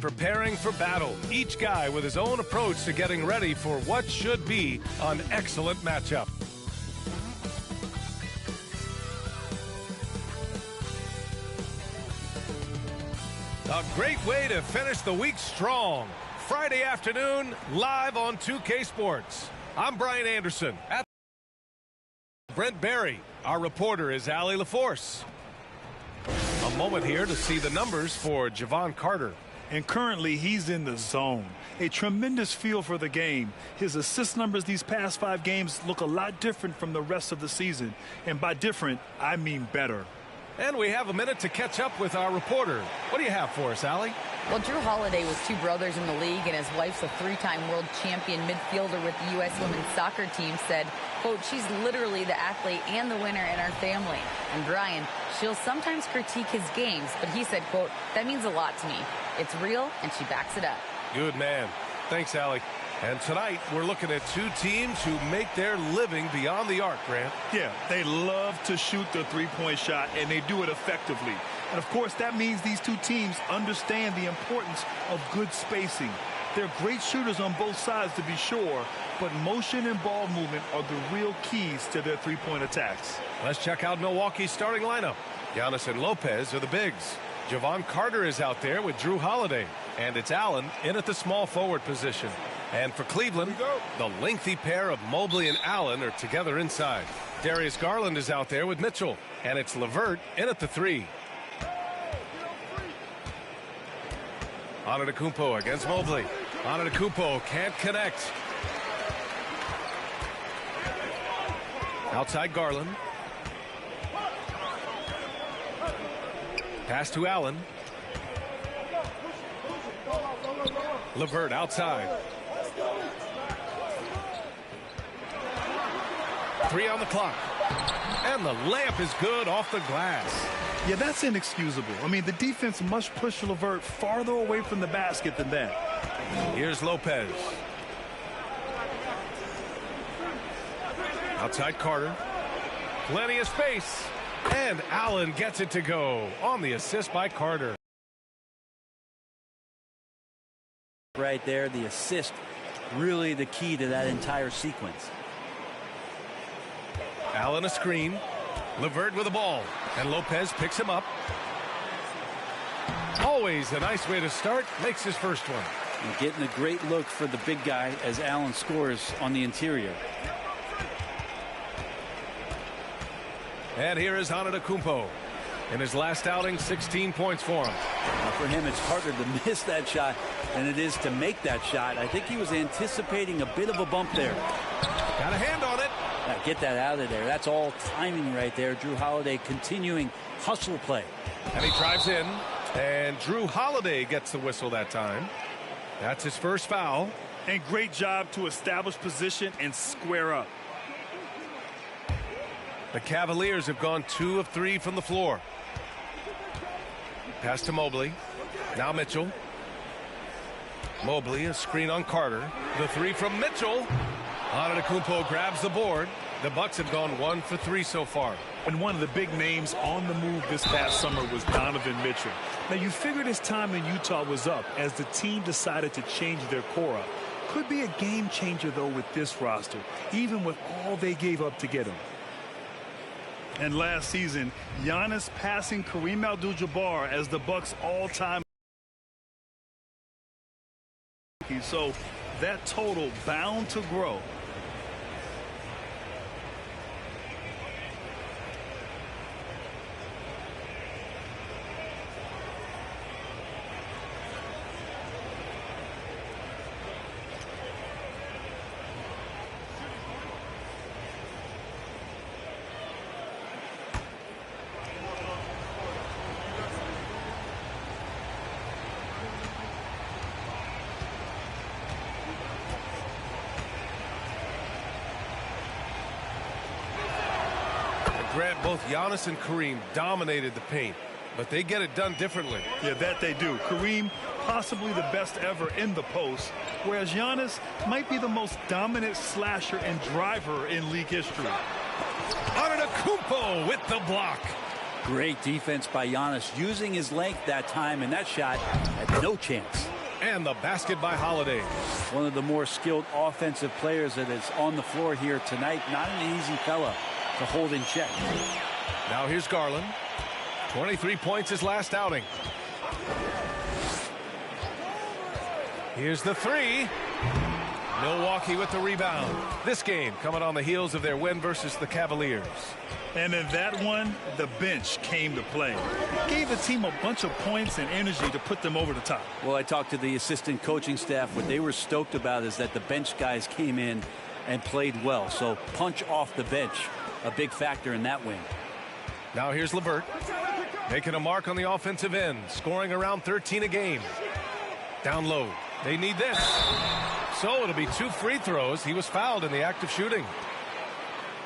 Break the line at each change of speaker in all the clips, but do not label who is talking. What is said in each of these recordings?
preparing for battle. Each guy with his own approach to getting ready for what should be an excellent matchup. A great way to finish the week strong. Friday afternoon, live on 2K Sports. I'm Brian Anderson. At Brent Barry. Our reporter is Allie LaForce. A moment here to see the numbers for Javon Carter.
And currently he's in the zone. A tremendous feel for the game. His assist numbers these past 5 games look a lot different from the rest of the season. And by different, I mean better.
And we have a minute to catch up with our reporter. What do you have for us, Allie?
Well, Drew Holiday was 2 brothers in the league, and his wife's a 3-time world champion midfielder with the U.S. women's soccer team, said, quote, she's literally the athlete and the winner in our family. And Brian, she'll sometimes critique his games, but he said, quote, that means a lot to me. It's real, and she backs it up.
Good man. Thanks, Allie. And tonight, we're looking at 2 teams who make their living beyond the arc, Grant.
Yeah, they love to shoot the three-point shot, and they do it effectively. And, of course, that means these 2 teams understand the importance of good spacing. They're great shooters on both sides, to be sure, but motion and ball movement are the real keys to their three-point attacks.
Let's check out Milwaukee's starting lineup. Giannis and Lopez are the bigs. Javon Carter is out there with Drew Holiday. And it's Allen in at the small forward position. And for Cleveland, the lengthy pair of Mobley and Allen are together inside. Darius Garland is out there with Mitchell. And it's LeVert in at the 3. Antetokounmpo against Mobley. Antetokounmpo can't connect. Outside Garland. Pass to Allen. LeVert outside. 3 on the clock. And the layup is good off the glass.
Yeah, that's inexcusable. I mean, the defense must push LeVert farther away from the basket than that.
Here's Lopez. Outside Carter. Plenty of space. And Allen gets it to go on the assist by Carter.
Right there, the assist, really the key to that entire sequence.
Allen a screen. LeVert with the ball. And Lopez picks him up. Always a nice way to start. Makes his first one.
And getting a great look for the big guy as Allen scores on the interior.
And here is Antetokounmpo. In his last outing, 16 points for him.
Now for him, it's harder to miss that shot than it is to make that shot. I think he was anticipating a bit of a bump there.
Got a hand on it.
Now get that out of there. That's all timing right there. Drew Holiday continuing hustle play.
And he drives in. And Drew Holiday gets the whistle that time. That's his first foul.
And great job to establish position and square up.
The Cavaliers have gone 2 of 3 from the floor. Pass to Mobley. Now Mitchell. Mobley, a screen on Carter. The 3 from Mitchell. Antetokounmpo grabs the board. The Bucks have gone 1 for 3 so far.
And one of the big names on the move this past summer was Donovan Mitchell. Now you figured his time in Utah was up as the team decided to change their core up. Could be a game changer though with this roster, even with all they gave up to get him. And last season, Giannis passing Kareem Abdul-Jabbar as the Bucks' all-time. So that total bound to grow.
Grant, both Giannis and Kareem dominated the paint, but they get it done differently.
Yeah, that they do. Kareem, possibly the best ever in the post, whereas Giannis might be the most dominant slasher and driver in league history.
Antetokounmpo with the block.
Great defense by Giannis, using his length that time, and that shot had no chance.
And the basket by Holiday.
One of the more skilled offensive players that is on the floor here tonight. Not an easy fella to hold in check.
Now here's Garland. 23 points his last outing. Here's the three. Milwaukee with the rebound. This game coming on the heels of their win versus the Cavaliers.
And in that one, the bench came to play. Gave the team a bunch of points and energy to put them over the top.
Well, I talked to the assistant coaching staff. What they were stoked about is that the bench guys came in and played well. So punch off the bench, a big factor in that win.
Now here's LeVert. Making a mark on the offensive end. Scoring around 13 a game. Down low. They need this. So it'll be 2 free throws. He was fouled in the act of shooting.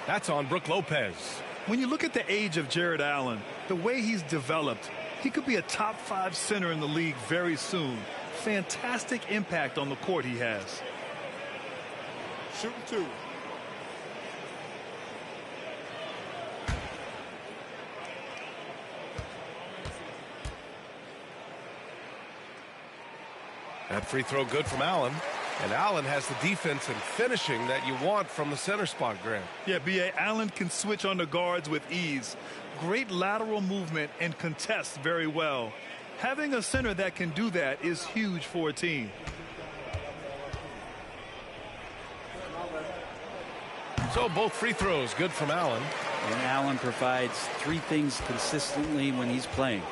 That's on Brook Lopez.
When you look at the age of Jared Allen, the way he's developed, he could be a top 5 center in the league very soon. Fantastic impact on the court he has.
Shooting 2.
That free throw good from Allen. And Allen has the defense and finishing that you want from the center spot, Grant.
Yeah, B.A. Allen can switch on the guards with ease. Great lateral movement and contests very well. Having a center that can do that is huge for a team.
So both free throws good from Allen.
And Allen provides 3 things consistently when he's playing.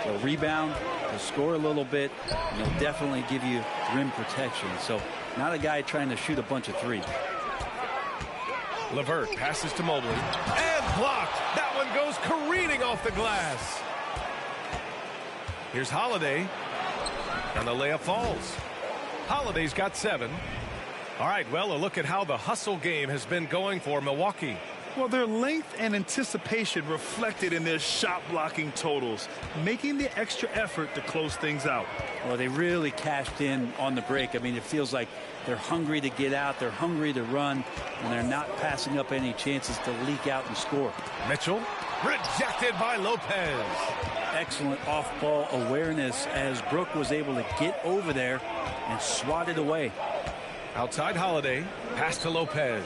A rebound, he'll score a little bit, and he'll definitely give you rim protection. So not a guy trying to shoot a bunch of 3.
LeVert passes to Mobley. And blocked. That one goes careening off the glass. Here's Holiday. And the layup falls. Holiday's got 7. All right, well, a look at how the hustle game has been going for Milwaukee.
Well, their length and anticipation reflected in their shot blocking totals, making the extra effort to close things out.
Well, they really cashed in on the break. I mean, it feels like they're hungry to get out, they're hungry to run, and they're not passing up any chances to leak out and score.
Mitchell rejected by Lopez.
Excellent off-ball awareness as Brook was able to get over there and swat it away.
Outside Holiday, pass to Lopez.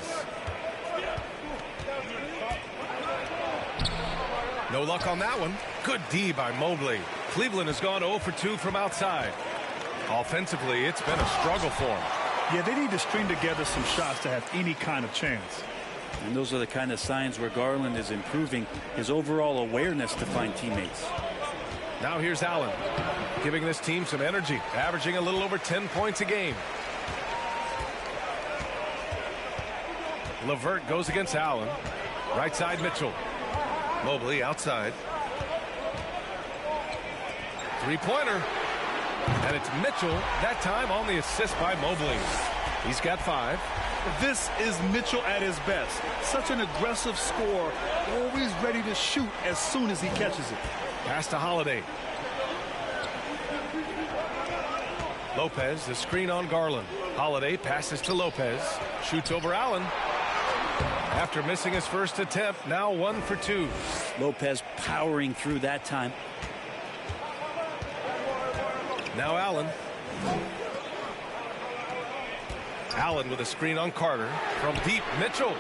No luck on that one. Good D by Mobley. Cleveland has gone 0 for 2 from outside. Offensively, it's been a struggle for them.
Yeah, they need to string together some shots to have any kind of chance.
And those are the kind of signs where Garland is improving his overall awareness to find teammates.
Now here's Allen, giving this team some energy, averaging a little over 10 points a game. LeVert goes against Allen. Right side Mitchell. Mobley outside. Three-pointer. And it's Mitchell, that time on the assist by Mobley. He's got 5.
This is Mitchell at his best. Such an aggressive scorer, always ready to shoot as soon as he catches it.
Pass to Holiday. Lopez, the screen on Garland. Holiday passes to Lopez. Shoots over Allen. After missing his first attempt, now 1 for 2.
Lopez powering through that time.
Now Allen. Allen with a screen on Carter. From deep, Mitchell.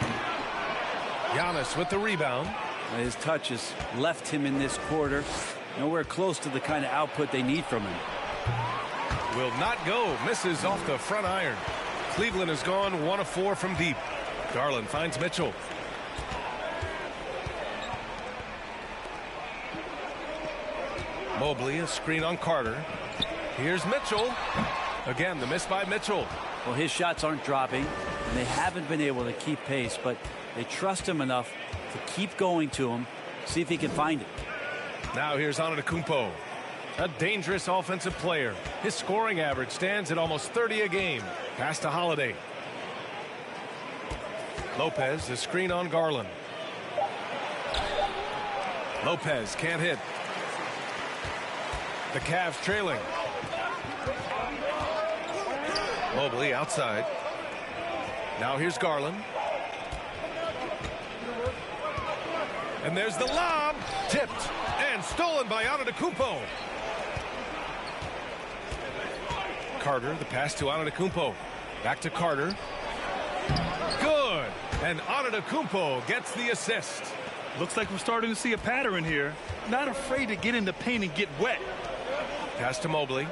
Giannis with the rebound.
His touch has left him in this quarter. Nowhere close to the kind of output they need from him.
Will not go. Misses off the front iron. Cleveland has gone 1 of 4 from deep. Garland finds Mitchell. Mobley, a screen on Carter. Here's Mitchell. Again, the miss by Mitchell.
Well, his shots aren't dropping, and they haven't been able to keep pace, but they trust him enough to keep going to him, see if he can find it.
Now here's Antetokounmpo, a dangerous offensive player. His scoring average stands at almost 30 a game. Pass to Holiday. Lopez, the screen on Garland. Lopez can't hit. The Cavs trailing. Mobley outside. Now here's Garland. And there's the lob. Tipped and stolen by Antetokounmpo. Carter, the pass to Antetokounmpo. Back to Carter. Good. And Antetokounmpo gets the assist.
Looks like we're starting to see a pattern here. Not afraid to get in the paint and get wet.
Pass to Mobley.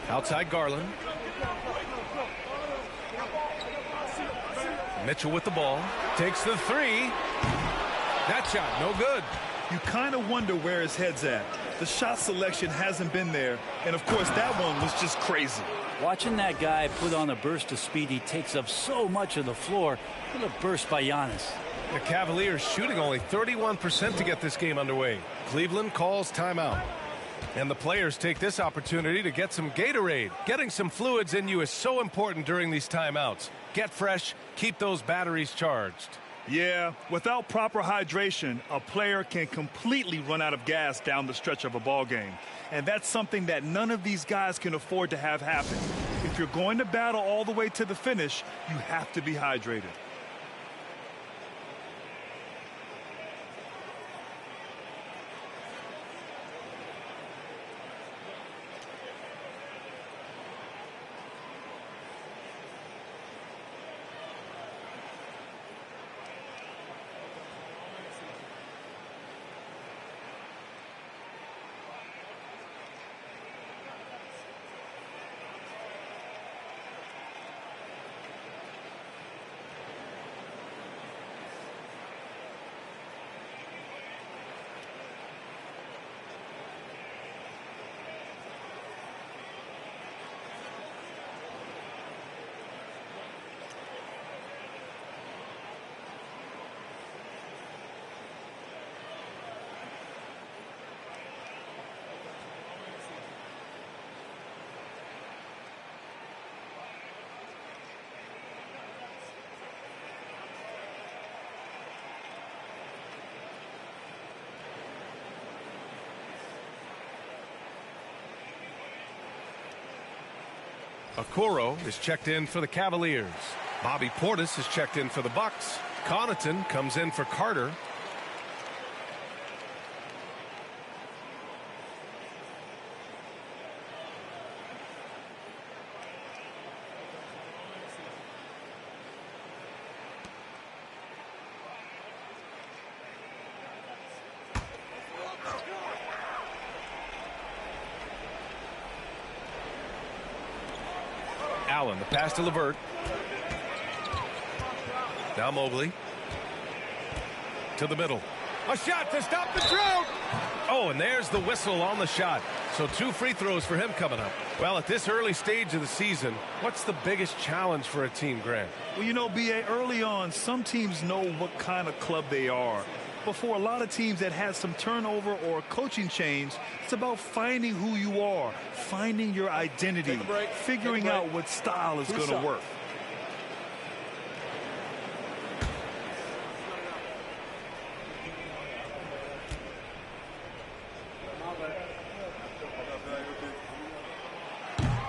Outside Garland. Mitchell with the ball. Takes the three. That shot, no good.
You kind of wonder where his head's at. The shot selection hasn't been there. And, of course, that one was just crazy.
Watching that guy put on a burst of speed, he takes up so much of the floor. What a burst by Giannis.
The Cavaliers shooting only 31% to get this game underway. Cleveland calls timeout. And the players take this opportunity to get some Gatorade. Getting some fluids in you is so important during these timeouts. Get fresh, keep those batteries charged.
Yeah, without proper hydration, a player can completely run out of gas down the stretch of a ball game. And that's something that none of these guys can afford to have happen. If you're going to battle all the way to the finish, you have to be hydrated.
Okoro is checked in for the Cavaliers. Bobby Portis is checked in for the Bucks. Connaughton comes in for Carter. Allen, the pass to LeVert. Now Mobley. To the middle. A shot to stop the drought. Oh, and there's the whistle on the shot. So 2 free throws for him coming up. Well, at this early stage of the season, what's the biggest challenge for a team, Grant?
Well, you know, B.A., early on, some teams know what kind of club they are. But for a lot of teams that has some turnover or coaching change, it's about finding who you are, finding your identity, figuring out what style is going to work.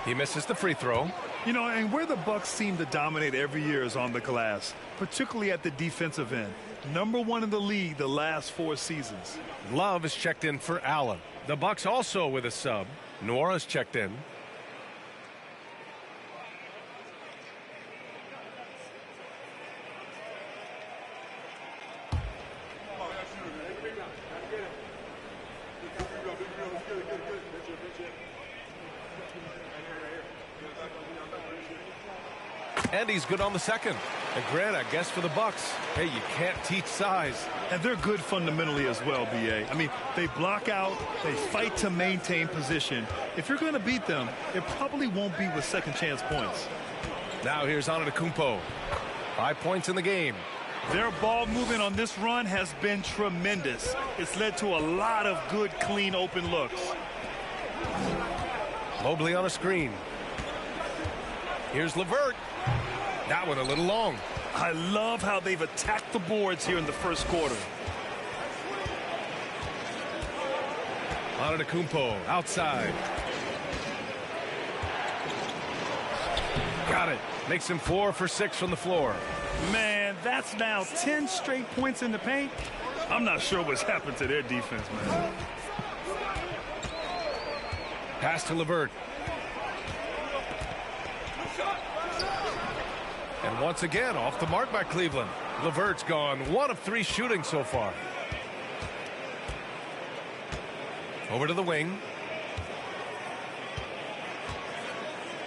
He misses the free throw.
You know, and where the Bucks seem to dominate every year is on the glass, particularly at the defensive end. #1 in the league the last 4 seasons.
Love is checked in for Allen. The Bucks also with a sub. Nora's checked in. And he's good on the second. And Grant, I guess for the Bucks, hey, you can't teach size.
And they're good fundamentally as well, B.A. I mean, they block out, they fight to maintain position. If you're going to beat them, it probably won't be with second chance points.
Now here's Antetokounmpo. 5 points in the game.
Their ball movement on this run has been tremendous. It's led to a lot of good, clean, open looks.
Mobley on a screen. Here's LeVert. That one a little long.
I love how they've attacked the boards here in the first quarter.
Antetokounmpo outside. Got it. Makes him 4 for 6 from the floor.
Man, that's now 10 straight points in the paint. I'm not sure what's happened to their defense, man.
Pass to LeVert. And once again, off the mark by Cleveland. LeVert's gone 1 of 3 shooting so far. Over to the wing.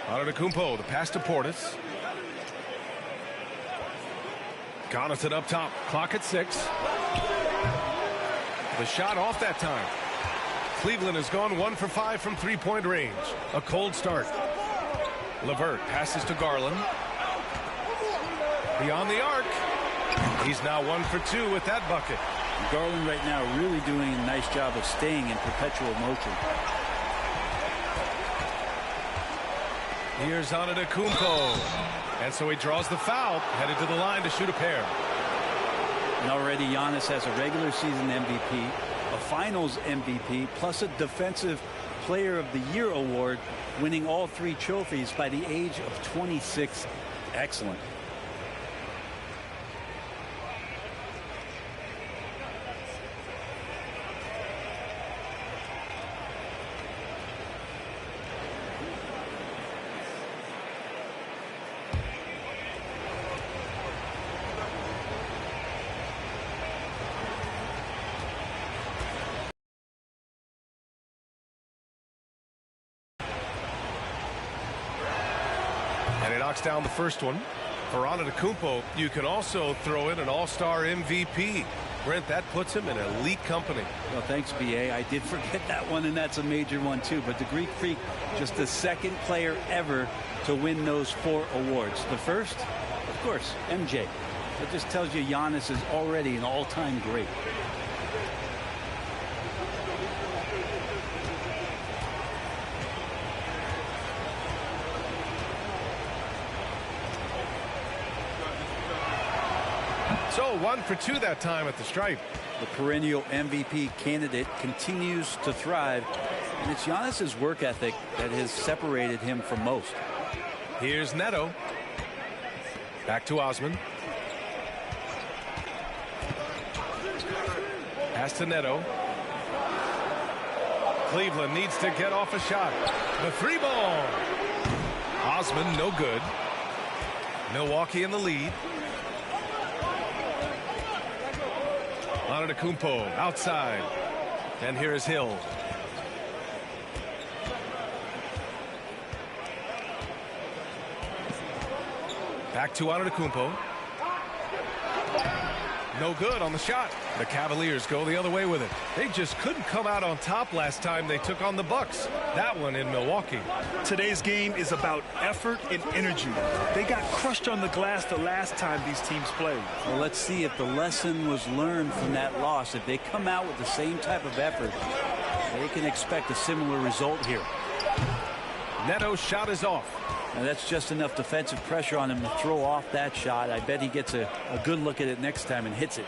Antetokounmpo, the pass to Portis. Connaughton up top. Clock at 6. The shot off that time. Cleveland has gone 1 for 5 from three-point range. A cold start. LeVert passes to Garland. Beyond the arc. He's now 1 for 2 with that bucket.
Garland right now really doing a nice job of staying in perpetual motion.
Here's Antetokounmpo. And so he draws the foul, headed to the line to shoot a pair.
And already Giannis has a regular season MVP, a finals MVP, plus a defensive player of the year award, winning all 3 trophies by the age of 26. Excellent.
Down the first one. For Antetokounmpo, you can also throw in an all-star MVP. Brent, that puts him in elite company.
Well, thanks, BA. I did forget that one, and that's a major one, too. But the Greek Freak, just the second player ever to win those 4 awards. The first, of course, MJ. That just tells you Giannis is already an all-time great.
So 1 for 2 that time at the stripe.
The perennial MVP candidate continues to thrive, and it's Giannis's work ethic that has separated him from most.
Here's Neto. Back to Osman. Pass to Neto. Cleveland needs to get off a shot. The 3-ball. Osman no good. Milwaukee in the lead. Antetokounmpo outside. And here is Hill. Back to Antetokounmpo. No good on the shot. The Cavaliers go the other way with it. They just couldn't come out on top last time they took on the Bucks. That one in Milwaukee.
Today's game is about effort and energy. They got crushed on the glass the last time these teams played.
Well, let's see if the lesson was learned from that loss. If they come out with the same type of effort, they can expect a similar result here.
Neto's shot is off.
Now that's just enough defensive pressure on him to throw off that shot. I bet he gets a good look at it next time and hits it.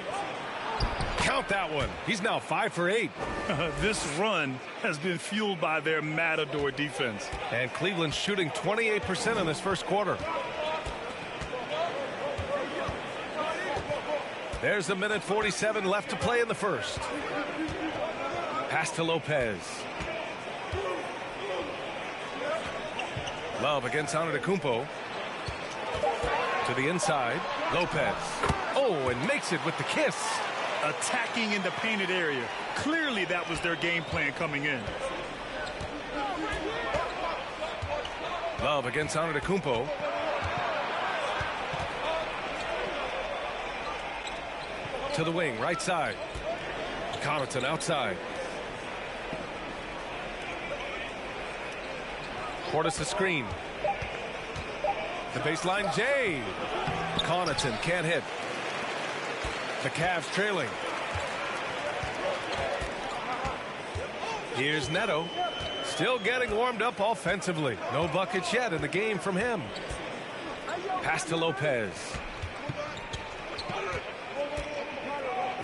Count that one. He's now 5 for 8.
This run has been fueled by their Matador defense.
And Cleveland shooting 28% in this first quarter. There's 1:47 left to play in the first. Pass to Lopez. Love against Antetokounmpo. To the inside. Lopez. Oh, and makes it with the kiss.
Attacking in the painted area. Clearly that was their game plan coming in.
Love against Antetokounmpo. To the wing, right side. Connaughton outside. Portis the screen. The baseline, Jay. Connaughton can't hit. The Cavs trailing. Here's Neto. Still getting warmed up offensively. No buckets yet in the game from him. Pass to Lopez.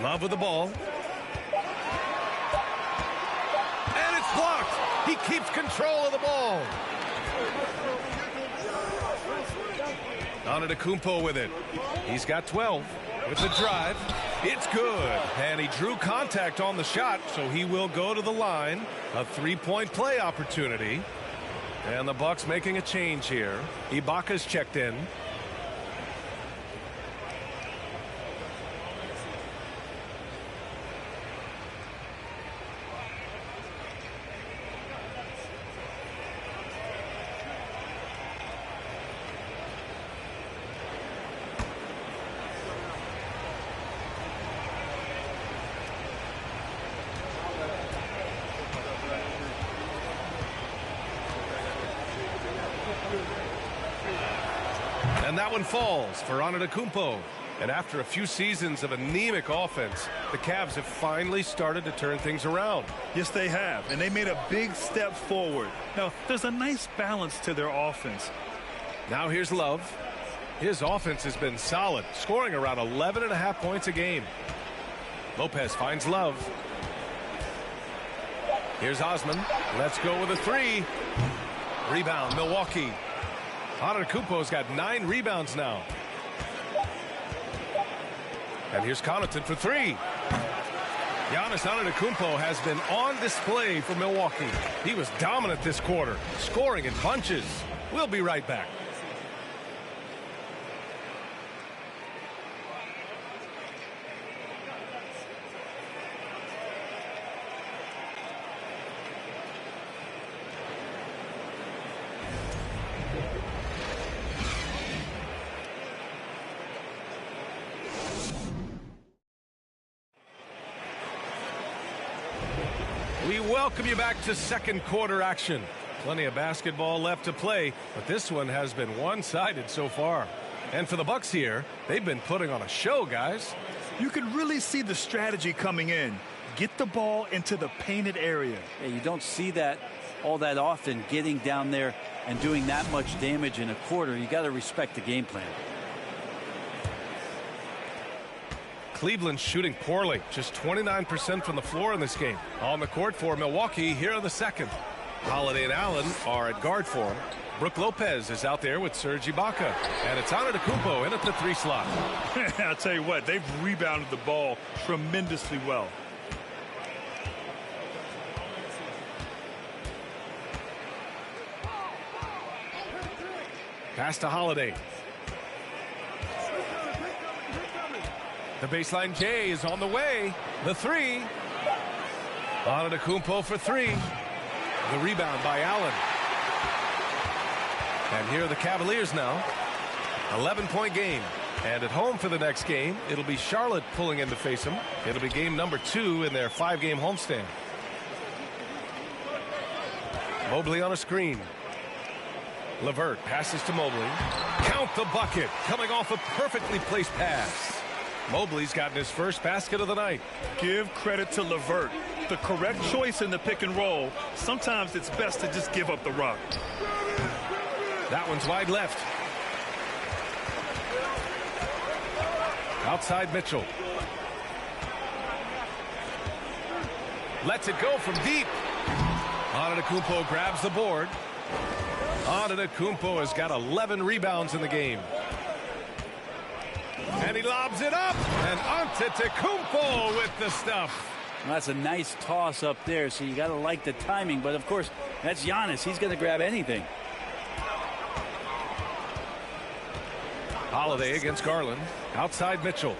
Love with the ball. And it's blocked. He keeps control of the ball. Antetokounmpo with it. He's got 12 with the drive. It's good. And he drew contact on the shot, so he will go to the line. A three-point play opportunity. And the Bucks making a change here. Ibaka's checked in. And that one falls for Antetokounmpo. And after a few seasons of anemic offense, the Cavs have finally started to turn things around.
Yes, they have. And they made a big step forward. Now, there's a nice balance to their offense.
Now here's Love. His offense has been solid, scoring around 11.5 points a game. Lopez finds Love. Here's Osman. Let's go with a three. Rebound, Milwaukee. Antetokounmpo's got 9 rebounds now. And here's Connaughton for three. Giannis Antetokounmpo has been on display for Milwaukee. He was dominant this quarter, scoring in bunches. We'll be right back. We welcome you back to second quarter action. Plenty of basketball left to play, but this one has been one-sided so far. And for the Bucks here, they've been putting on a show, guys.
You can really see the strategy coming in. Get the ball into the painted area.
Yeah, you don't see that all that often, getting down there and doing that much damage in a quarter. You got to respect the game plan.
Cleveland shooting poorly, just 29% from the floor in this game. On the court for Milwaukee, here in the second. Holiday and Allen are at guard for him. Brook Lopez is out there with Serge Ibaka. And it's Antetokounmpo in at the 3 slot.
I'll tell you what, they've rebounded the ball tremendously well.
Pass to Holiday. The baseline J is on the way. The three. Antetokounmpo for three. The rebound by Allen. And here are the Cavaliers now. 11-point game. And at home for the next game, it'll be Charlotte pulling in to face them. It'll be game number 2 in their 5-game homestand. Mobley on a screen. LeVert passes to Mobley. Count the bucket. Coming off a perfectly placed pass. Mobley's gotten his first basket of the night.
Give credit to LeVert. The correct choice in the pick and roll. Sometimes it's best to just give up the rock.
That one's wide left. Outside Mitchell. Lets it go from deep. Antetokounmpo grabs the board. Antetokounmpo has got 11 rebounds in the game. And he lobs it up. And Antetokounmpo with the stuff.
Well, that's a nice toss up there, so you got to like the timing. But, of course, that's Giannis. He's going to grab anything.
Holiday against Garland. Outside Mitchell.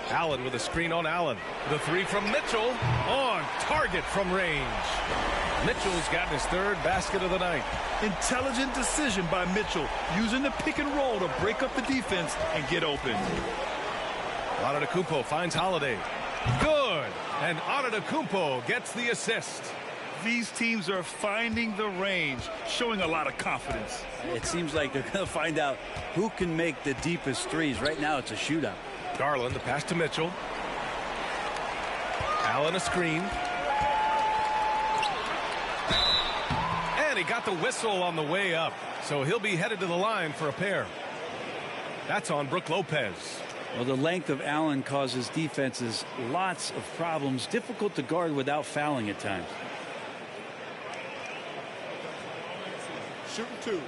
Allen with a screen on Allen. The three from Mitchell. On target from range. Mitchell's gotten his third basket of the night.
Intelligent decision by Mitchell, using the pick and roll to break up the defense and get open.
Antetokounmpo finds Holiday. Good. And Antetokounmpo gets the assist.
These teams are finding the range, showing a lot of confidence.
It seems like they're going to find out who can make the deepest threes. Right now, it's a shootout.
Garland, the pass to Mitchell. Allen a screen. And he got the whistle on the way up. So he'll be headed to the line for a pair. That's on Brook Lopez.
Well, the length of Allen causes defenses lots of problems. Difficult to guard without fouling at times.
Shooting 2.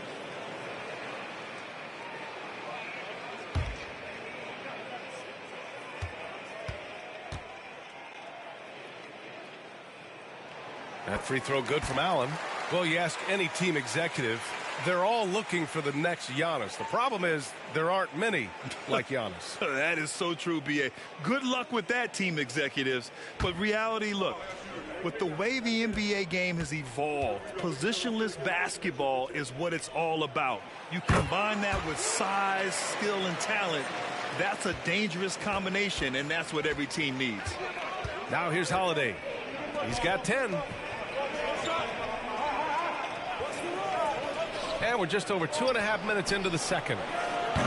Free throw good from Allen. Well, you ask any team executive, they're all looking for the next Giannis. The problem is there aren't many like Giannis.
That is so true, B.A. Good luck with that, team executives. But reality, look, with the way the NBA game has evolved, positionless basketball is what it's all about. You combine that with size, skill, and talent, that's a dangerous combination, and that's what every team needs.
Now here's Holiday. He's got 10. And we're just over 2.5 minutes into the second.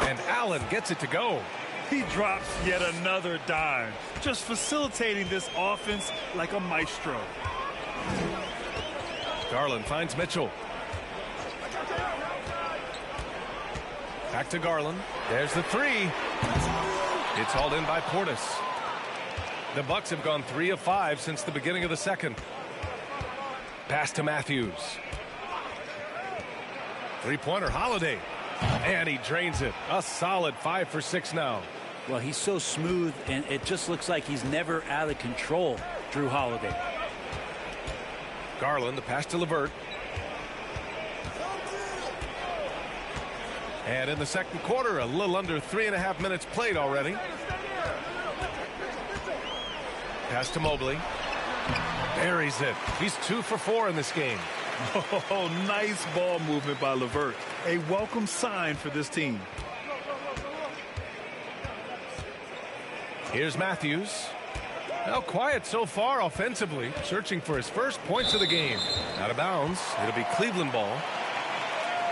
And Allen gets it to go.
He drops yet another dime, just facilitating this offense like a maestro.
Garland finds Mitchell. Back to Garland. There's the three. It's hauled in by Portis. The Bucks have gone 3 of 5 since the beginning of the second. Pass to Matthews. Three-pointer, Holiday. And he drains it. A solid 5 for 6 now.
Well, he's so smooth, and it just looks like he's never out of control, Drew Holiday.
Garland, the pass to LeVert. And in the second quarter, a little under 3.5 minutes played already. Pass to Mobley. Buries it. He's 2 for 4 in this game.
Oh, nice ball movement by LeVert. A welcome sign for this team.
Here's Matthews. Now quiet so far offensively, searching for his first points of the game. Out of bounds. It'll be Cleveland ball.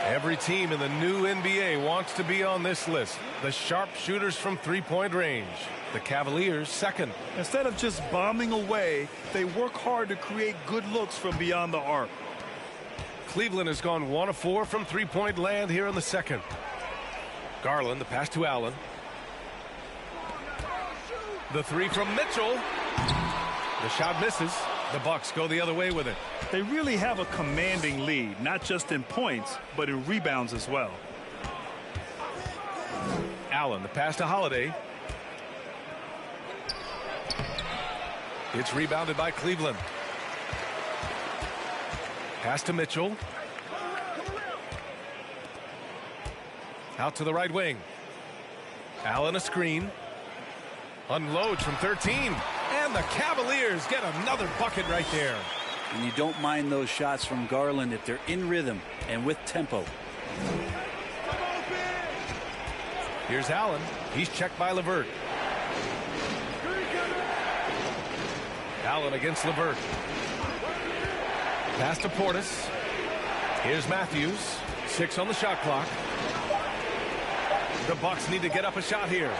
Every team in the new NBA wants to be on this list. The sharpshooters from three-point range. The Cavaliers second.
Instead of just bombing away, they work hard to create good looks from beyond the arc.
Cleveland has gone 1 of 4 from three-point land here in the second. Garland, the pass to Allen. The three from Mitchell. The shot misses. The Bucks go the other way with it.
They really have a commanding lead, not just in points, but in rebounds as well.
Allen, the pass to Holiday. It's rebounded by Cleveland. Pass to Mitchell. Out to the right wing. Allen a screen. Unloads from 13. And the Cavaliers get another bucket right there.
And you don't mind those shots from Garland if they're in rhythm and with tempo.
Here's Allen. He's checked by LeVert. Allen against LeVert. Pass to Portis. Here's Matthews. 6 on the shot clock. The Bucks need to get up a shot here.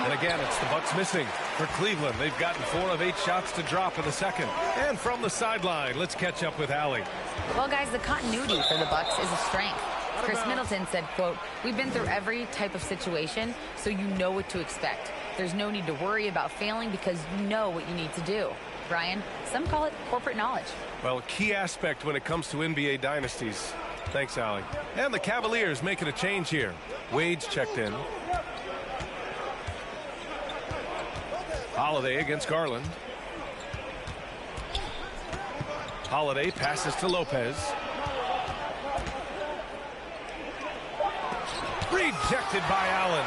And again, it's the Bucks missing. For Cleveland, they've gotten 4 of 8 shots to drop in the second. And from the sideline, let's catch up with Allie.
Well, guys, the continuity for the Bucks is a strength. Chris Middleton said, quote, "We've been through every type of situation, so you know what to expect. There's no need to worry about failing because you know what you need to do." Brian, some call it corporate knowledge.
Well, a key aspect when it comes to NBA dynasties. Thanks, Allie. And the Cavaliers making a change here. Wade's checked in. Holiday against Garland. Holiday passes to Lopez. Rejected by Allen.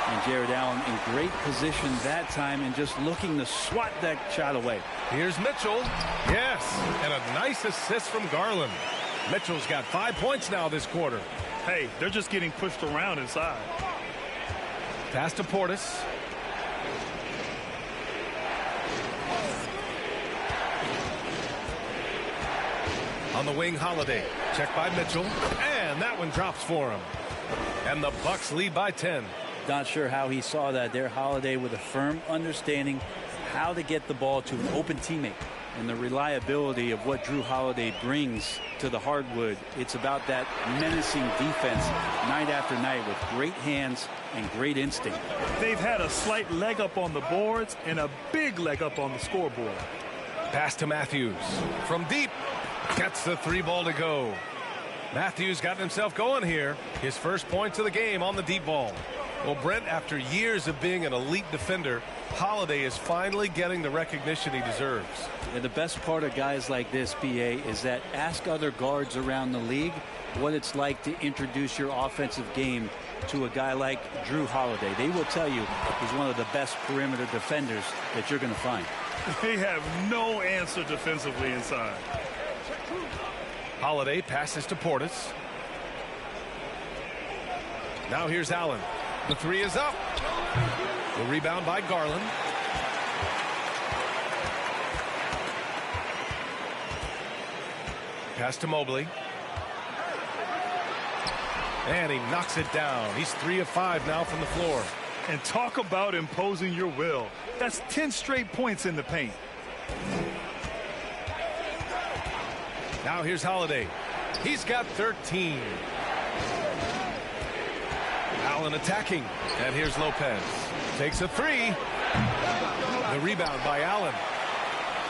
And Jared Allen in great position that time and just looking to swat that shot away.
Here's Mitchell. Yes, and a nice assist from Garland. Mitchell's got 5 points now this quarter.
Hey, they're just getting pushed around inside.
Pass to Portis. On the wing, Holiday. Checked by Mitchell. And that one drops for him. And the Bucks lead by 10.
Not sure how he saw that there. Holiday with a firm understanding how to get the ball to an open teammate. And the reliability of what Drew Holiday brings to the hardwood. It's about that menacing defense night after night with great hands and great instinct.
They've had a slight leg up on the boards and a big leg up on the scoreboard.
Pass to Matthews. From deep. Gets the 3 ball to go. Matthews got himself going here. His first points of the game on the deep ball. Well, Brent, after years of being an elite defender, Holiday is finally getting the recognition he deserves.
And the best part of guys like this, BA, is that ask other guards around the league what it's like to introduce your offensive game to a guy like Drew Holiday. They will tell you he's one of the best perimeter defenders that you're going to find.
They have no answer defensively inside.
Holiday passes to Portis. Now here's Allen. The three is up. The rebound by Garland. Pass to Mobley. And he knocks it down. He's 3 of 5 now from the floor.
And talk about imposing your will. That's 10 straight points in the paint.
Now here's Holiday. He's got 13. Allen attacking. And here's Lopez. Takes a three. The rebound by Allen.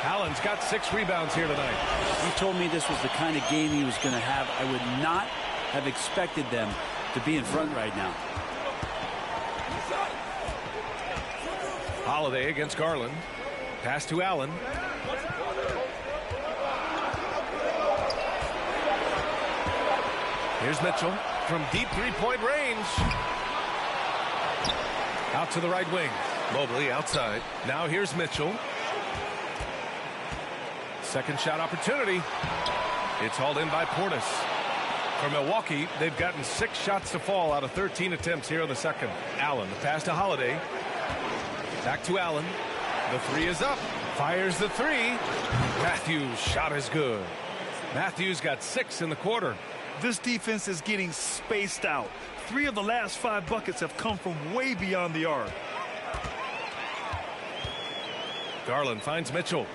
Allen's got 6 rebounds here tonight.
You told me this was the kind of game he was going to have. I would not have expected them to be in front right now.
Holiday against Garland. Pass to Allen. Here's Mitchell from deep three-point range. Out to the right wing. Mobley outside. Now here's Mitchell. Second shot opportunity. It's hauled in by Portis. For Milwaukee, they've gotten 6 shots to fall out of 13 attempts here in the second. Allen, the pass to Holiday. Back to Allen. The three is up. Fires the three. Matthews' shot is good. Matthews got 6 in the quarter.
This defense is getting spaced out. 3 of the last 5 buckets have come from way beyond the arc.
Garland finds Mitchell.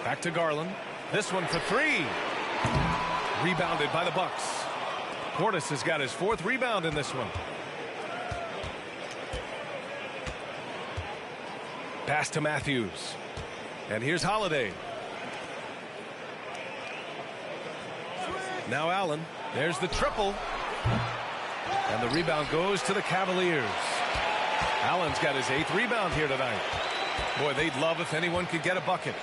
Back to Garland. This one for 3. Rebounded by the Bucks. Portis has got his 4th rebound in this one. Pass to Matthews. And here's Holiday. Now Allen. There's the triple. And the rebound goes to the Cavaliers. Allen's got his 8th rebound here tonight. Boy, they'd love if anyone could get a bucket.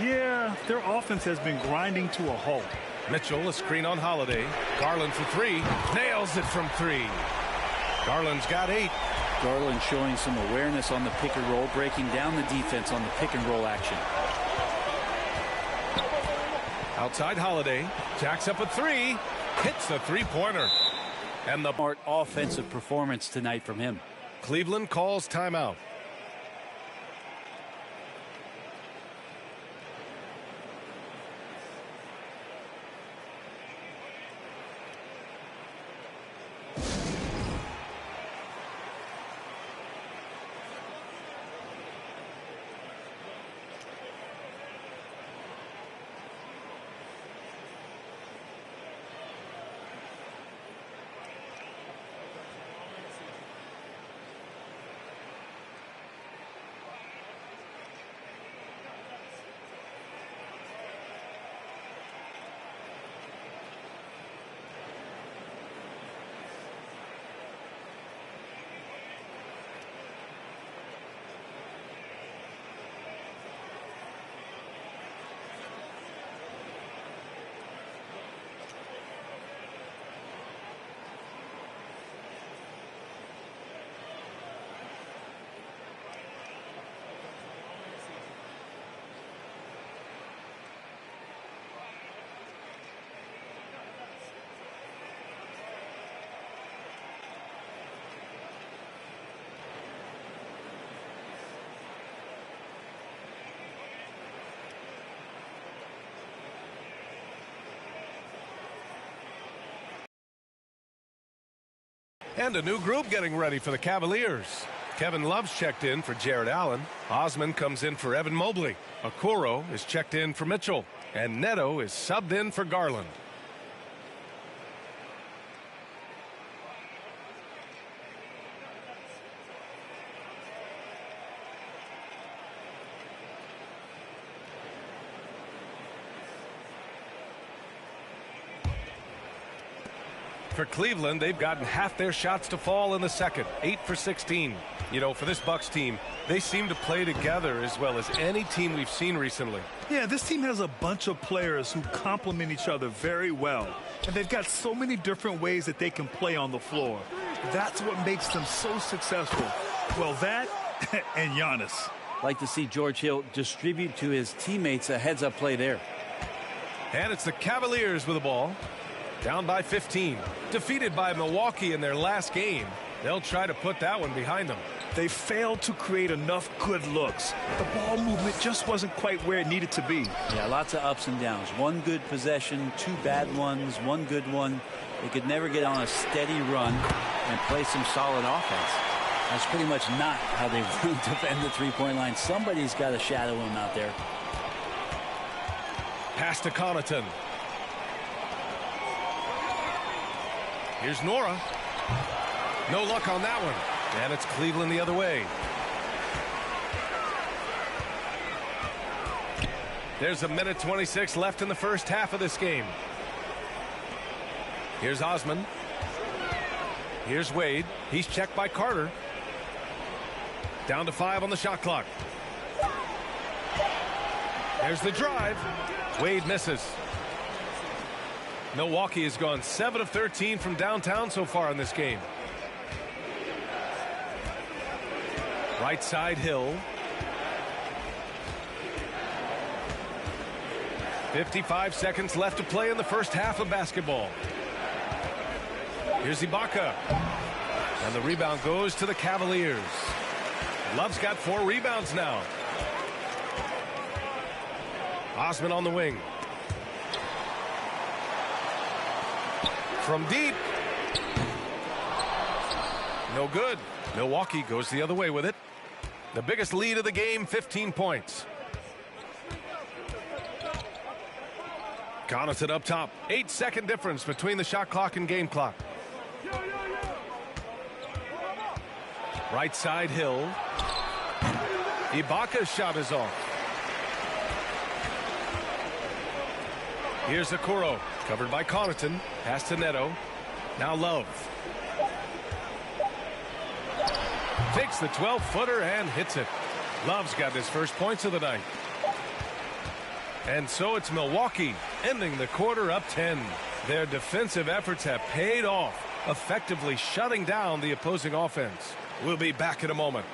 Yeah, their offense has been grinding to a halt.
Mitchell, a screen on Holiday. Garland for 3. Nails it from 3. Garland's got 8.
Garland showing some awareness on the pick and roll, breaking down the defense on the pick and roll action.
Outside Holiday. Jacks up a 3. Hits a three-pointer. And the
Smart offensive performance tonight from him.
Cleveland calls timeout. And a new group getting ready for the Cavaliers. Kevin Love's checked in for Jared Allen. Osman comes in for Evan Mobley. Okoro is checked in for Mitchell. And Neto is subbed in for Garland. For Cleveland, they've gotten half their shots to fall in the second, 8 for 16. You know, for this Bucks team, they seem to play together as well as any team we've seen recently.
Yeah, this team has a bunch of players who complement each other very well. And they've got so many different ways that they can play on the floor. That's what makes them so successful. Well, that and Giannis.
Like to see George Hill distribute to his teammates a heads-up play there.
And it's the Cavaliers with the ball. Down by 15. Defeated by Milwaukee in their last game. They'll try to put that one behind them.
They failed to create enough good looks. The ball movement just wasn't quite where it needed to be.
Yeah, lots of ups and downs. One good possession, two bad ones, one good one. They could never get on a steady run and play some solid offense. That's pretty much not how they defend the three-point line. Somebody's got to shadow him out there.
Pass to Connaughton. Here's Nora. No luck on that one. And it's Cleveland the other way. There's a minute 26 left in the first half of this game. Here's Osman. Here's Wade. He's checked by Carter. Down to 5 on the shot clock. There's the drive. Wade misses. Milwaukee has gone 7 of 13 from downtown so far in this game. Right side Hill. 55 seconds left to play in the first half of basketball. Here's Ibaka. And the rebound goes to the Cavaliers. Love's got 4 rebounds now. Osman on the wing. From deep. No good. Milwaukee goes the other way with it. The biggest lead of the game, 15 points. Connaughton up top. 8-second difference between the shot clock and game clock. Right side Hill. Ibaka's shot is off. Here's Okoro. Covered by Connaughton. Pass to Neto. Now Love. Takes the 12-footer and hits it. Love's got his first points of the night. And so it's Milwaukee ending the quarter up 10. Their defensive efforts have paid off, effectively shutting down the opposing offense. We'll be back in a moment.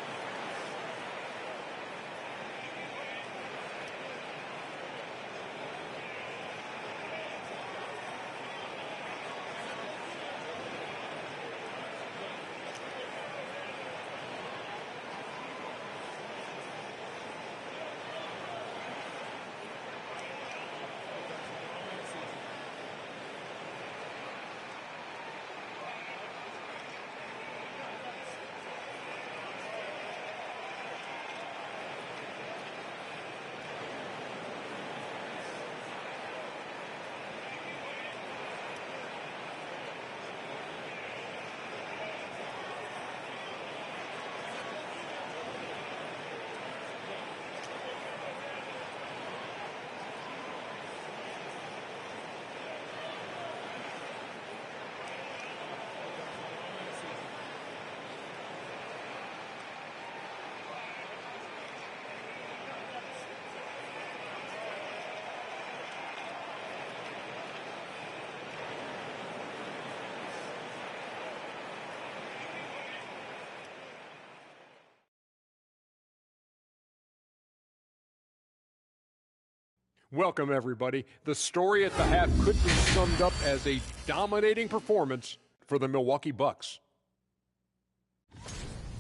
Welcome, everybody. The story at the half could be summed up as a dominating performance for the Milwaukee Bucks.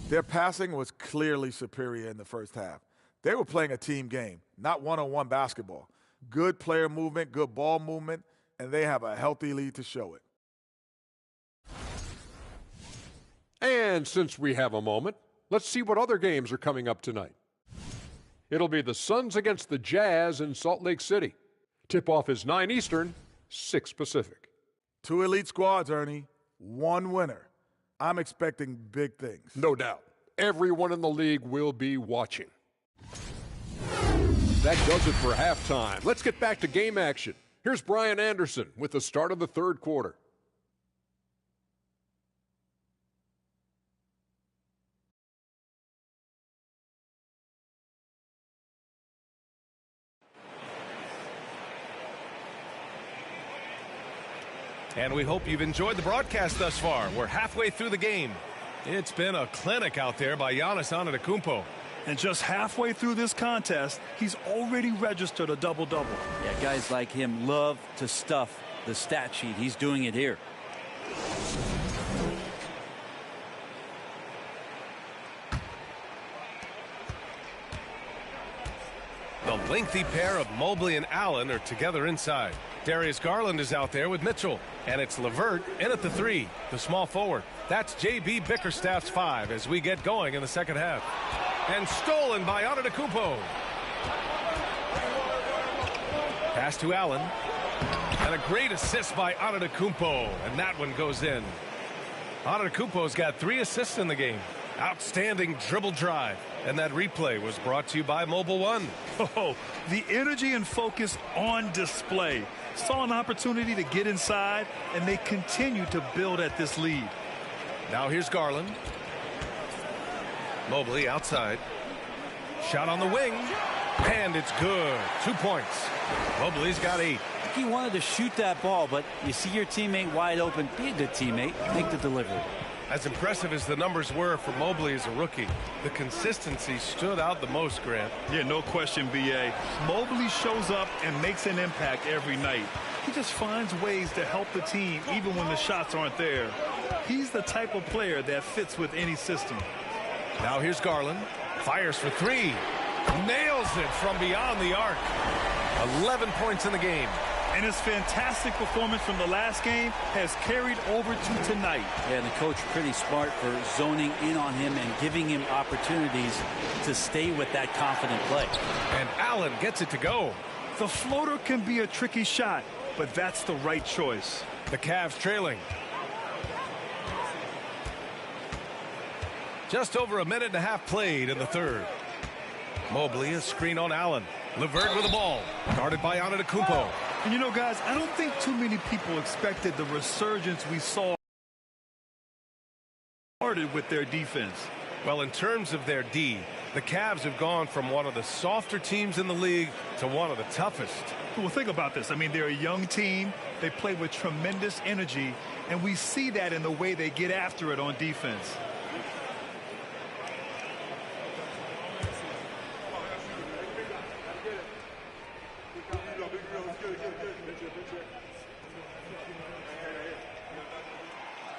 Their passing was clearly superior in the first half. They were playing a team game, not one-on-one basketball. Good player movement, good ball movement, and they have a healthy lead to show it.
And since we have a moment, let's see what other games are coming up tonight. It'll be the Suns against the Jazz in Salt Lake City. Tip-off is 9 Eastern, 6 Pacific.
2 elite squads, Ernie. 1 winner. I'm expecting big things.
No doubt. Everyone in the league will be watching. That does it for halftime. Let's get back to game action. Here's Brian Anderson with the start of the third quarter.
And we hope you've enjoyed the broadcast thus far. We're halfway through the game. It's been a clinic out there by Giannis Antetokounmpo.
And just halfway through this contest, he's already registered a double-double.
Yeah, guys like him love to stuff the stat sheet. He's doing it here.
The lengthy pair of Mobley and Allen are together inside. Darius Garland is out there with Mitchell. And it's LeVert in at the 3, the small forward. That's J.B. Bickerstaff's 5 as we get going in the second half. And stolen by Antetokounmpo. Pass to Allen. And a great assist by Antetokounmpo. And that one goes in. Antetokounmpo's got 3 assists in the game. Outstanding dribble drive. And that replay was brought to you by Mobile One.
Oh, the energy and focus on display. Saw an opportunity to get inside, and they continue to build at this lead.
Now here's Garland. Mobley outside. Shot on the wing. And it's good. 2 points. Mobley's got 8.
He wanted to shoot that ball, but you see your teammate wide open. Be a good teammate. Make the delivery.
As impressive as the numbers were for Mobley as a rookie, the consistency stood out the most, Grant.
Yeah, no question, B.A. Mobley shows up and makes an impact every night. He just finds ways to help the team even when the shots aren't there. He's the type of player that fits with any system.
Now here's Garland. Fires for 3. Nails it from beyond the arc. 11 points in the game.
And his fantastic performance from the last game has carried over to tonight.
Yeah, and the coach pretty smart for zoning in on him and giving him opportunities to stay with that confident play.
And Allen gets it to go.
The floater can be a tricky shot, but that's the right choice.
The Cavs trailing. Just over a minute and a half played in the third. Mobley, a screen on Allen. LeVert with the ball. Guarded by Antetokounmpo.
And you know, guys, I don't think too many people expected the resurgence we saw started with their defense.
Well, in terms of their D, the Cavs have gone from one of the softer teams in the league to one of the toughest.
Well, think about this. I mean, they're a young team. They play with tremendous energy, and we see that in the way they get after it on defense.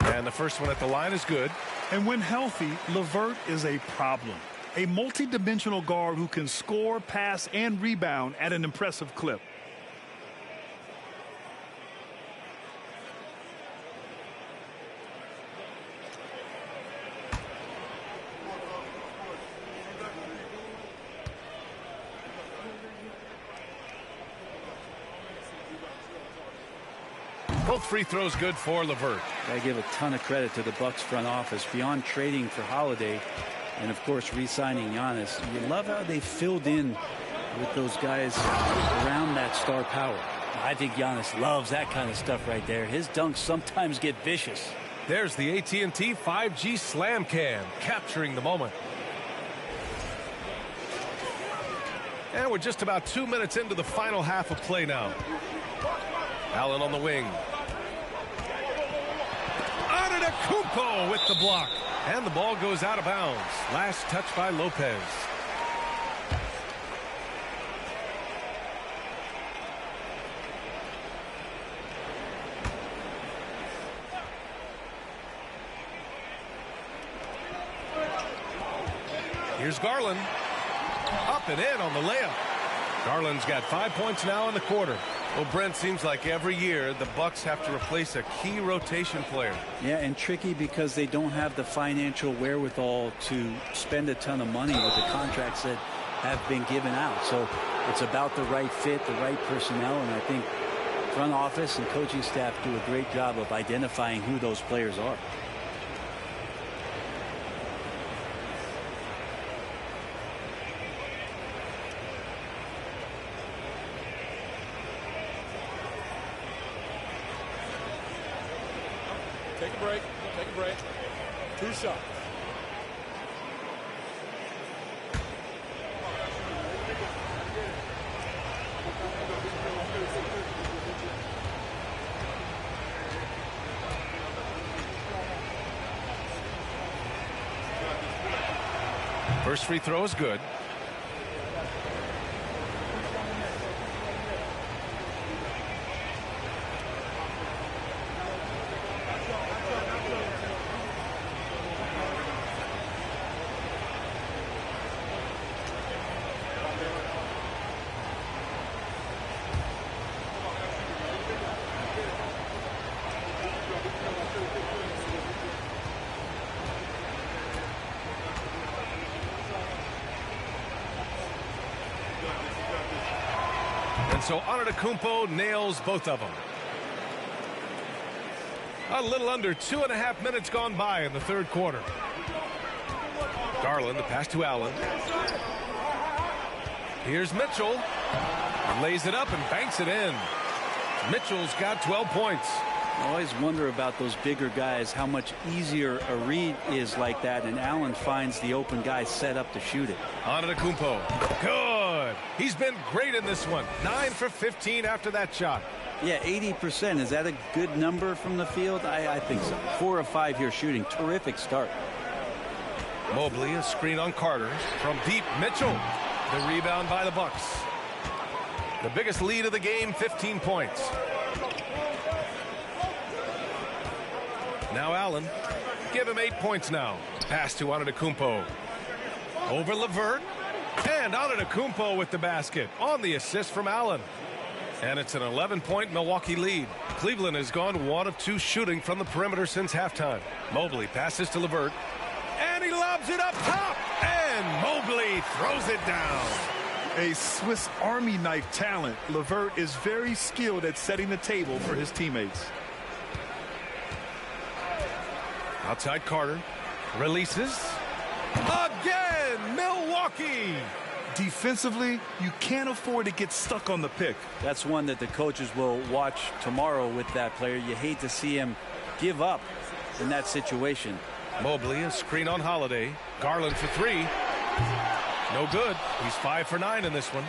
And the first one at the line is good.
And when healthy, LeVert is a problem. A multi-dimensional guard who can score, pass, and rebound at an impressive clip.
Both free throws good for LeVert.
I give a ton of credit to the Bucks front office. Beyond trading for Holiday and, of course, re-signing Giannis, you love how they filled in with those guys around that star power. I think Giannis loves that kind of stuff right there. His dunks sometimes get vicious.
There's the AT&T 5G Slam Cam, capturing the moment. And we're just about 2 minutes into the final half of play now. Allen on the wing. Antetokounmpo with the block. And the ball goes out of bounds. Last touch by Lopez. Here's Garland. Up and in on the layup. Garland's got 5 points now in the quarter. Well, Brent, seems like every year the Bucks have to replace a key rotation player.
Yeah, and tricky because they don't have the financial wherewithal to spend a ton of money with the contracts that have been given out. So it's about the right fit, the right personnel, and I think front office and coaching staff do a great job of identifying who those players are.
Take a break. Take a break. 2 shots.
First free throw is good. And so Antetokounmpo nails both of them. A little under 2.5 minutes gone by in the third quarter. Garland, the pass to Allen. Here's Mitchell. He lays it up and banks it in. Mitchell's got 12 points.
I always wonder about those bigger guys, how much easier a read is like that, and Allen finds the open guy set up to shoot it.
Antetokounmpo. Good. He's been great in this one. 9 for 15 after that shot.
Yeah, 80%. Is that a good number from the field? I think so. 4 of 5 here shooting. Terrific start.
Mobley, a screen on Carter. From deep, Mitchell. The rebound by the Bucks. The biggest lead of the game, 15 points. Now Allen. Give him 8 points now. Pass to Antetokounmpo. Over LeVert. And Antetokounmpo with the basket on the assist from Allen. And it's an 11-point Milwaukee lead. Cleveland has gone 1 of 2 shooting from the perimeter since halftime. Mobley passes to LeVert. And he lobs it up top. And Mobley throws it down.
A Swiss Army knife talent. LeVert is very skilled at setting the table for his teammates.
Outside Carter. Releases. Again, Milwaukee.
Defensively, you can't afford to get stuck on the pick.
That's one that the coaches will watch tomorrow with that player. You hate to see him give up in that situation.
Mobley, a screen on Holiday. Garland for 3. No good. He's 5 for 9 in this one.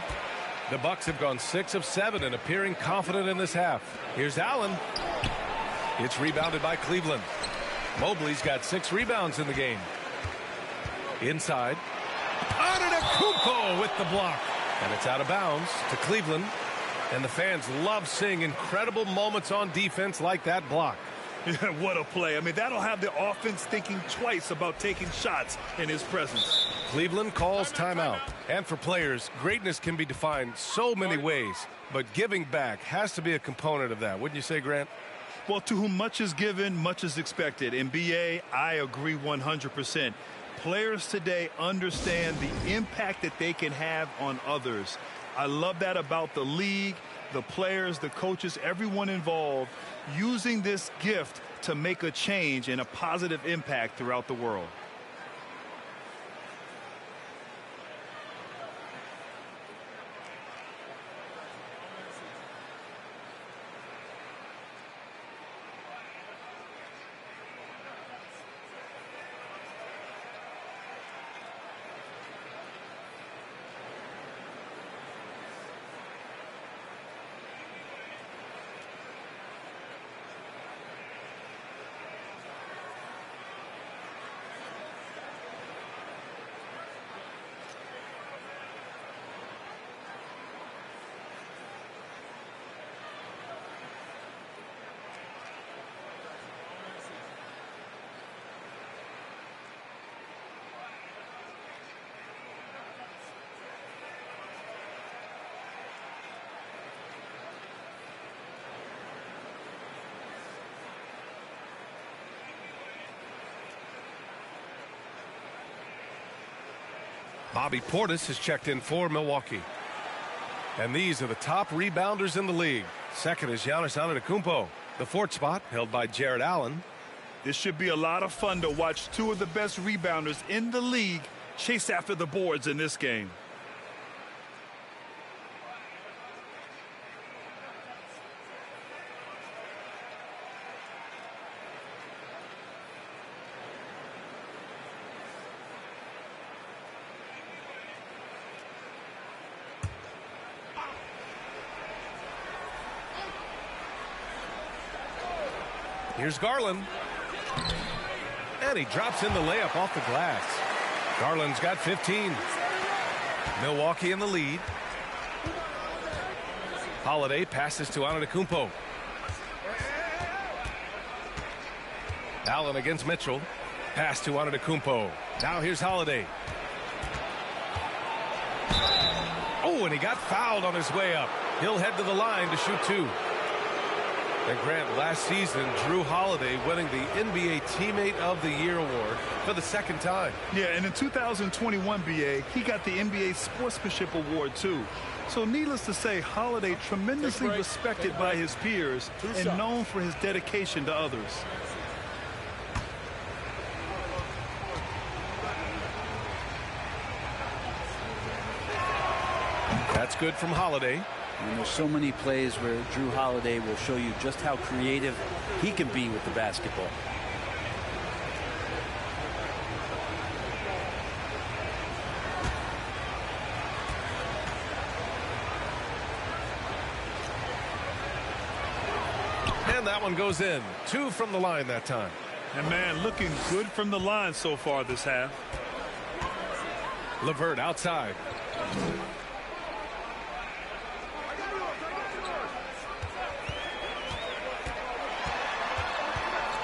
The Bucks have gone 6 of 7 and appearing confident in this half. Here's Allen. It's rebounded by Cleveland. Mobley's got 6 rebounds in the game. Inside. Antetokounmpo with the block. And it's out of bounds to Cleveland. And the fans love seeing incredible moments on defense like that block.
What a play. I mean, that'll have the offense thinking twice about taking shots in his presence.
Cleveland calls timeout. And for players, greatness can be defined so many ways. But giving back has to be a component of that. Wouldn't you say, Grant?
Well, to whom much is given, much is expected. In BA, I agree 100%. Players today understand the impact that they can have on others. I love that about the league, the players, the coaches, everyone involved, using this gift to make a change and a positive impact throughout the world.
Bobby Portis has checked in for Milwaukee. And these are the top rebounders in the league. Second is Giannis Antetokounmpo. The 4th spot held by Jared Allen.
This should be a lot of fun to watch 2 of the best rebounders in the league chase after the boards in this game.
Here's Garland. And he drops in the layup off the glass. Garland's got 15. Milwaukee in the lead. Holiday passes to Antetokounmpo. Allen against Mitchell. Pass to Antetokounmpo. Now here's Holiday. Oh, and he got fouled on his way up. He'll head to the line to shoot 2. And Grant, last season, Drew Holiday winning the NBA Teammate of the Year award for the 2nd time.
Yeah, and in 2021, BA, he got the NBA Sportsmanship Award, too. So needless to say, Holiday tremendously respected by his peers and known for his dedication to others.
That's good from Holiday.
And there's so many plays where Drew Holiday will show you just how creative he can be with the basketball.
And that one goes in. 2 from the line that time.
And man, looking good from the line so far this half.
LeVert outside.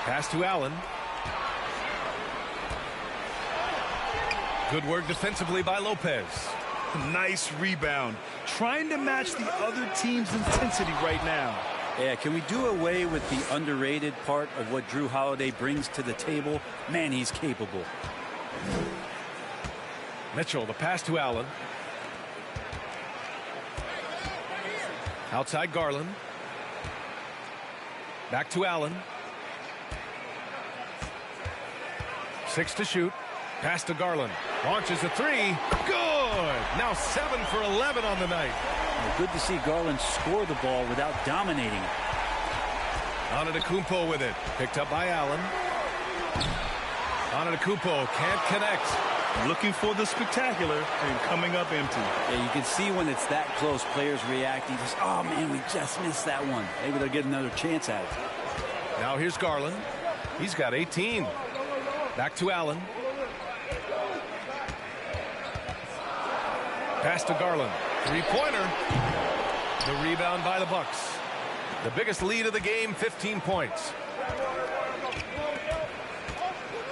Pass to Allen. Good work defensively by Lopez.
Nice rebound. Trying to match the other team's intensity right now.
Yeah, can we do away with the underrated part of what Drew Holiday brings to the table? Man, he's capable.
Mitchell, the pass to Allen. Outside Garland. Back to Allen. 6 to shoot. Pass to Garland. Launches a 3. Good. Now 7 for 11 on the night.
Well, good to see Garland score the ball without dominating it.
Antetokounmpo with it. Picked up by Allen. Antetokounmpo can't connect.
Looking for the spectacular and coming up empty.
Yeah, you can see when it's that close, players reacting. Just, oh, man, we just missed that one. Maybe they'll get another chance at it.
Now here's Garland. He's got 18. Back to Allen. Pass to Garland. 3-pointer. The rebound by the Bucks. The biggest lead of the game, 15 points.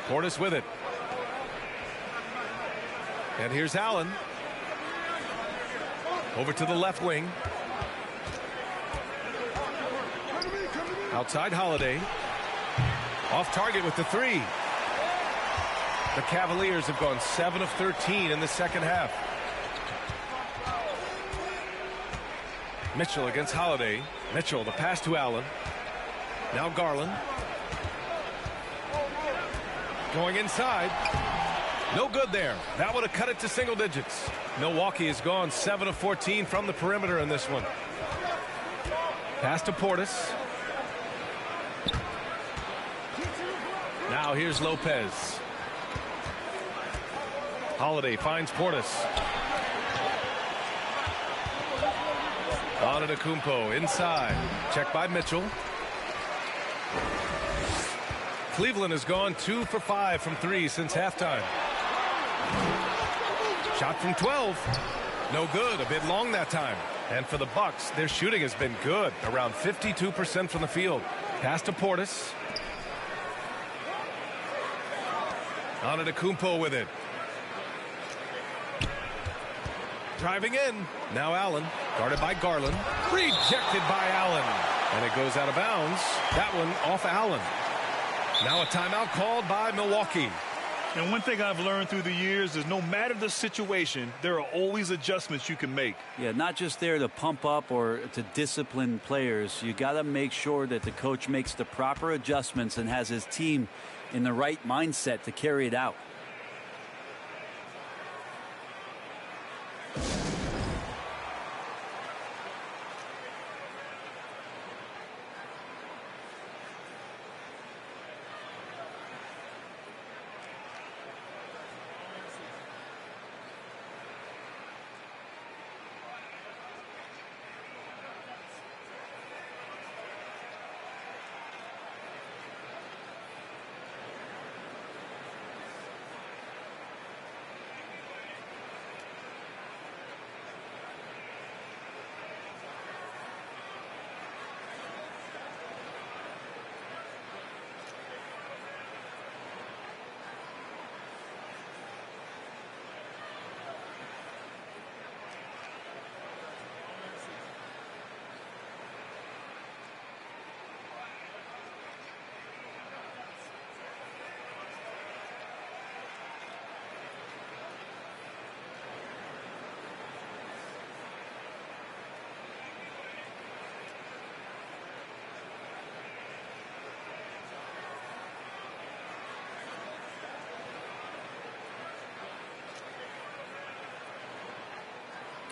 Portis with it. And here's Allen. Over to the left wing. Outside Holiday. Off target with the 3. The Cavaliers have gone 7 of 13 in the second half. Mitchell against Holiday. Mitchell, the pass to Allen. Now Garland. Going inside. No good there. That would have cut it to single digits. Milwaukee has gone 7 of 14 from the perimeter in this one. Pass to Portis. Now here's Lopez. Holiday finds Portis. Antetokounmpo inside. Check by Mitchell. Cleveland has gone 2 for 5 from 3 since halftime. Shot from 12. No good. A bit long that time. And for the Bucks, their shooting has been good. Around 52% from the field. Pass to Portis. Antetokounmpo with it. Driving in. Now Allen. Guarded by Garland. Rejected by Allen. And it goes out of bounds. That one off Allen. Now a timeout called by Milwaukee.
And one thing I've learned through the years is no matter the situation, there are always adjustments you can make.
Yeah, not just there to pump up or to discipline players. You got to make sure that the coach makes the proper adjustments and has his team in the right mindset to carry it out.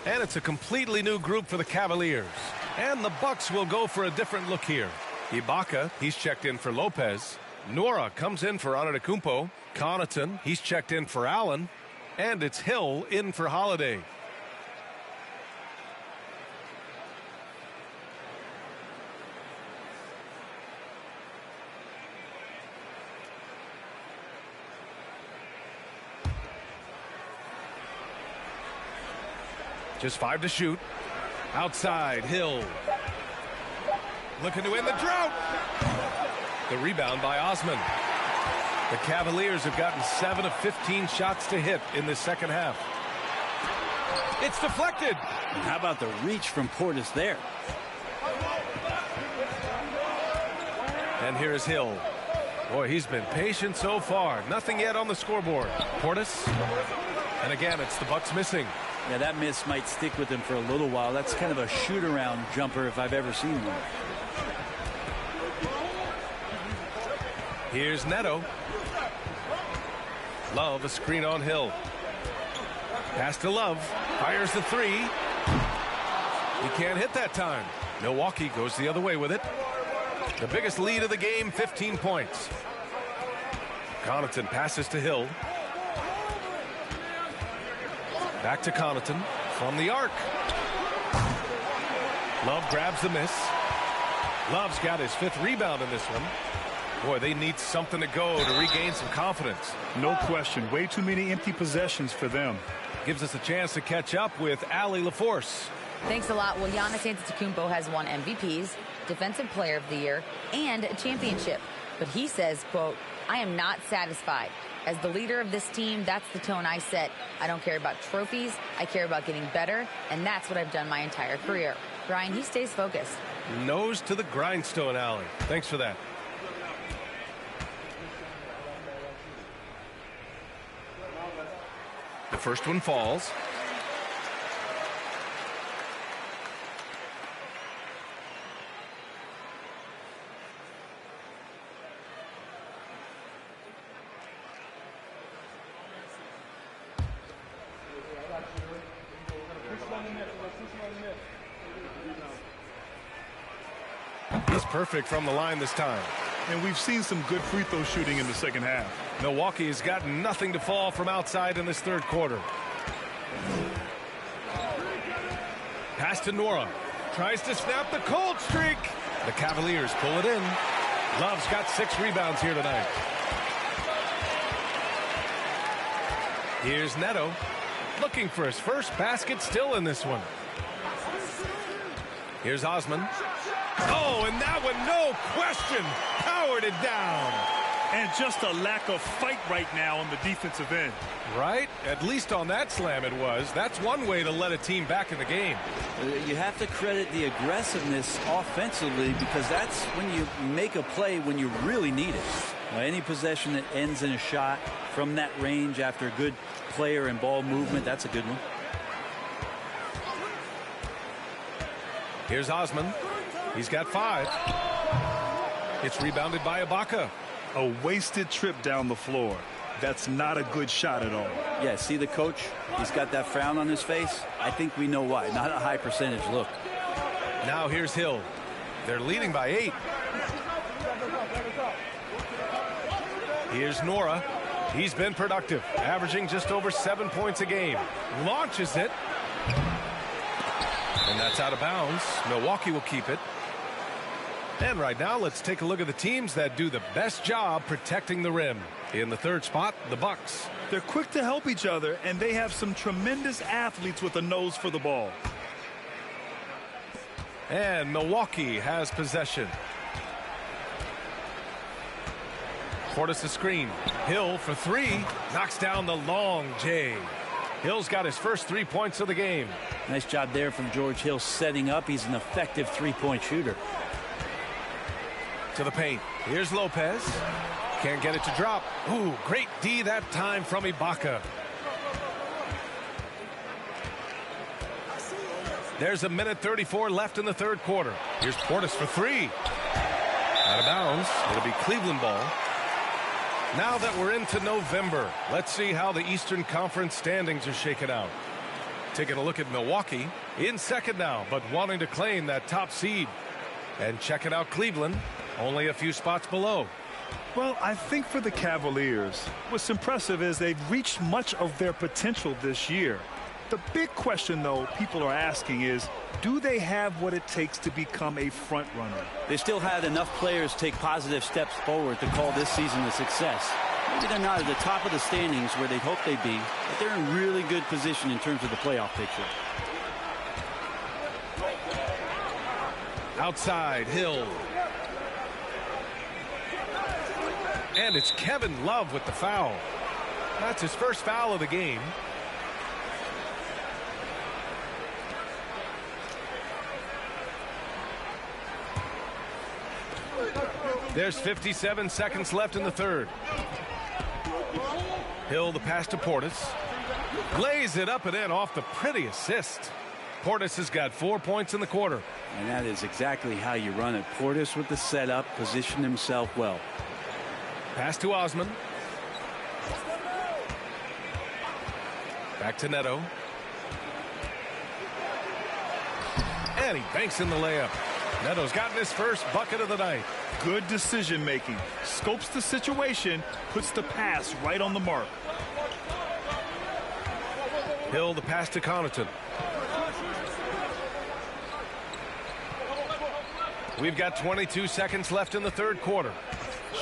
And it's a completely new group for the Cavaliers. And the Bucks will go for a different look here. Ibaka, he's checked in for Lopez. Nora comes in for Antetokounmpo. Connaughton, he's checked in for Allen. And it's Hill in for Holiday. Just 5 to shoot. Outside, Hill. Looking to end the drought. The rebound by Osman. The Cavaliers have gotten 7 of 15 shots to hit in the second half. It's deflected.
And how about the reach from Portis there?
And here's Hill. Boy, he's been patient so far. Nothing yet on the scoreboard. Portis. And again, it's the Bucks missing.
Yeah, that miss might stick with him for a little while. That's kind of a shoot-around jumper if I've ever seen one.
Here's Neto. Love, a screen on Hill. Pass to Love. Fires the three. He can't hit that time. Milwaukee goes the other way with it. The biggest lead of the game, 15 points. Connaughton passes to Hill. Back to Connaughton from the arc. Love grabs the miss. Love's got his 5th rebound in this one. Boy, they need something to go to regain some confidence.
No question. Way too many empty possessions for them.
Gives us a chance to catch up with Allie LaForce.
Thanks a lot. Well, Giannis Antetokounmpo has won MVPs, Defensive Player of the Year, and a championship. But he says, quote, "I am not satisfied. As the leader of this team, that's the tone I set. I don't care about trophies. I care about getting better, and that's what I've done my entire career." Brian, he stays focused.
Nose to the grindstone, Allie. Thanks for that. The first one falls. He's perfect from the line this time.
And we've seen some good free throw shooting in the second half.
Milwaukee has gotten nothing to fall from outside in this third quarter. Pass to Nora. Tries to snap the cold streak. The Cavaliers pull it in. Love's got 6 rebounds here tonight. Here's Neto. Looking for his first basket still in this one. Here's Osman. Oh, and that one, no question, powered it down.
And just a lack of fight right now on the defensive end.
Right? At least on that slam it was. That's one way to let a team back in the game.
You have to credit the aggressiveness offensively, because that's when you make a play when you really need it. Any possession that ends in a shot from that range after good player and ball movement, that's a good one.
Here's Osman. He's got 5. It's rebounded by Ibaka.
A wasted trip down the floor. That's not a good shot at all.
Yeah, see the coach? He's got that frown on his face. I think we know why. Not a high percentage look.
Now here's Hill. They're leading by 8. Here's Nora. He's been productive, averaging just over 7 points a game. Launches it. And that's out of bounds. Milwaukee will keep it. And right now, let's take a look at the teams that do the best job protecting the rim. In the third spot, the Bucks.
They're quick to help each other, and they have some tremendous athletes with a nose for the ball.
And Milwaukee has possession. Portis a screen. Hill for 3. Knocks down the long J. Hill's got his first 3 points of the game.
Nice job there from George Hill setting up. He's an effective three-point shooter.
To the paint. Here's Lopez. Can't get it to drop. Ooh, great D that time from Ibaka. There's a minute 34 left in the third quarter. Here's Portis for 3. Out of bounds. It'll be Cleveland ball. Now that we're into November, let's see how the Eastern Conference standings are shaken out. Taking a look at Milwaukee in second now, but wanting to claim that top seed. And checking out Cleveland, only a few spots below.
Well, I think for the Cavaliers, what's impressive is they've reached much of their potential this year. The big question, though, people are asking is, do they have what it takes to become a front runner?
They still had enough players take positive steps forward to call this season a success. Maybe they're not at the top of the standings where they'd hope they'd be, but they're in really good position in terms of the playoff picture.
Outside, Hill. And it's Kevin Love with the foul. That's his first foul of the game. There's 57 seconds left in the third. Hill, the pass to Portis. Lays it up and in off the pretty assist. Portis has got 4 points in the quarter.
And that is exactly how you run it. Portis with the setup, positioned himself well.
Pass to Osman. Back to Neto. And he banks in the layup. Neto's gotten his first bucket of the night.
Good decision making. Scopes the situation, puts the pass right on the mark.
Hill, the pass to Connaughton. We've got 22 seconds left in the third quarter.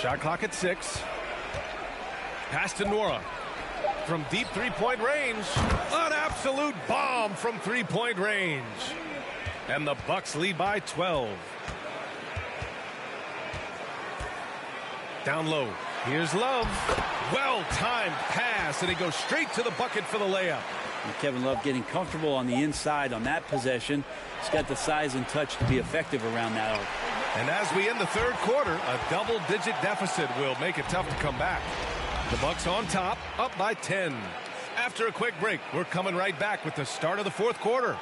Shot clock at 6. Pass to Nora. From deep three-point range. An absolute bomb from three-point range. And the Bucks lead by 12. Down low. Here's Love. Well-timed pass, and he goes straight to the bucket for the layup.
And Kevin Love getting comfortable on the inside on that possession. He's got the size and touch to be effective around that arc.
And as we end the third quarter, a double-digit deficit will make it tough to come back. The Bucks on top, up by 10. After a quick break, we're coming right back with the start of the fourth quarter.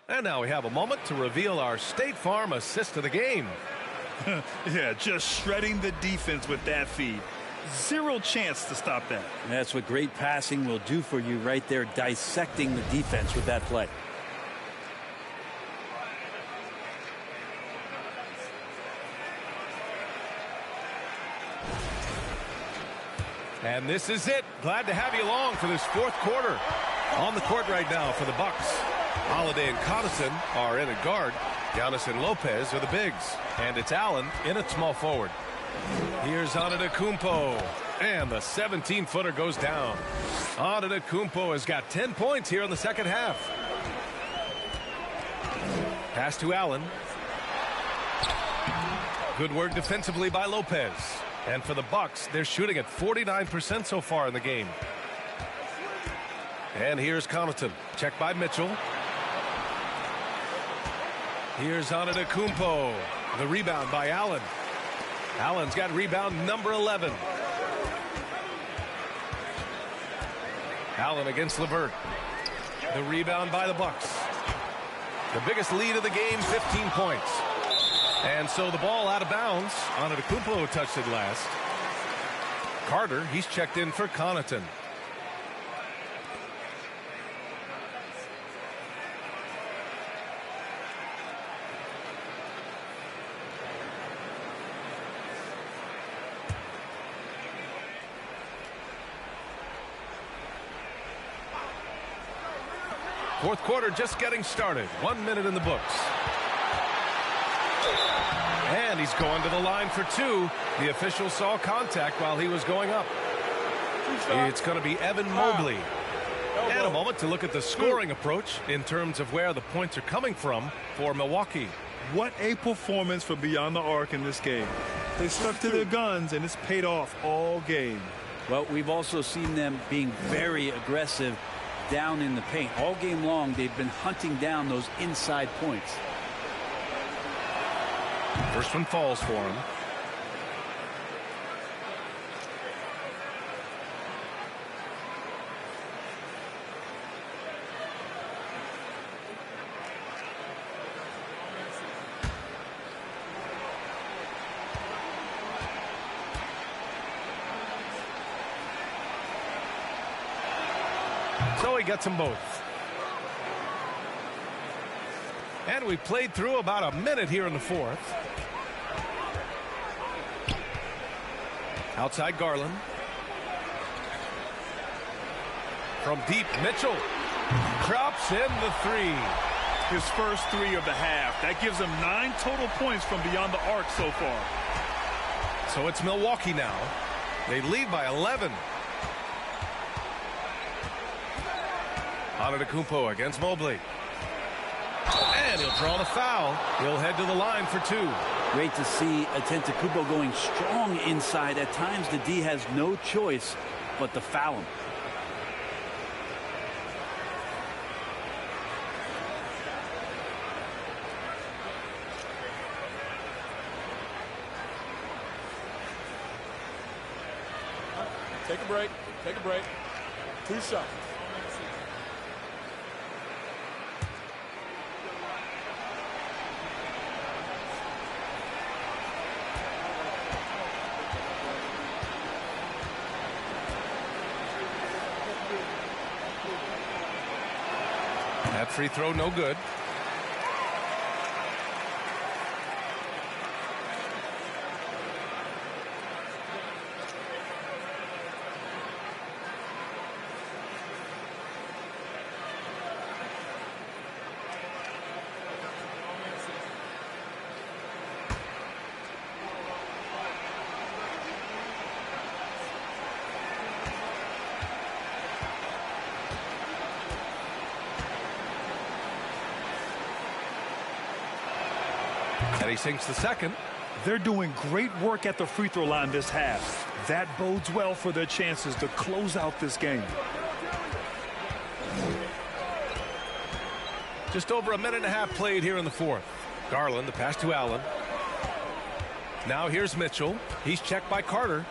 And now we have a moment to reveal our State Farm assist of the game.
Yeah, just shredding the defense with that feed. Zero chance to stop that.
And that's what great passing will do for you right there, dissecting the defense with that play.
And this is it. Glad to have you along for this fourth quarter. On the court right now for the Bucks. Holiday and Connaughton are in at guard. Giannis and Lopez are the bigs. And it's Allen in at small forward. Here's Antetokounmpo. And the 17-footer goes down. Antetokounmpo has got 10 points here in the second half. Pass to Allen. Good work defensively by Lopez. And for the Bucks, they're shooting at 49% so far in the game. And here's Connaughton. Checked by Mitchell. Here's Antetokounmpo. The rebound by Allen. Allen's got rebound number 11. Allen against LeVert. The rebound by the Bucks. The biggest lead of the game, 15 points. And so the ball out of bounds. Antetokounmpo touched it last. Carter, he's checked in for Connaughton. Fourth quarter just getting started. 1 minute in the books. And he's going to the line for two. The official saw contact while he was going up. It's going to be Evan Mobley. And a moment to look at the scoring approach in terms of where the points are coming from for Milwaukee.
What a performance from beyond the arc in this game. They stuck to their guns, and it's paid off all game.
Well, we've also seen them being very aggressive down in the paint. All game long, they've been hunting down those inside points.
First one falls for him. So he gets them both. And we played through about a minute here in the fourth. Outside Garland. From deep, Mitchell drops in the three.
His first three of the half. That gives him 9 total points from beyond the arc so far.
So it's Milwaukee now. They lead by 11. Antetokounmpo against Mobley. And he'll draw the foul. He'll head to the line for 2.
Great to see Antetokounmpo going strong inside. At times the D has no choice but to foul him.
Take a break. Take a break. 2 shots.
That free throw no good. And he sinks the second.
They're doing great work at the free throw line this half. That bodes well for their chances to close out this game.
Just over a minute and a half played here in the fourth. Garland, the pass to Allen. Now here's Mitchell. He's checked by Carter.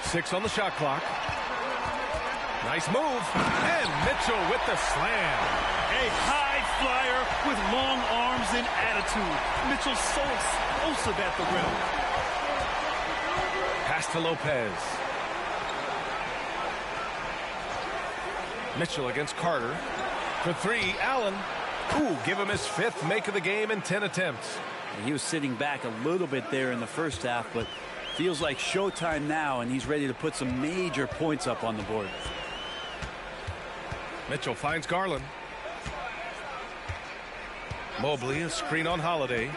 6 on the shot clock. Nice move. And Mitchell with the slam.
A high flyer with long arms and attitude. Mitchell so explosive at the rim.
Pass to Lopez. Mitchell against Carter. For 3, Allen. Ooh, give him his 5th make of the game in 10 attempts.
He was sitting back a little bit there in the first half, but feels like showtime now, and he's ready to put some major points up on the board.
Mitchell finds Garland. Mobley, a screen on Holiday.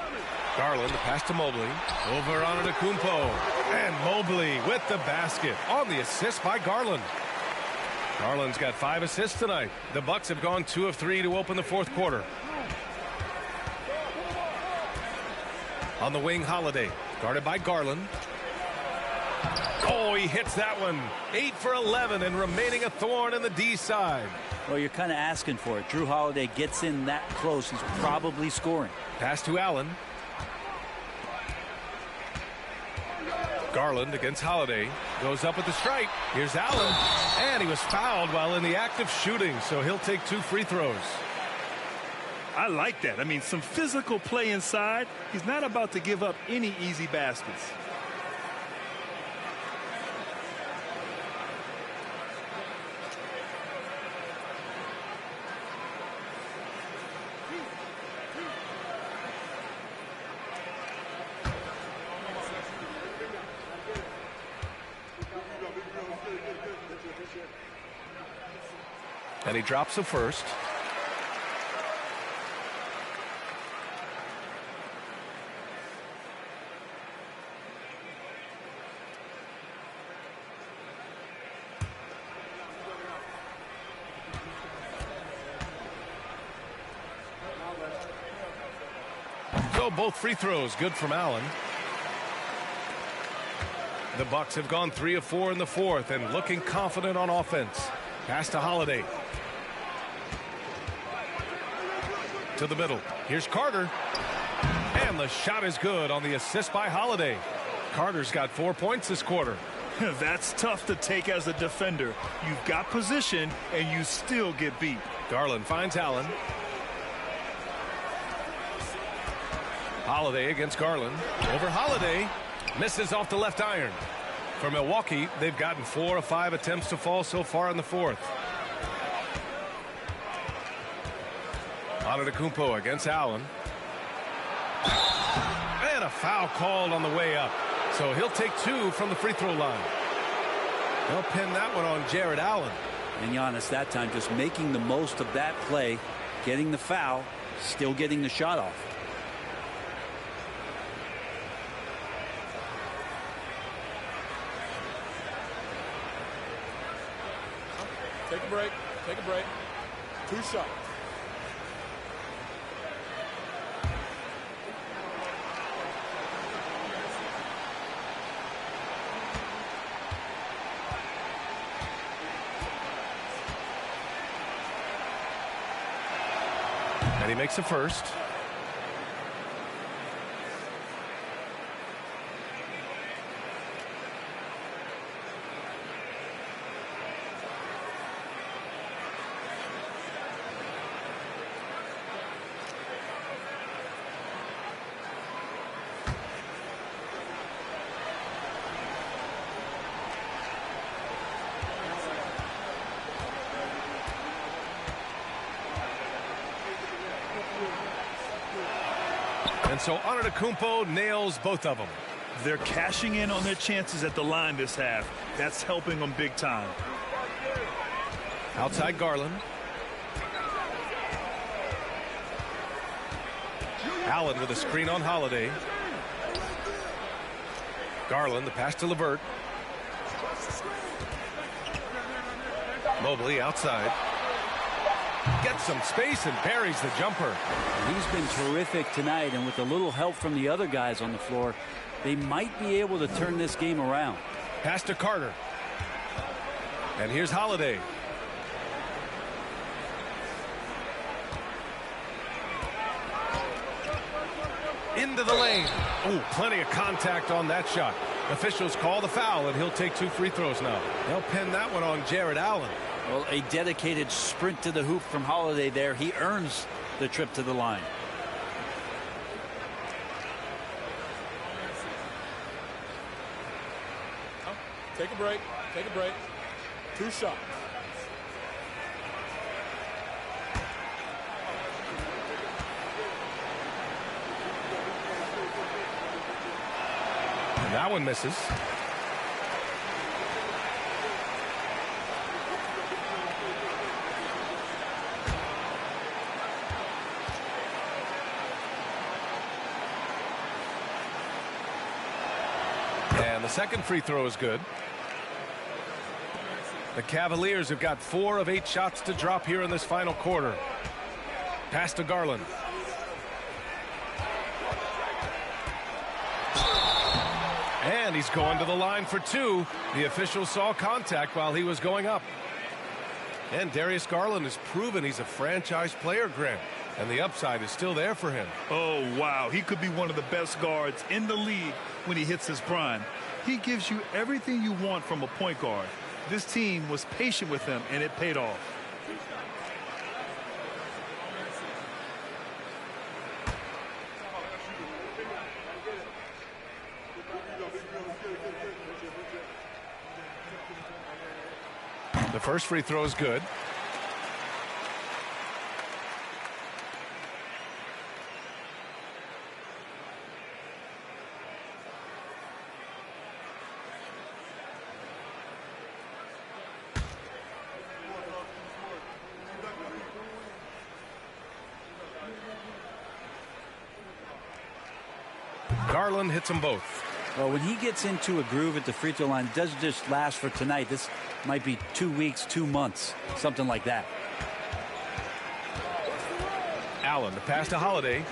Garland, the pass to Mobley. Over on Antetokounmpo. And Mobley with the basket on the assist by Garland. Garland's got 5 assists tonight. The Bucks have gone 2 of 3 to open the fourth quarter. On the wing, Holiday. Guarded by Garland. Oh, he hits that one. 8 for 11 and remaining a thorn in the D side.
Well, you're kind of asking for it. Drew Holiday gets in that close. He's probably scoring.
Pass to Allen. Garland against Holiday. Goes up at the stripe. Here's Allen. And he was fouled while in the act of shooting, so he'll take 2 free throws.
I like that. I mean, some physical play inside. He's not about to give up any easy baskets.
And he drops the first. So both free throws good from Allen. The Bucks have gone 3 of 4 in the fourth and looking confident on offense. Pass to Holiday. To the middle. Here's Carter. And the shot is good on the assist by Holiday. Carter's got 4 points this quarter.
That's tough to take as a defender. You've got position and you still get beat.
Garland finds Allen. Holiday against Garland. Over Holiday. Misses off the left iron. For Milwaukee, they've gotten 4 of 5 attempts to fall so far in the fourth. Antetokounmpo against Allen. And a foul called on the way up. So he'll take 2 from the free throw line. They'll pin that one on Jared Allen.
And Giannis that time just making the most of that play, getting the foul, still getting the shot off.
Take a break. Take a break. 2 shots.
And he makes the first. And so Antetokounmpo nails both of them.
They're cashing in on their chances at the line this half. That's helping them big time.
Outside Garland. Allen with a screen on Holiday. Garland, the pass to LeVert. Mobley outside. Gets some space and buries the jumper.
He's been terrific tonight, and with a little help from the other guys on the floor, they might be able to turn this game around.
Pass to Carter. And here's Holiday. Into the lane. Oh, plenty of contact on that shot. Officials call the foul, and he'll take 2 free throws now. They'll pin that one on Jared Allen.
Well, a dedicated sprint to the hoop from Holiday there. He earns the trip to the line.
Take a break. Take a break. 2 shots.
And that one misses. And the second free throw is good. The Cavaliers have got 4 of 8 shots to drop here in this final quarter. Pass to Garland. And he's going to the line for 2. The official saw contact while he was going up. And Darius Garland has proven he's a franchise player, Grant. And the upside is still there for him.
Oh, wow. He could be one of the best guards in the league when he hits his prime. He gives you everything you want from a point guard. This team was patient with him, and it paid off.
The first free throw is good. Garland hits them both.
Well, when he gets into a groove at the free throw line, it doesn't just last for tonight. This might be 2 weeks, 2 months, something like that.
Allen, the pass to Holiday.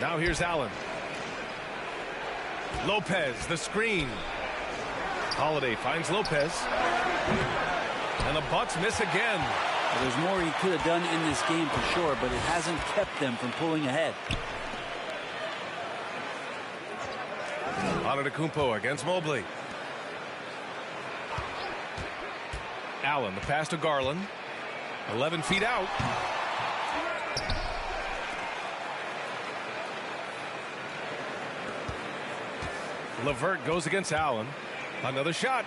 Now here's Allen. Lopez, the screen. Holiday finds Lopez. And the Bucks miss again.
Well, there's more he could have done in this game for sure, but it hasn't kept them from pulling ahead.
Antetokounmpo against Mobley. Allen, the pass to Garland. 11 feet out. LeVert goes against Allen. Another shot.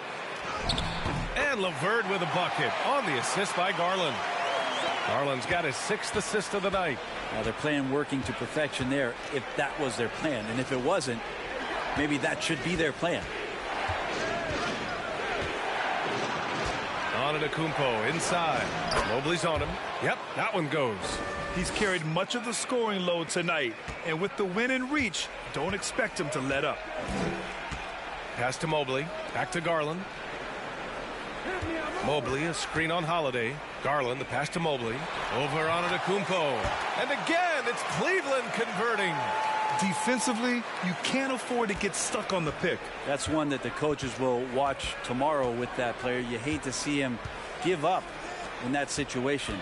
And LeVert with a bucket on the assist by Garland. Garland's got his 6th assist of the night.
Now they're playing working to perfection there if that was their plan. And if it wasn't, maybe that should be their plan.
Antetokounmpo inside. Mobley's on him. Yep, that one goes.
He's carried much of the scoring load tonight. And with the win in reach, don't expect him to let up.
Pass to Mobley. Back to Garland. Mobley, a screen on Holiday. Garland, the pass to Mobley. Over Antetokounmpo. And again, it's Cleveland converting.
Defensively, you can't afford to get stuck on the pick.
That's one that the coaches will watch tomorrow with that player. You hate to see him give up in that situation.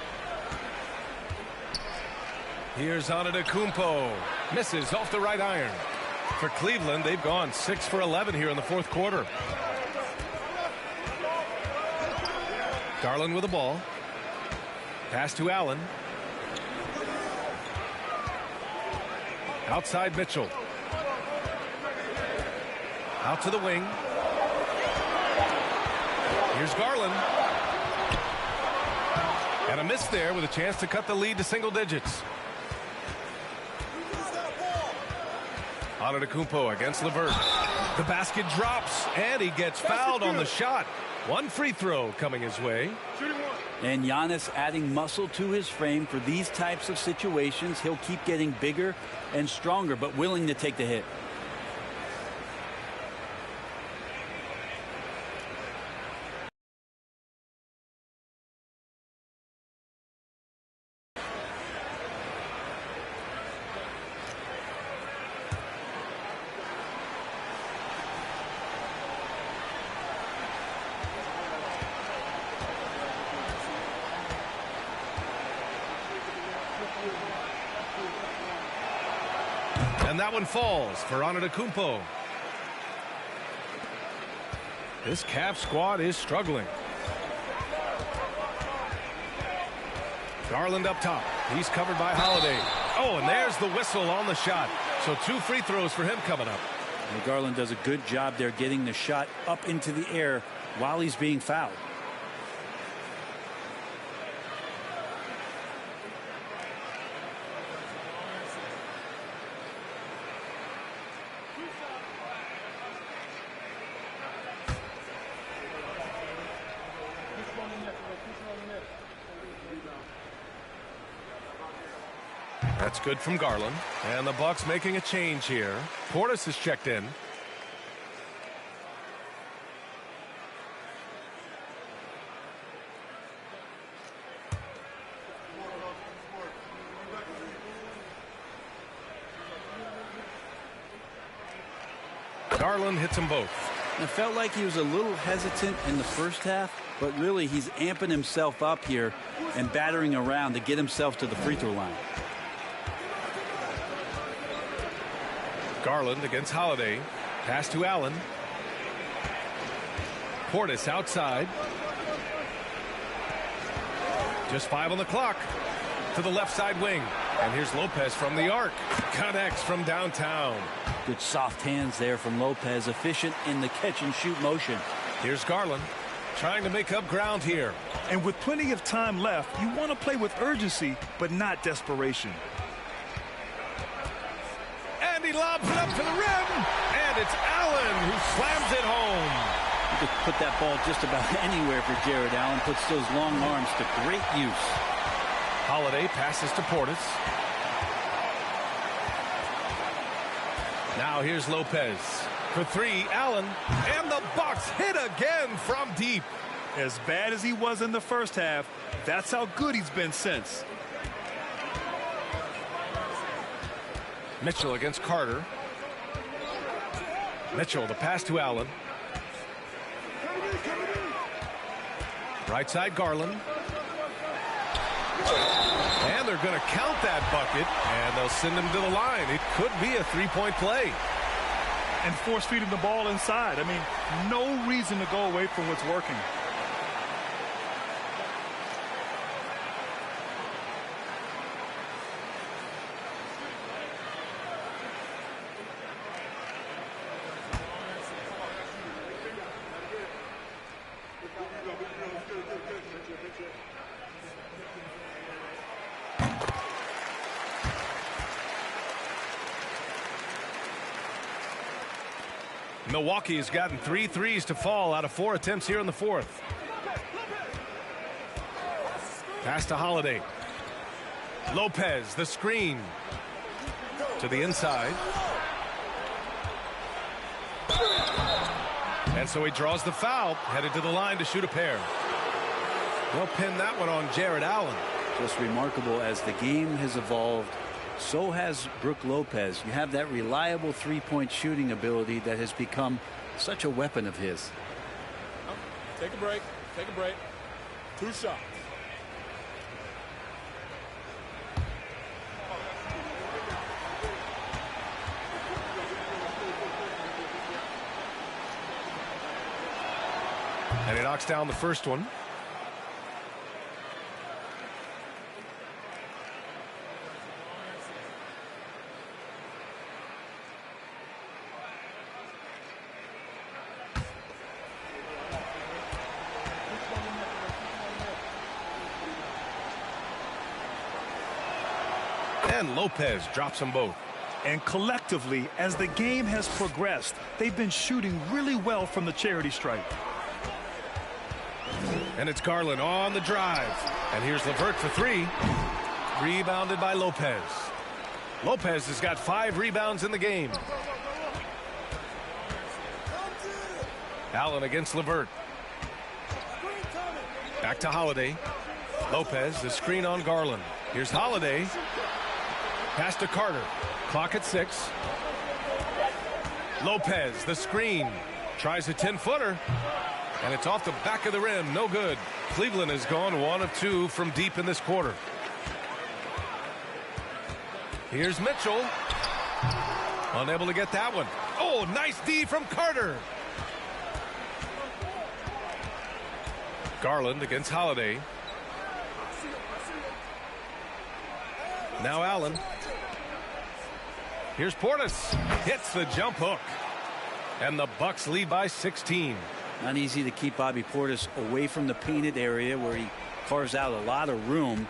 Here's Antetokounmpo. Misses off the right iron. For Cleveland, they've gone 6 for 11 here in the 4th quarter. Garland with the ball. Pass to Allen. Outside Mitchell. Out to the wing. Here's Garland. And a miss there with a chance to cut the lead to single digits. Antetokounmpo against LeVert. The basket drops, and he gets fouled on the shot. One free throw coming his way.
And Giannis adding muscle to his frame for these types of situations. He'll keep getting bigger and stronger, but willing to take the hit.
And that one falls for Antetokounmpo. This Cavs squad is struggling. Garland up top. He's covered by Holiday. Oh, and there's the whistle on the shot. So 2 free throws for him coming up.
And Garland does a good job there getting the shot up into the air while he's being fouled.
That's good from Garland. And the Bucks making a change here. Portis is checked in. Garland hits them both.
It felt like he was a little hesitant in the first half, but really he's amping himself up here and battering around to get himself to the free throw line.
Garland against Holiday. Pass to Allen. Portis outside. Just 5 on the clock. To the left side wing. And here's Lopez from the arc. Connects from downtown.
Good soft hands there from Lopez. Efficient in the catch and shoot motion.
Here's Garland trying to make up ground here.
And with plenty of time left, you want to play with urgency, but not desperation.
And he lobs it up to the rim. And it's Allen who slams it home.
You could put that ball just about anywhere for Jared Allen. Puts those long arms to great use.
Holiday passes to Portis. Now here's Lopez. For 3, Allen. And the Bucks hit again from deep.
As bad as he was in the first half, that's how good he's been since.
Mitchell against Carter. Mitchell, the pass to Allen. Right side, Garland. And they're going to count that bucket, and they'll send him to the line. It could be a 3-point play.
And force feeding the ball inside. I mean, no reason to go away from what's working.
Milwaukee has gotten 3 threes to fall out of 4 attempts here in the fourth. Pass to Holiday. Lopez, the screen. To the inside. And so he draws the foul, headed to the line to shoot a pair. They'll pin that one on Jared Allen.
Just remarkable as the game has evolved. So has Brook Lopez. You have that reliable three-point shooting ability that has become such a weapon of his.
Take a break. Take a break. 2 shots.
And he knocks down the first one. And Lopez drops them both.
And collectively, as the game has progressed, they've been shooting really well from the charity stripe.
And it's Garland on the drive. And here's LeVert for 3. Rebounded by Lopez. Lopez has got 5 rebounds in the game. Allen against LeVert. Back to Holiday. Lopez, the screen on Garland. Here's Holiday. Pass to Carter. Clock at 6. Lopez, the screen. Tries a 10-footer. And it's off the back of the rim. No good. Cleveland has gone 1 of 2 from deep in this quarter. Here's Mitchell. Unable to get that one. Oh, nice D from Carter. Garland against Holiday. Now Allen. Here's Portis. Hits the jump hook. And the Bucks lead by 16.
Not easy to keep Bobby Portis away from the painted area where he carves out a lot of room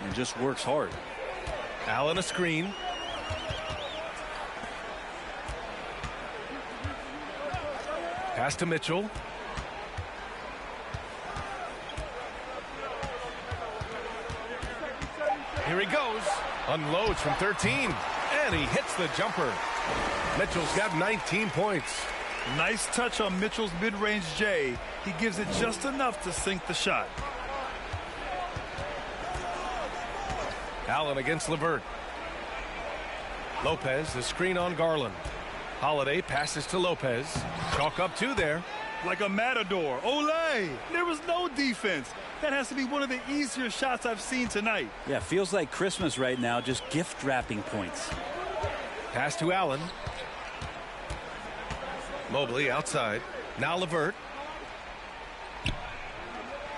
and just works hard.
Allen a screen. Pass to Mitchell. Here he goes. Unloads from 13. And he hits the jumper. Mitchell's got 19 points.
Nice touch on Mitchell's mid-range J. He gives it just enough to sink the shot.
Allen against LeVert. Lopez, the screen on Garland. Holiday passes to Lopez. Chalk up 2 there.
Like a matador. Olay! There was no defense. That has to be one of the easier shots I've seen tonight.
Yeah, feels like Christmas right now, just gift wrapping points.
Pass to Allen. Mobley outside. Now LeVert.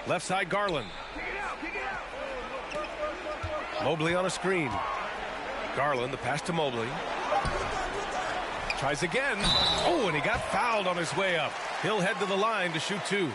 Left side Garland. Mobley on a screen. Garland, the pass to Mobley. Tries again. Oh, and he got fouled on his way up. He'll head to the line to shoot 2.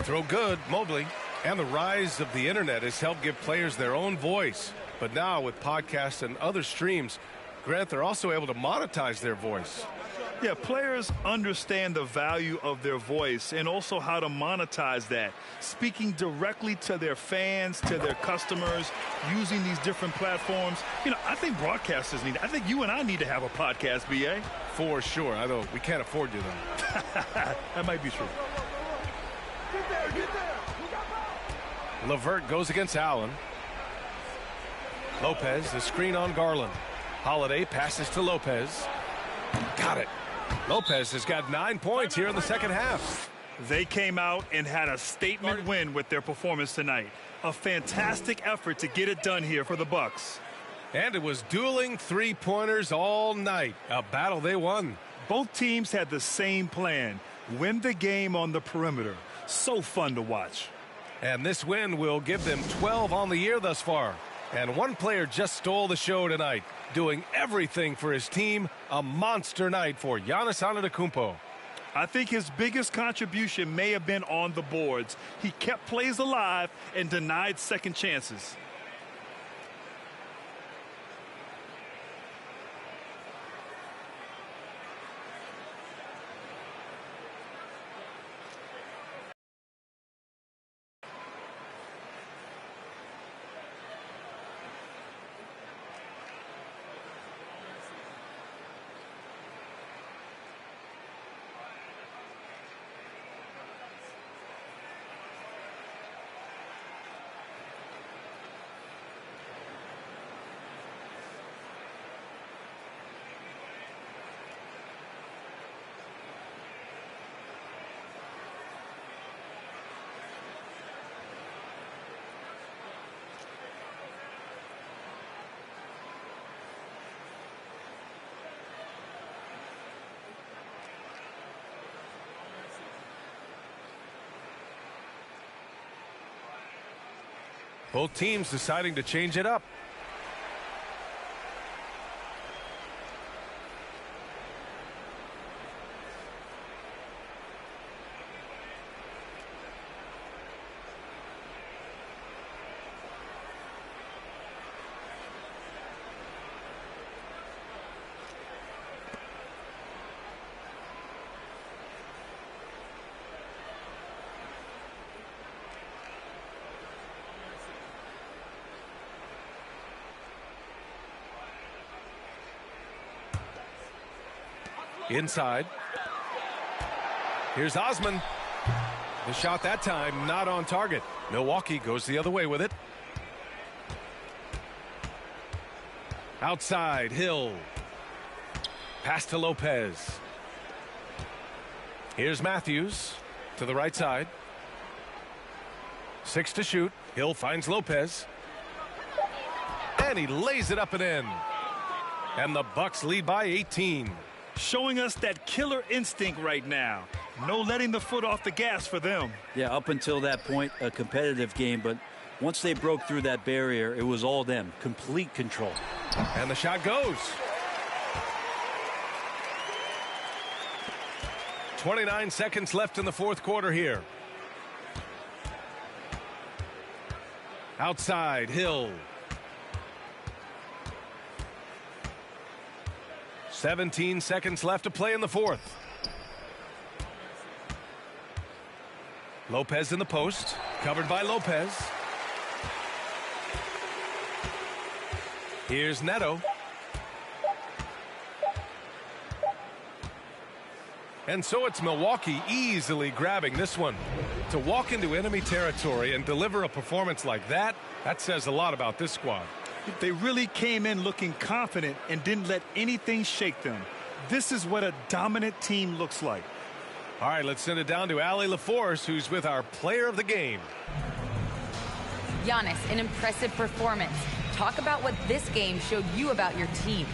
Throw good, Mobley. And the rise of the internet has helped give players their own voice. But now with podcasts and other streams, Grant, they're also able to monetize their voice.
Yeah, players understand the value of their voice and also how to monetize that. Speaking directly to their fans, to their customers, using these different platforms. You know, I think broadcasters need, I think you and I need to have a podcast, B.A.
For sure. I know we can't afford you, though.
That might be true.
LeVert goes against Allen. Lopez, the screen on Garland. Holiday passes to Lopez. Got it. Lopez has got 9 points here in the second half.
They came out and had a statement win with their performance tonight. A fantastic effort to get it done here for the Bucks.
And it was dueling three-pointers all night. A battle they won.
Both teams had the same plan. Win the game on the perimeter. So fun to watch.
And this win will give them 12 on the year thus far. And one player just stole the show tonight, doing everything for his team. A monster night for Giannis Antetokounmpo.
I think his biggest contribution may have been on the boards. He kept plays alive and denied second chances.
Both teams deciding to change it up. Inside. Here's Osman. The shot that time not on target. Milwaukee goes the other way with it. Outside, Hill. Pass to Lopez. Here's Matthews to the right side. 6 to shoot. Hill finds Lopez. And he lays it up and in. And the Bucks lead by 18.
Showing us that killer instinct right now. No letting the foot off the gas for them.
Yeah, up until that point, a competitive game, but once they broke through that barrier, it was all them. Complete control.
And the shot goes. 29 seconds left in the fourth quarter here. Outside, Hill. 17 seconds left to play in the fourth. Lopez in the post, covered by Lopez. Here's Neto. And so it's Milwaukee easily grabbing this one. To walk into enemy territory and deliver a performance like that, that says a lot about this squad.
They really came in looking confident and didn't let anything shake them. This is what a dominant team looks like.
All right, let's send it down to Allie LaForce, who's with our player of the game.
Giannis, an impressive performance. Talk about what this game showed you about your team.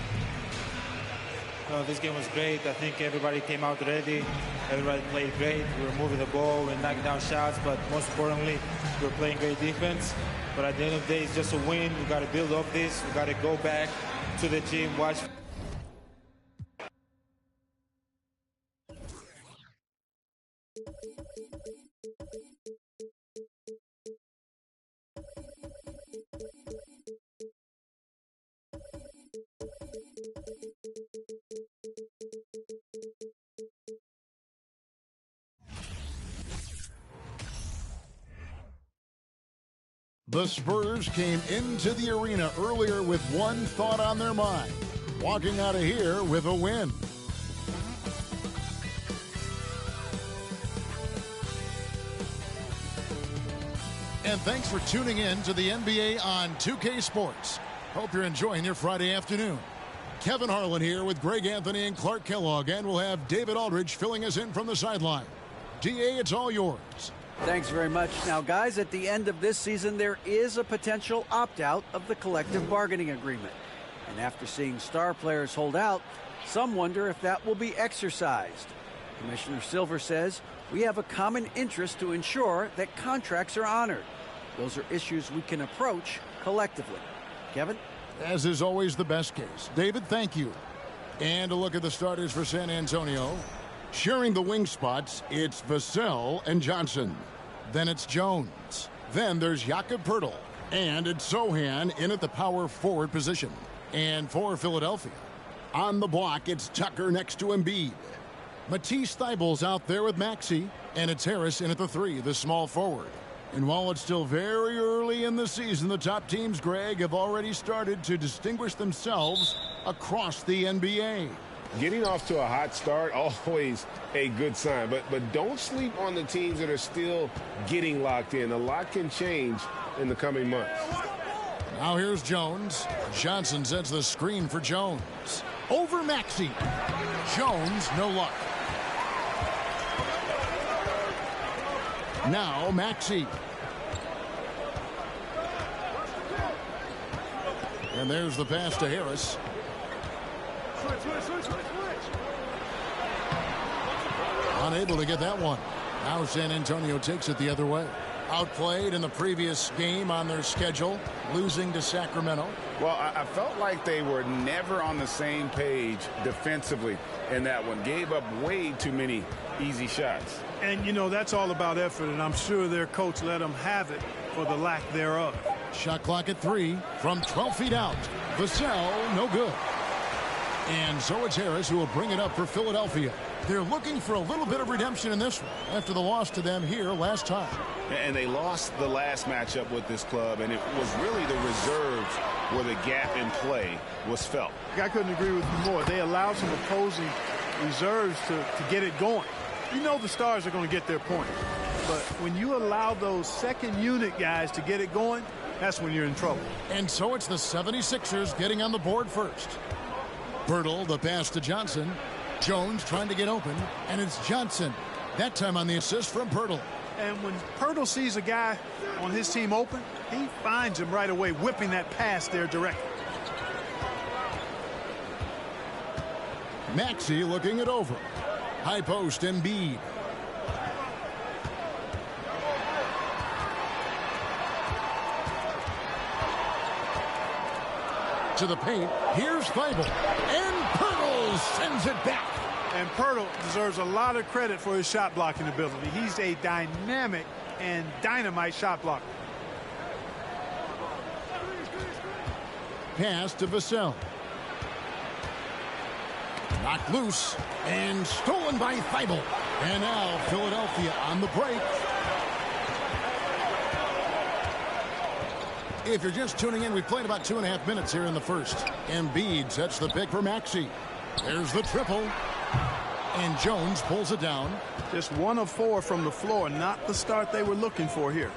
This game was great. I think everybody came out ready. Everybody played great. We were moving the ball, we were knocking down shots, but most importantly, we were playing great defense. But at the end of the day, it's just a win. We got to build up this. We got to go back to the gym, watch.
The Spurs came into the arena earlier with one thought on their mind, walking out of here with a win. And thanks for tuning in to the NBA on 2K Sports. Hope you're enjoying your Friday afternoon. Kevin Harlan here with Greg Anthony and Clark Kellogg, and we'll have David Aldridge filling us in from the sideline. DA, it's all yours.
Thanks very much. Now, guys, at the end of this season, there is a potential opt-out of the collective bargaining agreement. And after seeing star players hold out, some wonder if that will be exercised. Commissioner Silver says we have a common interest to ensure that contracts are honored. Those are issues we can approach collectively. Kevin?
As is always the best case. David, thank you. And a look at the starters for San Antonio. Sharing the wing spots, it's Vassell and Johnson. Then it's Jones. Then there's Jakob Poeltl. And it's Sohan in at the power forward position. And for Philadelphia, on the block, it's Tucker next to Embiid. Matisse Thybulle's out there with Maxey. And it's Harris in at the 3, the small forward. And while it's still very early in the season, the top teams, Greg, have already started to distinguish themselves across the NBA.
Getting off to a hot start, always a good sign. But don't sleep on the teams that are still getting locked in. A lot can change in the coming months.
Now here's Jones. Johnson sets the screen for Jones. Over Maxey. Jones, no luck. Now Maxey. And there's the pass to Harris. Unable to get that one. Now San Antonio takes it the other way. Outplayed in the previous game on their schedule, losing to Sacramento.
Well, I felt like they were never on the same page defensively in that one. Gave up way too many easy shots.
And, you know, that's all about effort, and I'm sure their coach let them have it for the lack thereof.
Shot clock at 3 from 12 feet out. Vassell, no good. And so it's Harris who will bring it up for Philadelphia. They're looking for a little bit of redemption in this one after the loss to them here last time.
And they lost the last matchup with this club, and it was really the reserves where the gap in play was felt.
I couldn't agree with you more. They allowed some opposing reserves to get it going. You know the stars are going to get their point. But when you allow those second unit guys to get it going, that's when you're in trouble.
And so it's the 76ers getting on the board first. Poeltl, the pass to Johnson. Jones trying to get open, and it's Johnson. That time on the assist from Poeltl.
And when Poeltl sees a guy on his team open, he finds him right away, whipping that pass there directly.
Maxey looking it over. High post, Embiid. To the paint. Here's Thybulle. And Poeltl sends it back.
And Poeltl deserves a lot of credit for his shot blocking ability. He's a dynamic and dynamite shot blocker.
Pass to Vassell. Knocked loose and stolen by Thybulle. And now Philadelphia on the break. If you're just tuning in, we've played about 2.5 minutes here in the first. Embiid sets the pick for Maxey. There's the triple. And Jones pulls it down.
Just 1 of 4 from the floor, not the start they were looking for here.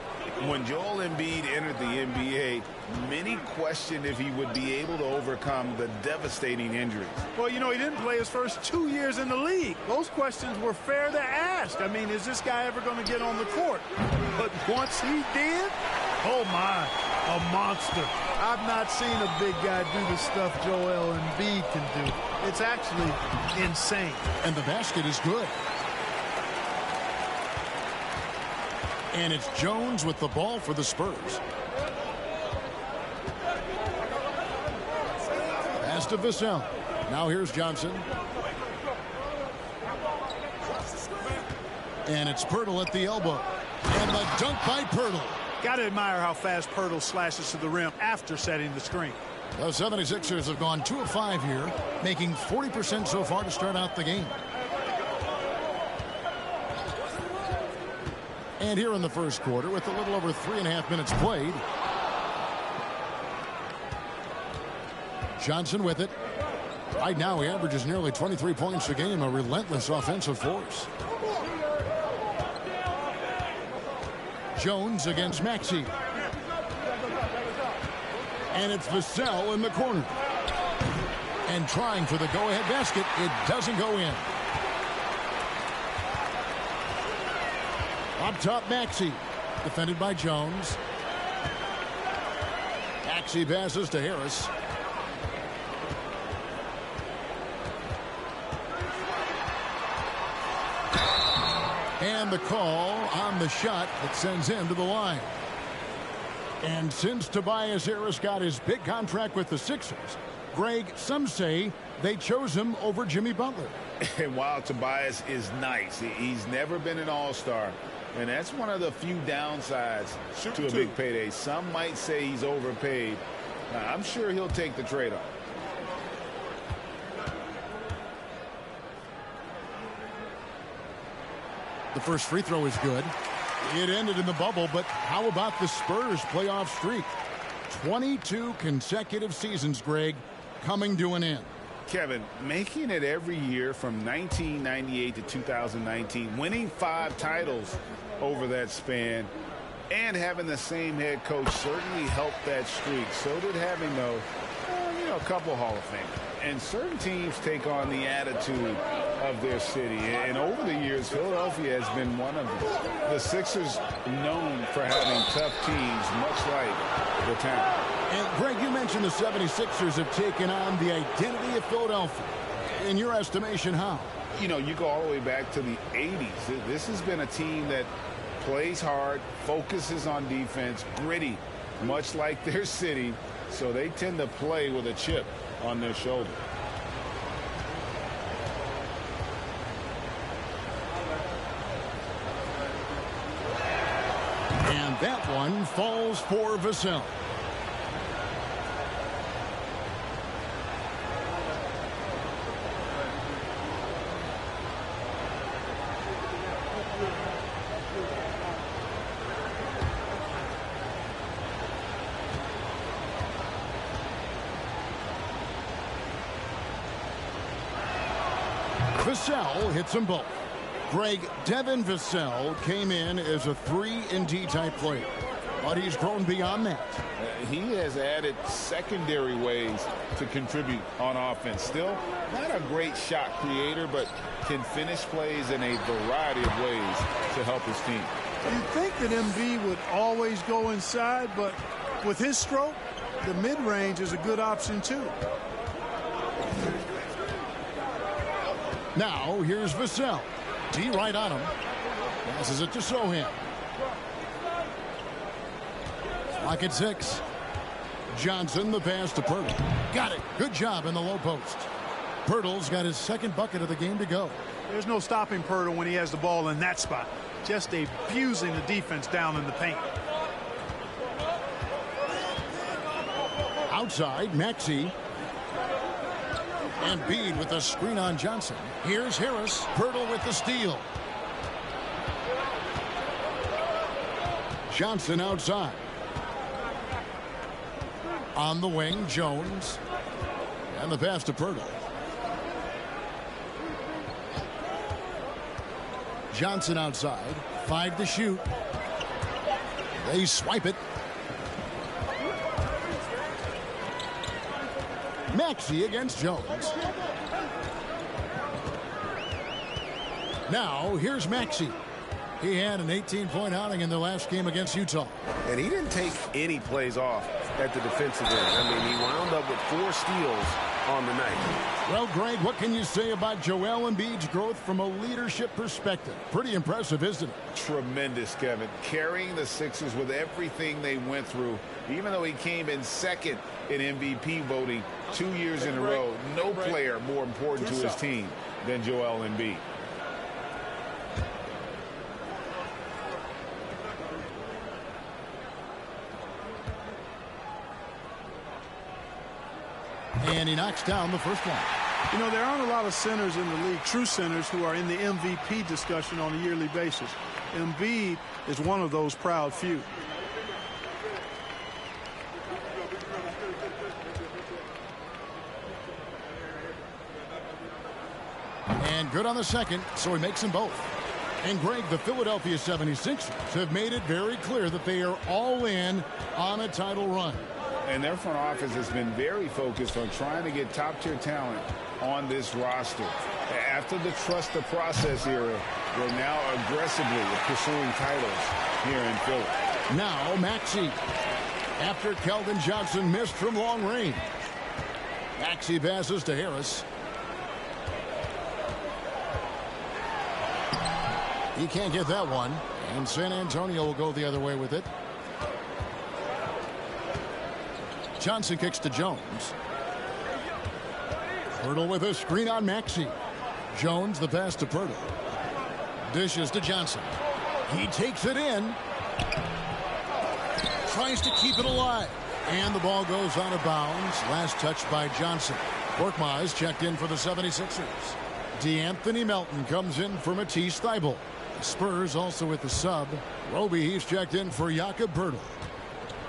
When Joel Embiid entered the NBA, many questioned if he would be able to overcome the devastating injuries.
Well, you know, he didn't play his first 2 years in the league. Those questions were fair to ask. I mean, is this guy ever going to get on the court? But once he did, oh my, a monster. I've not seen a big guy do the stuff Joel Embiid can do. It's actually insane.
And the basket is good. And it's Jones with the ball for the Spurs. Pass to Vassell. Now here's Johnson. And it's Poeltl at the elbow. And the dunk by Poeltl.
Got to admire how fast Poeltl slashes to the rim after setting the screen.
The 76ers have gone 2 of 5 here, making 40% so far to start out the game. And here in the first quarter, with a little over 3.5 minutes played, Johnson with it. Right now, he averages nearly 23 points a game, a relentless offensive force. Jones against Maxey. And it's Vassell in the corner. And trying for the go-ahead basket. It doesn't go in. Up top, Maxey. Defended by Jones. Maxey passes to Harris. And And the call on the shot that sends him to the line. And since Tobias Harris got his big contract with the Sixers, Greg, some say they chose him over Jimmy Butler.
And while Tobias is nice, he's never been an all-star. And that's one of the few downsides to a big payday. Some might say he's overpaid. I'm sure he'll take the trade-off.
The first free throw is good. It ended in the bubble, but how about the Spurs playoff streak? 22 consecutive seasons, Greg, coming to an end.
Kevin, making it every year from 1998 to 2019, winning 5 titles over that span, and having the same head coach certainly helped that streak. So did having, though, a couple Hall of Famers. And certain teams take on the attitude of their city. And over the years, Philadelphia has been one of them. The Sixers known for having tough teams, much like the town.
And, Greg, you mentioned the 76ers have taken on the identity of Philadelphia. In your estimation, how?
You go all the way back to the 80s. This has been a team that plays hard, focuses on defense, gritty, much like their city. So they tend to play with a chip on their shoulder.
And that one falls for Vassell. Vassell hits them both. Greg, Devin Vassell came in as a 3-and-D type player, but he's grown beyond that.
He has added secondary ways to contribute on offense. Still not a great shot creator, but can finish plays in a variety of ways to help his team.
You'd think that MB would always go inside, but with his stroke, the mid-range is a good option too.
Now, here's Vassell. D right on him. Passes it to Sohan. Clock at 6. Johnson, the pass to Pirtle. Got it. Good job in the low post. Pirtle's got his second bucket of the game to go.
There's no stopping Pirtle when he has the ball in that spot. Just abusing the defense down in the paint.
Outside, Maxey. And Bede with the screen on Johnson. Here's Harris. Pirtle with the steal. Johnson outside. On the wing, Jones. And the pass to Pirtle. Johnson outside. 5 to shoot. They swipe it. Maxey against Jones. Now, here's Maxey. He had an 18-point outing in their last game against Utah.
And he didn't take any plays off at the defensive end. I mean, he wound up with 4 steals on the night.
Well, Greg, what can you say about Joel Embiid's growth from a leadership perspective? Pretty impressive, isn't it?
Tremendous, Kevin. Carrying the Sixers with everything they went through, even though he came in second in MVP voting 2 years in a row. No player more important to his team than Joel Embiid.
And he knocks down the first one.
You know, there aren't a lot of centers in the league, true centers, who are in the MVP discussion on a yearly basis. Embiid is one of those proud few.
And good on the second, so he makes them both. And Greg, the Philadelphia 76ers have made it very clear that they are all in on a title run.
And their front office has been very focused on trying to get top-tier talent on this roster. After the trust the process era, they're now aggressively pursuing titles here in Philly.
Now Maxey, after Keldon Johnson missed from long range. Maxey passes to Harris. He can't get that one, and San Antonio will go the other way with it. Johnson kicks to Jones. Pirtle with a screen on Maxey. Jones the pass to Pirtle. Dishes to Johnson. He takes it in. Tries to keep it alive. And the ball goes out of bounds. Last touch by Johnson. Korkmaz checked in for the 76ers. DeAnthony Melton comes in for Matisse Thybulle. The Spurs also with the sub. Roby, he's checked in for Jakob Poeltl.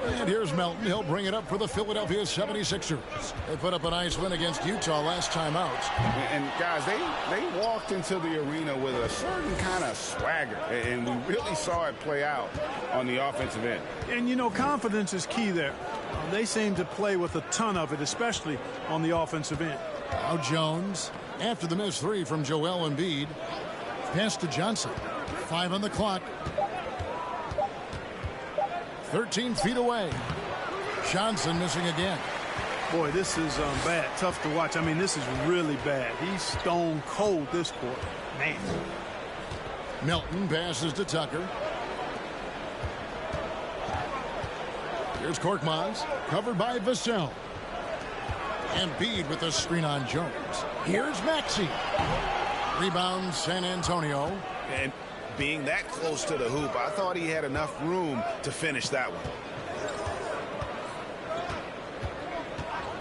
And here's Melton. He'll bring it up for the Philadelphia 76ers. They put up a nice win against Utah last time out.
And guys, they walked into the arena with a certain kind of swagger, and we really saw it play out on the offensive end.
And, you know, confidence is key there. They seem to play with a ton of it, especially on the offensive end.
Now Jones, after the missed three from Joel Embiid. Pass to Johnson. 5 on the clock. 13 feet away. Johnson missing again.
Boy, this is bad. Tough to watch. I mean, this is really bad. He's stone cold this quarter. Man.
Melton passes to Tucker. Here's Korkmaz, covered by Vassell. Embiid with the screen on Jones. Here's Maxey. Rebound San Antonio.
And being that close to the hoop, I thought he had enough room to finish that one.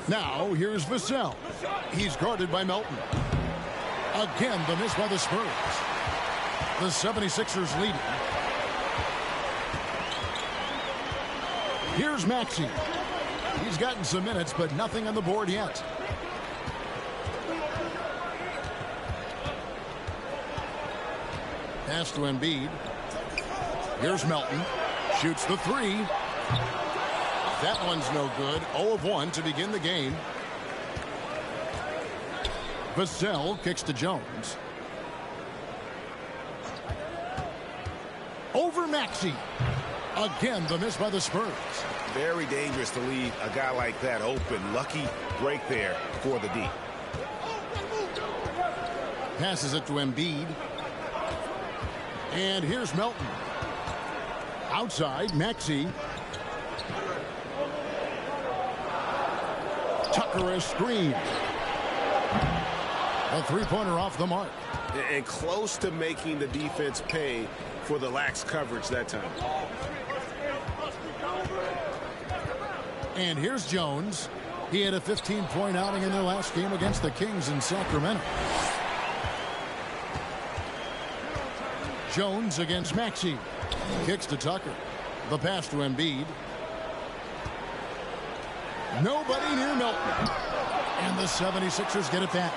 Now here's Vassell. He's guarded by Melton. Again, the miss by the Spurs. The 76ers leading. Here's Maxey. He's gotten some minutes, but nothing on the board yet. Pass to Embiid. Here's Melton. Shoots the three. That one's no good. 0 of 1 to begin the game. Vassell kicks to Jones. Over Maxey. Again, the miss by the Spurs.
Very dangerous to leave a guy like that open. Lucky break there for the D.
Passes it to Embiid. And here's Melton. Outside, Maxey. Tucker a screen. A three-pointer off the mark.
And close to making the defense pay for the lax coverage that time.
And here's Jones. He had a 15-point outing in their last game against the Kings in Sacramento. Jones against Maxey. Kicks to Tucker. The pass to Embiid. Nobody near Melton. And the 76ers get it back.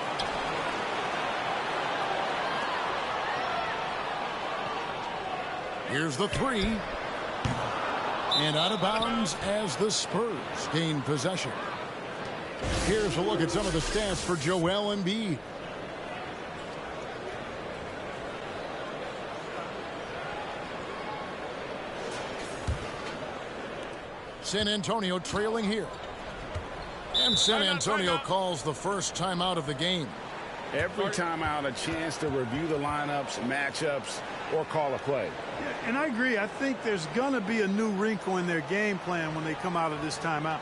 Here's the three. And out of bounds as the Spurs gain possession. Here's a look at some of the stats for Joel Embiid. San Antonio trailing here. And San Antonio calls the first timeout of the game.
Every timeout, a chance to review the lineups, matchups, or call a play.
Yeah, and I agree. I think there's going to be a new wrinkle in their game plan when they come out of this timeout.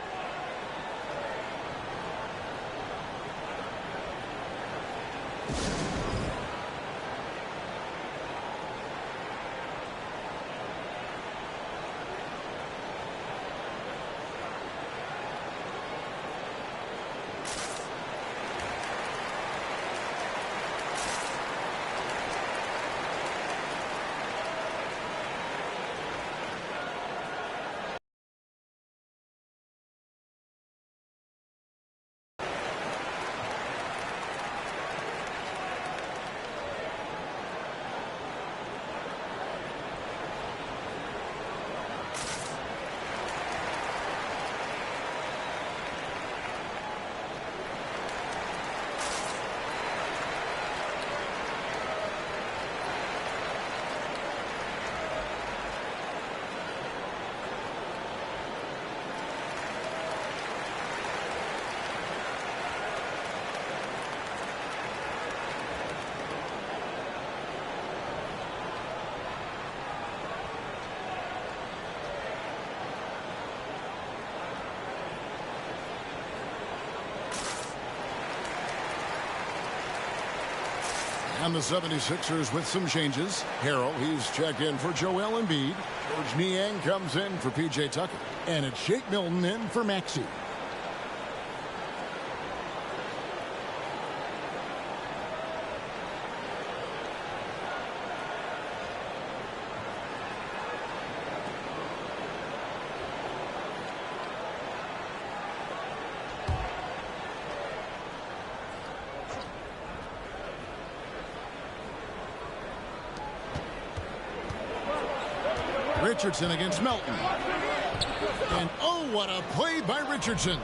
And the 76ers with some changes. Harrell, he's checked in for Joel Embiid. George Niang comes in for P.J. Tucker. And it's Shake Milton in for Maxey. Richardson against Melton. And oh, what a play by Richardson.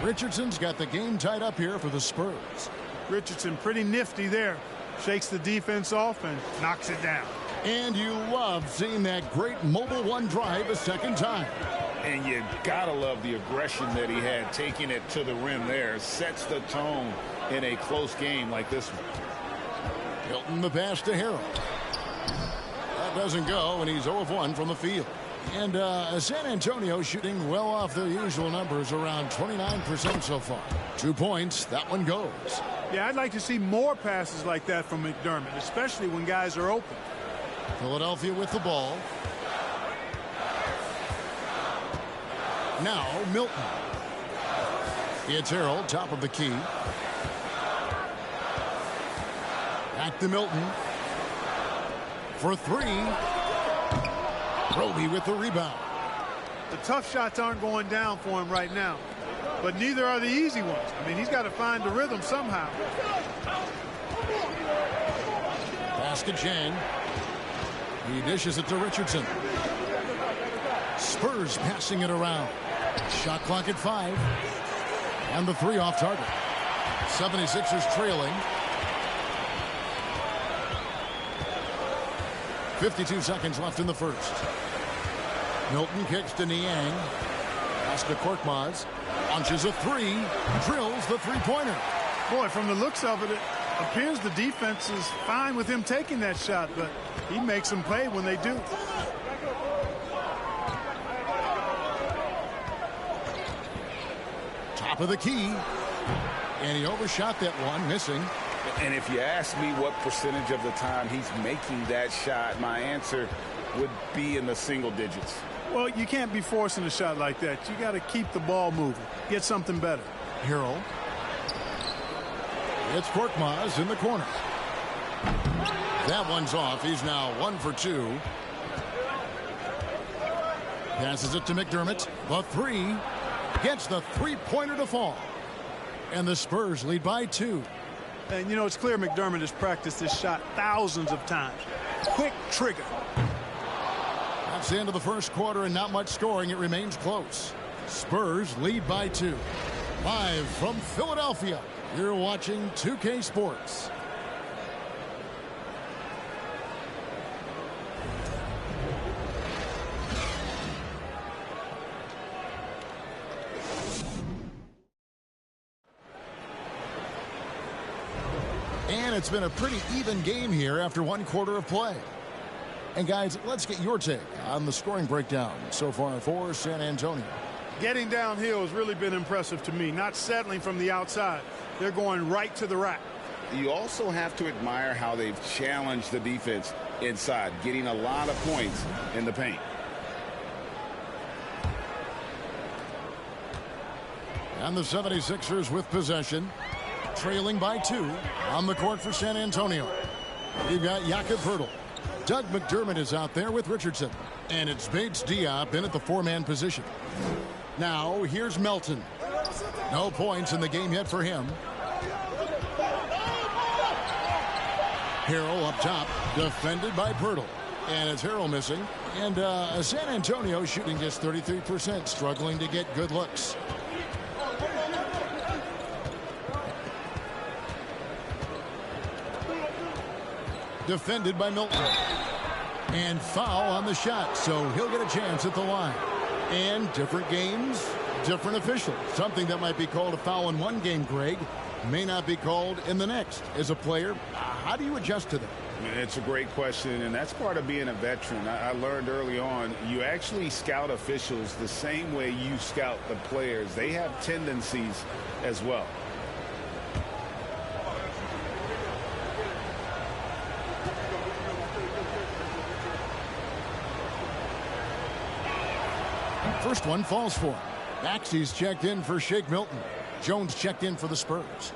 Richardson's got the game tied up here for the Spurs.
Richardson pretty nifty there. Shakes the defense off and knocks it down.
And you love seeing that great mobile one drive a second time.
And you gotta love the aggression that he had, taking it to the rim there. Sets the tone in a close game like this one.
Hilton the pass to Harrell. That doesn't go, and he's 0 of 1 from the field. And San Antonio shooting well off their usual numbers, around 29% so far. 2 points, that one goes.
Yeah, I'd like to see more passes like that from McDermott, especially when guys are open.
Philadelphia with the ball. Now Milton. It's Harrell, top of the key. Back to Milton. For three. Roby with the rebound.
The tough shots aren't going down for him right now, but neither are the easy ones. I mean, he's got to find the rhythm somehow.
Pass to Chang. He dishes it to Richardson. Spurs passing it around. Shot clock at 5. And the 3 off target. 76ers trailing. 52 seconds left in the first. Milton kicks to Niang. Pass to Korkmaz. Launches a 3. Drills the three-pointer.
Boy, from the looks of it, it appears the defense is fine with him taking that shot, but he makes them pay when they do.
Top of the key. And he overshot that one, missing.
And if you ask me what percentage of the time he's making that shot, my answer would be in the single digits.
Well, you can't be forcing a shot like that. You got to keep the ball moving. Get something better.
Harrell. It's Korkmaz in the corner. That one's off. He's now 1 for 2. Passes it to McDermott. The 3. Gets the three-pointer to fall. And the Spurs lead by 2.
And, you know, it's clear McDermott has practiced this shot thousands of times. Quick trigger.
That's the end of the first quarter, and not much scoring. It remains close. Spurs lead by 2. Live from Philadelphia, you're watching 2K Sports. And it's been a pretty even game here after 1 quarter of play. And guys, let's get your take on the scoring breakdown so far for San Antonio.
Getting downhill has really been impressive to me, not settling from the outside. They're going right to the rack.
You also have to admire how they've challenged the defense inside, getting a lot of points in the paint.
And the 76ers with possession, trailing by 2 on the court for San Antonio. You've got Jakob Poeltl. Doug McDermott is out there with Richardson. And it's Bates Diop in at the 4-man position. Now, here's Melton. No points in the game yet for him. Harrell up top, defended by Poeltl. And it's Harrell missing. And San Antonio shooting just 33%, struggling to get good looks. Defended by Milton. And foul on the shot, so he'll get a chance at the line. And different games, different officials. Something that might be called a foul in one game, Greg, may not be called in the next. As a player, how do you adjust to that?
It's a great question, and that's part of being a veteran. I learned early on, you actually scout officials the same way you scout the players. They have tendencies as well.
First one falls for him. Maxey's checked in for Shake Milton. Jones checked in for the Spurs.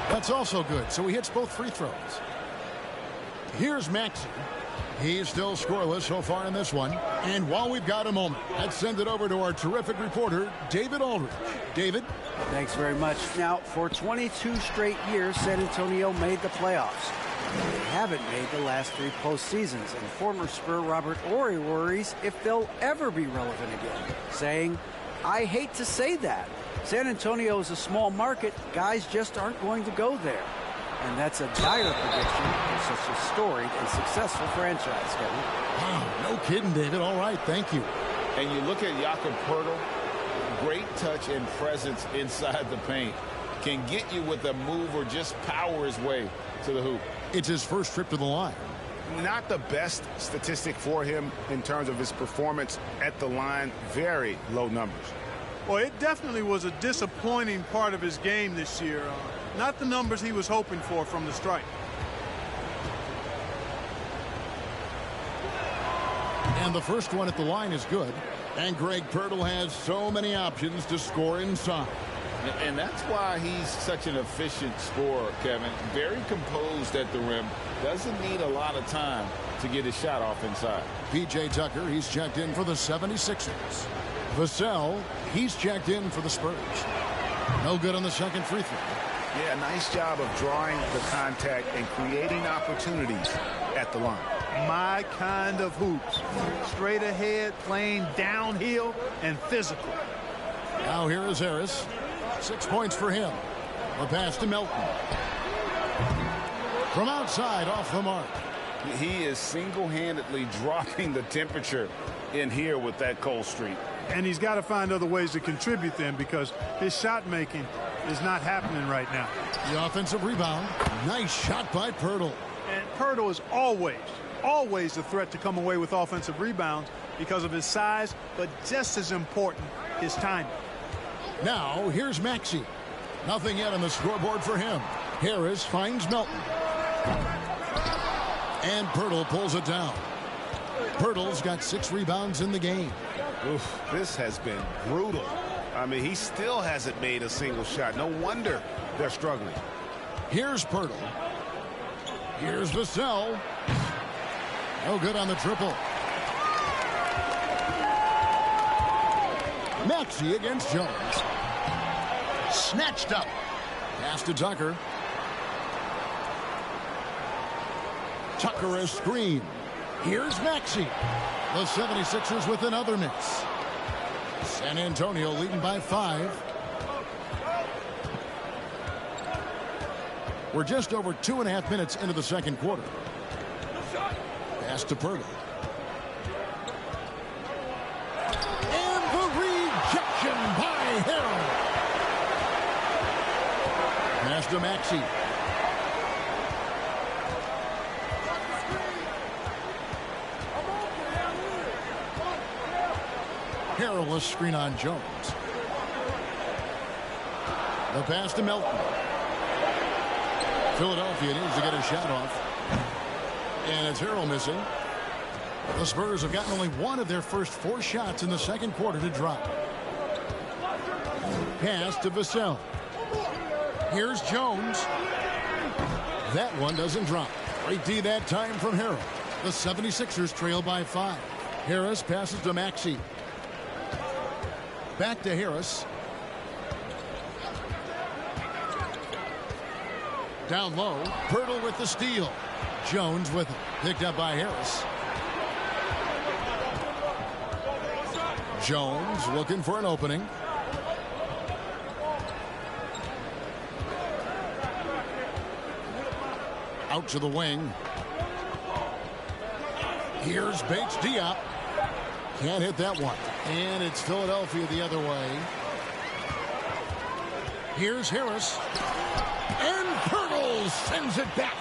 That's also good, so he hits both free throws. Here's Maxey. He's still scoreless so far in this one. And while we've got a moment, let's send it over to our terrific reporter, David Aldridge. David?
Thanks very much. Now, for 22 straight years, San Antonio made the playoffs. They haven't made the last 3 postseasons, and former Spur Robert Horry worries if they'll ever be relevant again, saying, "I hate to say that. San Antonio is a small market. Guys just aren't going to go there." And that's a dire prediction for such a storied and successful franchise, Kevin.
Wow, no kidding, David. All right, thank you.
And you look at Jakob Poeltl, great touch and presence inside the paint. Can get you with a move or just power his way to the hoop.
It's his first trip to the line.
Not the best statistic for him in terms of his performance at the line. Very low numbers.
Well, it definitely was a disappointing part of his game this year. Not the numbers he was hoping for from the stripe.
And the first one at the line is good. And Greg Poeltl has so many options to score inside.
And that's why he's such an efficient scorer, Kevin. Very composed at the rim. Doesn't need a lot of time to get his shot off inside.
P.J. Tucker, he's checked in for the 76ers. Vassell, he's checked in for the Spurs. No good on the second free throw.
Yeah, nice job of drawing the contact and creating opportunities at the line.
My kind of hoops. Straight ahead, playing downhill, and physical.
Now here is Harris. 6 points for him. The pass to Melton. From outside, off the mark.
He is single-handedly dropping the temperature in here with that cold streak.
And he's got to find other ways to contribute then, because his shot making is not happening right now.
The offensive rebound. Nice shot by Poeltl.
And Poeltl is always a threat to come away with offensive rebounds because of his size, but just as important, his timing.
Now, here's Maxey. Nothing yet on the scoreboard for him. Harris finds Melton. And Poeltl pulls it down. Poeltl's got 6 rebounds in the game.
Oof, this has been brutal. I mean, he still hasn't made a single shot. No wonder they're struggling.
Here's Poeltl. Here's Vassell. No good on the triple. Maxey against Jones. Snatched up. Pass to Tucker. Tucker a screen. Here's Maxey. The 76ers with another miss. San Antonio leading by 5. We're just over 2.5 minutes into the second quarter. Pass to Poeltl. And the rejection by Harrell. Pass to Maxey. Harrell a screen on Jones. The pass to Melton. Philadelphia needs to get a shot off. And it's Harrell missing. The Spurs have gotten only 1 of their first 4 shots in the second quarter to drop. Pass to Vassell. Here's Jones. That one doesn't drop. Great D that time from Harrell. The 76ers trail by 5. Harris passes to Maxey. Back to Harris. Down low. Poeltl with the steal. Jones with it. Picked up by Harris. Jones looking for an opening. Out to the wing. Here's Bates Diop. Can't hit that one. And it's Philadelphia the other way. Here's Harris. And Poeltl sends it back.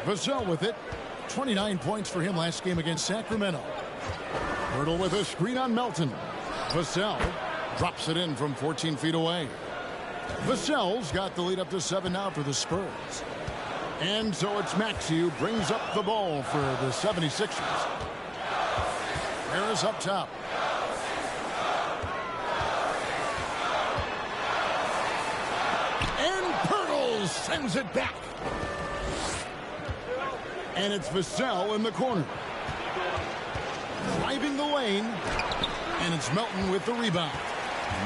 Vassell with it. 29 points for him last game against Sacramento. Hurdle with a screen on Melton. Vassell drops it in from 14 feet away. Vassell's got the lead up to 7 now for the Spurs. And so it's Maxey who brings up the ball for the 76ers. Harris up top. And Pirtle sends it back. And it's Vassell in the corner. Driving the lane. And it's Melton with the rebound.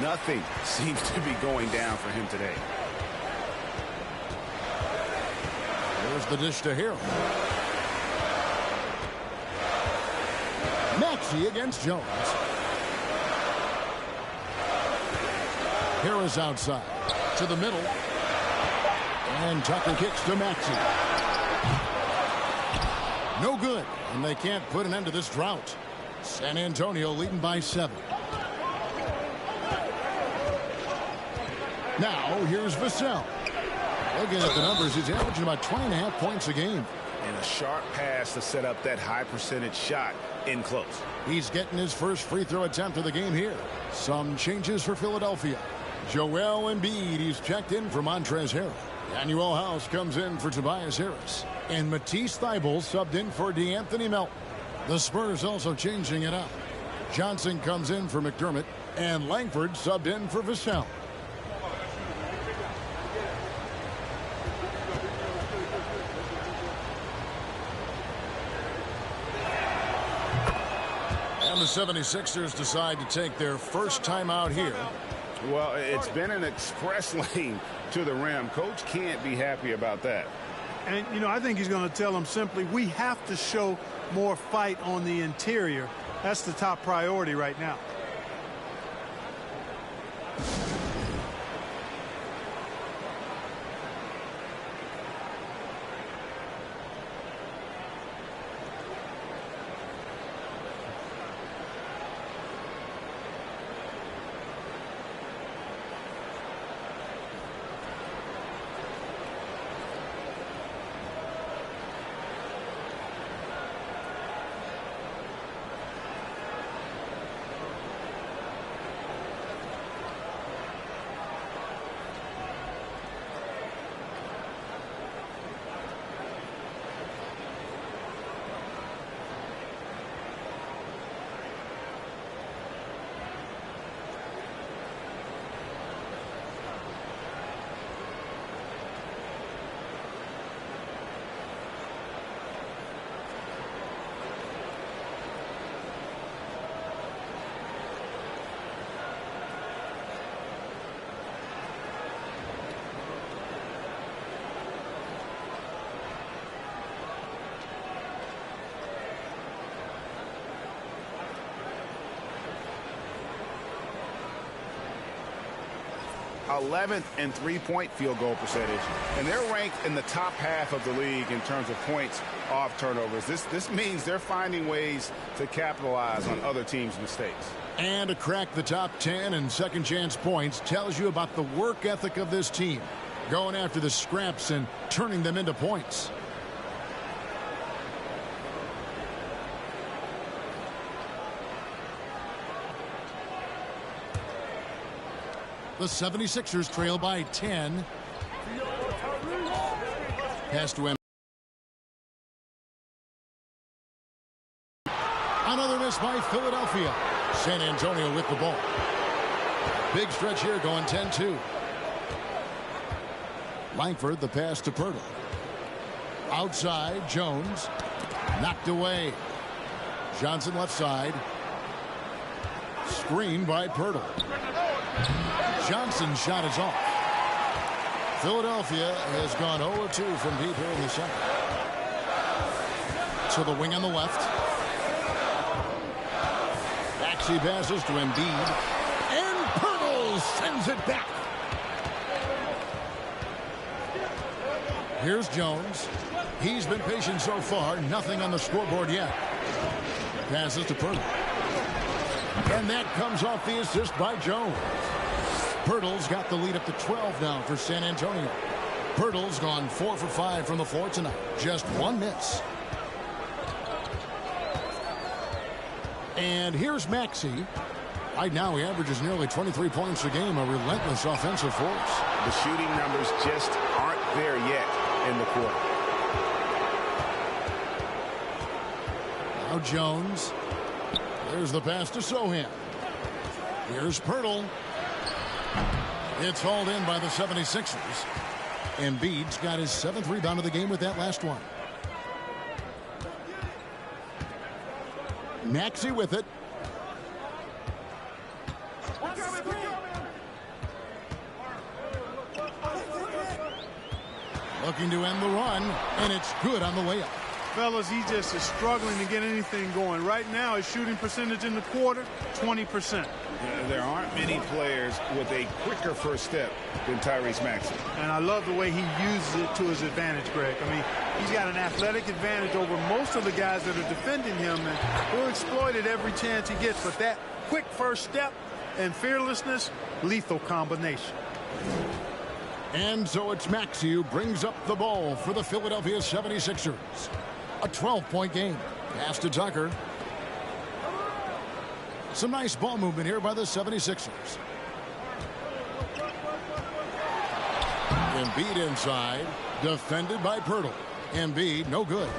Nothing seems to be going down for him today.
There's the dish to Harrell. Maxey against Jones. Harris outside to the middle. And Tucker kicks to Maxey. No good. And they can't put an end to this drought. San Antonio leading by 7. Now here's Vassell. Looking at the numbers, he's averaging about 20.5 points a game.
And a sharp pass to set up that high percentage shot in close.
He's getting his first free throw attempt of the game here. Some changes for Philadelphia. Joel Embiid, he's checked in for Montrezl Harrell. Daniel House comes in for Tobias Harris. And Matisse Thybulle subbed in for DeAnthony Melton. The Spurs also changing it up. Johnson comes in for McDermott. And Langford subbed in for Vassell. And the 76ers decide to take their first time out here.
Well, it's been an express lane to the rim. Coach can't be happy about that.
And, you know, I think he's going to tell them simply, we have to show more fight on the interior. That's the top priority right now.
.11th in three-point field goal percentage, and they're ranked in the top half of the league in terms of points off turnovers. This means they're finding ways to capitalize on other teams' mistakes.
And to crack the top 10 in second chance points tells you about the work ethic of this team, going after the scraps and turning them into points. The 76ers trail by 10. Pass to him. Another miss by Philadelphia. San Antonio with the ball. Big stretch here going 10-2. Langford, the pass to Pirtle. Outside, Jones. Knocked away. Johnson left side. Screen by Pirtle. Johnson's shot is off. Philadelphia has gone 0-2 from deep here in the second. To the wing on the left. Maxey passes to Embiid. And Pirtle sends it back. Here's Jones. He's been patient so far. Nothing on the scoreboard yet. Passes to Pirtle. And that comes off the assist by Jones. Pirtle's got the lead up to 12 now for San Antonio. Pirtle's gone 4 for 5 from the floor tonight. Just one miss. And here's Maxey. Right now he averages nearly 23 points a game, a relentless offensive force.
The shooting numbers just aren't there yet in the quarter.
Now Jones. There's the pass to Sohan. Here's Pirtle. It's hauled in by the 76ers. Embiid's got his 7th rebound of the game with that last one. Maxey with it. Looking to end the run, and it's good on the layup.
Fellas, he just is struggling to get anything going. Right now, his shooting percentage in the quarter, 20%.
There aren't many players with a quicker first step than Tyrese Maxey.
And I love the way he uses it to his advantage, Greg. I mean, he's got an athletic advantage over most of the guys that are defending him, and he'll exploit it every chance he gets. But that quick first step and fearlessness, lethal combination.
And so it's Maxey who brings up the ball for the Philadelphia 76ers. A 12-point game. Pass to Tucker. Some nice ball movement here by the 76ers. Embiid inside. Defended by Pirtle. Embiid, no good.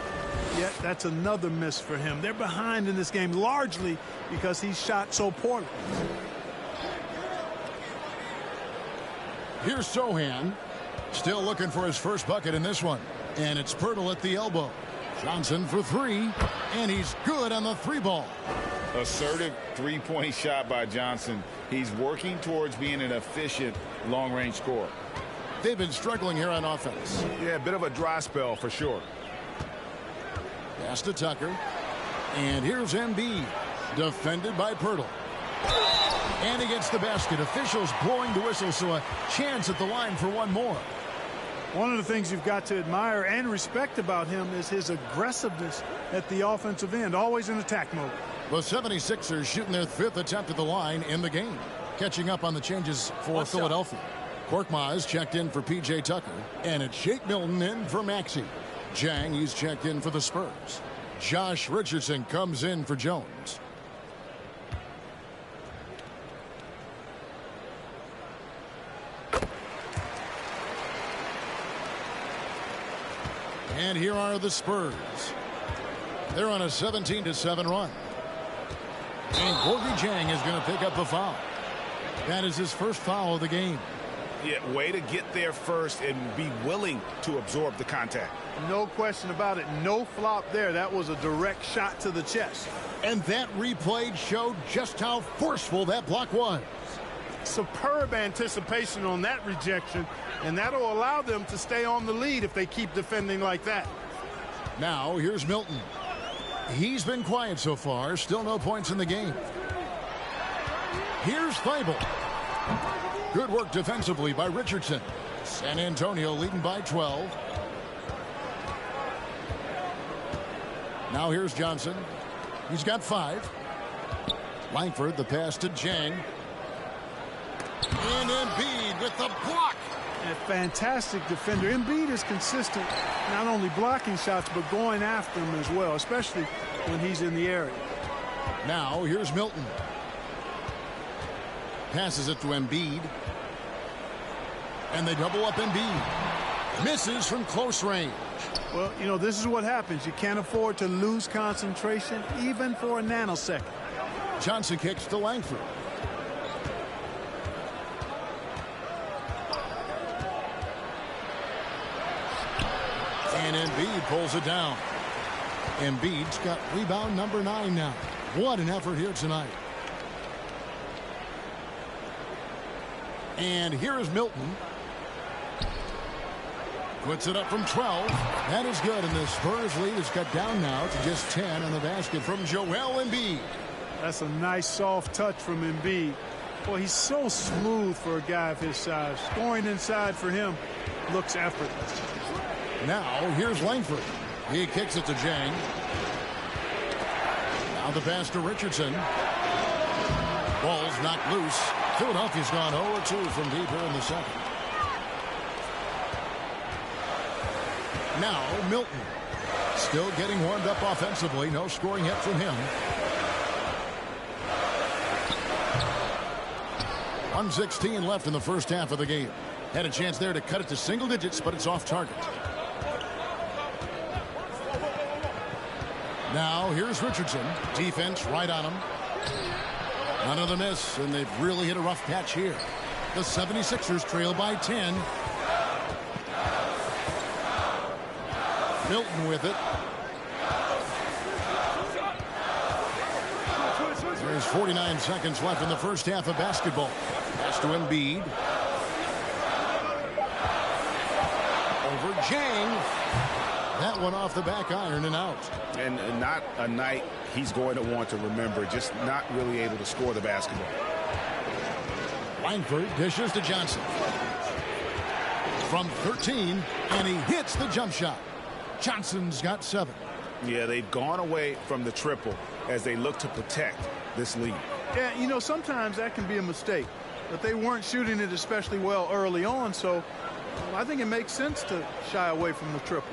Yeah, that's another miss for him. They're behind in this game largely because he shot so poorly.
Here's Sohan. Still looking for his first bucket in this one. And it's Pirtle at the elbow. Johnson for 3. And he's good on the 3-ball.
Assertive three-point shot by Johnson. He's working towards being an efficient long-range scorer.
They've been struggling here on offense.
Yeah, a bit of a dry spell for sure.
Pass to Tucker. And here's Embiid. Defended by Pirtle. And he gets the basket. Officials blowing the whistle, so a chance at the line for one more.
One of the things you've got to admire and respect about him is his aggressiveness at the offensive end, always in attack mode.
The 76ers shooting their 5th attempt at the line in the game. Catching up on the changes for Philadelphia. Korkmaz checked in for P.J. Tucker. And it's Shake Milton in for Maxey. Jang, he's checked in for the Spurs. Josh Richardson comes in for Jones. And here are the Spurs. They're on a 17-7 run. And Gorgie Jang is going to pick up the foul. That is his first foul of the game.
Yeah, way to get there first and be willing to absorb the contact.
No question about it. No flop there. That was a direct shot to the chest.
And that replay showed just how forceful that block was.
Superb anticipation on that rejection, and that'll allow them to stay on the lead if they keep defending like that.
Now here's Milton. He's been quiet so far. Still no points in the game. Here's Thibault. Good work defensively by Richardson. San Antonio leading by 12. Now here's Johnson. He's got 5. Langford, the pass to Jang. And Embiid with the block.
A fantastic defender. Embiid is consistent, not only blocking shots, but going after them as well, especially when he's in the area.
Now here's Milton. Passes it to Embiid. And they double up Embiid. Misses from close range.
Well, you know, this is what happens. You can't afford to lose concentration, even for a nanosecond.
Johnson kicks to Langford. And Embiid pulls it down. Embiid's got rebound number 9 now. What an effort here tonight. And here is Milton. Puts it up from 12. That is good, and the Spurs lead is cut down now to just 10 on the basket from Joel Embiid.
That's a nice soft touch from Embiid. Boy, he's so smooth for a guy of his size. Scoring inside for him looks effortless.
Now here's Langford. He kicks it to Jang. Now the pass to Richardson. Ball's knocked loose. Philadelphia's gone 0-2 from deep here in the second. Now Milton. Still getting warmed up offensively. No scoring hit from him. 1:16 left in the first half of the game. Had a chance there to cut it to single digits, but it's off target. Now here's Richardson. Defense right on him. Another miss, and they've really hit a rough patch here. The 76ers trail by 10. Milton with it. There's 49 seconds left in the first half of basketball. Pass to Embiid. Over Jang. That one off the back iron and out.
And not a night he's going to want to remember. Just not really able to score the basketball.
Langford dishes to Johnson. From 13, and he hits the jump shot. Johnson's got 7.
Yeah, they've gone away from the triple as they look to protect this lead.
Yeah, you know, sometimes that can be a mistake. But they weren't shooting it especially well early on, so I think it makes sense to shy away from the triple.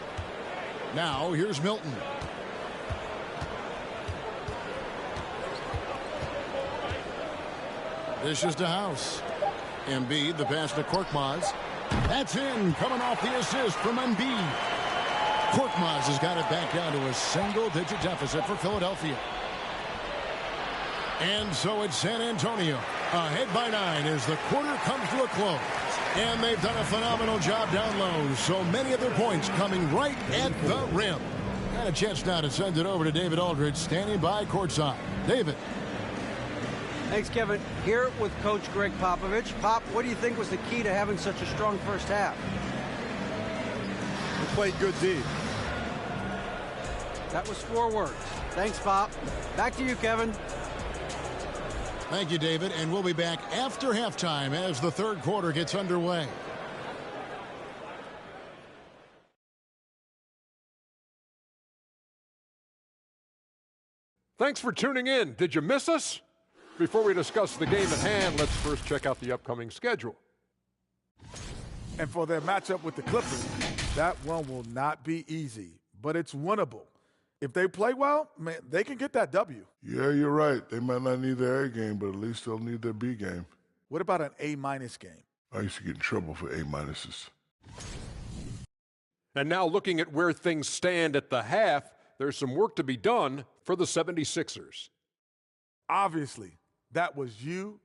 Now here's Milton. Dishes to House. Embiid, the pass to Korkmaz. That's in, coming off the assist from Embiid. Korkmaz has got it back down to a single-digit deficit for Philadelphia. And so it's San Antonio, ahead by 9 as the quarter comes to a close. And they've done a phenomenal job down low, so many of their points coming right at the rim. And a chance now to send it over to David Aldridge, standing by courtside. David.
Thanks, Kevin. Here with Coach Greg Popovich. Pop, what do you think was the key to having such a strong first half?
We played good D.
That was 4 words. Thanks, Pop. Back to you, Kevin.
Thank you, David. And we'll be back after halftime as the third quarter gets underway.
Thanks for tuning in. Did you miss us? Before we discuss the game at hand, let's first check out the upcoming schedule.
And for their matchup with the Clippers, that one will not be easy, but it's winnable. If they play well, man, they can get that W.
Yeah, you're right. They might not need their A game, but at least they'll need their B game.
What about an A- game?
I used to get in trouble for A-minuses.
And now looking at where things stand at the half, there's some work to be done for the 76ers.
Obviously, that was UGLY.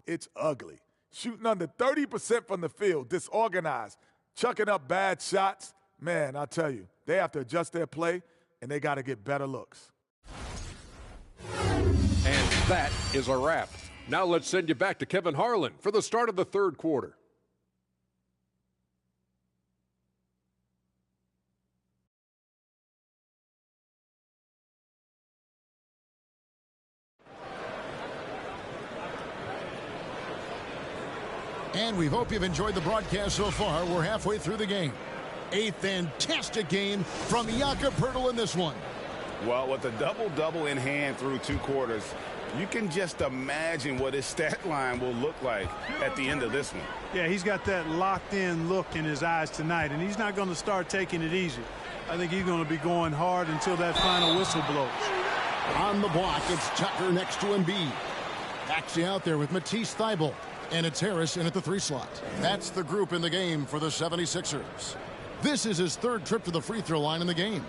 It's ugly. Shooting under 30% from the field, disorganized, chucking up bad shots. Man, I'll tell you, they have to adjust their play, and they got to get better looks.
And that is a wrap. Now let's send you back to Kevin Harlan for the start of the third quarter.
And we hope you've enjoyed the broadcast so far. We're halfway through the game. A fantastic game from Jakob Poeltl in this one.
Well, with a double-double in hand through 2 quarters, you can just imagine what his stat line will look like at the end of this one.
Yeah, he's got that locked-in look in his eyes tonight, and he's not going to start taking it easy. I think he's going to be going hard until that final whistle blows.
On the block, it's Tucker next to Embiid. Actually out there with Matisse Thybulle. And it's Harris in at the 3 slot. That's the group in the game for the 76ers. This is his 3rd trip to the free throw line in the game.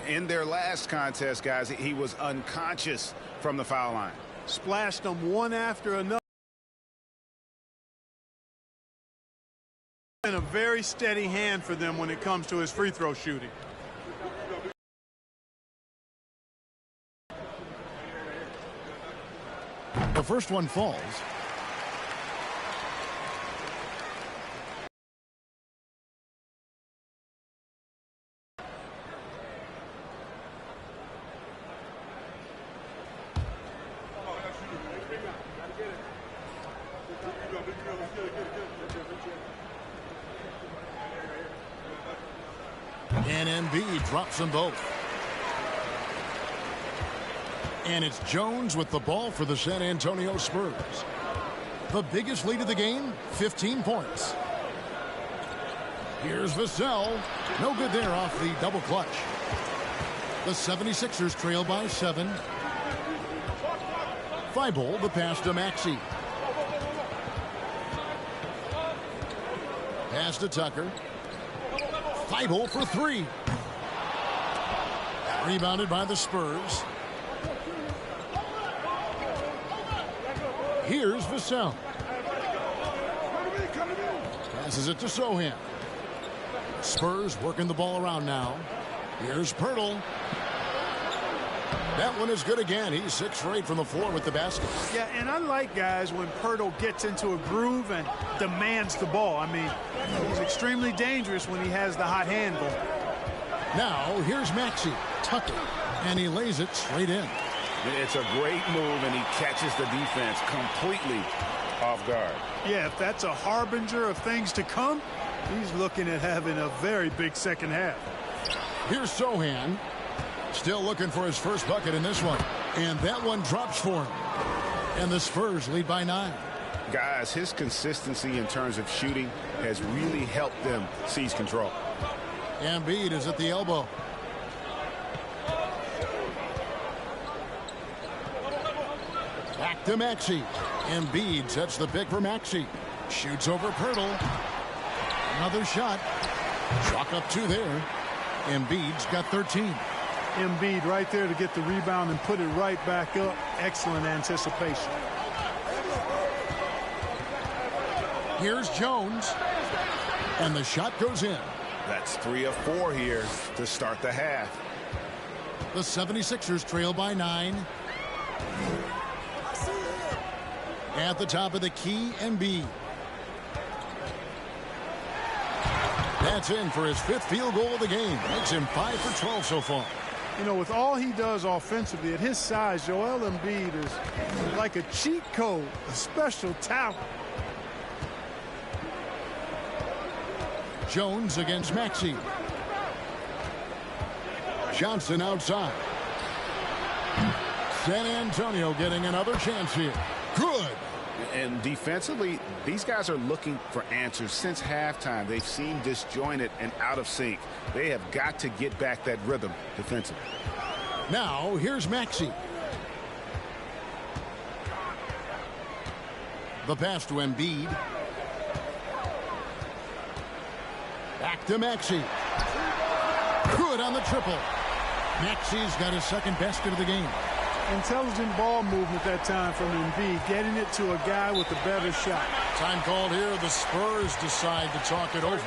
In their last contest, guys, he was unconscious from the foul line.
Splashed them one after another. And a very steady hand for them when it comes to his free throw shooting.
The first one falls. And Embiid drops them both. And it's Jones with the ball for the San Antonio Spurs. The biggest lead of the game, 15 points. Here's Vassell. No good there off the double clutch. The 76ers trail by 7. Thibault, the pass to Maxey. Pass to Tucker. Thibault for 3. Rebounded by the Spurs. Here's Vassell. Passes it to Sohan. Spurs working the ball around now. Here's Pirtle. That one is good again. He's 6 for 8 from the floor with the basket.
Yeah, and I like guys when Pirtle gets into a groove and demands the ball. I mean, he's extremely dangerous when he has the hot handle.
Now, here's Maxey. Tucker. And he lays it straight in.
It's a great move, and he catches the defense completely off guard.
Yeah, if that's a harbinger of things to come, he's looking at having a very big second half.
Here's Sohan. Still looking for his first bucket in this one. And that one drops for him. And the Spurs lead by 9.
Guys, his consistency in terms of shooting has really helped them seize control.
Embiid is at the elbow. Back to Maxey. Embiid sets the pick for Maxey. Shoots over Pirtle. Another shot. Chalk up 2 there. Embiid's got 13.
Embiid right there to get the rebound and put it right back up. Excellent anticipation.
Here's Jones. And the shot goes in.
That's 3 of 4 here to start the half.
The 76ers trail by 9. At the top of the key, Embiid. That's in for his 5th field goal of the game. Makes him 5 for 12 so far.
You know, with all he does offensively, at his size, Joel Embiid is like a cheat code, a special talent.
Jones against Maxey. Johnson outside. San Antonio getting another chance here. Good.
And defensively, these guys are looking for answers since halftime. They've seemed disjointed and out of sync. They have got to get back that rhythm defensively.
Now, here's Maxey. The pass to Embiid. Back to Maxey. Good on the triple. Maxey's got his 2nd basket of the game.
Intelligent ball movement that time from Embiid, getting it to a guy with a better shot.
Time called here. The Spurs decide to talk it over.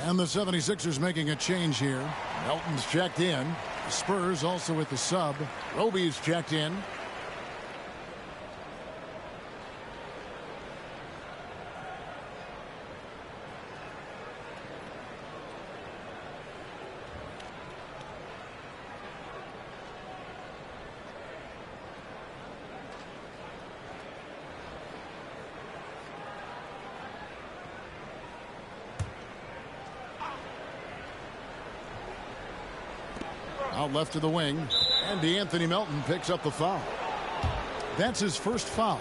And the 76ers making a change here. Melton's checked in. The Spurs also with the sub. Roby's checked in. Out left to the wing, and DeAnthony Melton picks up the foul. That's his first foul.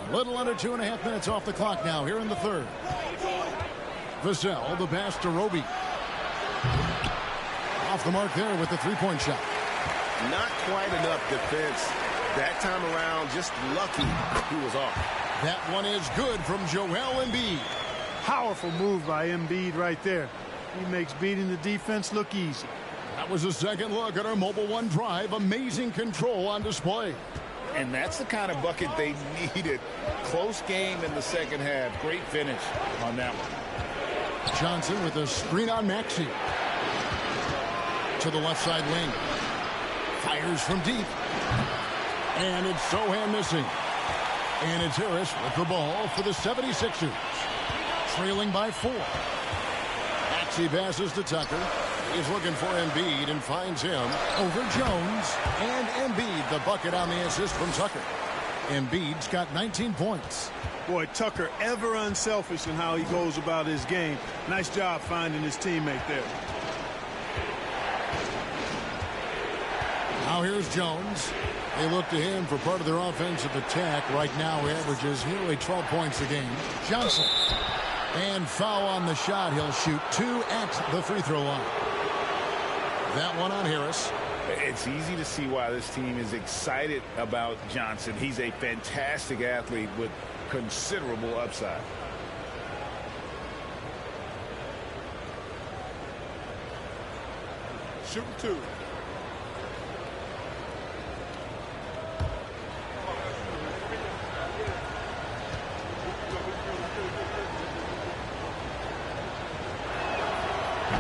A little under 2.5 minutes off the clock now here in the third. Vassell, the pass to Roby. Off the mark there with the three-point shot.
Not quite enough defense that time around. Just lucky he was off.
That one is good from Joel Embiid.
Powerful move by Embiid right there. He makes beating the defense look easy.
That was a second look at our Mobile One drive. Amazing control on display.
And that's the kind of bucket they needed. Close game in the second half. Great finish on that one.
Johnson with a screen on Maxey. To the left side wing. Fires from deep. And it's Sohan missing. And it's Harris with the ball for the 76ers. Trailing by 4. Maxey passes to Tucker. He's looking for Embiid and finds him over Jones. And Embiid, the bucket on the assist from Tucker. Embiid's got 19 points.
Boy, Tucker ever unselfish in how he goes about his game. Nice job finding his teammate there.
Now here's Jones. They look to him for part of their offensive attack. Right now he averages nearly 12 points a game. Johnson. And foul on the shot. He'll shoot 2 at the free throw line. That one on Harris.
It's easy to see why this team is excited about Johnson. He's a fantastic athlete with considerable upside.
Shooting 2.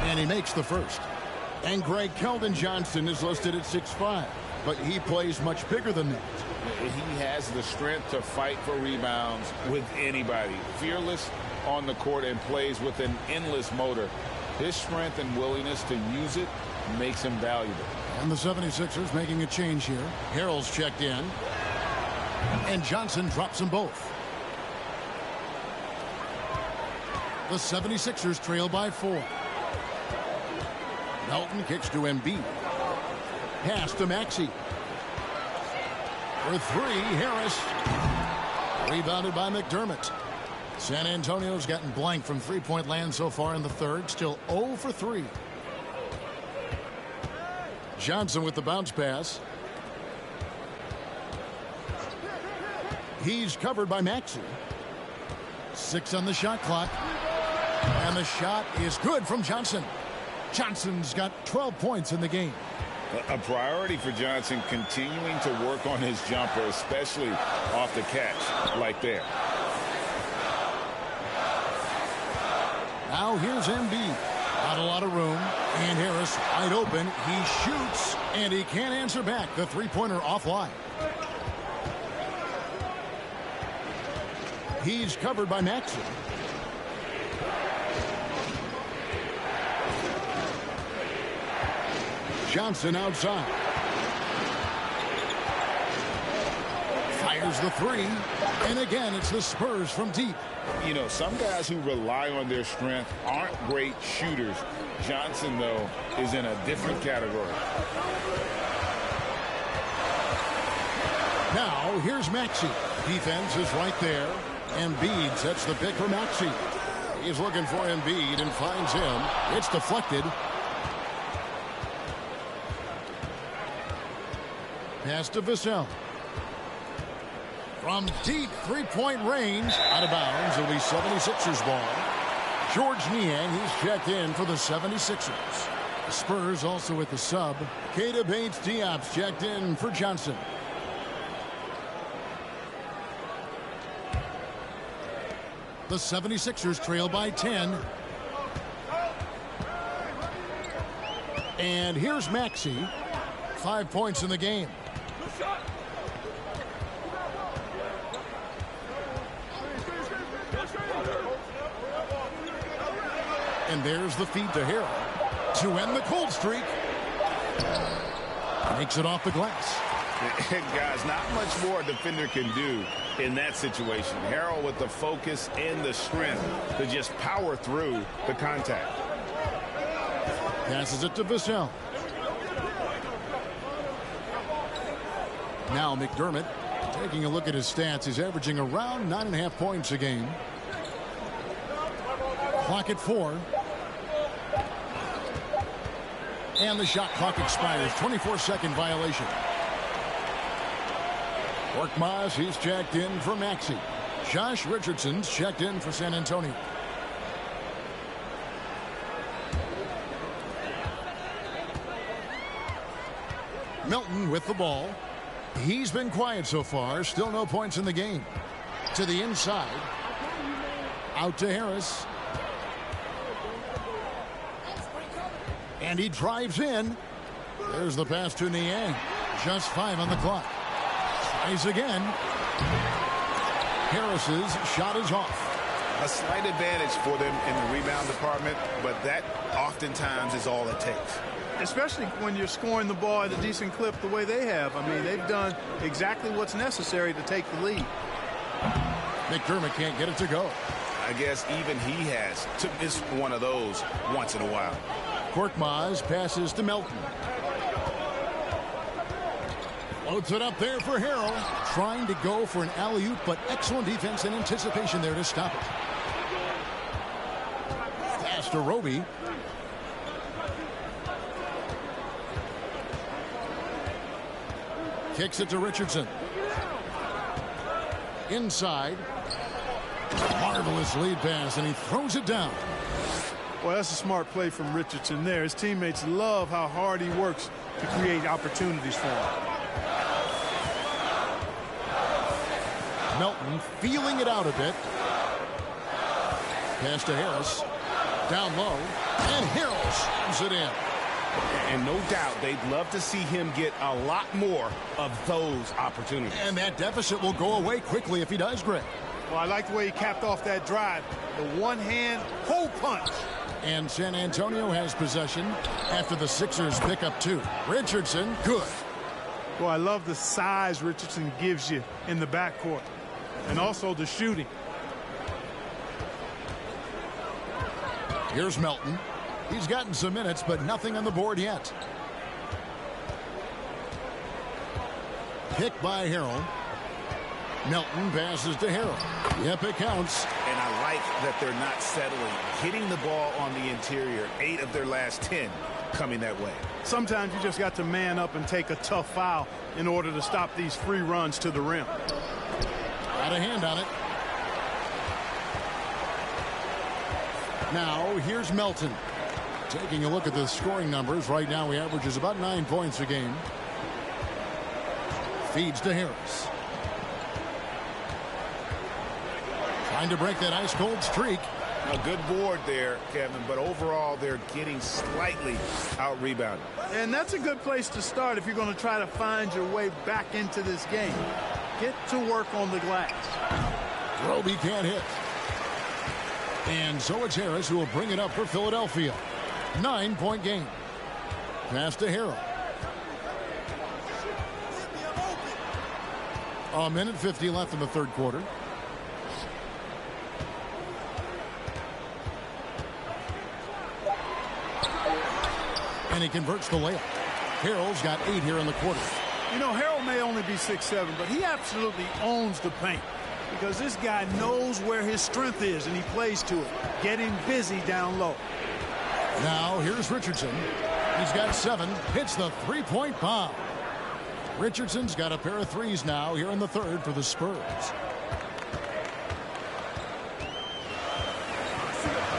And he makes the first. And Greg Keldon Johnson is listed at 6'5", but he plays much bigger than that.
He has the strength to fight for rebounds with anybody. Fearless on the court and plays with an endless motor. His strength and willingness to use it makes him valuable.
And the 76ers making a change here. Harrell's checked in. And Johnson drops them both. The 76ers trail by 4. Melton kicks to Embiid. Pass to Maxey. For 3, Harris. Rebounded by McDermott. San Antonio's gotten blank from three-point land so far in the third. Still 0 for 3. Johnson with the bounce pass. He's covered by Maxey. 6 on the shot clock. And the shot is good from Johnson. Johnson's got 12 points in the game.
A priority for Johnson, continuing to work on his jumper, especially off the catch like there.
Now here's Embiid. Not a lot of room. And Harris wide open. He shoots, and he can't answer back. The three-pointer offline. He's covered by Maxey. Johnson outside. Fires the 3. And again, it's the Spurs from deep.
You know, some guys who rely on their strength aren't great shooters. Johnson, though, is in a different category.
Now, here's Maxey. Defense is right there. Embiid sets the pick for Maxey. He's looking for Embiid and finds him. It's deflected. Pass to Vassell. From deep three-point range. Out of bounds. It'll be 76ers ball. George Niang, he's checked in for the 76ers. The Spurs also with the sub. Keita Bates-Diop's checked in for Johnson. The 76ers trail by 10. And here's Maxey. 5 points in the game. And there's the feed to Harrell to end the cold streak. Makes it off the glass.
And guys, not much more a defender can do in that situation. Harrell with the focus and the strength to just power through the contact.
Passes it to Vassell. Now McDermott, taking a look at his stats, he's averaging around 9.5 points a game. Clock at 4. And the shot clock expires. 24-second violation. Korkmaz, he's checked in for Maxey. Josh Richardson's checked in for San Antonio. Milton with the ball. He's been quiet so far. Still no points in the game. To the inside. Out to Harris. And he drives in. There's the pass to Niang. Just 5 on the clock. Tries again. Harris's shot is off.
A slight advantage for them in the rebound department, but that oftentimes is all it takes.
Especially when you're scoring the ball at a decent clip the way they have. I mean, they've done exactly what's necessary to take the lead.
McDermott can't get it to go.
I guess even he has to miss one of those once in a while.
Korkmaz passes to Melton. Floats it up there for Harrell. Trying to go for an alley-oop, but excellent defense and anticipation there to stop it. Pass to Roby. Kicks it to Richardson. Inside. Marvelous lead pass, and he throws it down.
Well, that's a smart play from Richardson there. His teammates love how hard he works to create opportunities for him.
Melton feeling it out a bit. Pass to Harris. Down low. And Harrell slams it in.
And no doubt they'd love to see him get a lot more of those opportunities.
And that deficit will go away quickly if he does, Greg.
Well, I like the way he capped off that drive. The one-hand hole punch.
And San Antonio has possession after the Sixers pick up 2. Richardson, good.
Well, I love the size Richardson gives you in the backcourt. And also the shooting.
Here's Melton. He's gotten some minutes, but nothing on the board yet. Picked by Harrell. Melton passes to Harrell. Yep, it counts.
And I like that they're not settling. Hitting the ball on the interior. 8 of their last 10 coming that way.
Sometimes you just got to man up and take a tough foul in order to stop these free runs to the rim.
Got a hand on it. Now, here's Melton. Taking a look at the scoring numbers. Right now, he averages about 9 points a game. Feeds to Harris. Trying to break that ice-cold streak.
A good board there, Kevin, but overall they're getting slightly out-rebounded.
And that's a good place to start if you're going to try to find your way back into this game. Get to work on the glass.
Roby can't hit. And so it's Harris who will bring it up for Philadelphia. 9-point game. Pass to Harrell. A minute 50 left in the third quarter. And he converts the layup. Harrell's got 8 here in the quarter.
You know, Harrell may only be 6'7", but he absolutely owns the paint because this guy knows where his strength is and he plays to it, getting busy down low.
Now here's Richardson. He's got 7, hits the three-point bomb. Richardson's got a pair of threes now here in the third for the Spurs.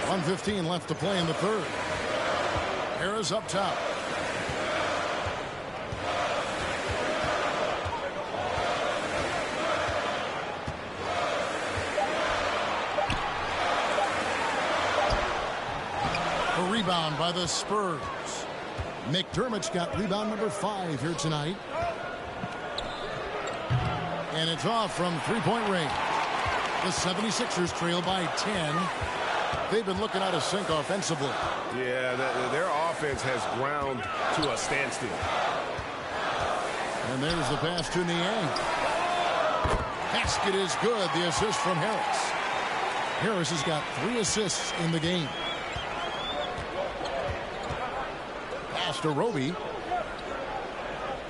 1:15 left to play in the third. Harris up top. A rebound by the Spurs. McDermott's got rebound number 5 here tonight. And it's off from three-point range. The 76ers trail by 10. They've been looking out of sync offensively.
Yeah, their offense has ground to a standstill.
And there's the pass to Niang. Basket is good. The assist from Harris. Harris has got 3 assists in the game. Pass to Roby.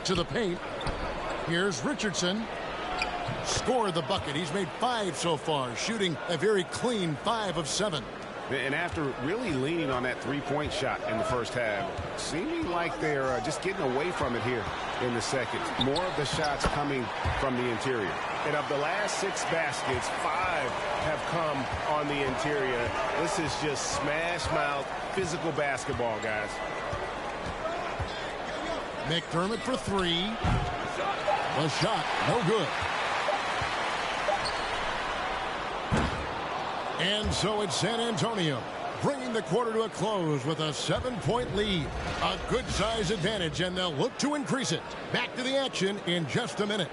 To the paint. Here's Richardson. Scored the bucket. He's made 5 so far, shooting a very clean 5 of 7.
And after really leaning on that three-point shot in the first half, seeming like they're just getting away from it here in the second. More of the shots coming from the interior. And of the last 6 baskets, 5 have come on the interior. This is just smash-mouth, physical basketball, guys.
McDermott for 3. The shot, no good. And so it's San Antonio, bringing the quarter to a close with a 7-point lead. A good size advantage, and they'll look to increase it. Back to the action in just a minute.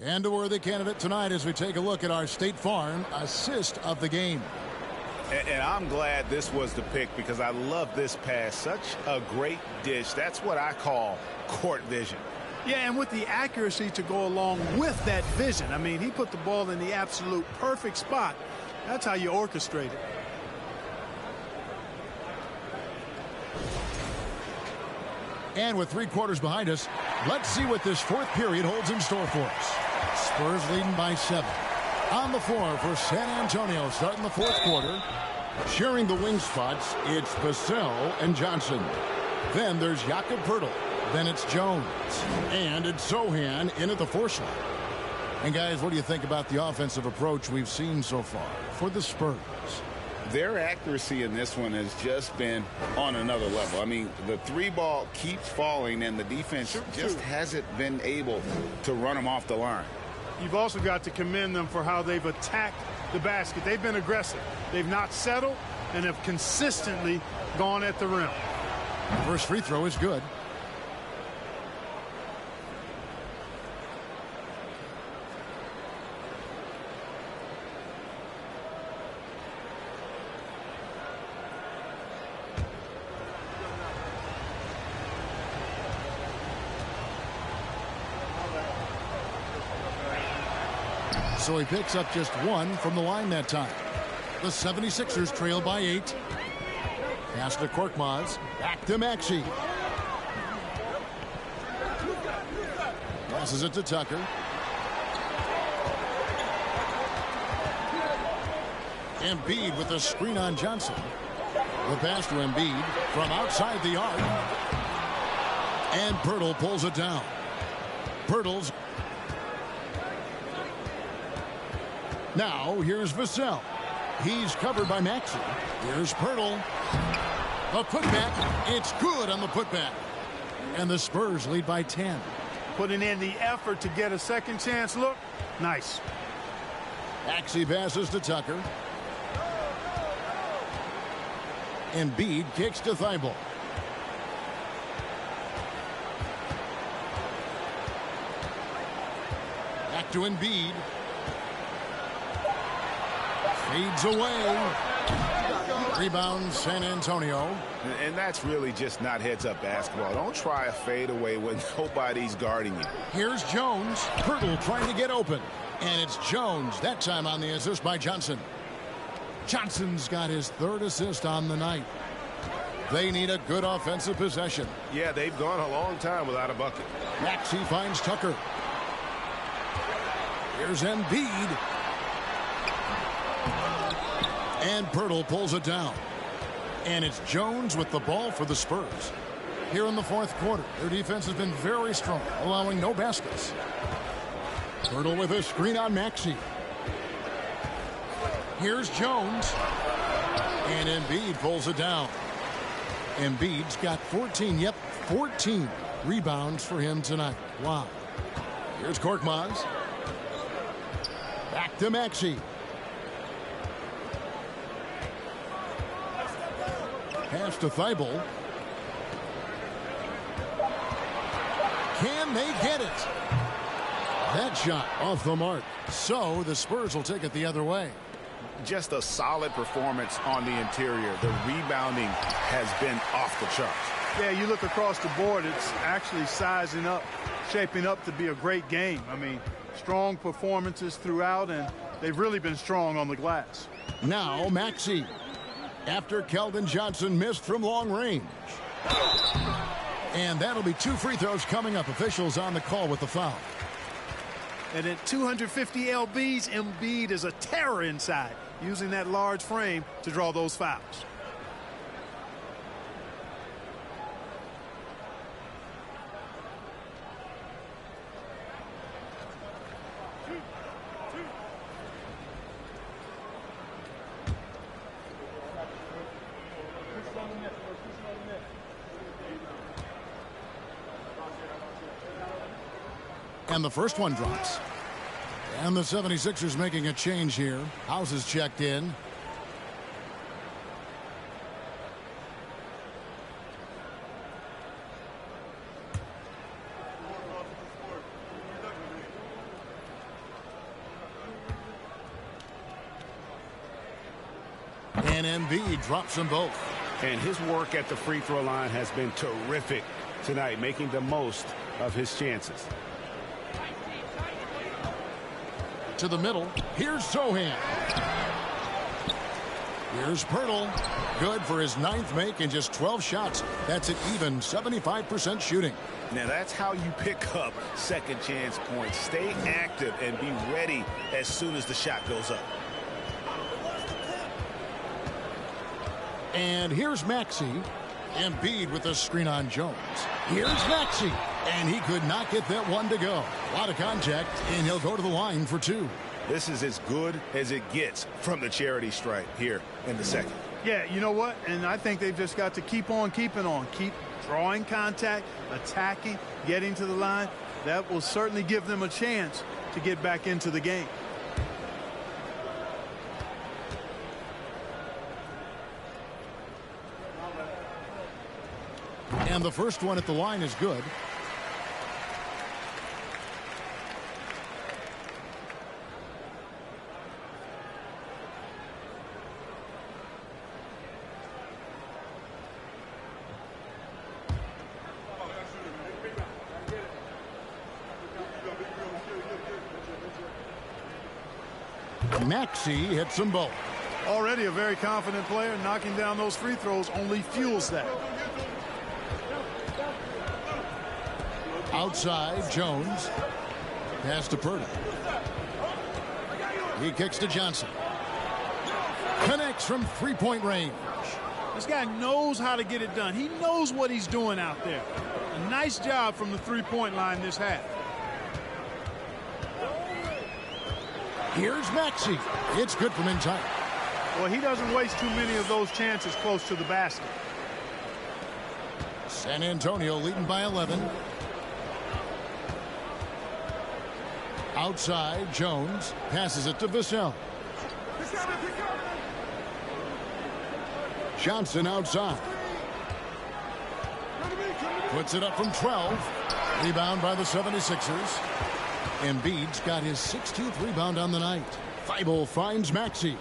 And a worthy candidate tonight as we take a look at our State Farm assist of the game.
And I'm glad this was the pick because I love this pass. Such a great dish. That's what I call court vision.
Yeah, and with the accuracy to go along with that vision. I mean, he put the ball in the absolute perfect spot. That's how you orchestrate it.
And with 3 quarters behind us, let's see what this 4th period holds in store for us. Spurs leading by 7. On the floor for San Antonio starting the 4th quarter. Sharing the wing spots, it's Vassell and Johnson. Then there's Jakob Poeltl. Then it's Jones. And it's Sohan in at the 4 slot. And guys, what do you think about the offensive approach we've seen so far for the Spurs?
Their accuracy in this one has just been on another level. I mean, the 3 ball keeps falling, and the defense just hasn't been able to run them off the line.
You've also got to commend them for how they've attacked the basket. They've been aggressive. They've not settled and have consistently gone at the rim.
First free throw is good. So he picks up just 1 from the line that time. The 76ers trail by 8. Pass to Korkmaz. Back to Maxey. Passes it to Tucker. Embiid with a screen on Johnson. The pass to Embiid from outside the arc. And Poeltl pulls it down. Poeltl's. Now, here's Vassell. He's covered by Maxey. Here's Poeltl. A putback. It's good on the putback. And the Spurs lead by 10.
Putting in the effort to get a second chance look. Nice.
Maxey passes to Tucker. Embiid kicks to Thibault. Back to Embiid. Fades away. Rebound San Antonio.
And that's really just not heads-up basketball. Don't try a fadeaway when nobody's guarding you.
Here's Jones. Poeltl trying to get open. And it's Jones, that time on the assist by Johnson. Johnson's got his 3rd assist on the night. They need a good offensive possession.
Yeah, they've gone a long time without a bucket.
Maxey finds Tucker. Here's Embiid. And Poeltl pulls it down. And it's Jones with the ball for the Spurs. Here in the 4th quarter, their defense has been very strong, allowing no baskets. Poeltl with a screen on Maxey. Here's Jones. And Embiid pulls it down. Embiid's got 14 rebounds for him tonight. Wow. Here's Korkmaz. Back to Maxey. Pass to Thibault. Can they get it? That shot off the mark. So the Spurs will take it the other way.
Just a solid performance on the interior. The rebounding has been off the charts.
Yeah, you look across the board, it's actually sizing up, shaping up to be a great game. I mean, strong performances throughout, and they've really been strong on the glass.
Now Maxey, after Keldon Johnson missed from long range. And that'll be 2 free throws coming up. Officials on the call with the foul.
And at 250 lbs, Embiid is a terror inside, using that large frame to draw those fouls.
And the first one drops. And the 76ers making a change here. House is checked in. And Embiid drops them both.
And his work at the free throw line has been terrific tonight, making the most of his chances.
To the middle. Here's Sohan. Here's Pirtle. Good for his 9th make in just 12 shots. That's an even 75% shooting.
Now that's how you pick up second chance points. Stay active and be ready as soon as the shot goes up.
And here's Maxey. Embiid with a screen on Jones. Here's Maxey. And he could not get that one to go. A lot of contact, and he'll go to the line for 2.
This is as good as it gets from the charity stripe here in the second.
Yeah, you know what? And I think they've just got to keep on keeping on. Keep drawing contact, attacking, getting to the line. That will certainly give them a chance to get back into the game.
And the first one at the line is good. Maxey hits them both.
Already a very confident player. Knocking down those free throws only fuels that.
Outside, Jones. Pass to Pirtle. He kicks to Johnson. Connects from 3-point range.
This guy knows how to get it done. He knows what he's doing out there. A nice job from the 3-point line this half.
Here's Maxey. It's good from inside.
Well, he doesn't waste too many of those chances close to the basket.
San Antonio leading by 11. Outside, Jones passes it to Vassell. Johnson outside. Puts it up from 12. Rebound by the 76ers. Embiid's got his 16th rebound on the night. Thibault finds Maxey.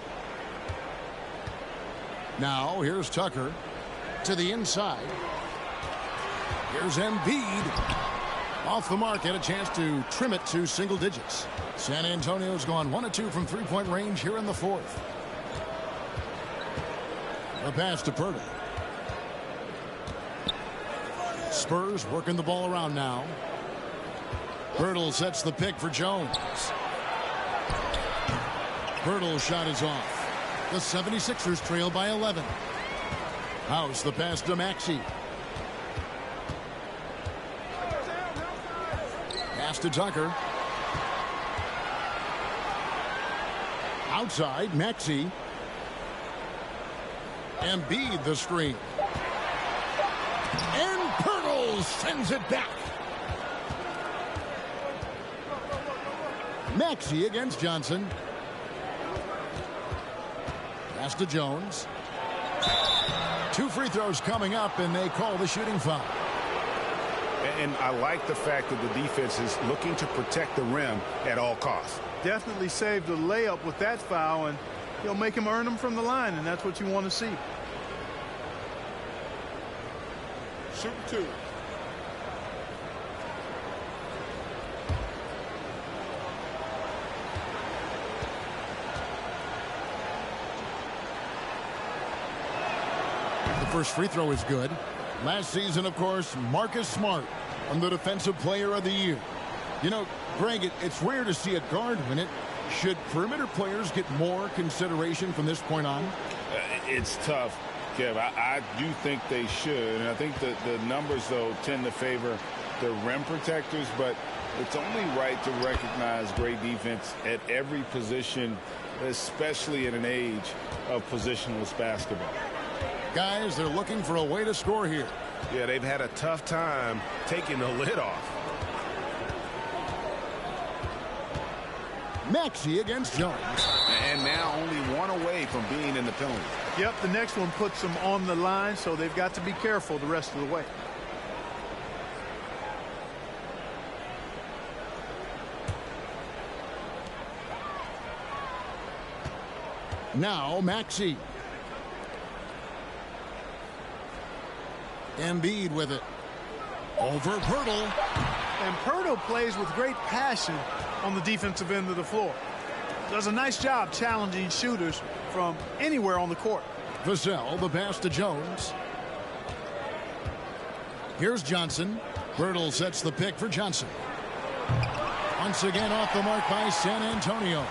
Now here's Tucker to the inside. Here's Embiid. Off the mark, had a chance to trim it to single digits. San Antonio's gone 1 of 2 from 3-point range here in the 4th. The pass to Pirtle. Spurs working the ball around now. Pirtle sets the pick for Jones. Pirtle's shot is off. The 76ers trail by 11. House the pass to Maxey. Pass to Tucker. Outside, Maxey. Embiid the screen. And Pirtle sends it back. Maxey against Johnson. Pass to Jones. 2 free throws coming up, and they call the shooting foul.
And I like the fact that the defense is looking to protect the rim at all costs.
Definitely saved the layup with that foul, and he'll make him earn them from the line, and that's what you want to see.
Shooting 2.
The first free throw is good. Last season, of course, Marcus Smart won the Defensive Player of the Year. You know, Greg, it's rare to see a guard win it. Should perimeter players get more consideration from this point on?
It's tough, Kev. I do think they should. And I think that the numbers, though, tend to favor the rim protectors. But it's only right to recognize great defense at every position, especially in an age of positionless basketball.
Guys, they're looking for a way to score here.
Yeah, they've had a tough time taking the lid off.
Maxey against Jones.
And now only one away from being in the penalty.
Yep, the next one puts them on the line, so they've got to be careful the rest of the way.
Now Maxey. Embiid with it. Over Pirtle.
And Pirtle plays with great passion on the defensive end of the floor. Does a nice job challenging shooters from anywhere on the court.
Vassell, the pass to Jones. Here's Johnson. Pirtle sets the pick for Johnson. Once again off the mark by San Antonio.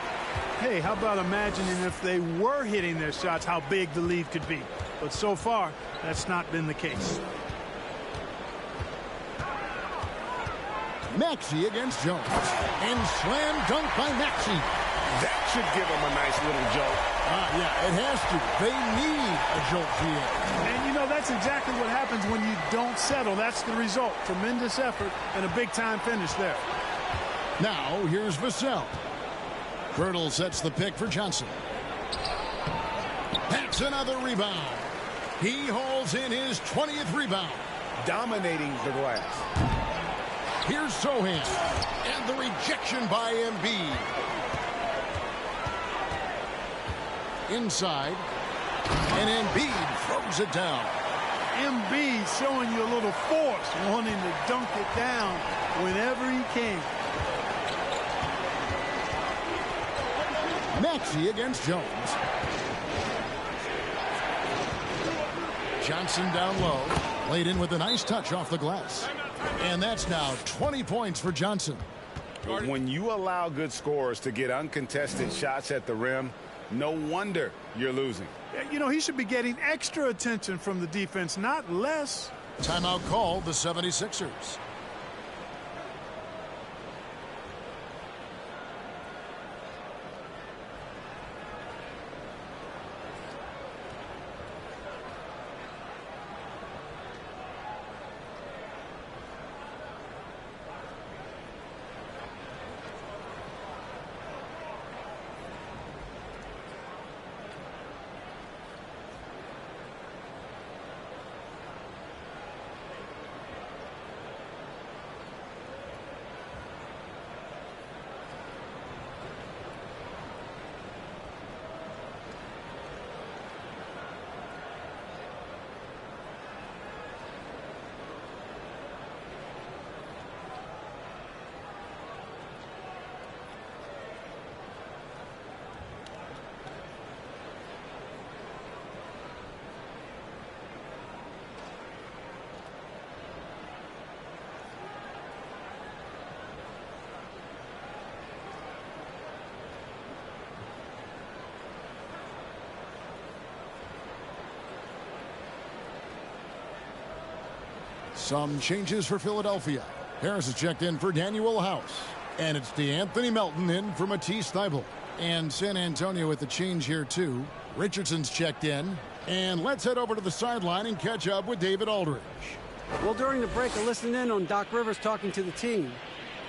Hey, how about imagining if they were hitting their shots, how big the lead could be. But so far, that's not been the case.
Maxey against Jones. And slam dunk by Maxey.
That should give them a nice little jolt.
Yeah, it has to. They need a jolt here.
And, you know, that's exactly what happens when you don't settle. That's the result. Tremendous effort and a big-time finish there.
Now, here's Vassell. Pirtle sets the pick for Johnson. That's another rebound. He hauls in his 20th rebound.
Dominating the glass.
Here's Sohan. And the rejection by Embiid. Inside. And Embiid throws it down.
Embiid showing you a little force, wanting to dunk it down whenever he can.
Maxey against Jones. Johnson down low. Laid in with a nice touch off the glass. And that's now 20 points for Johnson.
When you allow good scorers to get uncontested shots at the rim, no wonder you're losing.
You know, he should be getting extra attention from the defense, not less.
Timeout called the 76ers. Some changes for Philadelphia. Harris is checked in for Daniel House. And it's DeAnthony Melton in for Matisse Thybulle. And San Antonio with the change here, too. Richardson's checked in. And let's head over to the sideline and catch up with David Aldridge.
Well, during the break, I listened in on Doc Rivers talking to the team.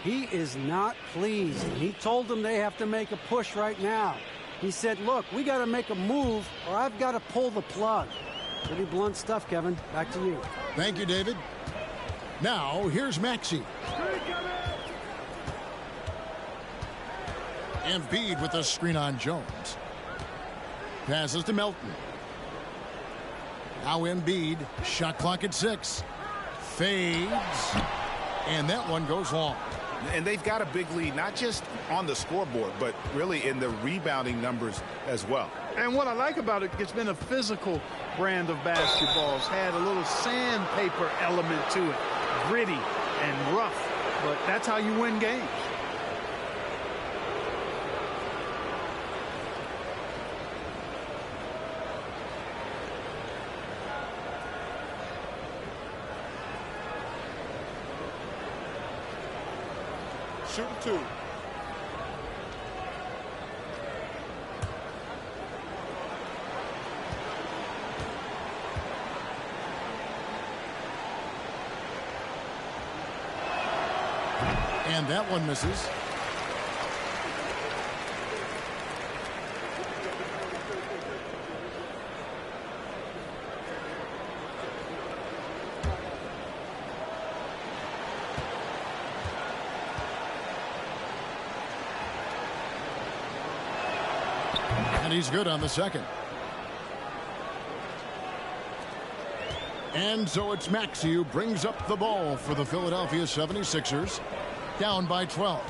He is not pleased. He told them they have to make a push right now. He said, look, we got to make a move or I've got to pull the plug. Pretty blunt stuff, Kevin. Back to you.
Thank you, David. Now, here's Maxey. Embiid with the screen on Jones. Passes to Melton. Now Embiid. Shot clock at 6. Fades. And that one goes long.
And they've got a big lead, not just on the scoreboard, but really in the rebounding numbers as well.
And what I like about it, it's been a physical brand of basketball. It's had a little sandpaper element to it. Gritty and rough. But that's how you win games.
Shooting 2.
And that one misses. And he's good on the second. And so it's Maxey who brings up the ball for the Philadelphia 76ers. Down by 12.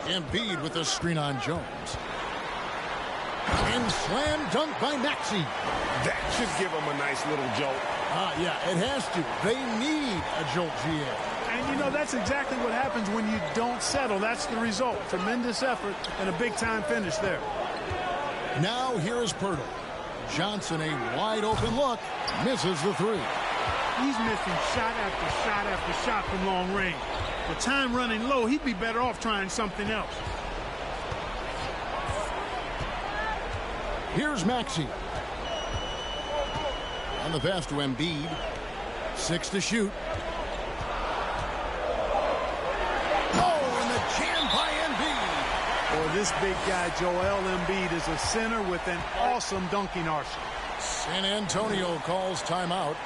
Embiid with the screen on Jones. And slam dunk by Maxey.
That should give them a nice little jolt.
Yeah, it has to. They need a jolt, GA.
And, you know, that's exactly what happens when you don't settle. That's the result. Tremendous effort and a big-time finish there.
Now here is Pirtle. Johnson, a wide-open look. Misses the 3.
He's missing shot after shot after shot from long range. With time running low, he'd be better off trying something else.
Here's Maxey. On the pass to Embiid. 6 to shoot. Oh, and the jam by Embiid.
Boy, this big guy, Joel Embiid, is a center with an awesome dunking arsenal.
San Antonio calls timeout.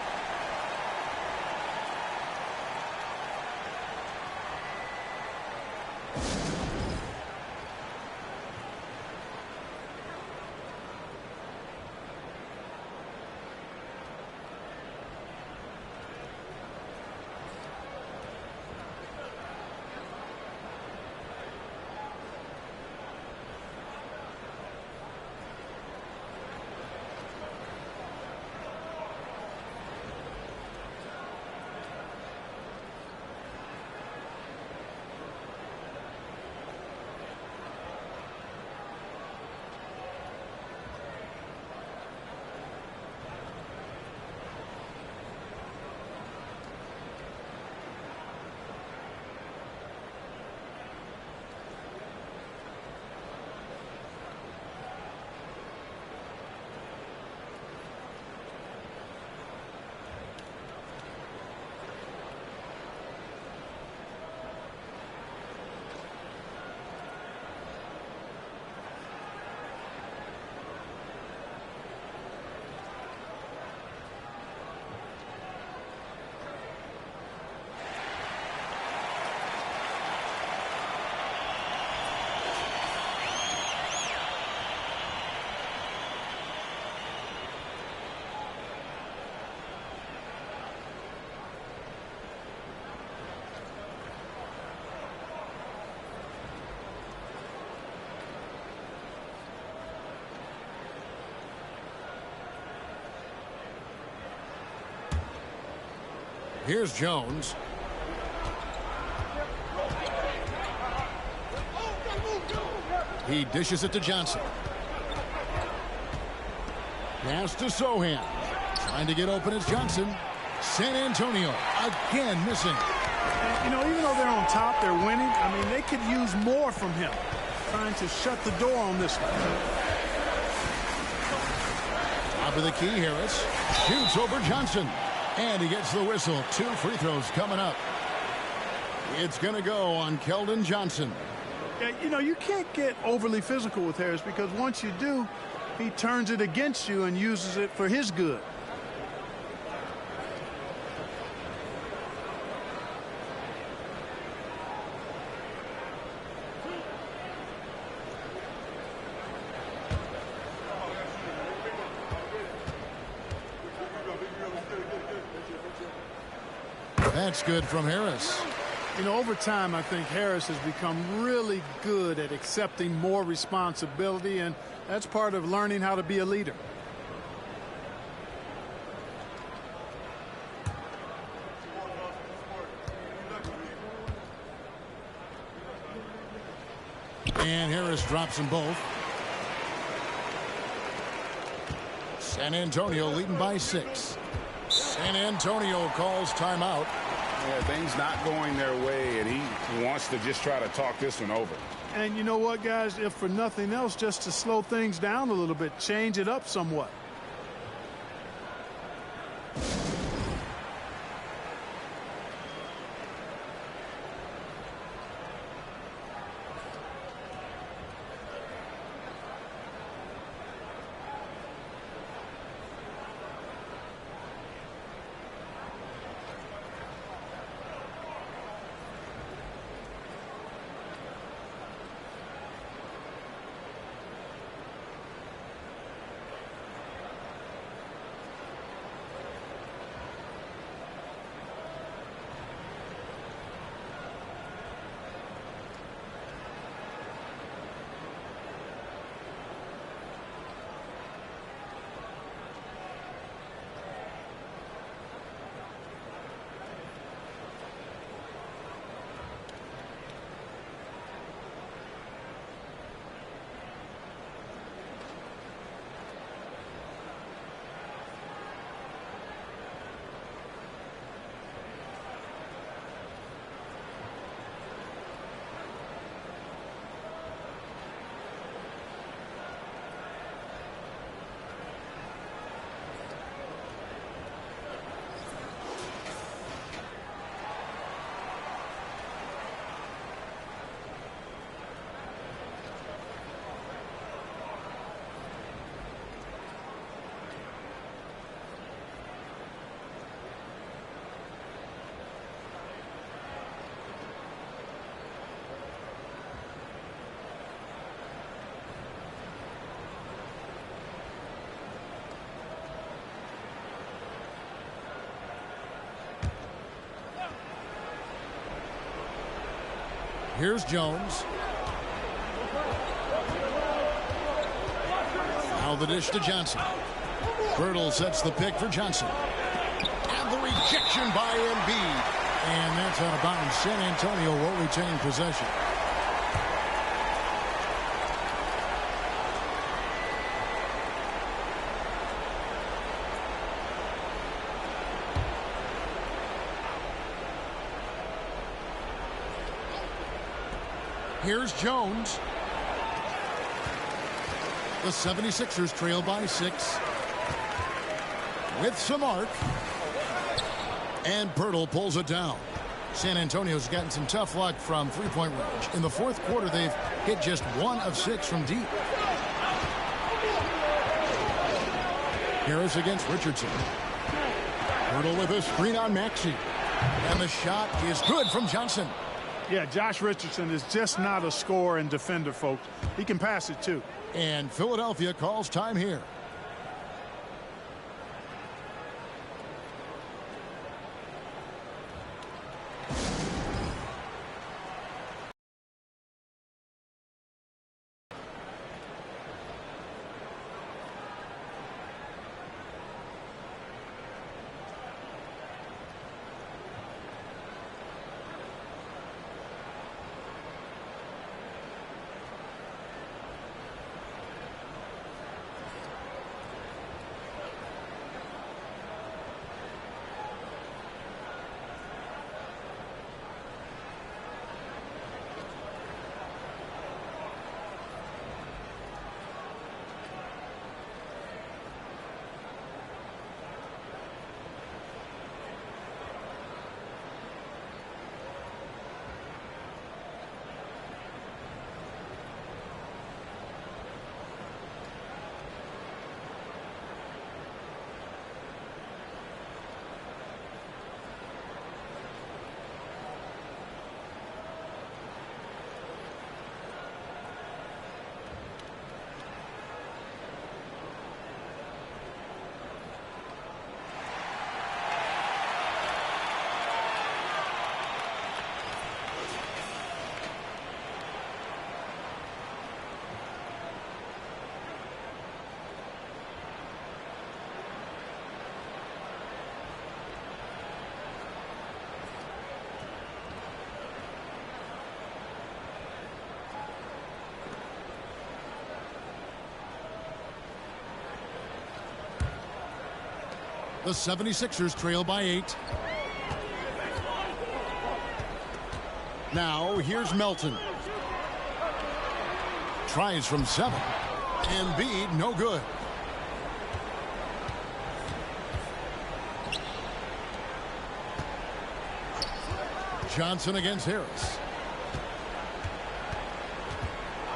Here's Jones. He dishes it to Johnson. Pass to Sohan. Trying to get open is Johnson. San Antonio again missing.
You know, even though they're on top, they're winning. I mean, they could use more from him. Trying to shut the door on this one.
Top of the key, Harris. Shoots over Johnson. And he gets the whistle. 2 free throws coming up. It's going to go on Keldon Johnson.
Yeah, you know, you can't get overly physical with Harris because once you do, he turns it against you and uses it for his good.
That's good from Harris.
You know, over time, I think Harris has become really good at accepting more responsibility, and that's part of learning how to be a leader.
And Harris drops them both. San Antonio leading by 6. San Antonio calls timeout.
Yeah, things not going their way, and he wants to just try to talk this one over.
And you know what, guys? If for nothing else, just to slow things down a little bit, change it up somewhat.
Here's Jones. Now the dish to Johnson. Birtle sets the pick for Johnson. And the rejection by Embiid. And that's out of bounds. San Antonio will retain possession. Here's Jones. The 76ers trail by 6. With some arc. And Birtle pulls it down. San Antonio's gotten some tough luck from three-point range. In the fourth quarter, they've hit just 1 of 6 from deep. Harris against Richardson. Birtle with a screen on Maxey. And the shot is good from Johnson.
Yeah, Josh Richardson is just not a scorer and defender, folks. He can pass it, too.
And Philadelphia calls time here. The 76ers trail by 8. Now here's Melton. Tries from 7. Embiid, no good. Johnson against Harris.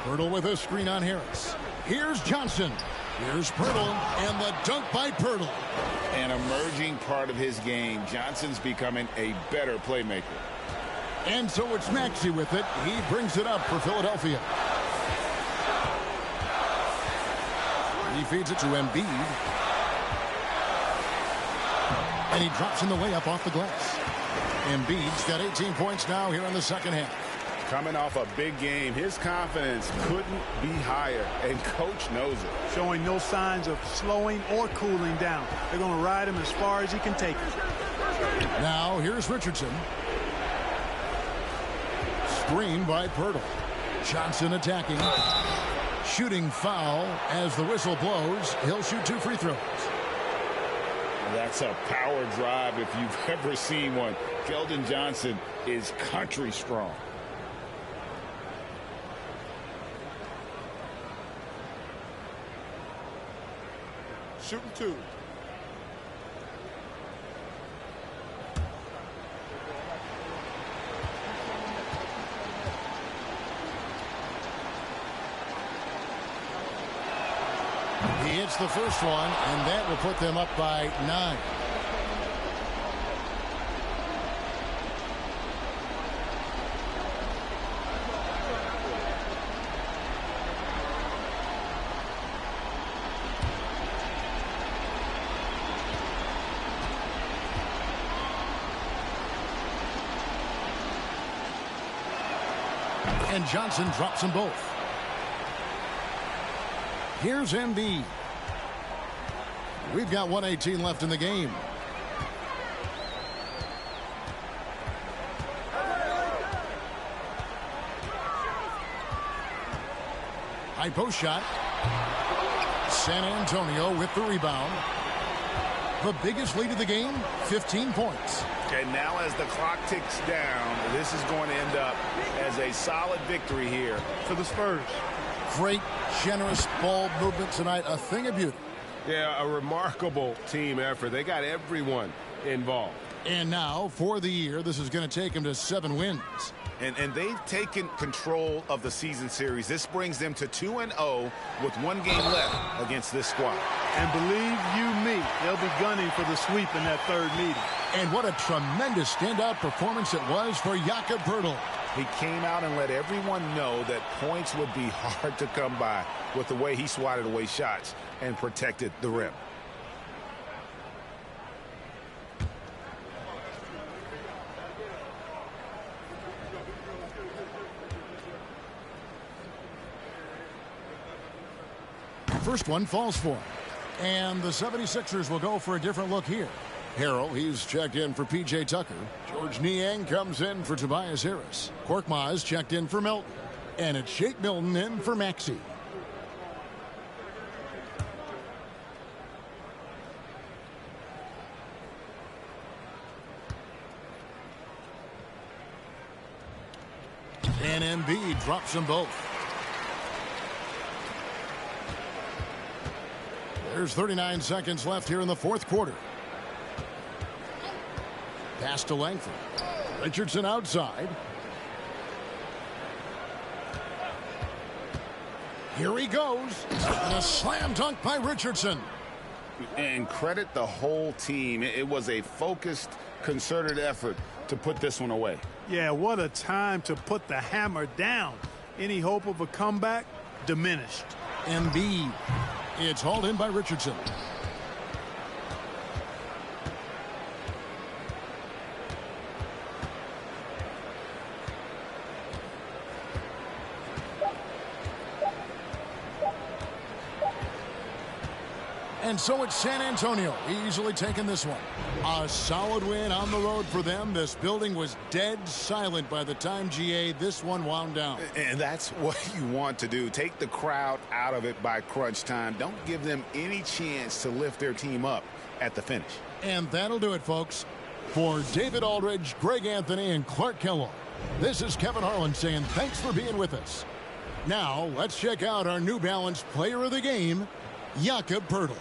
Pirtle with a screen on Harris. Here's Johnson. Here's Pirtle, and the dunk by Pirtle.
An emerging part of his game. Johnson's becoming a better playmaker.
And so it's Maxey with it. He brings it up for Philadelphia. He feeds it to Embiid. And he drops in the layup off the glass. Embiid's got 18 points now here in the second half.
Coming off a big game, his confidence couldn't be higher, and coach knows it.
Showing no signs of slowing or cooling down. They're going to ride him as far as he can take it.
Now here's Richardson. Screen by Pirtle. Johnson attacking. Shooting foul as the whistle blows. He'll shoot 2 free throws.
That's a power drive if you've ever seen one. Keldon Johnson is country strong.
Shooting 2.
He hits the first one, and that will put them up by 9. And Johnson drops them both. Here's Embiid. We've got 1:18 left in the game. High post shot. San Antonio with the rebound. The biggest lead of the game, 15 points.
And now as the clock ticks down, this is going to end up as a solid victory here
for the Spurs.
Great, generous ball movement tonight. A thing of beauty.
Yeah, a remarkable team effort. They got everyone involved.
And now, for the year, this is going to take them to 7 wins.
And they've taken control of the season series. This brings them to 2-0 with 1 game left against this squad.
And believe you me, they'll be gunning for the sweep in that 3rd meeting.
And what a tremendous standout performance it was for Jakob Poeltl.
He came out and let everyone know that points would be hard to come by with the way he swatted away shots and protected the rim.
First one falls for him. And the 76ers will go for a different look here. Harrell, he's checked in for P.J. Tucker. George Niang comes in for Tobias Harris. Korkmaz checked in for Melton. And it's Shake Milton in for Maxey. And Embiid drops them both. There's 39 seconds left here in the 4th quarter. Pass to Langford. Richardson outside. Here he goes. And a slam dunk by Richardson.
And credit the whole team. It was a focused, concerted effort to put this one away.
Yeah, what a time to put the hammer down. Any hope of a comeback diminished.
Embiid. It's hauled in by Richardson. And so it's San Antonio easily taking this one. A solid win on the road for them. This building was dead silent by the time, GA, this one wound down.
And that's what you want to do. Take the crowd out of it by crunch time. Don't give them any chance to lift their team up at the finish.
And that'll do it, folks. For David Aldridge, Greg Anthony, and Clark Kellogg, this is Kevin Harlan saying thanks for being with us. Now, let's check out our New Balance player of the game, Jakob Poeltl.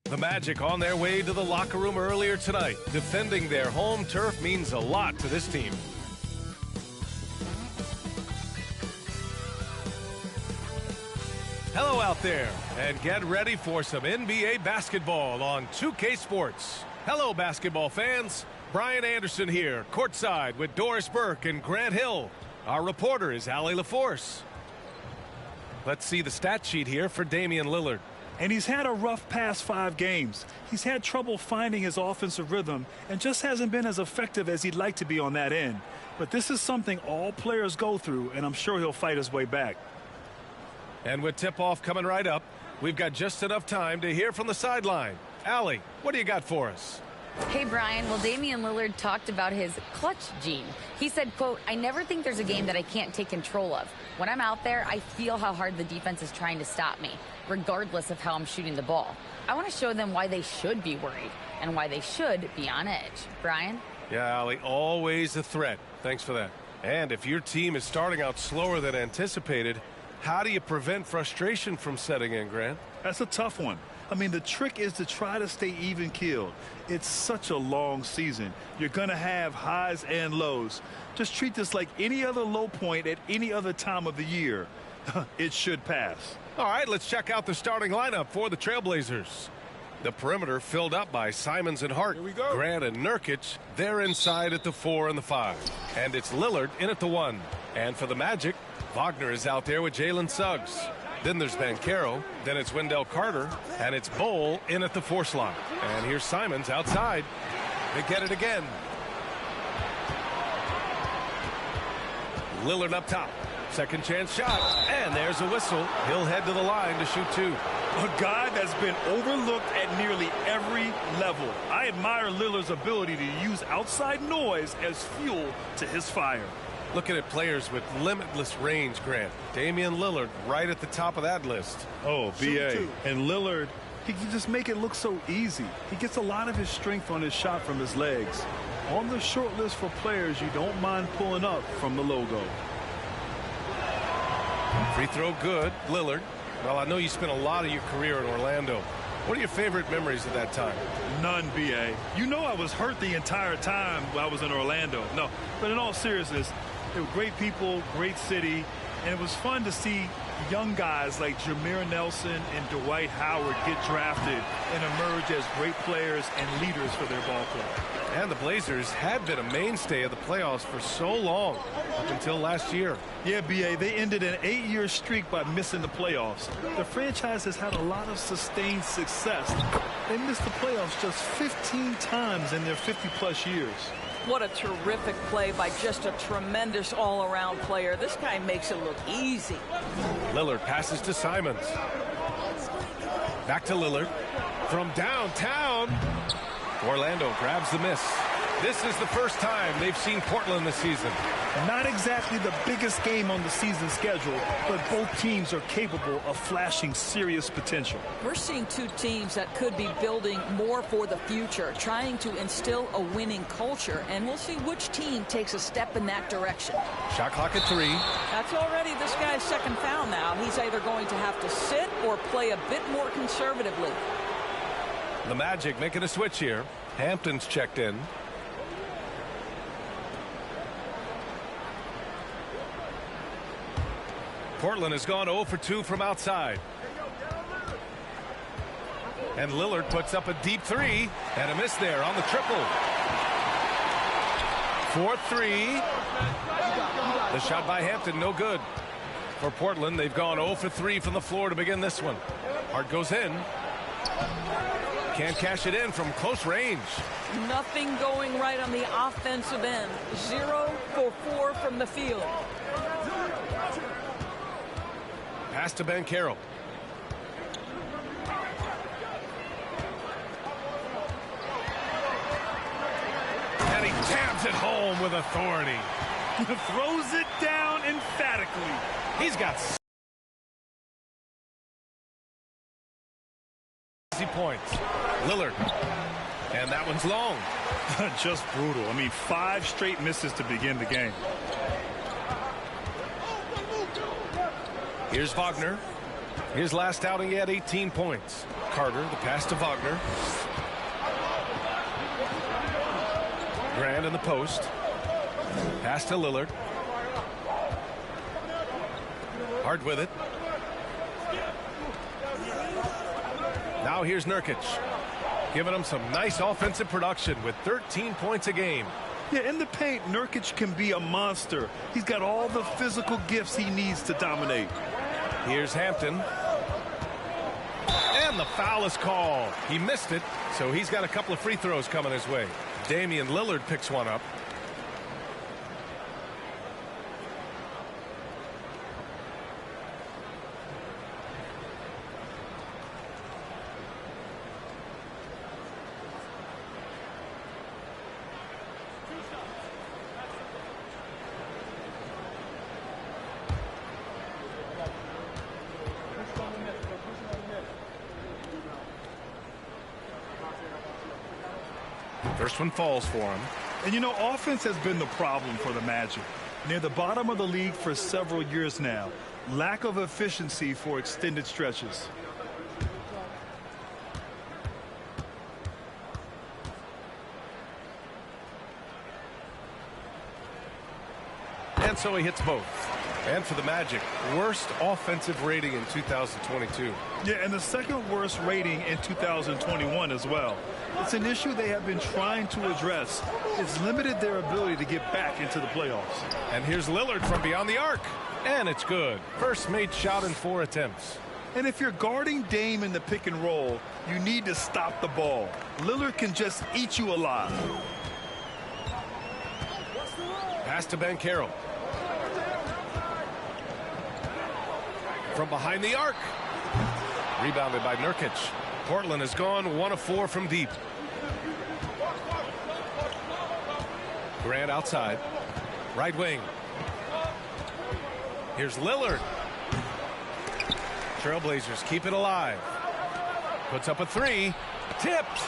The Magic on their way to the locker room earlier tonight. Defending their home turf means a lot to this team. Hello out there, and get ready for some NBA basketball on 2K Sports. Hello, basketball fans. Brian Anderson here, courtside with Doris Burke and Grant Hill. Our reporter is Allie LaForce. Let's see the stat sheet here for Damian Lillard.
And he's had a rough past 5 games. He's had trouble finding his offensive rhythm and just hasn't been as effective as he'd like to be on that end. But this is something all players go through, and I'm sure he'll fight his way back.
And with tip-off coming right up, we've got just enough time to hear from the sideline. Allie, what do you got for us?
Hey, Brian. Well, Damian Lillard talked about his clutch gene. He said, quote, "I never think there's a game that I can't take control of. When I'm out there, I feel how hard the defense is trying to stop me, regardless of how I'm shooting the ball. I want to show them why they should be worried and why they should be on edge." Brian?
Yeah, Allie, always a threat. Thanks for that. And if your team is starting out slower than anticipated, how do you prevent frustration from setting in, Grant?
That's a tough one. I mean, the trick is to try to stay even-keeled. It's such a long season. You're going to have highs and lows. Just treat this like any other low point at any other time of the year. It should pass.
All right, let's check out the starting lineup for the Trailblazers. The perimeter filled up by Simons and Hart.
Here we go.
Grant and Nurkic, they're inside at the 4 and the 5. And it's Lillard in at the 1. And for the Magic, Wagner is out there with Jalen Suggs. Then there's Banchero, then it's Wendell Carter, and it's Bol in at the 4 slot. And here's Simons outside. They get it again. Lillard up top. Second chance shot, and there's a whistle. He'll head to the line to shoot 2.
A guy that's been overlooked at nearly every level. I admire Lillard's ability to use outside noise as fuel to his fire.
Looking at players with limitless range, Grant. Damian Lillard right at the top of that list.
Oh, B.A. And Lillard, he can just make it look so easy. He gets a lot of his strength on his shot from his legs. On the short list for players you don't mind pulling up from the logo.
Free throw good, Lillard. Well, I know you spent a lot of your career in Orlando. What are your favorite memories of that time?
None, B.A. You know I was hurt the entire time while I was in Orlando. No, but in all seriousness, they were great people, great city, and it was fun to see young guys like Jameer Nelson and Dwight Howard get drafted and emerge as great players and leaders for their ball club.
And the Blazers had been a mainstay of the playoffs for so long, up until last year.
Yeah, B.A., they ended an 8-year streak by missing the playoffs. The franchise has had a lot of sustained success. They missed the playoffs just 15 times in their 50-plus years.
What a terrific play by just a tremendous all-around player. This guy makes it look easy.
Lillard passes to Simons. Back to Lillard. From downtown. Orlando grabs the miss. This is the first time they've seen Portland this season.
Not exactly the biggest game on the season schedule, but both teams are capable of flashing serious potential.
We're seeing two teams that could be building more for the future, trying to instill a winning culture, and we'll see which team takes a step in that direction.
Shot clock at 3.
That's already this guy's second foul now. He's either going to have to sit or play a bit more conservatively.
The Magic making a switch here. Hampton's checked in. Portland has gone 0 for 2 from outside. And Lillard puts up a deep 3 and a miss there on the triple. 4-3. The shot by Hampton, no good. For Portland, they've gone 0 for 3 from the floor to begin this one. Hart goes in. can't cash it in from close range.
Nothing going right on the offensive end. 0 for 4 from the field.
Pass to Ben Carroll. And he tabs it home with authority.
Throws it down emphatically.
He's got points. Lillard. And that one's long.
Just brutal. I mean, 5 straight misses to begin the game.
Here's Wagner. His last outing, he had 18 points. Carter, the pass to Wagner. Grant in the post. Pass to Lillard. Hard with it. Now here's Nurkic, giving him some nice offensive production with 13 points a game.
Yeah, in the paint, Nurkic can be a monster. He's got all the physical gifts he needs to dominate.
Here's Hampton. And the foul is called. He missed it, so he's got a couple of free throws coming his way. Damian Lillard picks one up. First one falls for him.
And you know, offense has been the problem for the Magic. Near the bottom of the league for several years now. Lack of efficiency for extended stretches.
And so he hits both. And for the Magic, worst offensive rating in 2022.
Yeah, and the second worst rating in 2021 as well. It's an issue they have been trying to address. It's limited their ability to get back into the playoffs.
And here's Lillard from beyond the arc. And it's good. First made shot in 4 attempts.
And if you're guarding Dame in the pick and roll, you need to stop the ball. Lillard can just eat you alive.
Pass to Ben Carroll. From behind the arc. Rebounded by Nurkic. Portland has gone 1 of 4 from deep. Grant outside. Right wing. Here's Lillard. Trailblazers keep it alive. Puts up a 3. Tipped.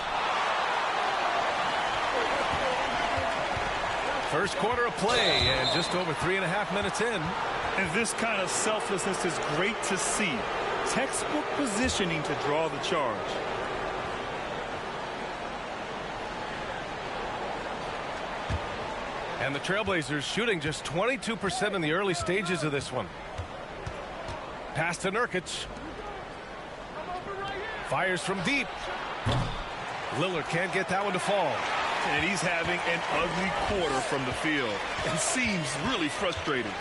First quarter of play and just over 3.5 minutes in.
And this kind of selflessness is great to see. Textbook positioning to draw the charge.
And the Trailblazers shooting just 22% in the early stages of this one. Pass to Nurkic. Fires from deep. Lillard can't get that one to fall.
And he's having an ugly quarter from the field. And seems really frustrated.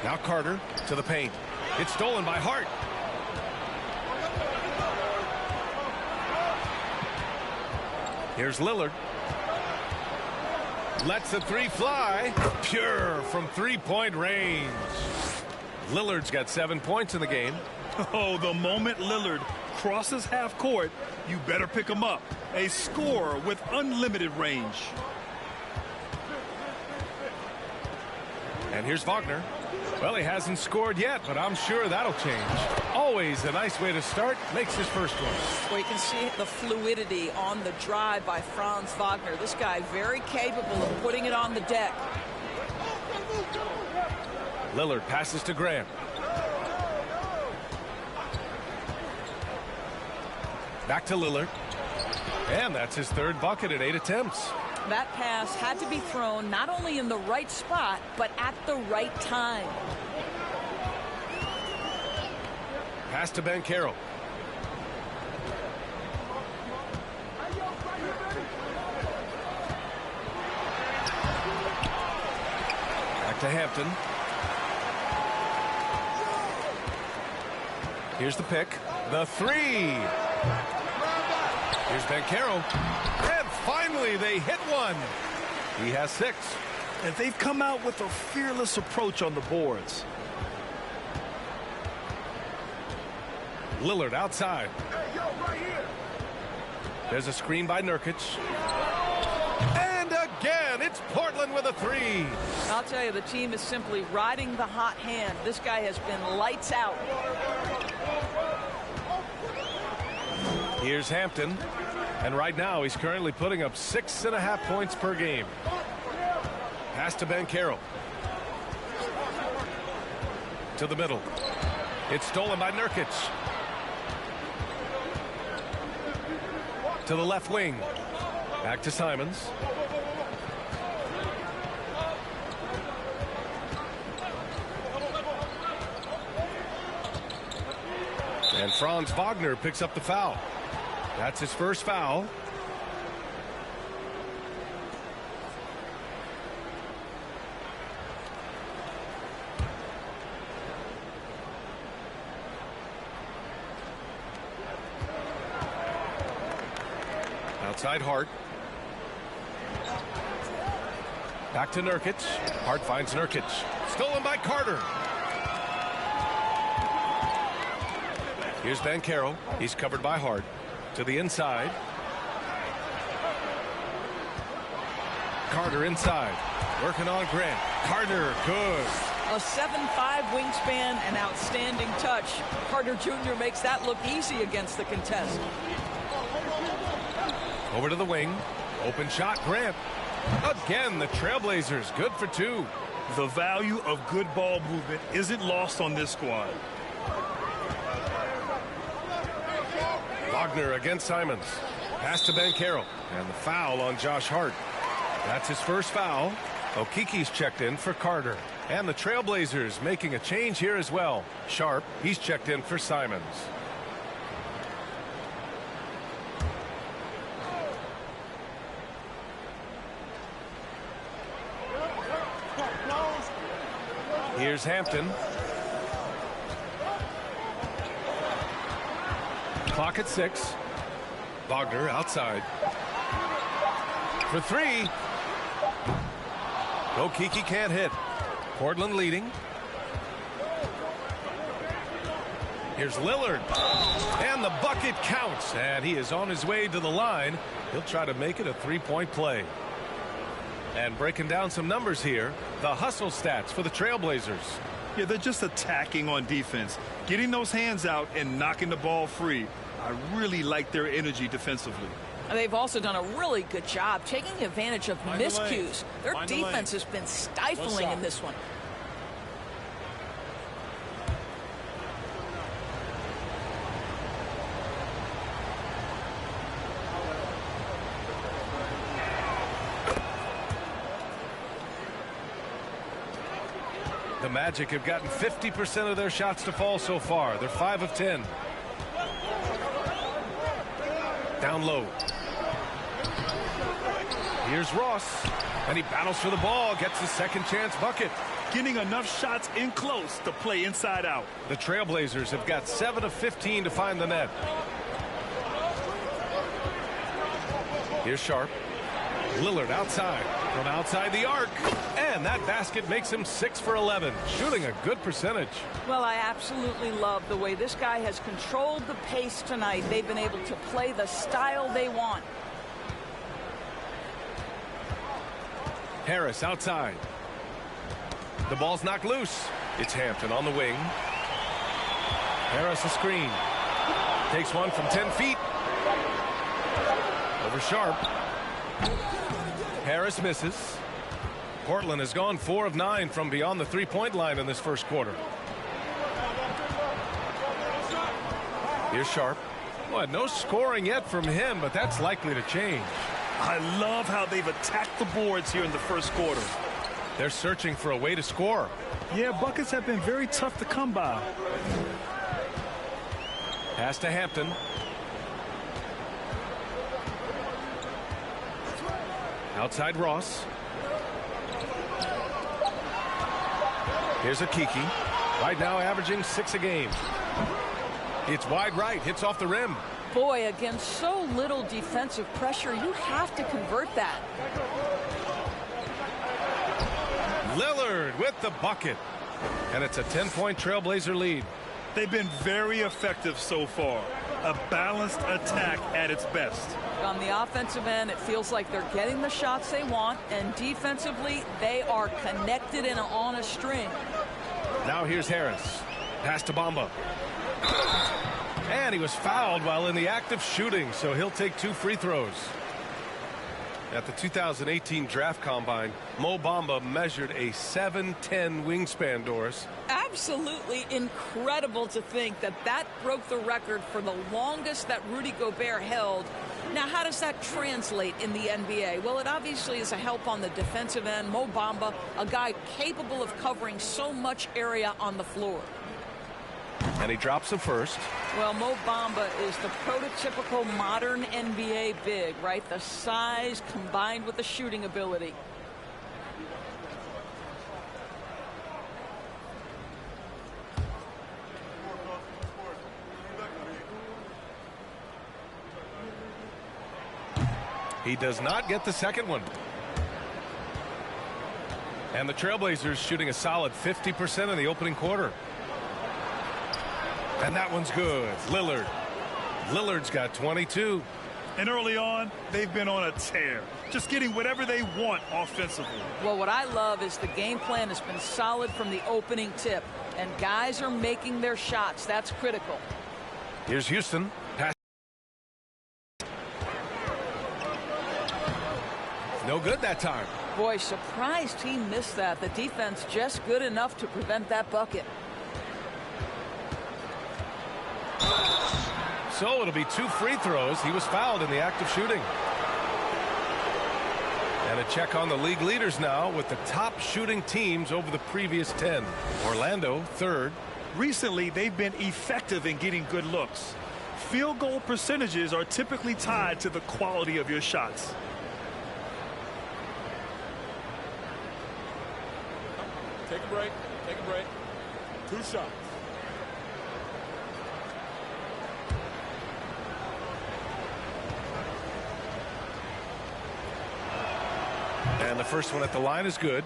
Now Carter to the paint. It's stolen by Hart. Here's Lillard. Lets the 3 fly. Pure from 3-point range. Lillard's got 7 points in the game.
Oh, the moment Lillard crosses half court, you better pick him up. A scorer with unlimited range.
And here's Wagner. Well, he hasn't scored yet, but I'm sure that'll change. Always a nice way to start. Makes his first one.
Well, you can see the fluidity on the drive by Franz Wagner. This guy very capable of putting it on the deck.
Lillard passes to Grant. Back to Lillard. And that's his 3rd bucket at 8 attempts.
That pass had to be thrown not only in the right spot, but at the right time.
Pass to Ben Carroll. Back to Hampton. Here's the pick. The three. Here's Banchero. And finally, they hit one. He has 6.
And they've come out with a fearless approach on the boards.
Lillard outside. There's a screen by Nurkic. And again, it's Portland with a 3.
I'll tell you, the team is simply riding the hot hand. This guy has been lights out.
Here's Hampton. And right now, he's currently putting up 6.5 points per game. Pass to Banchero. To the middle. It's stolen by Nurkic. To the left wing. Back to Simons. And Franz Wagner picks up the foul. That's his first foul. Outside Hart. Back to Nurkic. Hart finds Nurkic. Stolen by Carter. Here's Banchero. He's covered by Hart. To the inside. Carter inside. Working on Grant. Carter, good.
A 7'5" wingspan and outstanding touch. Carter Jr. makes that look easy against the contest.
Over to the wing. Open shot, Grant. Again, the Trailblazers good for 2.
The value of good ball movement isn't lost on this squad.
Wagner against Simons. Pass to Banchero. And the foul on Josh Hart. That's his first foul. Okiki's checked in for Carter. And the Trailblazers making a change here as well. Sharp, he's checked in for Simons. Here's Hampton. Clock at 6. Wagner outside. For 3. Okiki can't hit. Portland leading. Here's Lillard. And the bucket counts. And he is on his way to the line. He'll try to make it a 3-point play. And breaking down some numbers here, the hustle stats for the Trailblazers.
Yeah, they're just attacking on defense, getting those hands out and knocking the ball free. I really like their energy defensively.
They've also done a really good job taking advantage of miscues. Their defense has been stifling in this one.
The Magic have gotten 50% of their shots to fall so far. They're 5 of 10. Down low. Here's Ross. And he battles for the ball. Gets his second chance bucket.
Getting enough shots in close to play inside out.
The Trailblazers have got 7 of 15 to find the net. Here's Sharp. Lillard outside. From outside the arc. And that basket makes him 6 for 11. Shooting a good percentage.
Well, I absolutely love the way this guy has controlled the pace tonight. They've been able to play the style they want.
Harris outside. The ball's knocked loose. It's Hampton on the wing. Harris a screen. Takes one from 10 feet. Over Sharp. Harris misses. Portland has gone 4 of 9 from beyond the 3-point line in this first quarter. Here's Sharp. Well, no scoring yet from him, but that's likely to change.
I love how they've attacked the boards here in the first quarter.
They're searching for a way to score.
Yeah, buckets have been very tough to come by.
Pass to Hampton. Outside Ross. Here's Okiki. Right now averaging 6 a game. It's wide right, hits off the rim.
Boy, against so little defensive pressure, you have to convert that.
Lillard with the bucket. And it's a 10-point Trailblazer lead.
They've been very effective so far. A balanced attack at its best.
On the offensive end, it feels like they're getting the shots they want, and defensively, they are connected and on a string.
Now here's Harris. Pass to Bamba. And he was fouled while in the act of shooting, so he'll take 2 free throws. At the 2018 Draft Combine, Mo Bamba measured a 7'10" wingspan, Doris.
Absolutely incredible to think that that broke the record for the longest that Rudy Gobert held. Now, how does that translate in the NBA? Well, it obviously is a help on the defensive end. Mo Bamba, a guy capable of covering so much area on the floor.
And he drops the first.
Well, Mo Bamba is the prototypical modern NBA big, right? The size combined with the shooting ability.
He does not get the second one. And the Trailblazers shooting a solid 50% in the opening quarter. And that one's good. Lillard's got 22.
And early on, they've been on a tear, just getting whatever they want offensively.
Well, what I love is the game plan has been solid from the opening tip, and guys are making their shots. That's critical.
Here's Houston. Pass. No good that time.
Boy, surprised he missed that. The defense just good enough to prevent that bucket.
So it'll be 2 free throws. He was fouled in the act of shooting. And a check on the league leaders now with the top shooting teams over the previous 10. Orlando, 3rd.
Recently, they've been effective in getting good looks. Field goal percentages are typically tied to the quality of your shots.
Take a break. Take a break. 2 shots.
And the first one at the line is good.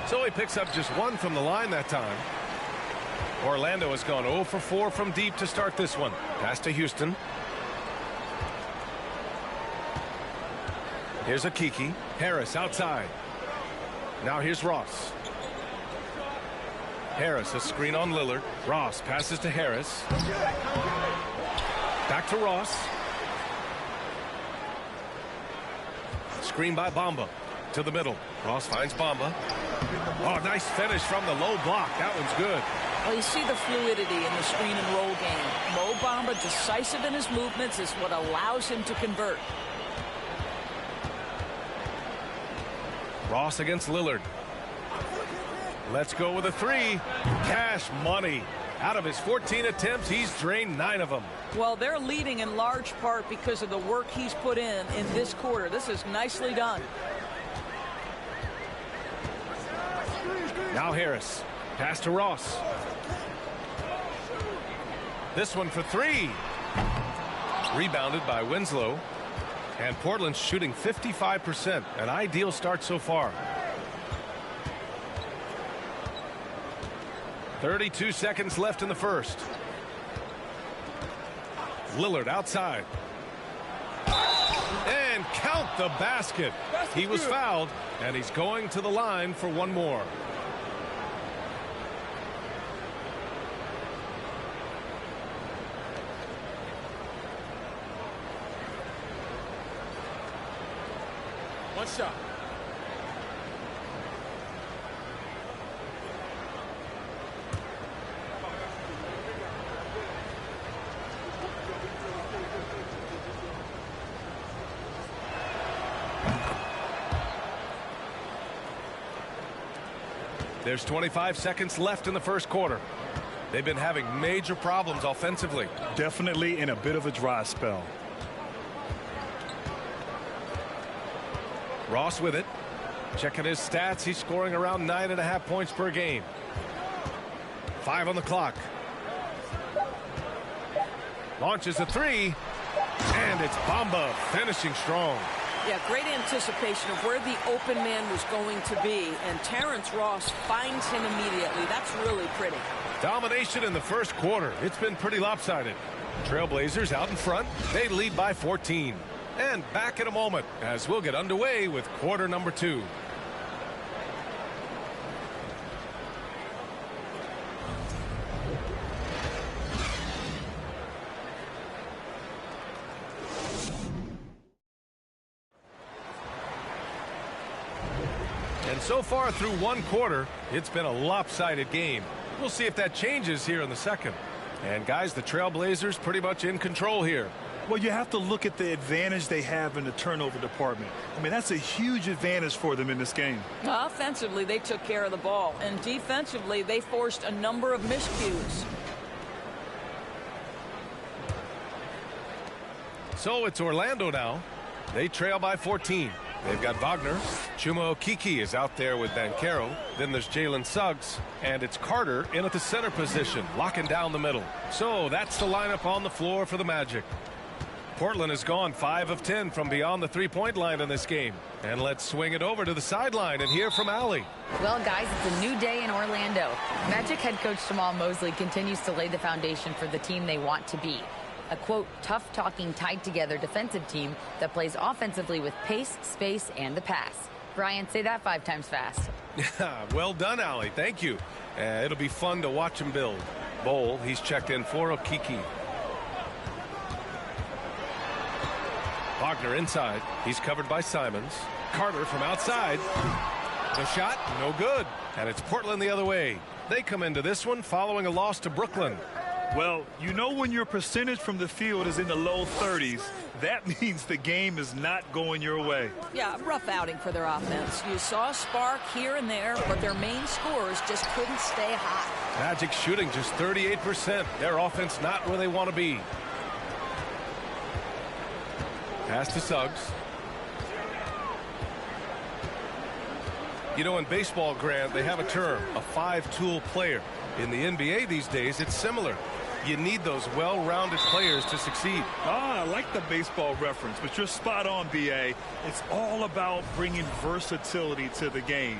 So he picks up just 1 from the line that time. Orlando has gone 0 for 4 from deep to start this one. Pass to Houston. Here's Akiki. Harris outside. Now here's Ross. Harris, a screen on Lillard. Ross passes to Harris. Back to Ross. Screen by Bamba. To the middle. Ross finds Bamba. Oh, nice finish from the low block. That one's good.
Well, you see the fluidity in the screen and roll game. Mo Bamba, decisive in his movements, is what allows him to convert.
Ross against Lillard. Let's go with a 3. Cash money. Out of his 14 attempts, he's drained 9 of them.
Well, they're leading in large part because of the work he's put in this quarter. This is nicely done.
Now Harris. Pass to Ross. This one for 3. Rebounded by Winslow. And Portland's shooting 55%. An ideal start so far. 32 seconds left in the first. Lillard outside. And count the basket. He was fouled, and he's going to the line for 1 more.
One shot.
There's 25 seconds left in the first quarter. They've been having major problems offensively.
Definitely in a bit of a dry spell.
Ross with it. Checking his stats, he's scoring around 9.5 points per game. 5 on the clock. Launches a three, and it's Bamba finishing strong.
Yeah, great anticipation of where the open man was going to be, and Terrence Ross finds him immediately. That's really pretty.
Domination in the first quarter. It's been pretty lopsided. Trailblazers out in front. They lead by 14. And back in a moment as we'll get underway with quarter number 2. And so far through one quarter, it's been a lopsided game. We'll see if that changes here in the second. And guys, the Trailblazers pretty much in control here.
Well, you have to look at the advantage they have in the turnover department. I mean, that's a huge advantage for them in this game.
Offensively, they took care of the ball, and defensively, they forced a number of miscues.
So it's Orlando now. They trail by 14. They've got Wagner. Chuma Okeke is out there with Banchero. Then there's Jalen Suggs. And it's Carter in at the center position, locking down the middle. So that's the lineup on the floor for the Magic. Portland has gone 5 of 10 from beyond the three-point line in this game. And let's swing it over to the sideline and hear from Allie.
Well, guys, it's a new day in Orlando. Magic head coach Jamal Mosley continues to lay the foundation for the team they want to be. A, quote, tough-talking, tied-together defensive team that plays offensively with pace, space, and the pass. Brian, say that 5 times fast.
Well done, Allie. Thank you. It'll be fun to watch him build. Bowl, he's checked in for Okeke. Wagner inside. He's covered by Simons. Carter from outside. The shot, no good. And it's Portland the other way. They come into this one following a loss to Brooklyn.
Well, you know when your percentage from the field is in the low 30s, that means the game is not going your way.
Yeah, rough outing for their offense. You saw a spark here and there, but their main scorers just couldn't stay hot.
Magic shooting just 38%. Their offense not where they want to be. Pass to Suggs. You know, in baseball, Grant, they have a term, a 5-tool player. In the NBA these days, it's similar. You need those well-rounded players to succeed.
I like the baseball reference, but you're spot on, B.A. It's all about bringing versatility to the game.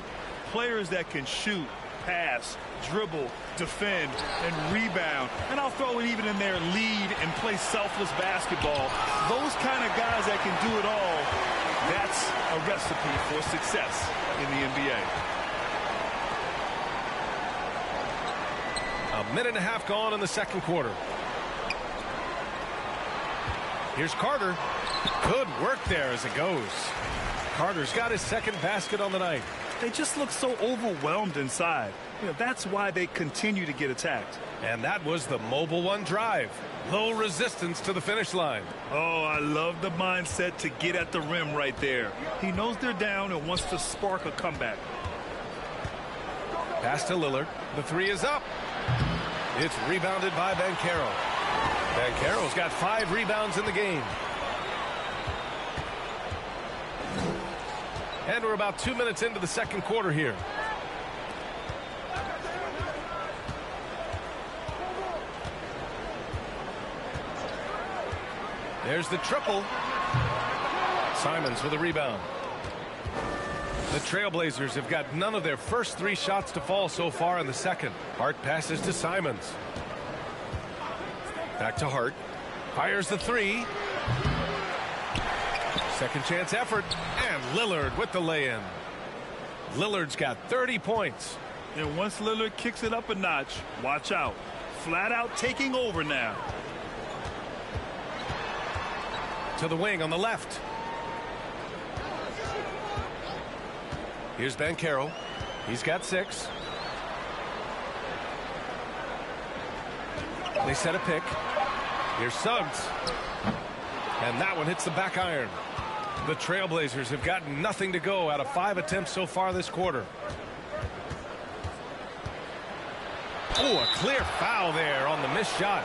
Players that can shoot, pass, dribble, defend, and rebound. And I'll throw it even in there, lead and play selfless basketball. Those kind of guys that can do it all, that's a recipe for success in the NBA.
A minute and a half gone in the second quarter. Here's Carter. Good work there as it goes. Carter's got his second basket on the night.
They just look so overwhelmed inside. You know, that's why they continue to get attacked.
And that was the Mobile One drive. Low resistance to the finish line.
Oh, I love the mindset to get at the rim right there. He knows they're down and wants to spark a comeback.
Pass to Lillard. The three is up. It's rebounded by Banchero. Banchero's got 5 rebounds in the game. And we're about 2 minutes into the second quarter here. There's the triple. Simons with a rebound. The Trailblazers have got none of their first 3 shots to fall so far in the second. Hart passes to Simons. Back to Hart. Fires the 3. Second chance effort. And Lillard with the lay-in. Lillard's got 30 points.
And once Lillard kicks it up a notch, watch out. Flat out taking over now.
To the wing on the left. Here's Banchero. He's got 6. They set a pick. Here's Suggs. And that one hits the back iron. The Trailblazers have gotten nothing to go out of 5 attempts so far this quarter. Oh, a clear foul there on the missed shot.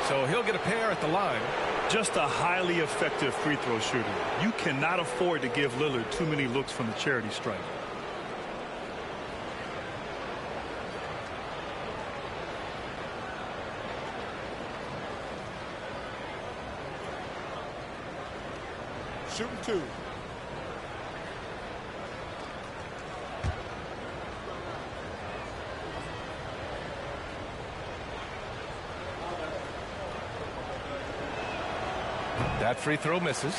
So he'll get a pair at the line.
Just a highly effective free throw shooter. You cannot afford to give Lillard too many looks from the charity stripe.
Shooting 2.
That free throw misses.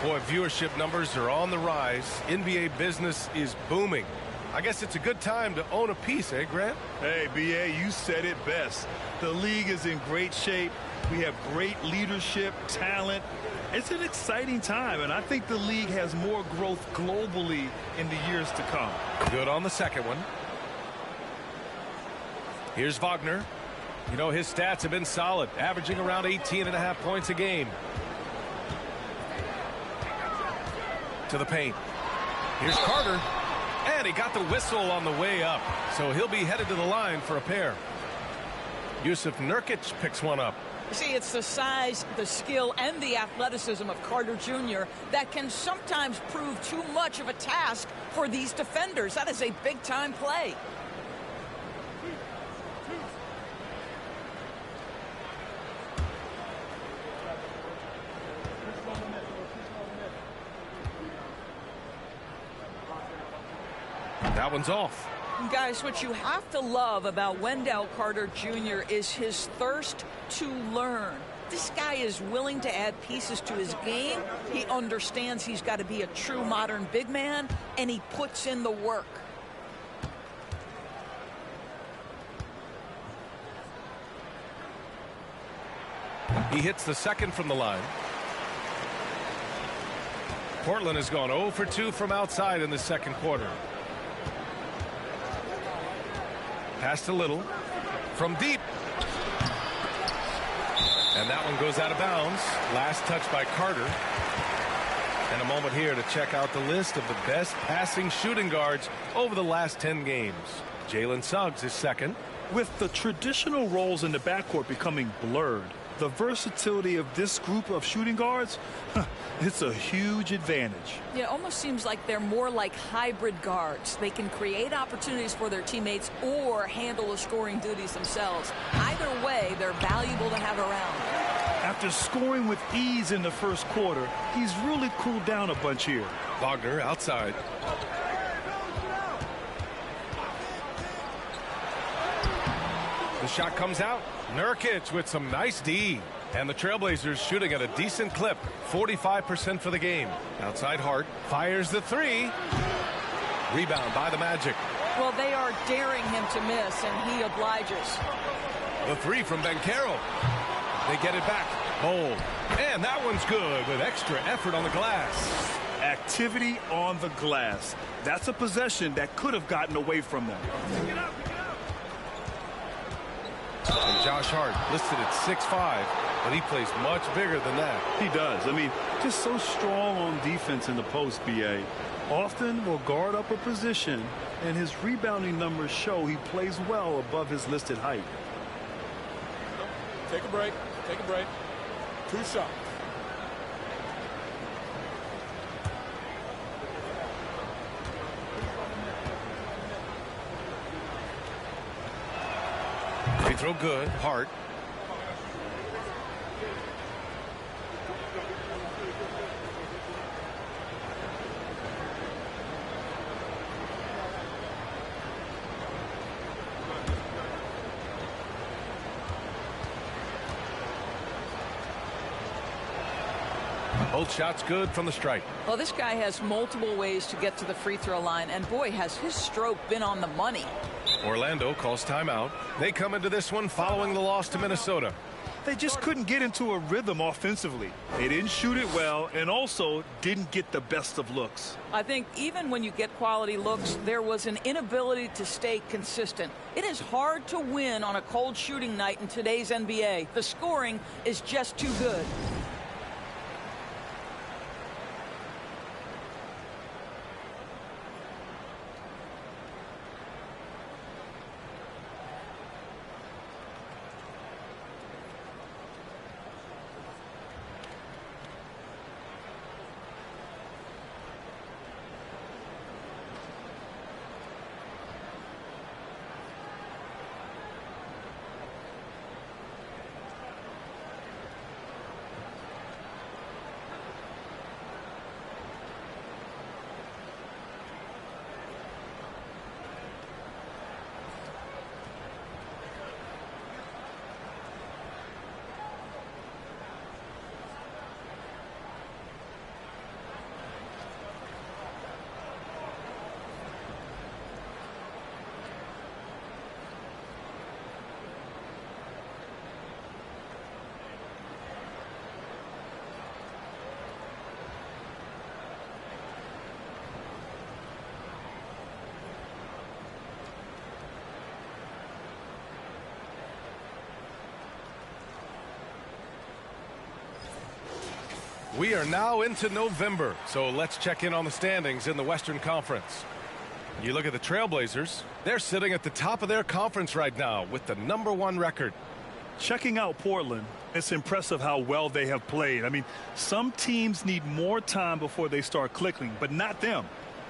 Boy, viewership numbers are on the rise. NBA business is booming. I guess it's a good time to own a piece, eh, Grant?
Hey, B.A., you said it best. The league is in great shape. We have great leadership, talent. It's an exciting time, and I think the league has more growth globally in the years to come.
Good on the second one. Here's Wagner. You know, his stats have been solid, averaging around 18.5 points a game. To the paint. Here's Carter. And he got the whistle on the way up. So he'll be headed to the line for a pair. Yusuf Nurkic picks one up.
See, it's the size, the skill, and the athleticism of Carter Jr. that can sometimes prove too much of a task for these defenders. That is a big-time play.
That one's off.
Guys, what you have to love about Wendell Carter Jr. is his thirst to learn. This guy is willing to add pieces to his game. He understands he's got to be a true modern big man, and he puts in the work.
He hits the second from the line. Portland has gone 0 for 2 from outside in the second quarter. Passed a little from deep. And that one goes out of bounds. Last touch by Carter. And a moment here to check out the list of the best passing shooting guards over the last 10 games. Jalen Suggs is second.
With the traditional roles in the backcourt becoming blurred, the versatility of this group of shooting guards, it's a huge advantage.
Yeah, it almost seems like they're more like hybrid guards. They can create opportunities for their teammates or handle the scoring duties themselves. Either way, they're valuable to have around.
After scoring with ease in the first quarter, he's really cooled down a bunch here.
Wagner outside. The shot comes out. Nurkic with some nice D. And the Trailblazers shooting at a decent clip. 45% for the game. Outside Hart fires the three. Rebound by the Magic.
Well, they are daring him to miss, and he obliges.
The three from Banchero. They get it back. Bold. And that one's good with extra effort on the glass.
Activity on the glass. That's a possession that could have gotten away from them.
And Josh Hart listed at 6'5", but he plays much bigger than that.
He does. I mean, just so strong on defense in the post, B.A. Often will guard up a position, and his rebounding numbers show he plays well above his listed height.
Take a break. Take a break. 2 shots.
They throw good. Hart. Both shots good from the stripe.
Well, this guy has multiple ways to get to the free throw line, and boy, has his stroke been on the money.
Orlando calls timeout. They come into this one following the loss to Minnesota.
They just couldn't get into a rhythm offensively. They didn't shoot it well and also didn't get the best of looks.
I think even when you get quality looks, there was an inability to stay consistent. It is hard to win on a cold shooting night in today's NBA. The scoring is just too good.
We are now into November, so let's check in on the standings in the Western Conference. You look at the Trailblazers, they're sitting at the top of their conference right now with the #1 record.
Checking out Portland, it's impressive how well they have played. I mean, some teams need more time before they start clicking, but not them.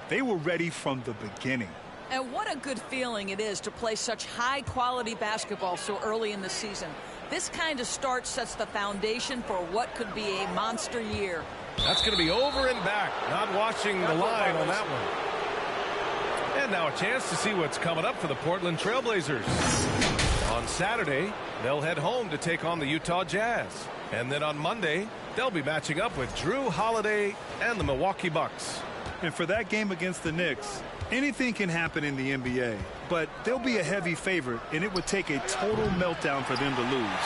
They were ready from the beginning.
And what a good feeling it is to play such high-quality basketball so early in the season. This kind of start sets the foundation for what could be a monster year.
That's going to be over and back. Not watching the line on that one. And now a chance to see what's coming up for the Portland Trailblazers. On Saturday, they'll head home to take on the Utah Jazz. And then on Monday, they'll be matching up with Drew Holiday and the Milwaukee Bucks.
And for that game against the Knicks, anything can happen in the NBA, but they'll be a heavy favorite, and it would take a total meltdown for them to lose.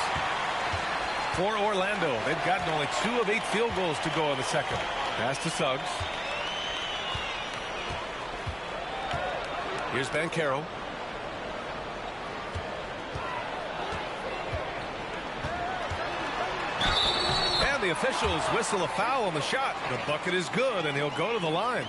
For Orlando, they've gotten only 2 of 8 field goals to go in the second. Pass to Suggs. Here's Banchero. And the officials whistle a foul on the shot. The bucket is good, and he'll go to the line.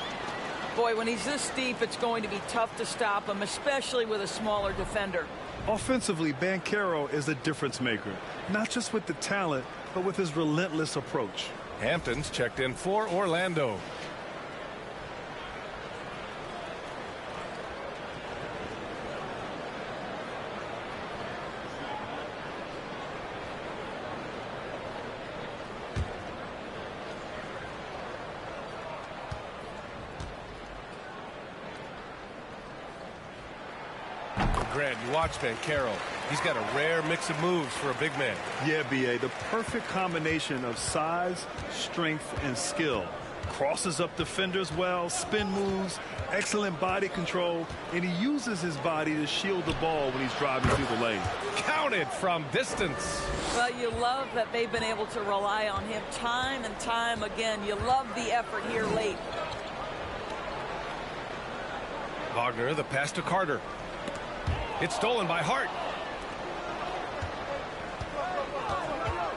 Boy, when he's this deep, it's going to be tough to stop him, especially with a smaller defender.
Offensively, Banchero is a difference maker, not just with the talent, but with his relentless approach.
Hampton's checked in for Orlando. Grant, you watch Banchero. He's got a rare mix of moves for a big man.
Yeah, B.A., the perfect combination of size, strength, and skill. Crosses up defenders well, spin moves, excellent body control, and he uses his body to shield the ball when he's driving through the lane.
Counted from distance.
Well, you love that they've been able to rely on him time and time again. You love the effort here late.
Wagner, the pass to Carter. It's stolen by Hart.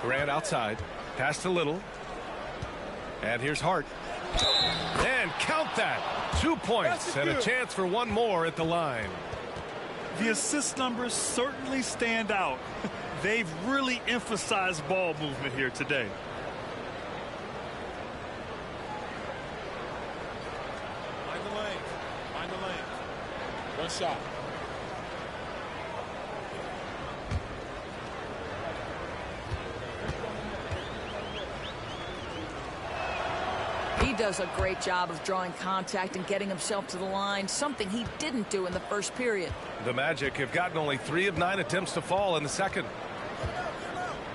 Grant outside. Pass to Little. And here's Hart. And count that. 2 points and a chance for one more at the line.
The assist numbers certainly stand out. They've really emphasized ball movement here today.
Find the lane. Find the lane. One shot.
He does a great job of drawing contact and getting himself to the line, something he didn't do in the first period.
The Magic have gotten only 3 of 9 attempts to fall in the second.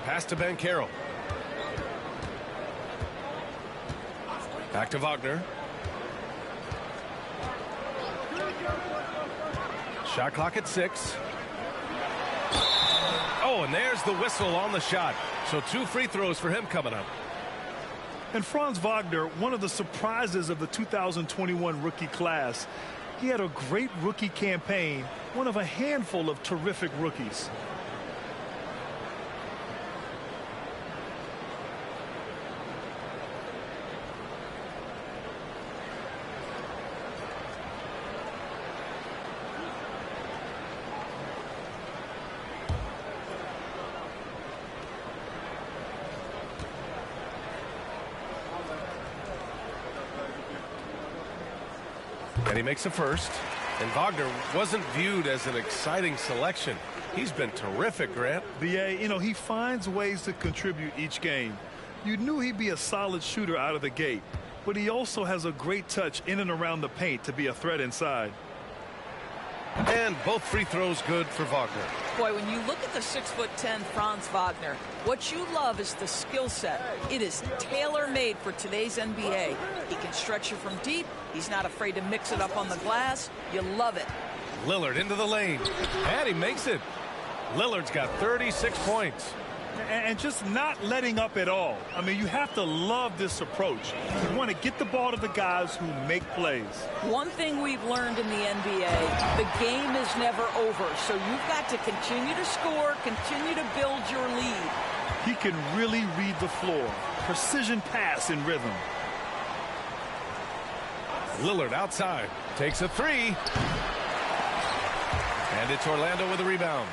Pass to Banchero. Back to Wagner. Shot clock at 6. Oh, and there's the whistle on the shot. So 2 free throws for him coming up.
And Franz Wagner, one of the surprises of the 2021 rookie class. He had a great rookie campaign, one of a handful of terrific rookies.
And he makes a first. And Wagner wasn't viewed as an exciting selection. He's been terrific, Grant.
B.A., you know, he finds ways to contribute each game. You knew he'd be a solid shooter out of the gate, but he also has a great touch in and around the paint to be a threat inside.
And both free throws good for Wagner.
Boy, when you look at the 6'10" Franz Wagner, what you love is the skill set. It is tailor-made for today's NBA. He can stretch you from deep. He's not afraid to mix it up on the glass. You love it.
Lillard into the lane. And he makes it. Lillard's got 36 points.
And just not letting up at all. I mean, you have to love this approach. You want to get the ball to the guys who make plays.
One thing we've learned in the NBA, the game is never over. So you've got to continue to score, continue to build your lead.
He can really read the floor. Precision pass in rhythm.
Lillard outside. Takes a three. And it's Orlando with a rebound.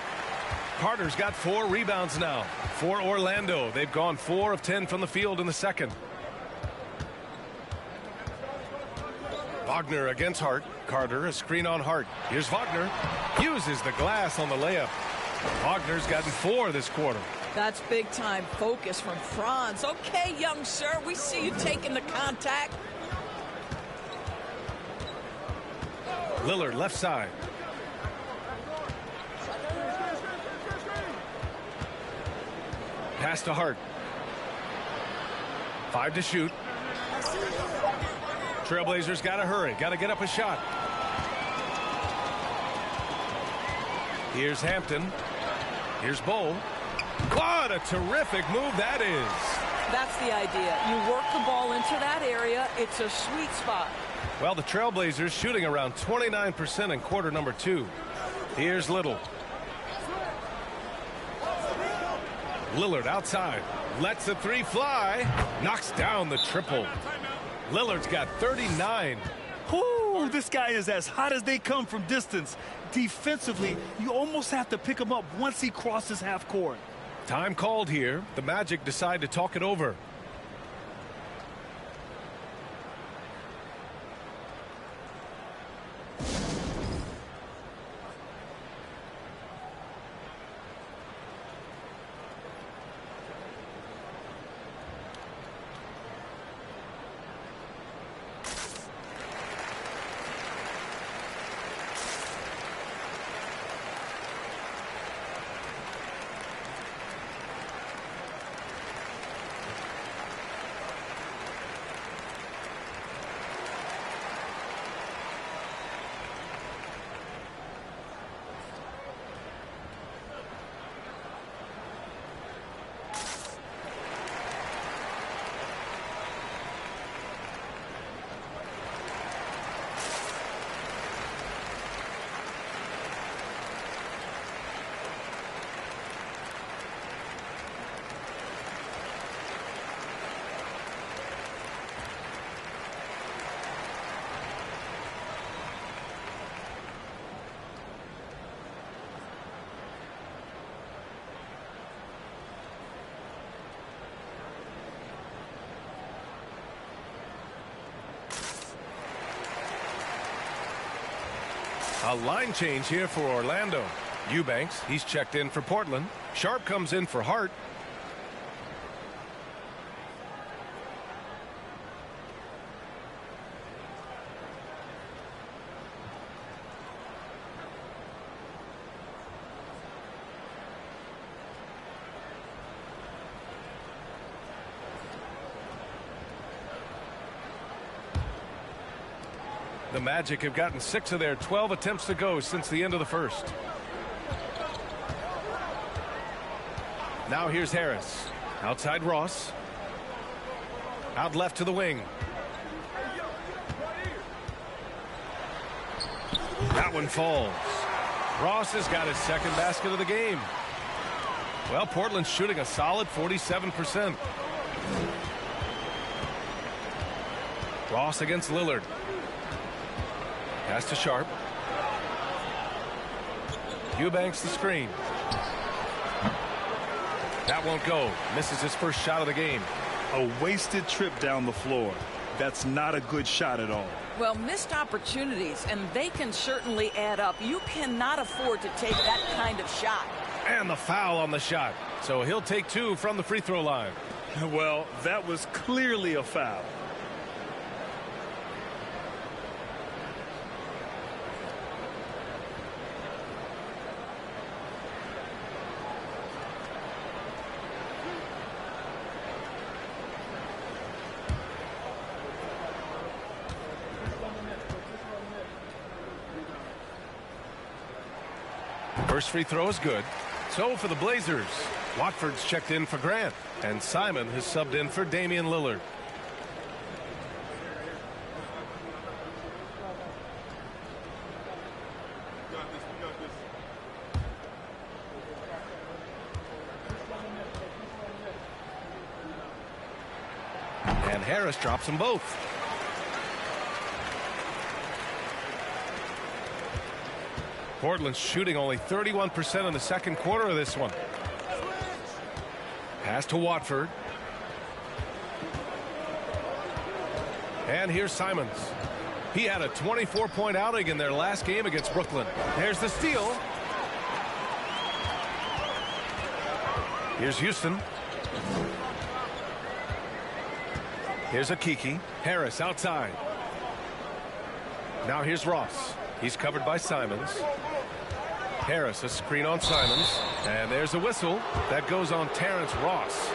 Carter's got 4 rebounds now for Orlando. They've gone 4 of 10 from the field in the second. Wagner against Hart. Carter, a screen on Hart. Here's Wagner. Uses the glass on the layup. Wagner's gotten 4 this quarter.
That's big time focus from Franz. Okay, young sir, we see you taking the contact.
Lillard left side. Pass to Hart. 5 to shoot. Trailblazers got to hurry. Got to get up a shot. Here's Hampton. Here's Bowl. What a terrific move that is.
That's the idea. You work the ball into that area. It's a sweet spot.
Well, the Trailblazers shooting around 29% in quarter number 2. Here's Little. Lillard outside. Lets the 3 fly. Knocks down the triple. Lillard's got 39.
Ooh, this guy is as hot as they come from distance. Defensively, you almost have to pick him up once he crosses half court.
Time called here. The Magic decide to talk it over. A line change here for Orlando. Eubanks, he's checked in for Portland. Sharp comes in for Hart. The Magic have gotten 6 of their 12 attempts to go since the end of the first. Now here's Harris. Outside Ross. Out left to the wing. That one falls. Ross has got his second basket of the game. Well, Portland's shooting a solid 47%. Ross against Lillard. Pass to Sharp. Eubanks the screen. That won't go. Misses his first shot of the game.
A wasted trip down the floor. That's not a good shot at all.
Well, missed opportunities, and they can certainly add up. You cannot afford to take that kind of shot.
And the foul on the shot. So he'll take 2 from the free throw line.
Well, that was clearly a foul.
First free throw is good. So for the Blazers, Watford's checked in for Grant, and Simon has subbed in for Damian Lillard. And Harris drops them both. Portland's shooting only 31% in the second quarter of this one. Pass to Watford. And here's Simons. He had a 24-point outing in their last game against Brooklyn. There's the steal. Here's Houston. Here's Akiki. Harris outside. Now here's Ross. He's covered by Simons. Harris, a screen on Simons. And there's a whistle. That goes on Terrence Ross.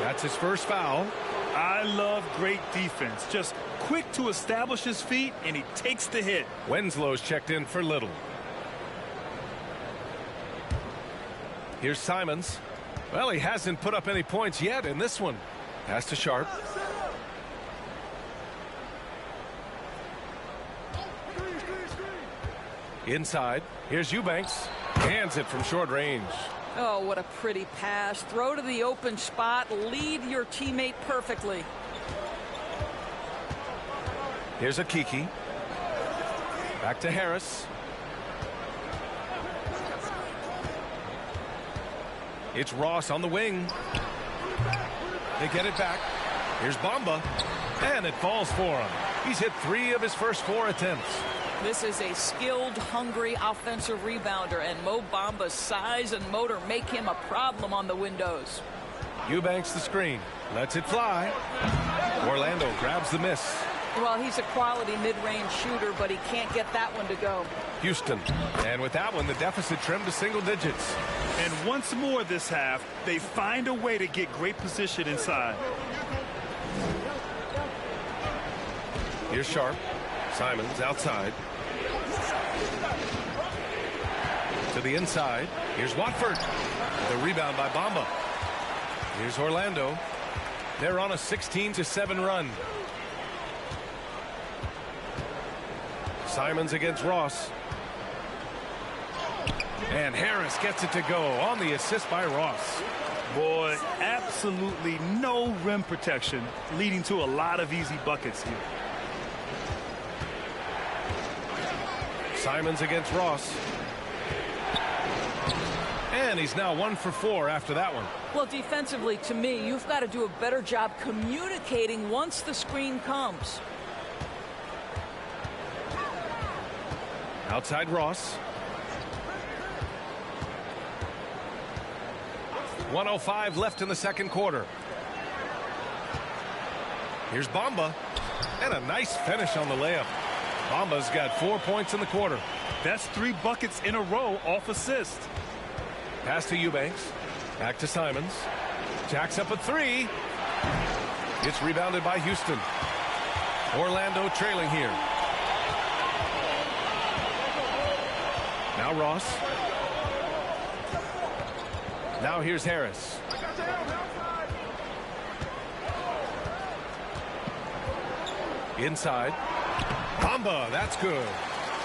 That's his first foul.
I love great defense. Just quick to establish his feet, and he takes the hit.
Winslow's checked in for Little. Here's Simons. Well, he hasn't put up any points yet in this one. Pass to Sharp. Inside. Here's Eubanks. Hands it from short range.
Oh, what a pretty pass. Throw to the open spot. Lead your teammate perfectly.
Here's Akiki. Back to Harris. It's Ross on the wing. They get it back. Here's Bamba. And it falls for him. He's hit 3 of his first 4 attempts.
This is a skilled, hungry offensive rebounder, and Mo Bamba's size and motor make him a problem on the windows.
Eubanks the screen. Lets it fly. Orlando grabs the miss.
Well, he's a quality mid-range shooter, but he can't get that one to go.
Houston. And with that one, the deficit trimmed to single digits.
And once more this half, they find a way to get great position inside.
Here's Sharp. Simons outside. To the inside. Here's Watford. The rebound by Bamba. Here's Orlando. They're on a 16-7 run. Simons against Ross. And Harris gets it to go on the assist by Ross.
Boy, absolutely no rim protection, leading to a lot of easy buckets here.
Simons against Ross. And he's now 1 for 4 after that one.
Well, defensively, to me, you've got to do a better job communicating once the screen comes.
Outside Ross. 1:05 left in the second quarter. Here's Bamba. And a nice finish on the layup. Bamba's got 4 points in the quarter.
That's 3 buckets in a row off assist.
Pass to Eubanks. Back to Simons. Jacks up a 3. It's rebounded by Houston. Orlando trailing here. Now Ross. Now here's Harris. Inside. Bamba, that's good.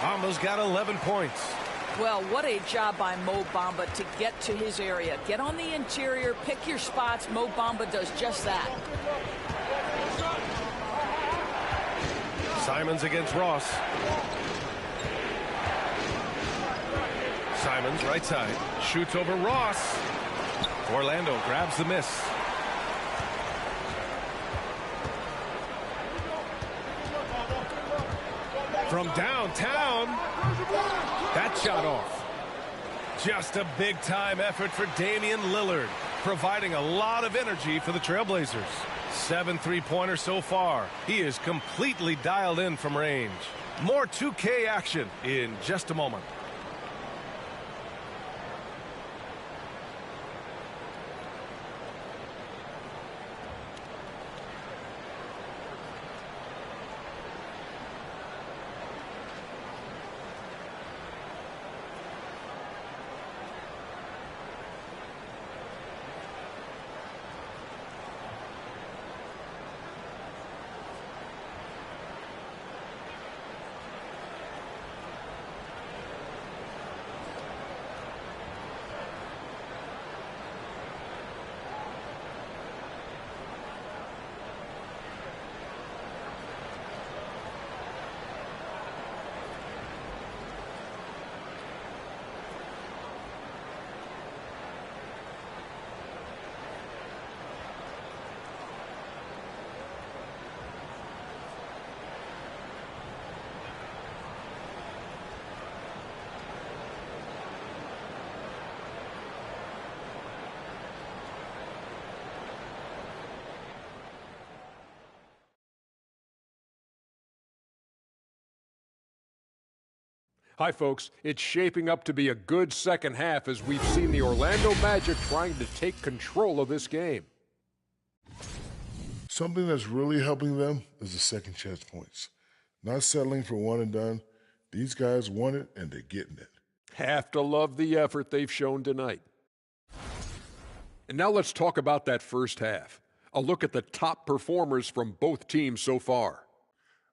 Bamba's got 11 points.
Well, what a job by Mo Bamba to get to his area. Get on the interior, pick your spots. Mo Bamba does just that.
Simons against Ross. Simons right side. Shoots over Ross. Orlando grabs the miss. From downtown. That shot off. Just a big-time effort for Damian Lillard, providing a lot of energy for the Trailblazers. 7 3-pointers so far. He is completely dialed in from range. More 2K action in just a moment.
Hi, folks. It's shaping up to be a good second half as we've seen the Orlando Magic trying to take control of this game.
Something that's really helping them is the second chance points. Not settling for one and done. These guys want it, and they're getting it.
Have to love the effort they've shown tonight. And now let's talk about that first half. A look at the top performers from both teams so far.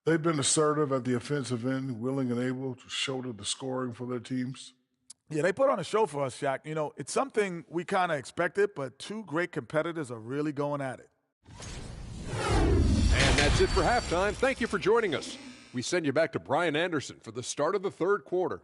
They've been assertive at the offensive end, willing and able to shoulder the scoring for their teams.
Yeah, they put on a show for us, Shaq. You know, it's something we kind of expected, but two great competitors are really going at it.
And that's it for halftime. Thank you for joining us. We send you back to Brian Anderson for the start of the third quarter.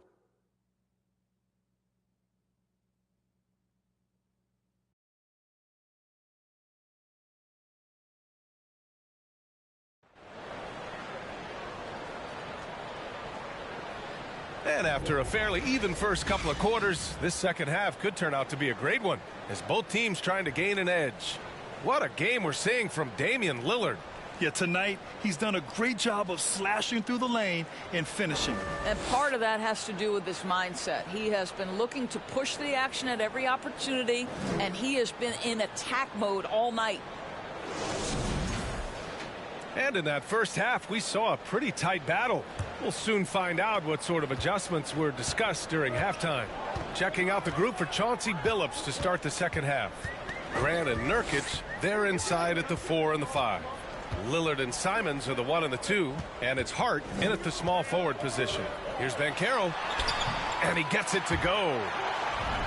And after a fairly even first couple of quarters, this second half could turn out to be a great one as both teams trying to gain an edge. What a game we're seeing from Damian Lillard.
Yeah, tonight he's done a great job of slashing through the lane and finishing.
And part of that has to do with his mindset. He has been looking to push the action at every opportunity, and he has been in attack mode all night.
And in that first half, we saw a pretty tight battle. We'll soon find out what sort of adjustments were discussed during halftime. Checking out the group for Chauncey Billups to start the second half. Grant and Nurkic, they're inside at the 4 and the 5. Lillard and Simons are the 1 and the 2, and it's Hart in at the small forward position. Here's Banchero, and he gets it to go.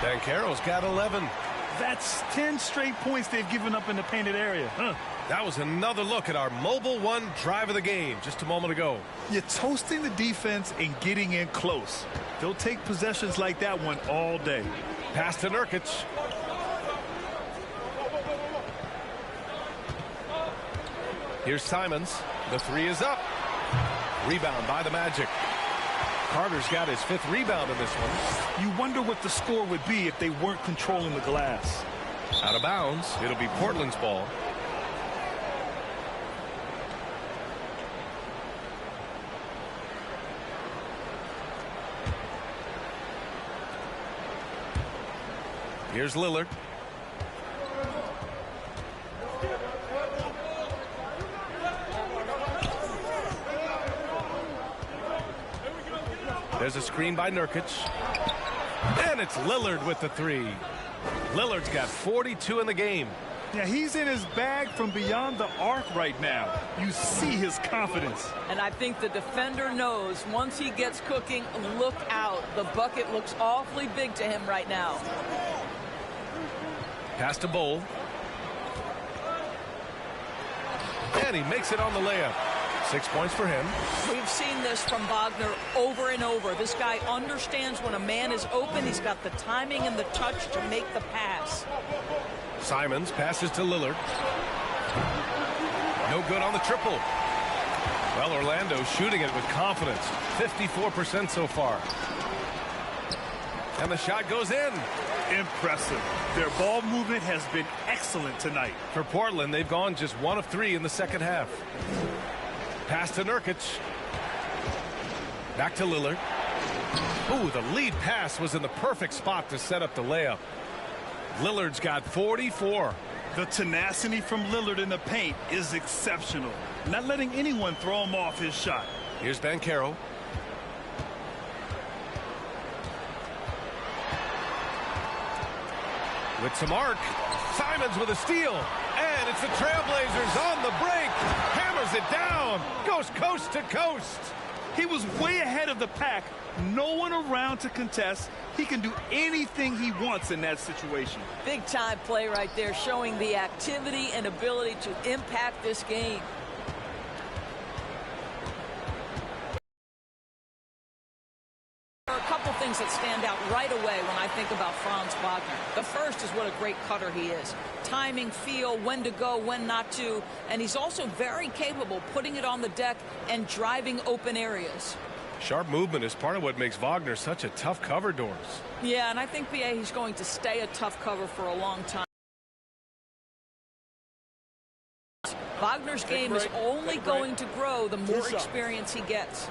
Banchero's got 11.
That's 10 straight points they've given up in the painted area.
That was another look at our mobile one drive of the game just a moment ago.
You're toasting the defense and getting in close. They'll take possessions like that one all day.
Pass to Nurkic. Here's Simons. The 3 is up. Rebound by the Magic. Carter's got his 5th rebound in this one.
You wonder what the score would be if they weren't controlling the glass.
Out of bounds. It'll be Portland's ball. Here's Lillard. There's a screen by Nurkic. And it's Lillard with the 3. Lillard's got 42 in the game.
Yeah, he's in his bag from beyond the arc right now. You see his confidence.
And I think the defender knows once he gets cooking, look out. The bucket looks awfully big to him right now.
Pass to Bowl. And he makes it on the layup. 6 points for him.
We've seen this from Wagner over and over. This guy understands when a man is open. He's got the timing and the touch to make the pass.
Simons passes to Lillard. No good on the triple. Well, Orlando shooting it with confidence. 54% so far. And the shot goes in.
Impressive. Their ball movement has been excellent tonight.
For Portland, they've gone just 1 of 3 in the second half. Pass to Nurkic. Back to Lillard. Ooh, the lead pass was in the perfect spot to set up the layup. Lillard's got 44.
The tenacity from Lillard in the paint is exceptional. Not letting anyone throw him off his shot.
Here's Banchero. With some arc. Simons with a steal. And it's the Trailblazers on the break. Hammers it down. Goes coast to coast.
He was way ahead of the pack. No one around to contest. He can do anything he wants in that situation.
Big time play right there, showing the activity and ability to impact this game. There are a couple things that stand out right away when I think about Franz Wagner. The first is what a great cutter he is. Timing, feel, when to go, when not to. And he's also very capable putting it on the deck and driving open areas.
Sharp movement is part of what makes Wagner such a tough cover, Doris.
Yeah, and I think, BA, he's going to stay a tough cover for a long time. Wagner's game is only going to grow the more experience he gets.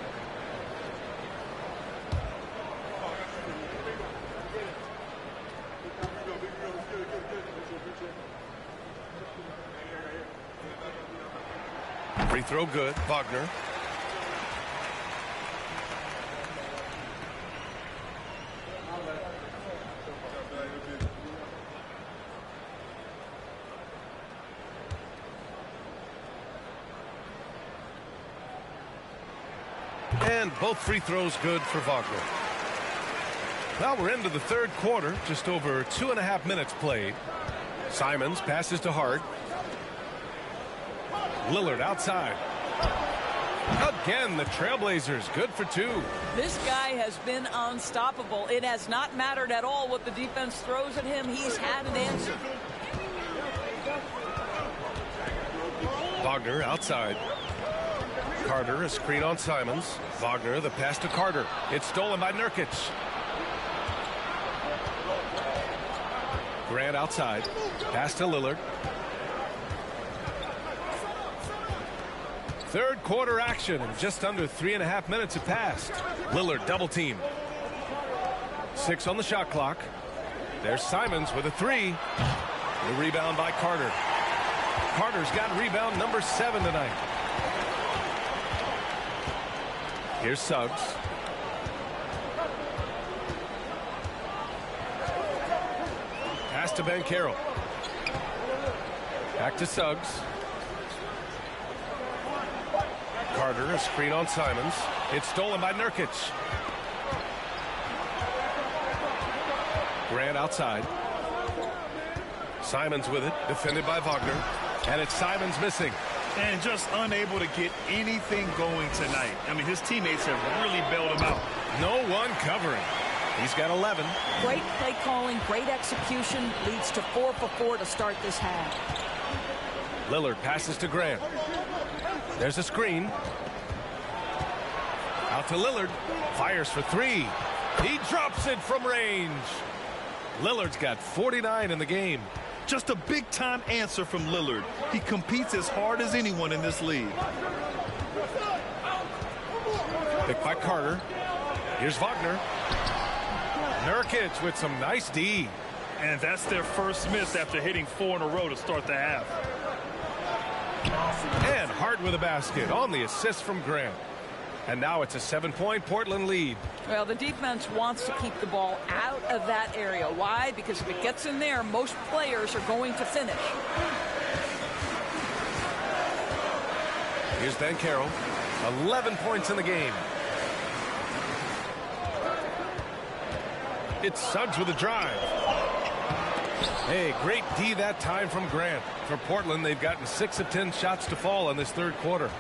Free throw good. Wagner. And both free throws good for Wagner. Well, we're into the third quarter. Just over 2.5 minutes played. Simons passes to Hart. Lillard outside. Again, the Trailblazers good for 2.
This guy has been unstoppable. It has not mattered at all what the defense throws at him. He's had an answer.
Wagner outside. Carter, a screen on Simons. Wagner, the pass to Carter. It's stolen by Nurkic. Grant outside. Pass to Lillard. Third quarter action, and just under 3.5 minutes have passed. Lillard double team. 6 on the shot clock. There's Simons with a 3. The rebound by Carter. Carter's got rebound number 7 tonight. Here's Suggs. Pass to Banchero. Back to Suggs. Carter, a screen on Simons. It's stolen by Nurkic. Grant outside. Simons with it, defended by Wagner. And it's Simons missing.
And just unable to get anything going tonight. I mean, his teammates have really bailed him out.
No one covering. He's got 11.
Great play calling, great execution, leads to 4 for 4 to start this half.
Lillard passes to Grant. There's a screen. Out to Lillard. Fires for 3. He drops it from range. Lillard's got 49 in the game.
Just a big-time answer from Lillard. He competes as hard as anyone in this league.
Picked by Carter. Here's Wagner. Nurkic with some nice D.
And that's their first miss after hitting 4 in a row to start the half.
And Hart with a basket on the assist from Grant. And now it's a 7-point Portland lead.
Well, the defense wants to keep the ball out of that area. Why? Because if it gets in there, most players are going to finish.
Here's Banchero. 11 points in the game. It's Suggs with a drive. Hey, great D that time from Grant. For Portland, they've gotten 6 of 10 shots to fall in this third quarter.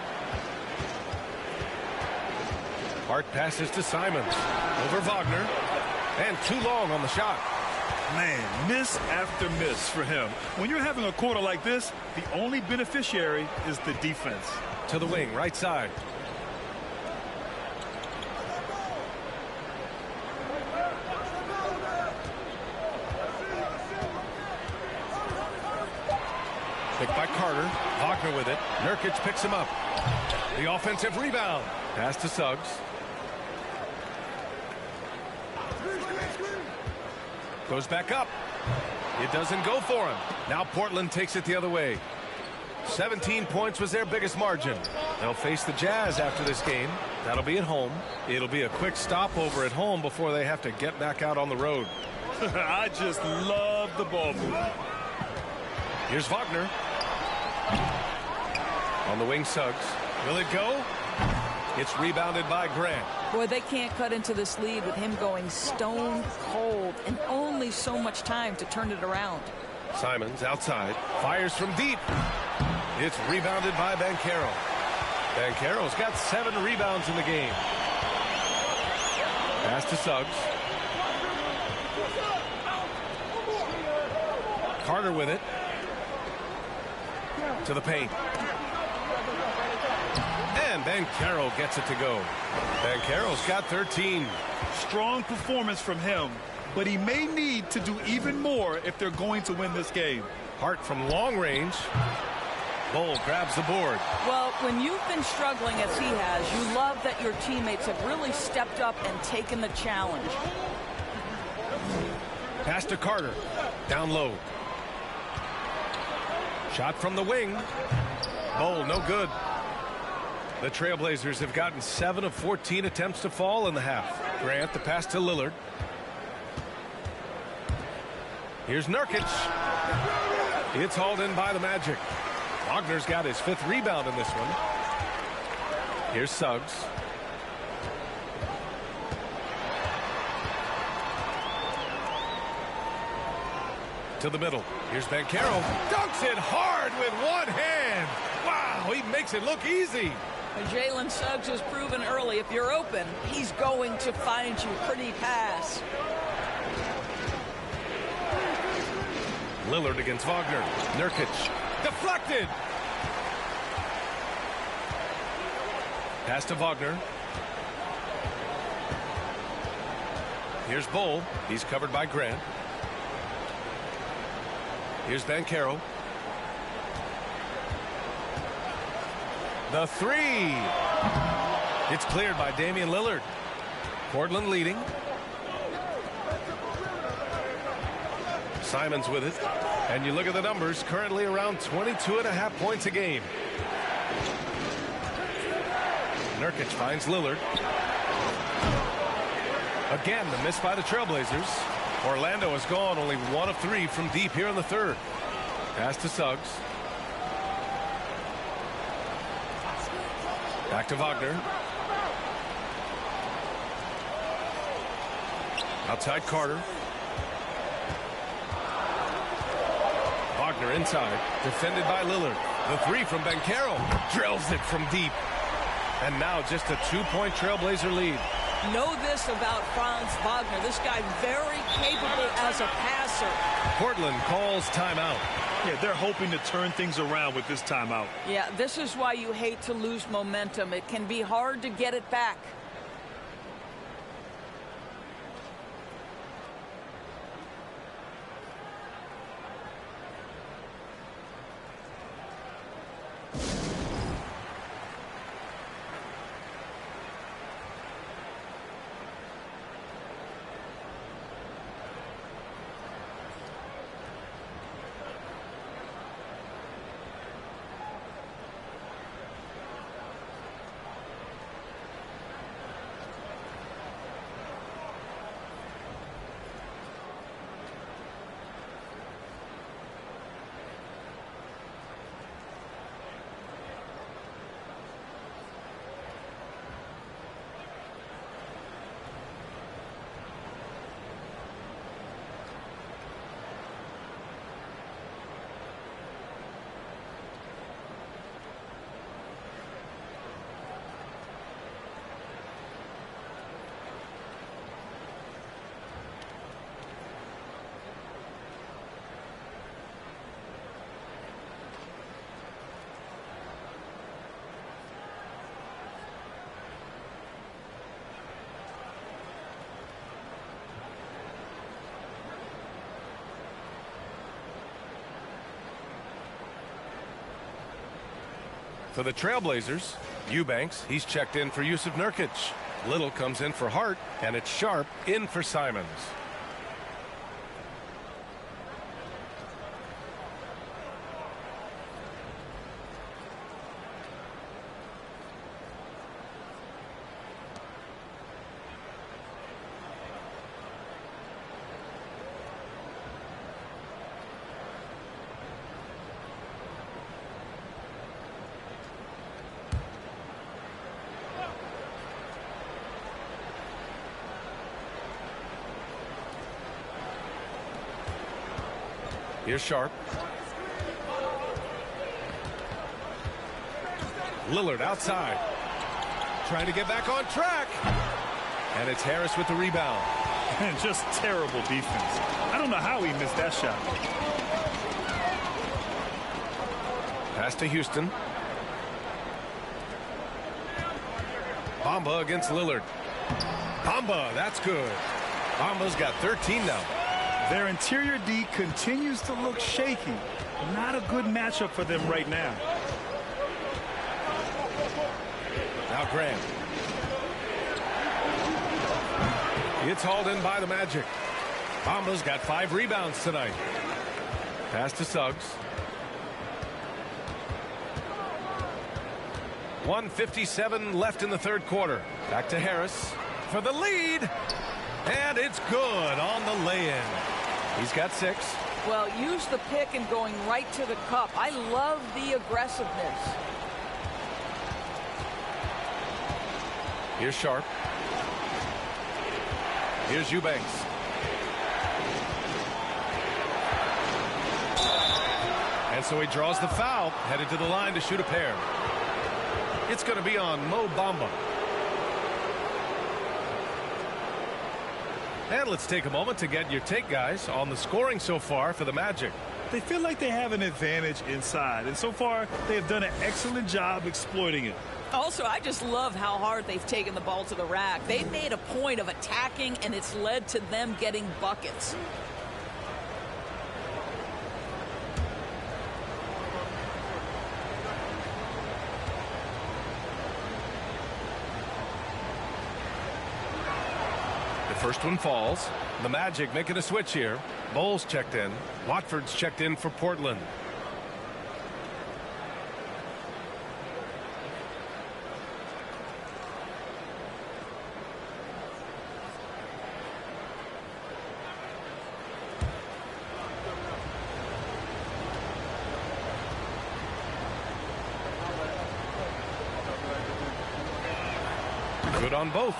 Hart passes to Simons. Over Wagner. And too long on the shot.
Man, miss after miss for him. When you're having a quarter like this, the only beneficiary is the defense.
To the wing, right side. Picked by Carter. Wagner with it. Nurkic picks him up. The offensive rebound. Pass to Suggs. Goes back up. It doesn't go for him. Now Portland takes it the other way. 17 points was their biggest margin. They'll face the Jazz after this game. That'll be at home. It'll be a quick stopover at home before they have to get back out on the road.
I just love the ball movement.
Here's Wagner. On the wing, Suggs. Will it go? It's rebounded by Grant.
Boy, they can't cut into this lead with him going stone cold and only so much time to turn it around.
Simons outside. Fires from deep. It's rebounded by Banchero. Banchero's got 7 rebounds in the game. Pass to Suggs. Carter with it. To the paint. And Banchero gets it to go. Banchero's got 13.
Strong performance from him, but he may need to do even more if they're going to win this game.
Hart from long range. Bull grabs the board.
Well, when you've been struggling as he has, you love that your teammates have really stepped up and taken the challenge.
Pass to Carter. Down low. Shot from the wing. Bull, no good. The Trailblazers have gotten 7 of 14 attempts to fall in the half. Grant, the pass to Lillard. Here's Nurkic. It's hauled in by the Magic. Wagner's got his 5th rebound in this one. Here's Suggs. To the middle. Here's Banchero. Dunks it hard with one hand. Wow, he makes it look easy.
Jalen Suggs has proven early, if you're open, he's going to find you. Pretty pass.
Lillard against Wagner. Nurkic. Deflected. Pass to Wagner. Here's Bull. He's covered by Grant. Here's Banchero. The 3. It's cleared by Damian Lillard. Portland leading. Simons with it. And you look at the numbers, currently around 22.5 points a game. Nurkic finds Lillard. Again, the miss by the Trailblazers. Orlando has gone only 1 of 3 from deep here in the 3rd. Pass to Suggs. Back to Wagner. Outside Carter. Wagner inside. Defended by Lillard. The 3 from Banchero. Drills it from deep. And now just a 2-point Trailblazer lead.
Know this about Franz Wagner. This guy very capable as a passer.
Portland calls timeout.
Yeah, they're hoping to turn things around with this timeout.
Yeah, this is why you hate to lose momentum. It can be hard to get it back.
For the Trailblazers, Eubanks, he's checked in for Yusuf Nurkic. Little comes in for Hart, and it's Sharp in for Simons. Here's Sharp. Lillard outside. Trying to get back on track. And it's Harris with the rebound.
And just terrible defense. I don't know how he missed that shot.
Pass to Houston. Bamba against Lillard. Bamba, that's good. Bamba's got 13 now.
Their interior D continues to look shaky. Not a good matchup for them right now.
Now Grant. It's hauled in by the Magic. Bamba's got 5 rebounds tonight. Pass to Suggs. 1:57 left in the third quarter. Back to Harris for the lead. And it's good on the lay-in. He's got 6.
Well, use the pick and going right to the cup. I love the aggressiveness.
Here's Sharp. Here's Eubanks. And so he draws the foul, headed to the line to shoot a pair. It's going to be on Mo Bamba. And let's take a moment to get your take, guys, on the scoring so far for the Magic.
They feel like they have an advantage inside, and so far they have done an excellent job exploiting it.
Also, I just love how hard they've taken the ball to the rack. They've made a point of attacking, and it's led to them getting buckets.
First one falls. The Magic making a switch here. Bowles checked in. Watford's checked in for Portland. Good on both.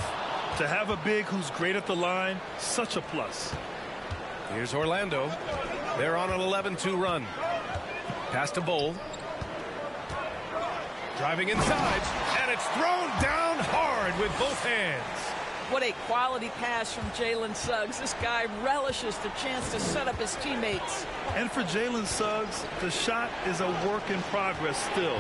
To have a big who's great at the line, such a plus.
Here's Orlando. They're on an 11-2 run. Pass to Bowl. Driving inside, and it's thrown down hard with both hands.
What a quality pass from Jalen Suggs. This guy relishes the chance to set up his teammates.
And for Jalen Suggs, the shot is a work in progress still.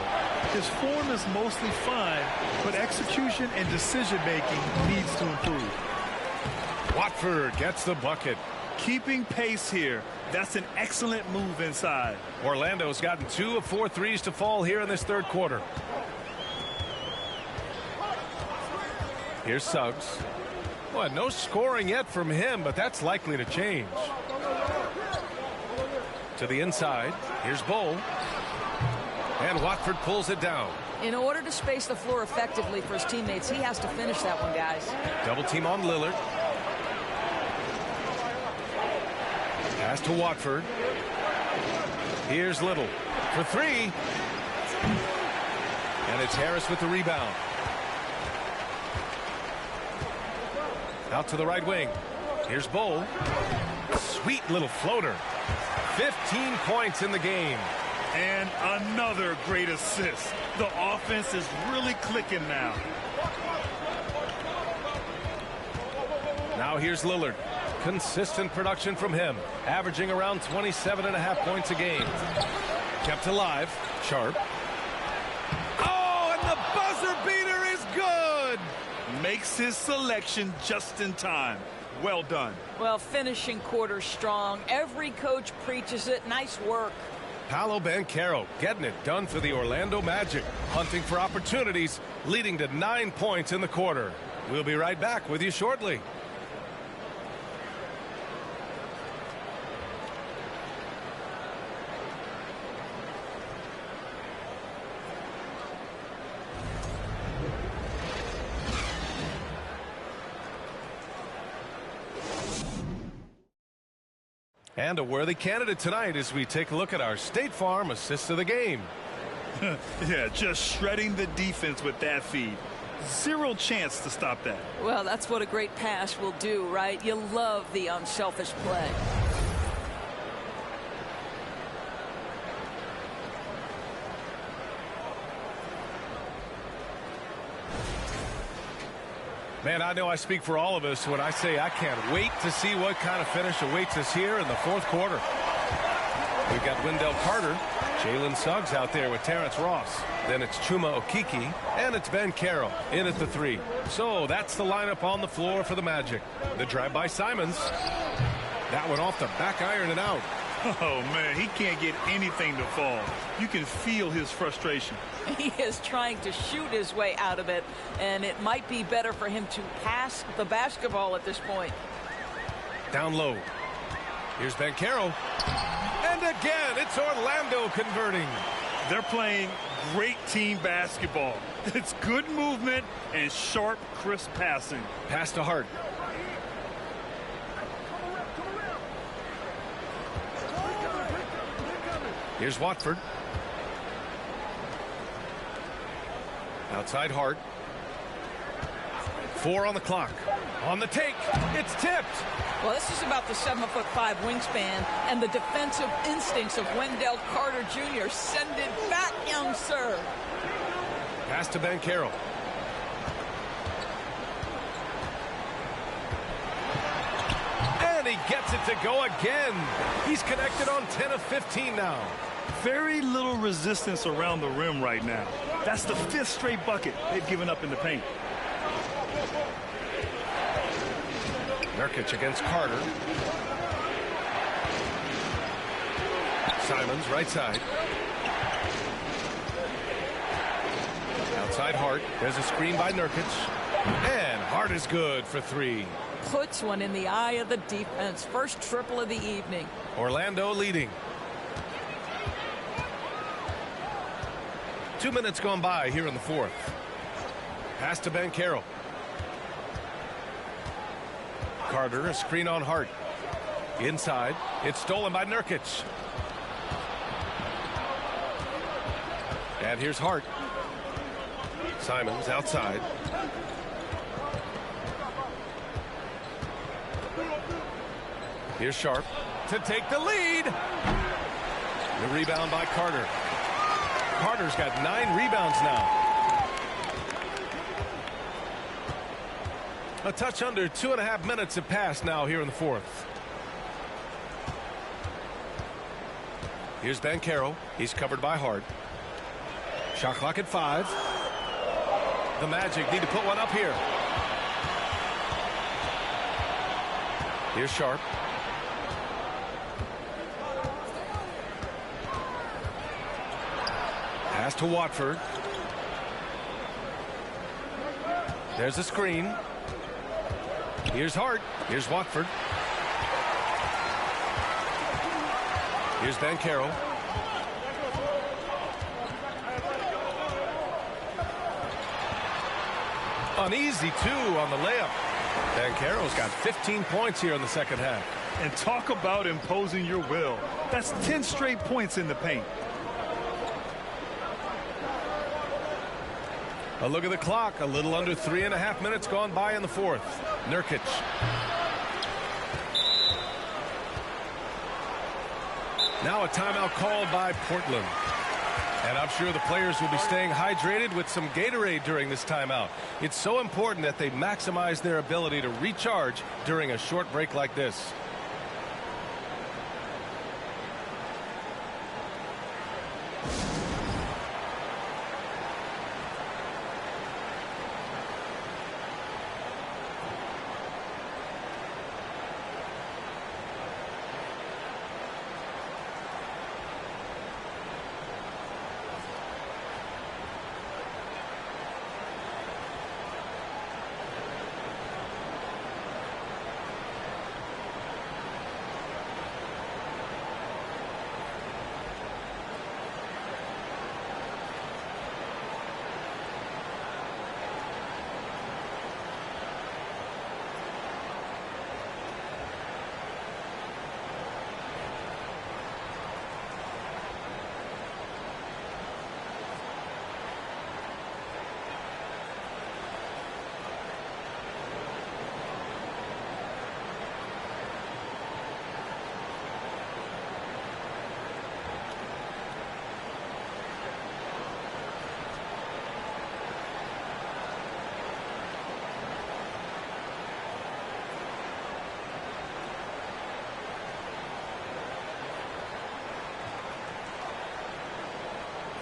His form is mostly fine, but execution and decision-making needs to improve.
Watford gets the bucket.
Keeping pace here. That's an excellent move inside.
Orlando's gotten 2 of 4 threes to fall here in this third quarter. Here's Suggs. Well, no scoring yet from him, but that's likely to change. To the inside. Here's Bowl. And Watford pulls it down.
In order to space the floor effectively for his teammates, he has to finish that one, guys.
Double team on Lillard. Pass to Watford. Here's Little for 3. And it's Harris with the rebound. Out to the right wing. Here's Bowl. Sweet little floater. 15 points in the game.
And another great assist. The offense is really clicking now.
Now here's Lillard. Consistent production from him. Averaging around 27.5 points a game. Kept alive. Sharp. Oh, and the buzzer beater is good.
Makes his selection just in time. Well done.
Well, finishing quarter strong. Every coach preaches it. Nice work.
Paolo Banchero getting it done for the Orlando Magic. Hunting for opportunities, leading to 9 points in the quarter. We'll be right back with you shortly. And a worthy candidate tonight as we take a look at our State Farm assist of the game.
Yeah, just shredding the defense with that feed. Zero chance to stop that.
Well, that's what a great pass will do, right? You love the unselfish play.
Man, I know I speak for all of us when I say I can't wait to see what kind of finish awaits us here in the fourth quarter. We've got Wendell Carter, Jalen Suggs out there with Terrence Ross. Then it's Chuma Okeke, and it's Banchero in at the 3. So that's the lineup on the floor for the Magic. The drive by Simons. That one off the back iron and out.
Oh, man, he can't get anything to fall. You can feel his frustration.
He is trying to shoot his way out of it, and it might be better for him to pass the basketball at this point.
Down low. Here's Banchero. And again, it's Orlando converting.
They're playing great team basketball. It's good movement and sharp, crisp passing.
Pass to Hart. Here's Watford. Outside Hart. 4 on the clock. On the take. It's tipped.
Well, this is about the 7'5" wingspan and the defensive instincts of Wendell Carter Jr. Send it back, young sir.
Pass to Banchero. And he gets it to go again. He's connected on 10 of 15 now.
Very little resistance around the rim right now. That's the 5th straight bucket they've given up in the paint.
Nurkic against Carter. Simons, right side. Outside Hart. There's a screen by Nurkic. And Hart is good for 3.
Puts one in the eye of the defense. First triple of the evening.
Orlando leading. 2 minutes gone by here in the 4th. Pass to Banchero. Carter, a screen on Hart. Inside. It's stolen by Nurkic. And here's Hart. Simons outside. Here's Sharp to take the lead. The rebound by Carter. Carter's got 9 rebounds now. A touch under 2.5 minutes have passed now here in the 4th. Here's Banchero. He's covered by Hart. Shot clock at 5. The Magic need to put one up here. Here's Sharp. Pass to Watford. There's a screen. Here's Hart. Here's Watford. Here's Banchero. An easy 2 on the layup. Banchero's got 15 points here in the second half.
And talk about imposing your will. That's 10 straight points in the paint.
A look at the clock. A little under 3.5 minutes gone by in the 4th. Nurkic. Now a timeout called by Portland. And I'm sure the players will be staying hydrated with some Gatorade during this timeout. It's so important that they maximize their ability to recharge during a short break like this.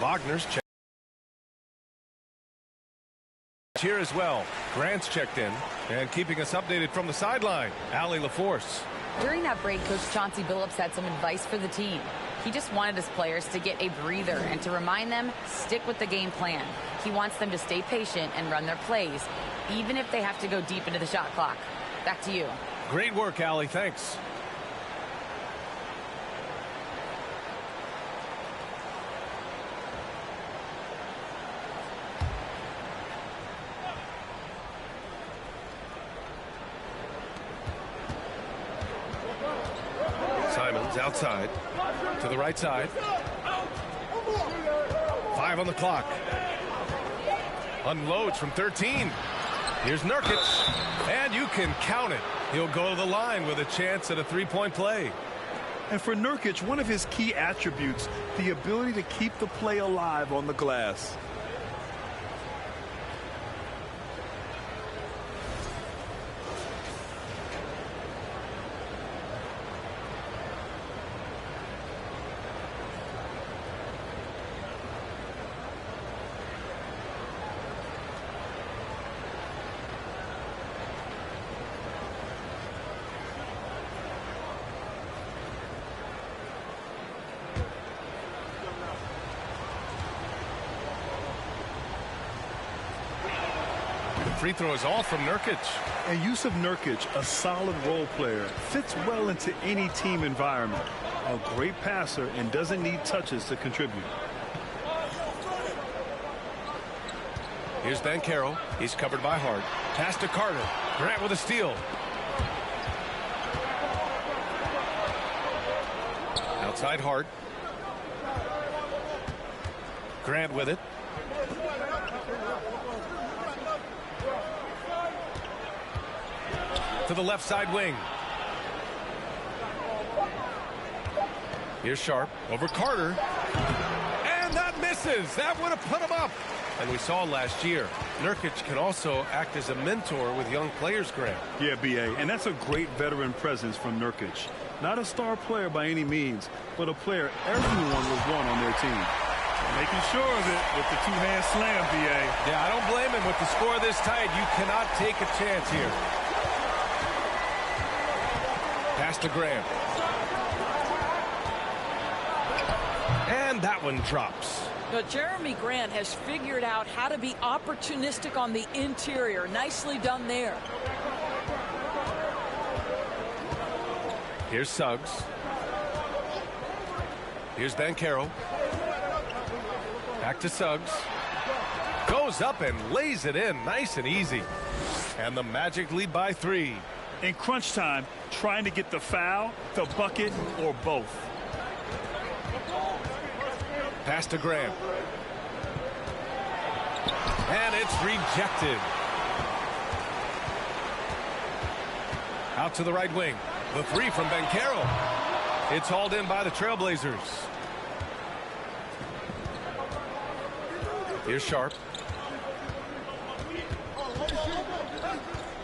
Wagner's checked here as well. Grant's checked in and keeping us updated from the sideline. Allie LaForce.
During that break, Coach Chauncey Billups had some advice for the team. He just wanted his players to get a breather and to remind them, stick with the game plan. He wants them to stay patient and run their plays, even if they have to go deep into the shot clock. Back to you.
Great work, Allie. Thanks. Simons outside to the right side. 5 on the clock. Unloads from 13. Here's Nurkic, and you can count it. He'll go to the line with a chance at a three-point play.
And for Nurkic, one of his key attributes, the ability to keep the play alive on the glass.
Free throw is all from Nurkic.
And use of Nurkic, a solid role player, fits well into any team environment. A great passer and doesn't need touches to contribute.
Here's Banchero. He's covered by Hart. Pass to Carter. Grant with a steal. Outside Hart. Grant with it. To the left side wing. Here's Sharp over Carter. And that misses. That would have put him up. And we saw last year, Nurkic can also act as a mentor with young players, Grant.
Yeah, B.A., and that's a great veteran presence from Nurkic. Not a star player by any means, but a player everyone would want on their team.
Making sure of it with the two-hand slam, B.A.
Yeah, I don't blame him. With the score this tight, you cannot take a chance here. Pass to Graham. And that one drops.
But Jeremy Grant has figured out how to be opportunistic on the interior. Nicely done there.
Here's Suggs. Here's Banchero. Back to Suggs. Goes up and lays it in. Nice and easy. And the Magic lead by 3.
In crunch time, trying to get the foul, the bucket, or both.
Pass to Graham. And it's rejected. Out to the right wing. The three from Banchero. It's hauled in by the Trailblazers. Here's Sharp.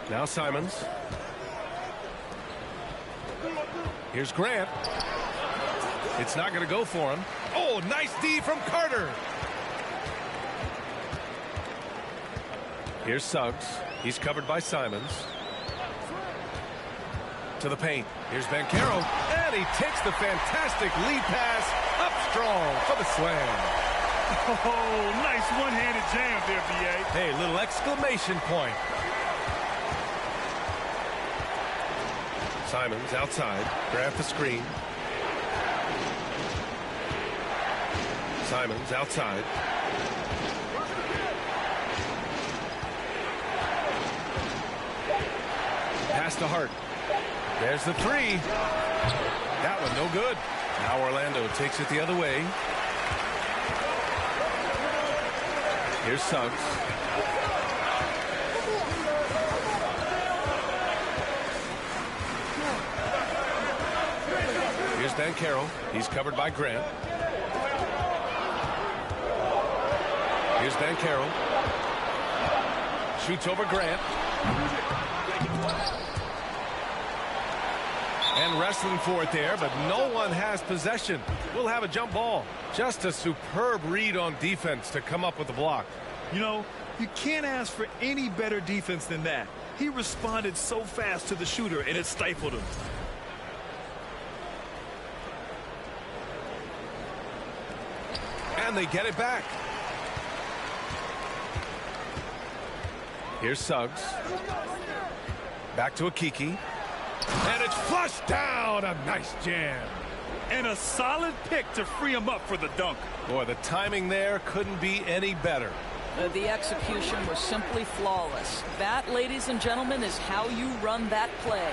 Now Simons. Here's Grant. It's not going to go for him. Oh, nice D from Carter. Here's Suggs. He's covered by Simons. To the paint. Here's Banchero. And he takes the fantastic lead pass up strong for the slam.
Oh, nice one-handed jam there, B.A.
Hey, little exclamation point. Simons outside. Grab the screen. Simons outside. Pass to Hart. There's the three. That one no good. Now Orlando takes it the other way. Here's Suggs. Here's Banchero. He's covered by Grant. Here's Banchero. Shoots over Grant. And wrestling for it there, but no one has possession. We'll have a jump ball. Just a superb read on defense to come up with the block.
You know, you can't ask for any better defense than that. He responded so fast to the shooter, and it stifled him.
And they get it back. Here's Suggs. Back to Akiki. And it's flushed down. A nice jam.
And a solid pick to free him up for the dunk.
Boy, the timing there couldn't be any better.
The execution was simply flawless. That, ladies and gentlemen, is how you run that play.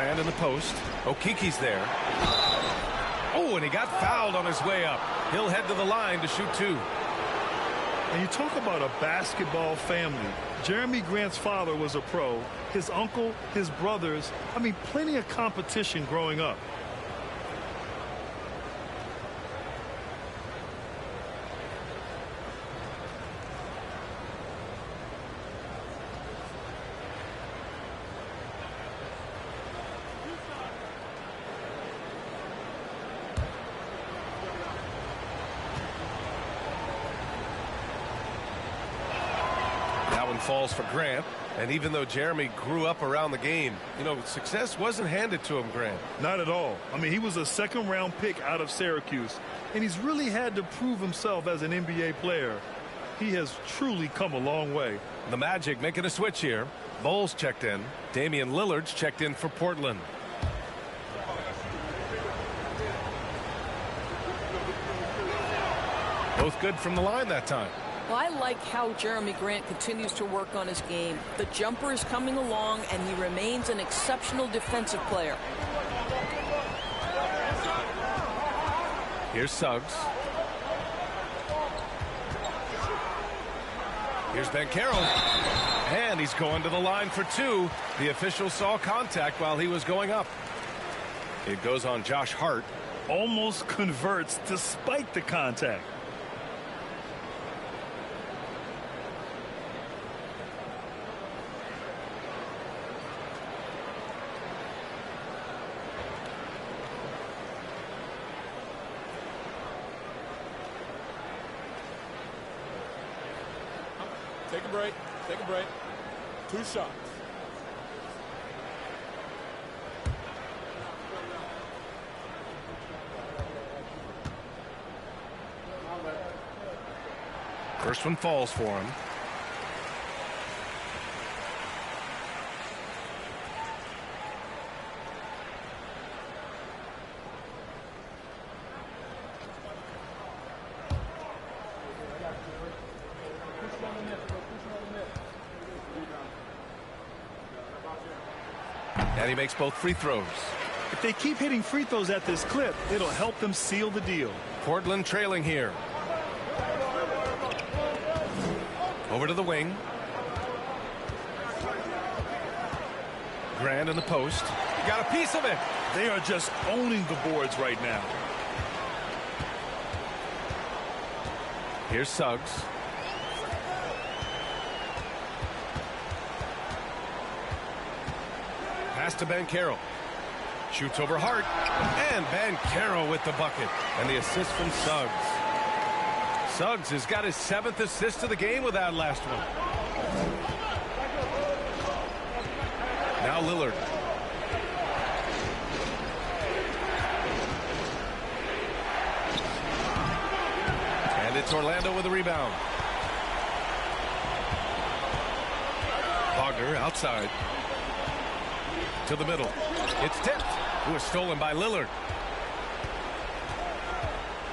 Grant in the post. Okiki's there. Oh, and he got fouled on his way up. He'll head to the line to shoot 2.
And you talk about a basketball family. Jeremy Grant's father was a pro. His uncle, his brothers. I mean, plenty of competition growing up.
Falls for Grant, and even though Jeremy grew up around the game, you know, success wasn't handed to him, Grant.
Not at all. I mean, he was a second-round pick out of Syracuse, and he's really had to prove himself as an NBA player. He has truly come a long way.
The Magic making a switch here. Bowles checked in. Damian Lillard's checked in for Portland. Both good from the line that time.
Well, I like how Jeremy Grant continues to work on his game. The jumper is coming along, and he remains an exceptional defensive player.
Here's Suggs. Here's Banchero. And he's going to the line for 2. The official saw contact while he was going up. It goes on Josh Hart.
Almost converts despite the contact.
Take a break. Take a break. 2 shots.
First one falls for him. And he makes both free throws.
If they keep hitting free throws at this clip, it'll help them seal the deal.
Portland trailing here. Over to the wing. Grant in the post. He got a piece of it.
They are just owning the boards right now.
Here's Suggs. Pass to Banchero. Shoots over Hart. And Banchero with the bucket. And the assist from Suggs. Suggs has got his 7th assist of the game with that last one. Now Lillard. And it's Orlando with a rebound. Wagner outside. To the middle. It's tipped. It was stolen by Lillard.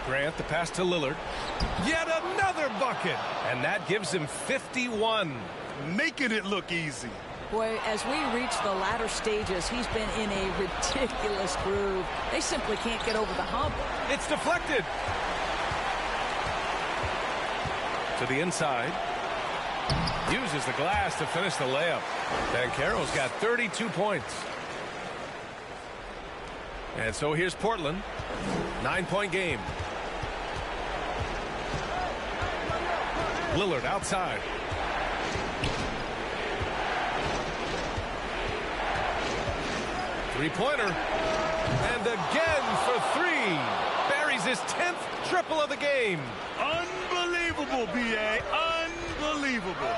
Grant, the pass to Lillard. Yet another bucket. And that gives him 51.
Making it look easy.
Boy, as we reach the latter stages, he's been in a ridiculous groove. They simply can't get over the hump.
It's deflected. To the inside. Uses the glass to finish the layup. Banchero's got 32 points. And so here's Portland. 9-point game. Lillard outside. Three-pointer. And again for 3. Buries his 10th triple of the game.
Unbelievable, B.A. Unbelievable.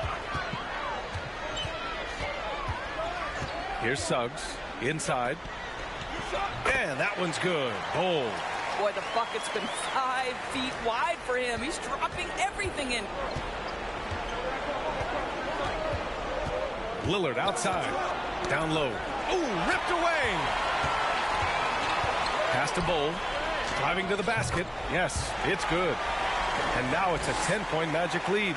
Here's Suggs. Inside. And that one's good. Bold.
Boy, the bucket's been 5 feet wide for him. He's dropping everything in.
Lillard outside. Down low. Ooh, ripped away. Pass to Bowl. Driving to the basket. Yes, it's good. And now it's a 10-point Magic lead.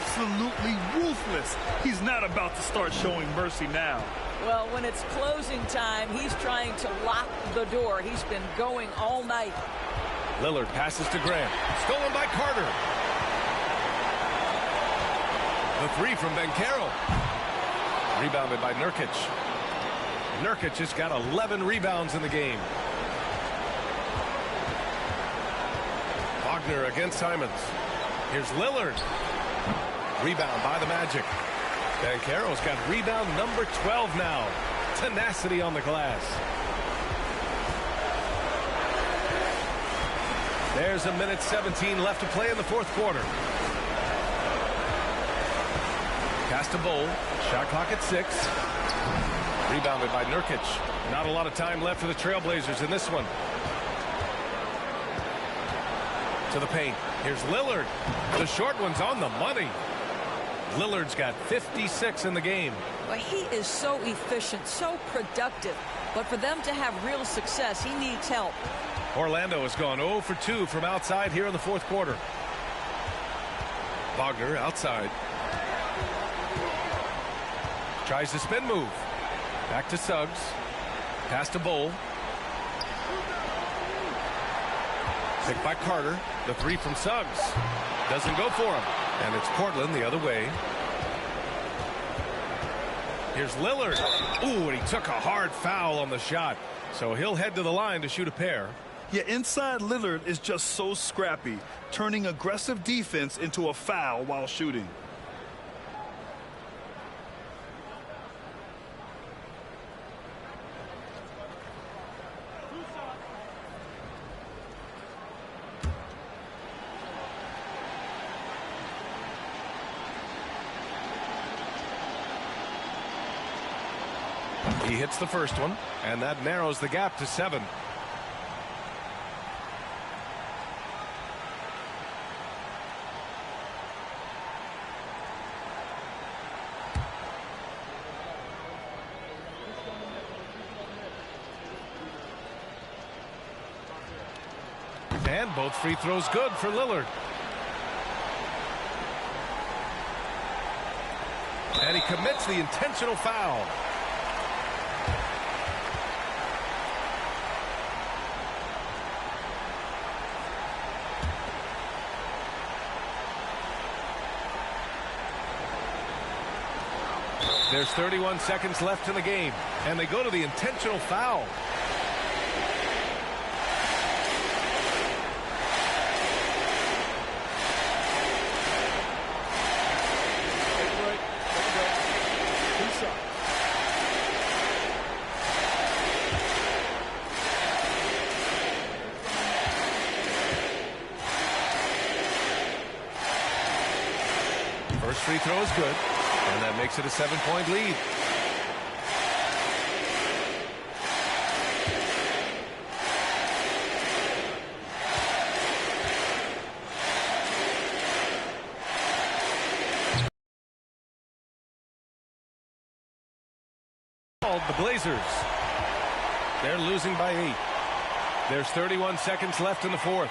absolutely ruthless. He's not about to start showing mercy now.
Well, when it's closing time, he's trying to lock the door. He's been going all night.
Lillard passes to Grant. Stolen by Carter. The three from Banchero. Rebounded by Nurkic. Nurkic has got 11 rebounds in the game. Wagner against Simons. Here's Lillard. Rebound by the Magic. Banchero's got rebound number 12 now. Tenacity on the glass. There's a minute 17 left to play in the fourth quarter. Pass to Bull. Shot clock at 6. Rebounded by Nurkic. Not a lot of time left for the Trailblazers in this one. To the paint. Here's Lillard. The short one's on the money. Lillard's got 56 in the game.
Well, he is so efficient, so productive. But for them to have real success, he needs help.
Orlando has gone 0 for 2 from outside here in the fourth quarter. Wagner outside. Tries the spin move. Back to Suggs. Pass to Bull. Picked by Carter. The three from Suggs. Doesn't go for him. And it's Portland the other way. Here's Lillard. Ooh, and he took a hard foul on the shot. So he'll head to the line to shoot a pair.
Yeah, inside Lillard is just so scrappy, turning aggressive defense into a foul while shooting.
He hits the first one, and that narrows the gap to 7. And both free throws good for Lillard. And he commits the intentional foul. There's 31 seconds left in the game, and they go to the intentional foul. First free throw is good. And that makes it a 7-point lead. The Blazers. They're losing by 8. There's 31 seconds left in the fourth.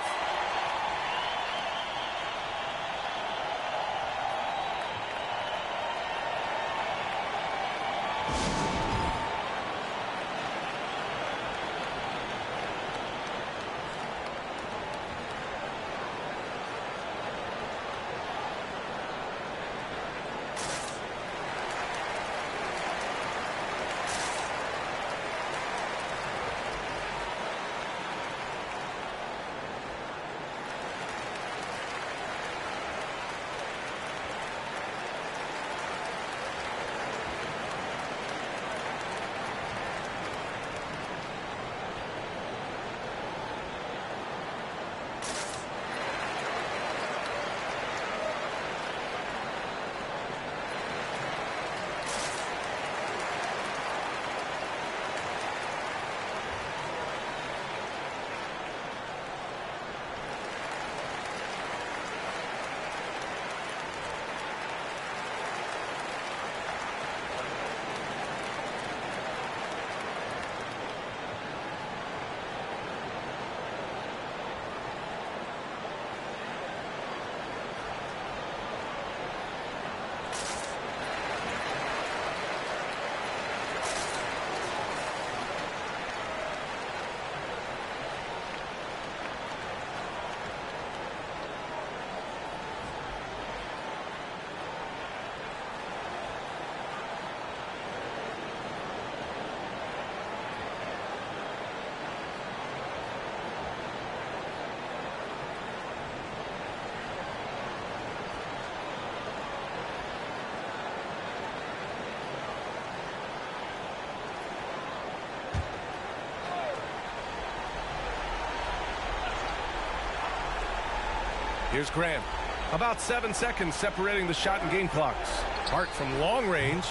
Here's Grant. About 7 seconds separating the shot and game clocks. Hart from long range.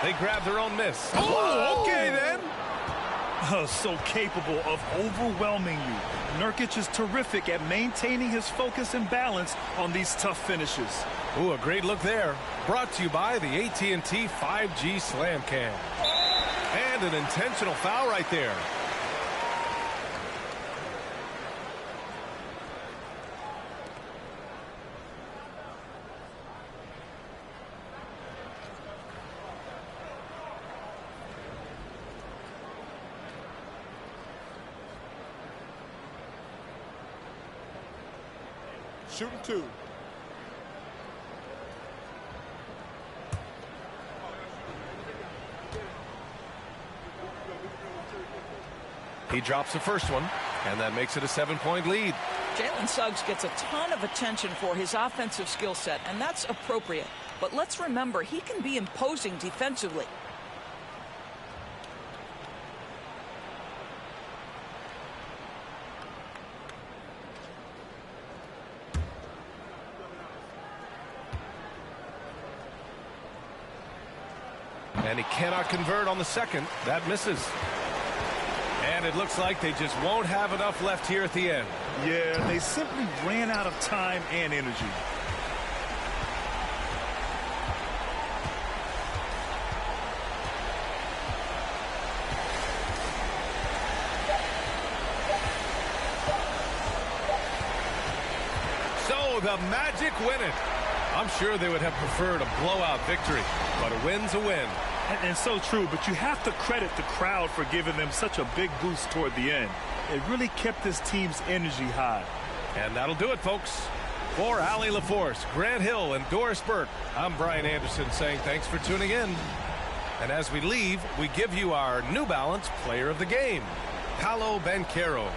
They grab their own miss. Oh, okay then.
So capable of overwhelming you. Nurkic is terrific at maintaining his focus and balance on these tough finishes.
Ooh, a great look there. Brought to you by the AT&T 5G Slam Cam. And an intentional foul right there.
Shooting 2.
He drops the first one, and that makes it a 7-point lead.
Jalen Suggs gets a ton of attention for his offensive skill set, and that's appropriate. But let's remember, he can be imposing defensively.
And he cannot convert on the second. That misses. And it looks like they just won't have enough left here at the end.
Yeah, they simply ran out of time and energy.
So the Magic win it. I'm sure they would have preferred a blowout victory, but a win's a win.
And so true, but you have to credit the crowd for giving them such a big boost toward the end. It really kept this team's energy high.
And that'll do it, folks. For Allie LaForce, Grant Hill, and Doris Burke, I'm Brian Anderson saying thanks for tuning in. And as we leave, we give you our New Balance Player of the Game, Paolo Banchero.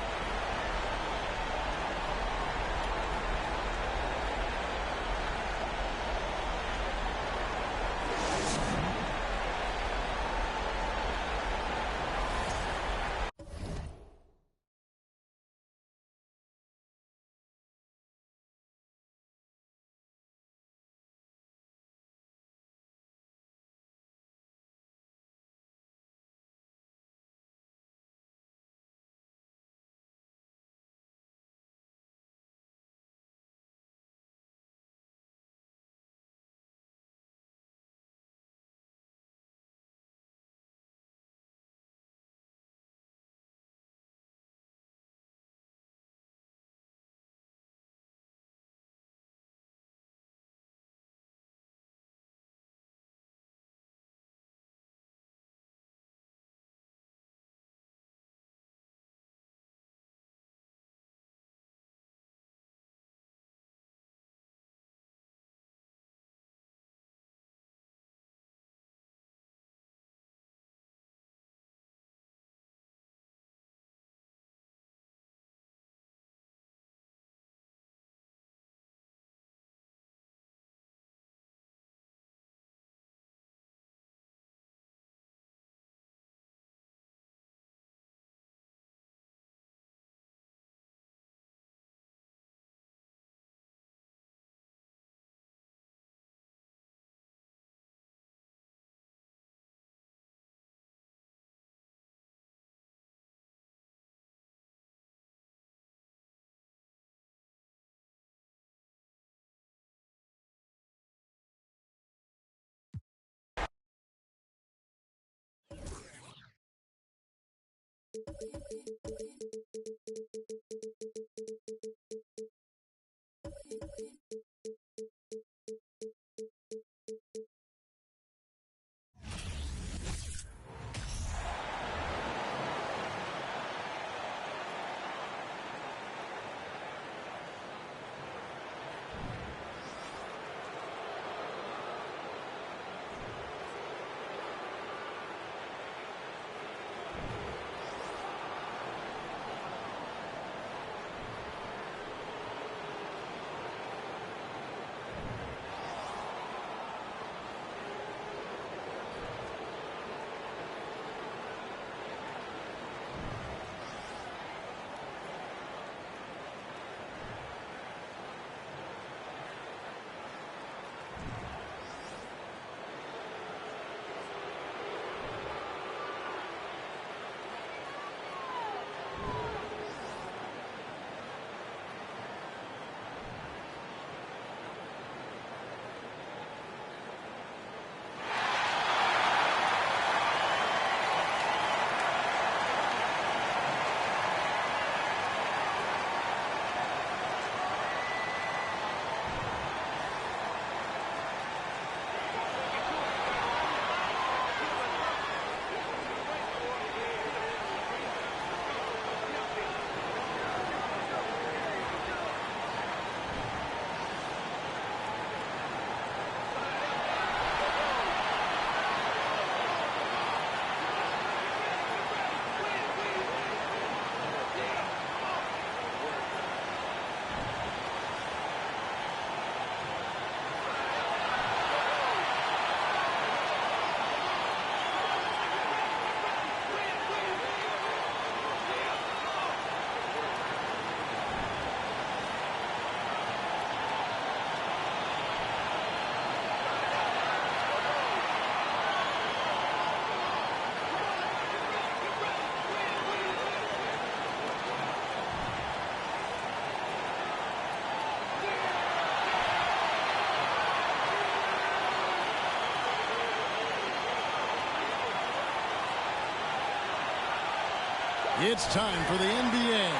It's time for the NBA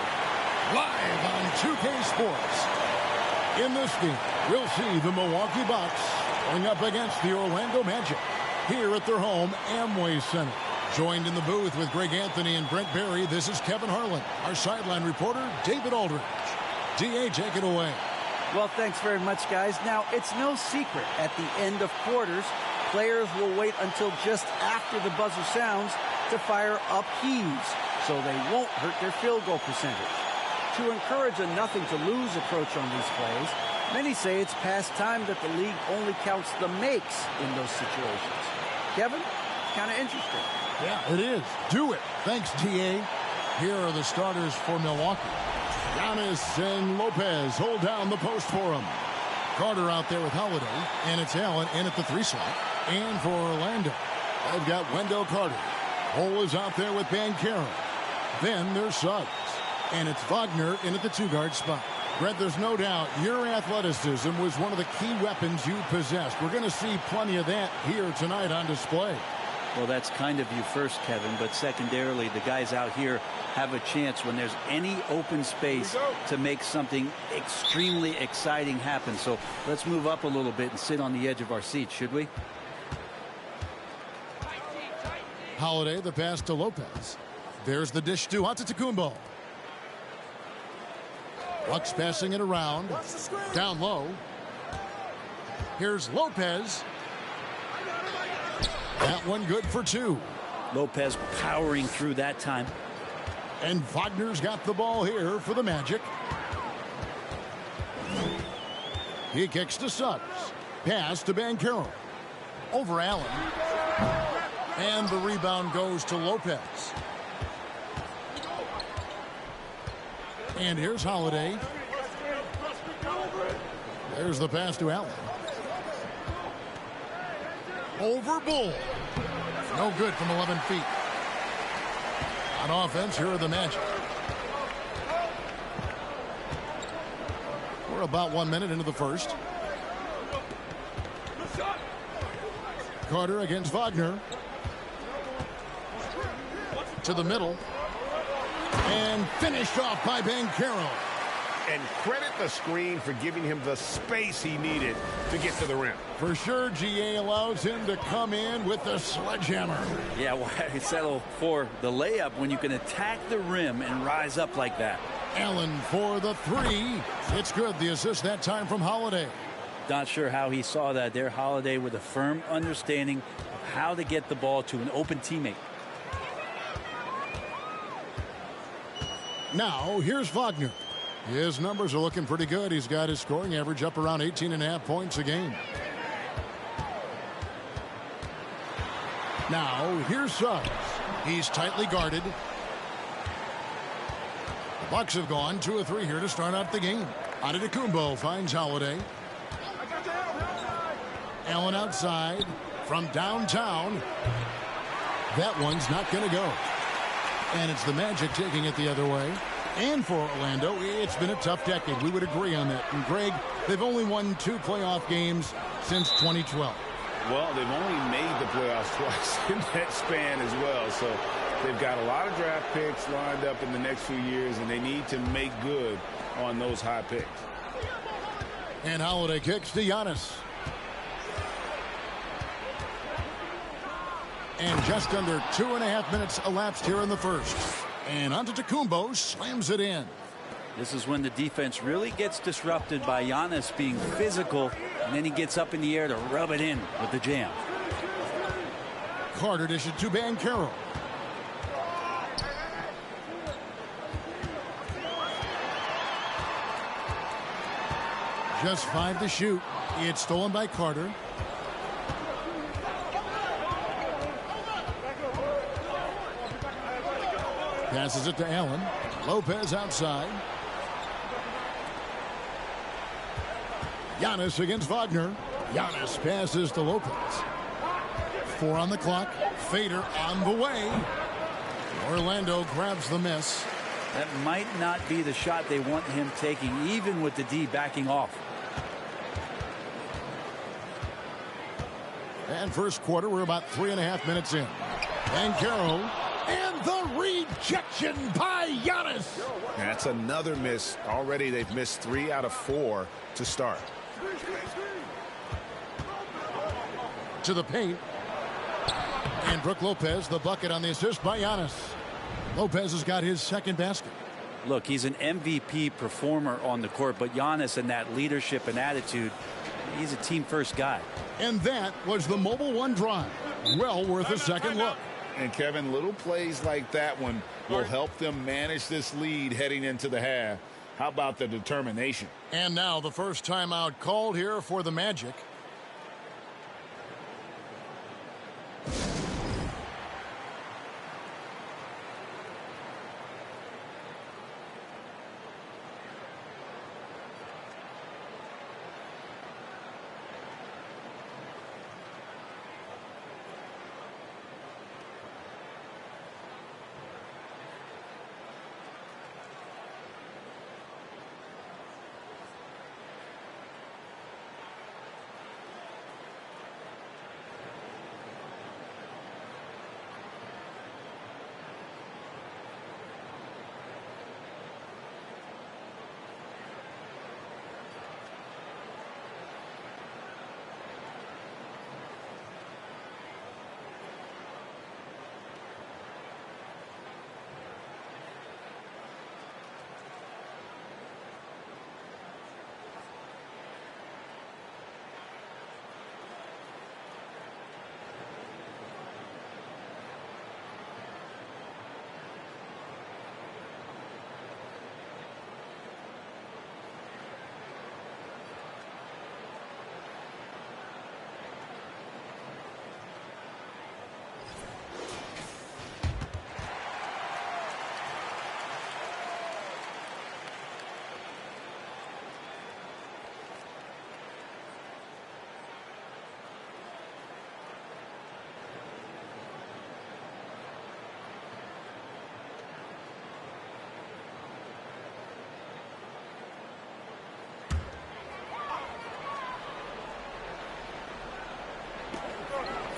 live on 2K Sports. In this game, we'll see the Milwaukee Bucks going up against the Orlando Magic here at their home Amway Center. Joined in the booth with Greg Anthony and Brent Barry, this is Kevin Harlan. Our sideline reporter, David Aldridge. DA, take it away.
Well, thanks very much, guys. Now, it's no secret at the end of quarters, players will wait until just after the buzzer sounds to fire up heaves, so they won't hurt their field goal percentage. To encourage a nothing-to-lose approach on these plays, many say it's past time that the league only counts the makes in those situations. Kevin, kind of interesting.
Yeah, it is. Do it. Thanks, TA. Here are the starters for Milwaukee. Giannis and Lopez hold down the post for him. Carter out there with Holiday, and it's Allen in at the 3 slot. And for Orlando, they've got Wendell Carter. Cole is out there with Banchero. Then there's Suggs. And it's Wagner in at the 2-guard spot. Brett, there's no doubt your athleticism was one of the key weapons you possessed. We're going to see plenty of that here tonight on display.
Well, that's kind of you first, Kevin, but secondarily, the guys out here have a chance when there's any open space to make something extremely exciting happen. So let's move up a little bit and sit on the edge of our seats, should we?
Holiday, the pass to Lopez. There's the dish to Antetokounmpo. Bucks passing it around. Down low. Here's Lopez. That one good for 2.
Lopez powering through that time.
And Wagner's got the ball here for the Magic. He kicks to Suggs. Pass to Banchero. Over Allen. And the rebound goes to Lopez. And here's Holiday. There's the pass to Allen. Over Bull. No good from 11 feet. On offense, here are the Magic. We're about 1 minute into the first. Carter against Wagner. To the middle. And finished off by Banchero.
And credit the screen for giving him the space he needed to get to the rim.
For sure, GA allows him to come in with the sledgehammer.
Yeah, why settle for the layup when you can attack the rim and rise up like that?
Allen for the 3. It's good. The assist that time from Holiday.
Not sure how he saw that there. Holiday with a firm understanding of how to get the ball to an open teammate.
Now, here's Wagner. His numbers are looking pretty good. He's got his scoring average up around 18.5 points a game. Now, here's Suggs. He's tightly guarded. The Bucks have gone 2 of 3 here to start out the game. Antetokounmpo finds Holiday. Allen outside from downtown. That one's not going to go. And it's the Magic taking it the other way. And for Orlando, it's been a tough decade. We would agree on that. And Greg, they've only won 2 playoff games since 2012.
Well, they've only made the playoffs twice in that span as well. So they've got a lot of draft picks lined up in the next few years, and they need to make good on those high picks.
And Holiday kicks to Giannis. And just under 2.5 minutes elapsed here in the first. And Antetokounmpo slams it in.
This is when the defense really gets disrupted by Giannis being physical, and then he gets up in the air to rub it in with the jam.
Carter dishes to Banchero. Just 5 to shoot. It's stolen by Carter. Passes it to Allen. Lopez outside. Giannis against Wagner. Giannis passes to Lopez. 4 on the clock. Fader on the way. Orlando grabs the miss.
That might not be the shot they want him taking, even with the D backing off.
And first quarter, we're about 3.5 minutes in. Banchero And the rejection by Giannis.
That's another miss. Already they've missed 3 out of 4 to start.
To the paint. And Brook Lopez, the bucket on the assist by Giannis. Lopez has got his second basket.
Look, he's an MVP performer on the court, but Giannis and that leadership and attitude, he's a team-first guy.
And that was the Mobile One drive. Well worth a second look.
And Kevin, little plays like that one will help them manage this lead heading into the half. How about the determination?
And now the first timeout called here for the Magic.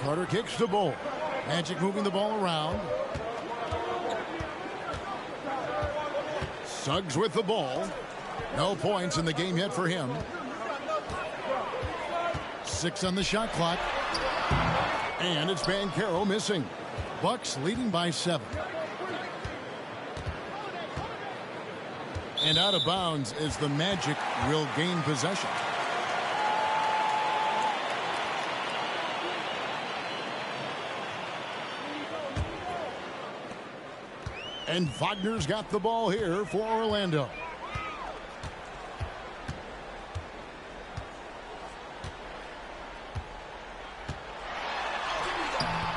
Carter kicks the ball. Magic moving the ball around. Suggs with the ball. No points in the game yet for him. 6 on the shot clock. And it's Banchero missing. Bucks leading by 7. And out of bounds as the Magic will gain possession. And Wagner's got the ball here for Orlando.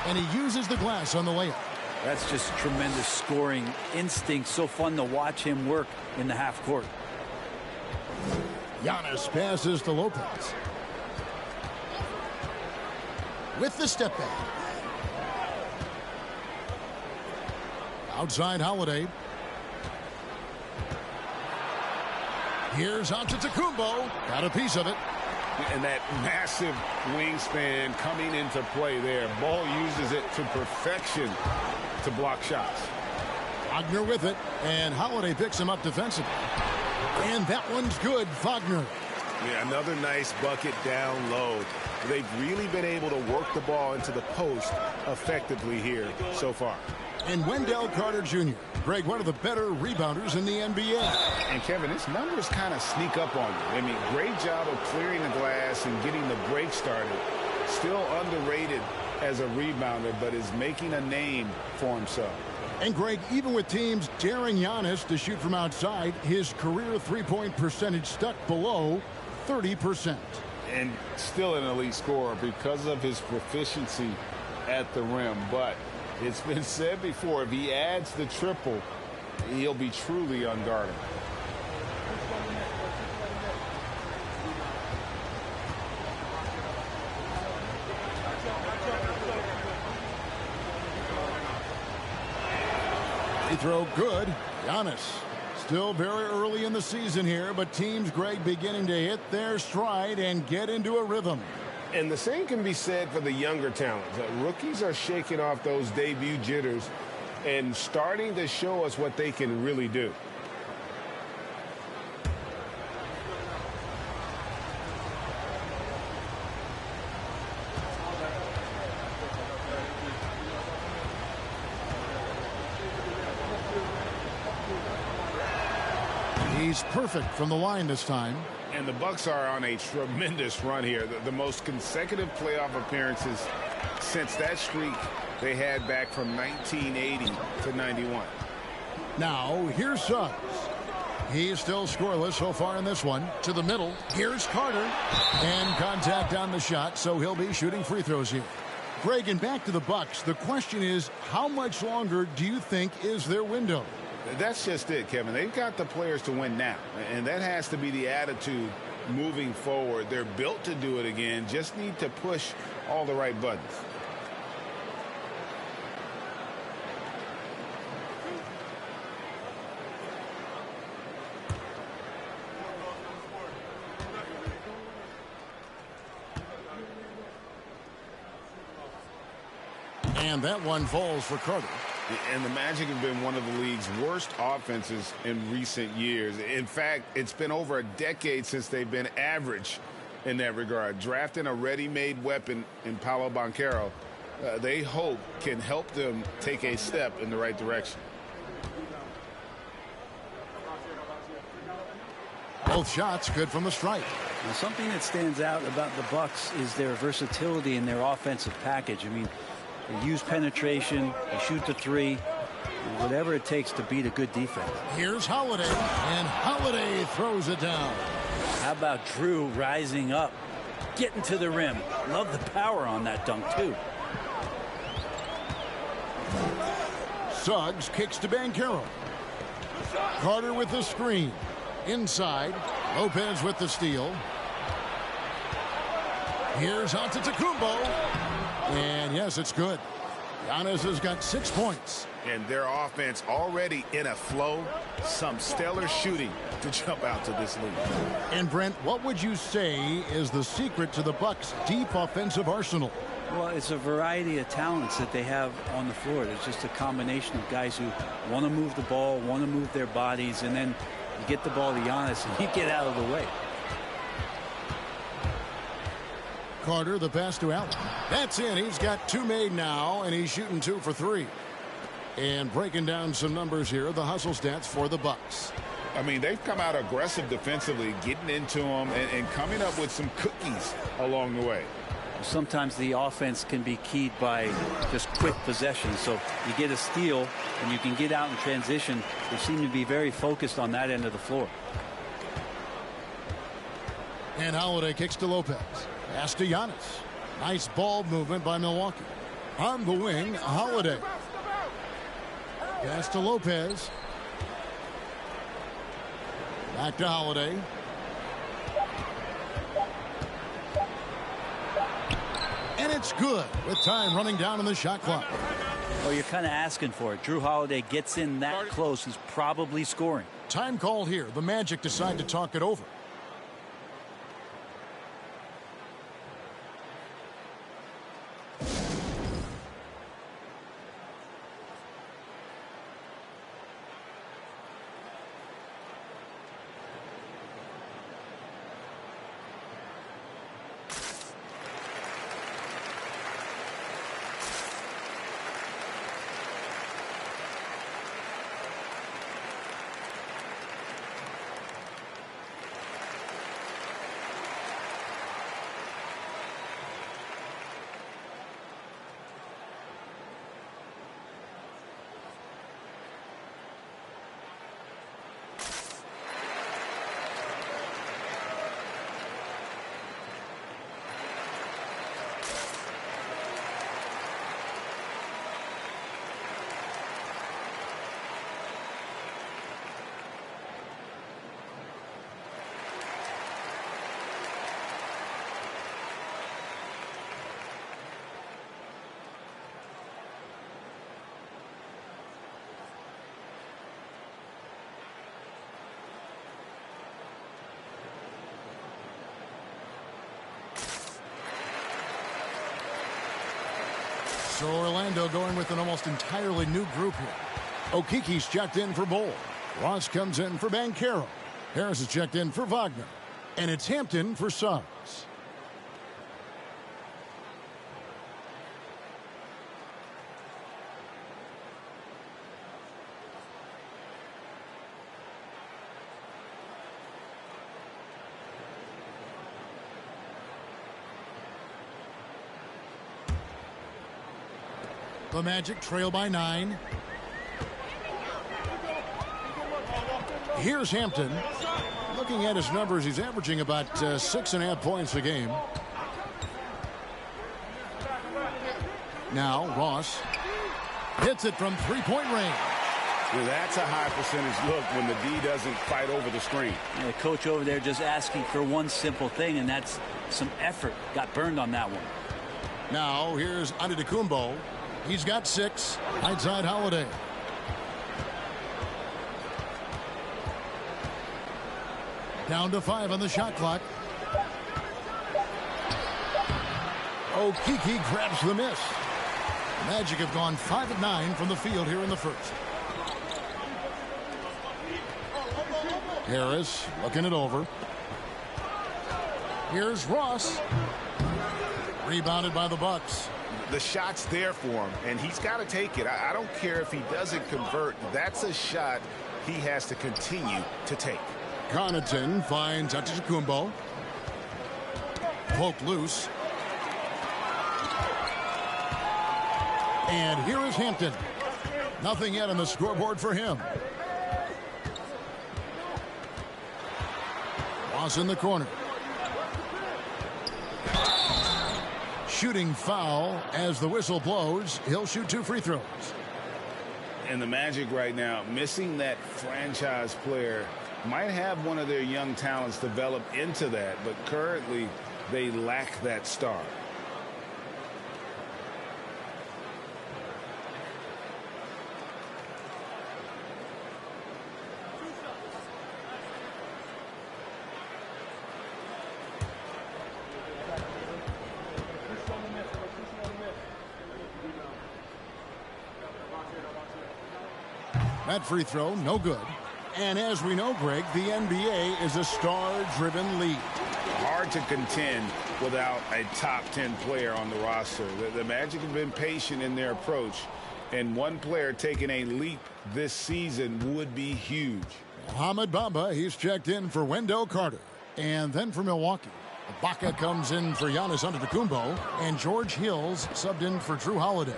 And he uses the glass on the layup.
That's just tremendous scoring instinct. So fun to watch him work in the half court.
Giannis passes to Lopez. With the step back. Outside Holiday. Here's Antetokounmpo. Got a piece of it.
And that massive wingspan coming into play there. Ball uses it to perfection to block shots.
Wagner with it. And Holiday picks him up defensively. And that one's good. Wagner.
Yeah, another nice bucket down low. They've really been able to work the ball into the post effectively here so far.
And Wendell Carter Jr., Greg, one of the better rebounders in the NBA.
And Kevin, his numbers kind of sneak up on you. I mean, great job of clearing the glass and getting the break started. Still underrated as a rebounder, but is making a name for himself.
And Greg, even with teams daring Giannis to shoot from outside, his career three-point percentage stuck below 30%.
And still an elite scorer because of his proficiency at the rim. But it's been said before, if he adds the triple, he'll be truly unguardable.
Free throw good. Giannis. Still very early in the season here, but teams, Greg, beginning to hit their stride and get into a rhythm.
And the same can be said for the younger talents. Rookies are shaking off those debut jitters and starting to show us what they can really do.
He's perfect from the line this time.
And the Bucks are on a tremendous run here. The most consecutive playoff appearances since that streak they had back from 1980 to 91.
Now, here's Suggs. He's still scoreless so far in this one. To the middle. Here's Carter. And contact on the shot, so he'll be shooting free throws here. Greg, and back to the Bucks. The question is, how much longer do you think is their window?
That's just it, Kevin. They've got the players to win now, and that has to be the attitude moving forward. They're built to do it again, just need to push all the right buttons.
And that one falls for Carter.
And the Magic have been one of the league's worst offenses in recent years. In fact, it's been over a decade since they've been average in that regard. Drafting a ready-made weapon in Paolo Banchero, they hope can help them take a step in the right direction.
Both shots good from the stripe.
Now, something that stands out about the Bucks is their versatility in their offensive package. I mean, they use penetration, they shoot the three, whatever it takes to beat a good defense.
Here's Holiday, and Holiday throws it down.
How about Drew rising up, getting to the rim? Love the power on that dunk, too.
Suggs kicks to Banchero. Carter with the screen. Inside, Lopez with the steal. Here's Antetokounmpo. And yes, it's good. Giannis has got 6 points.
And their offense already in a flow. Some stellar shooting to jump out to this lead.
And Brent, what would you say is the secret to the Bucks' deep offensive arsenal?
Well, it's a variety of talents that they have on the floor. It's just a combination of guys who want to move the ball, want to move their bodies, and then you get the ball to Giannis and you get out of the way.
Carter, the pass to Allen. That's in. He's got 2 made now, and he's shooting 2 for 3. And breaking down some numbers here, the hustle stats for the Bucks.
I mean, they've come out aggressive defensively, getting into them and coming up with some cookies along the way.
Sometimes the offense can be keyed by just quick possession. So you get a steal and you can get out in transition. They seem to be very focused on that end of the floor.
And Holiday kicks to Lopez. Pass to Giannis. Nice ball movement by Milwaukee. On the wing, Holiday. Pass to Lopez. Back to Holiday. And it's good with time running down on the shot clock.
Well, you're kind of asking for it. Drew Holiday gets in that close. He's probably scoring.
Time called here. The Magic decide to talk it over. So Orlando going with an almost entirely new group here. Okiki's checked in for Bowl. Ross comes in for Banchero. Harris is checked in for Wagner. And it's Hampton for Suggs. The Magic trail by 9. Here's Hampton. Looking at his numbers, he's averaging about 6.5 points a game. Now Ross hits it from three-point range.
Well, that's a high percentage look when the D doesn't fight over the screen.
Yeah, the coach over there just asking for one simple thing, and that's some effort. Got burned on that one.
Now here's Antetokounmpo. He's got 6. Right side Holiday. Down to 5 on the shot clock. Okiki grabs the miss. Magic have gone 5 of 9 from the field here in the first. Harris looking it over. Here's Ross. Rebounded by the Bucks.
The shot's there for him, and he's got to take it. I don't care if he doesn't convert. That's a shot he has to continue to take.
Connaughton finds Antetokounmpo. Poked loose. And here is Hampton. Nothing yet on the scoreboard for him. Ross in the corner. Shooting foul as the whistle blows. He'll shoot 2 free throws.
And the Magic right now, missing that franchise player, might have one of their young talents develop into that, but currently they lack that star.
That free throw, no good. And as we know, Greg, the NBA is a star-driven league.
Hard to contend without a top 10 player on the roster. The Magic have been patient in their approach, and one player taking a leap this season would be huge.
Mohamed Bamba, he's checked in for Wendell Carter. And then for Milwaukee, Ibaka comes in for Giannis Antetokounmpo, and George Hill's subbed in for Drew Holiday.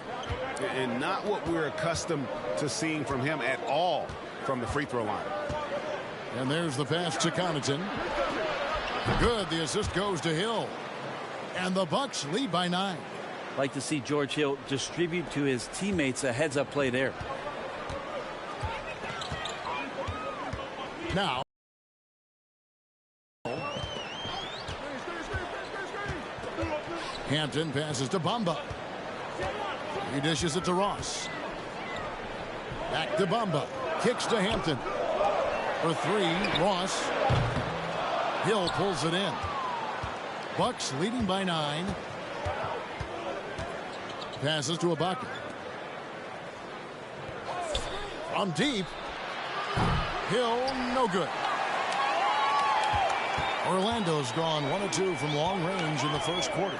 And not what we're accustomed to seeing from him at all from the free throw line.
And there's the pass to Connaughton. Good. The assist goes to Hill. And the Bucks lead by 9.
Like to see George Hill distribute to his teammates a heads-up play there.
Now. Hampton passes to Bamba. He dishes it to Ross. Back to Bamba. Kicks to Hampton. For 3, Ross. Hill pulls it in. Bucks leading by 9. Passes to Ibaka. From deep. Hill, no good. Orlando's gone 1 of 2 from long range in the first quarter.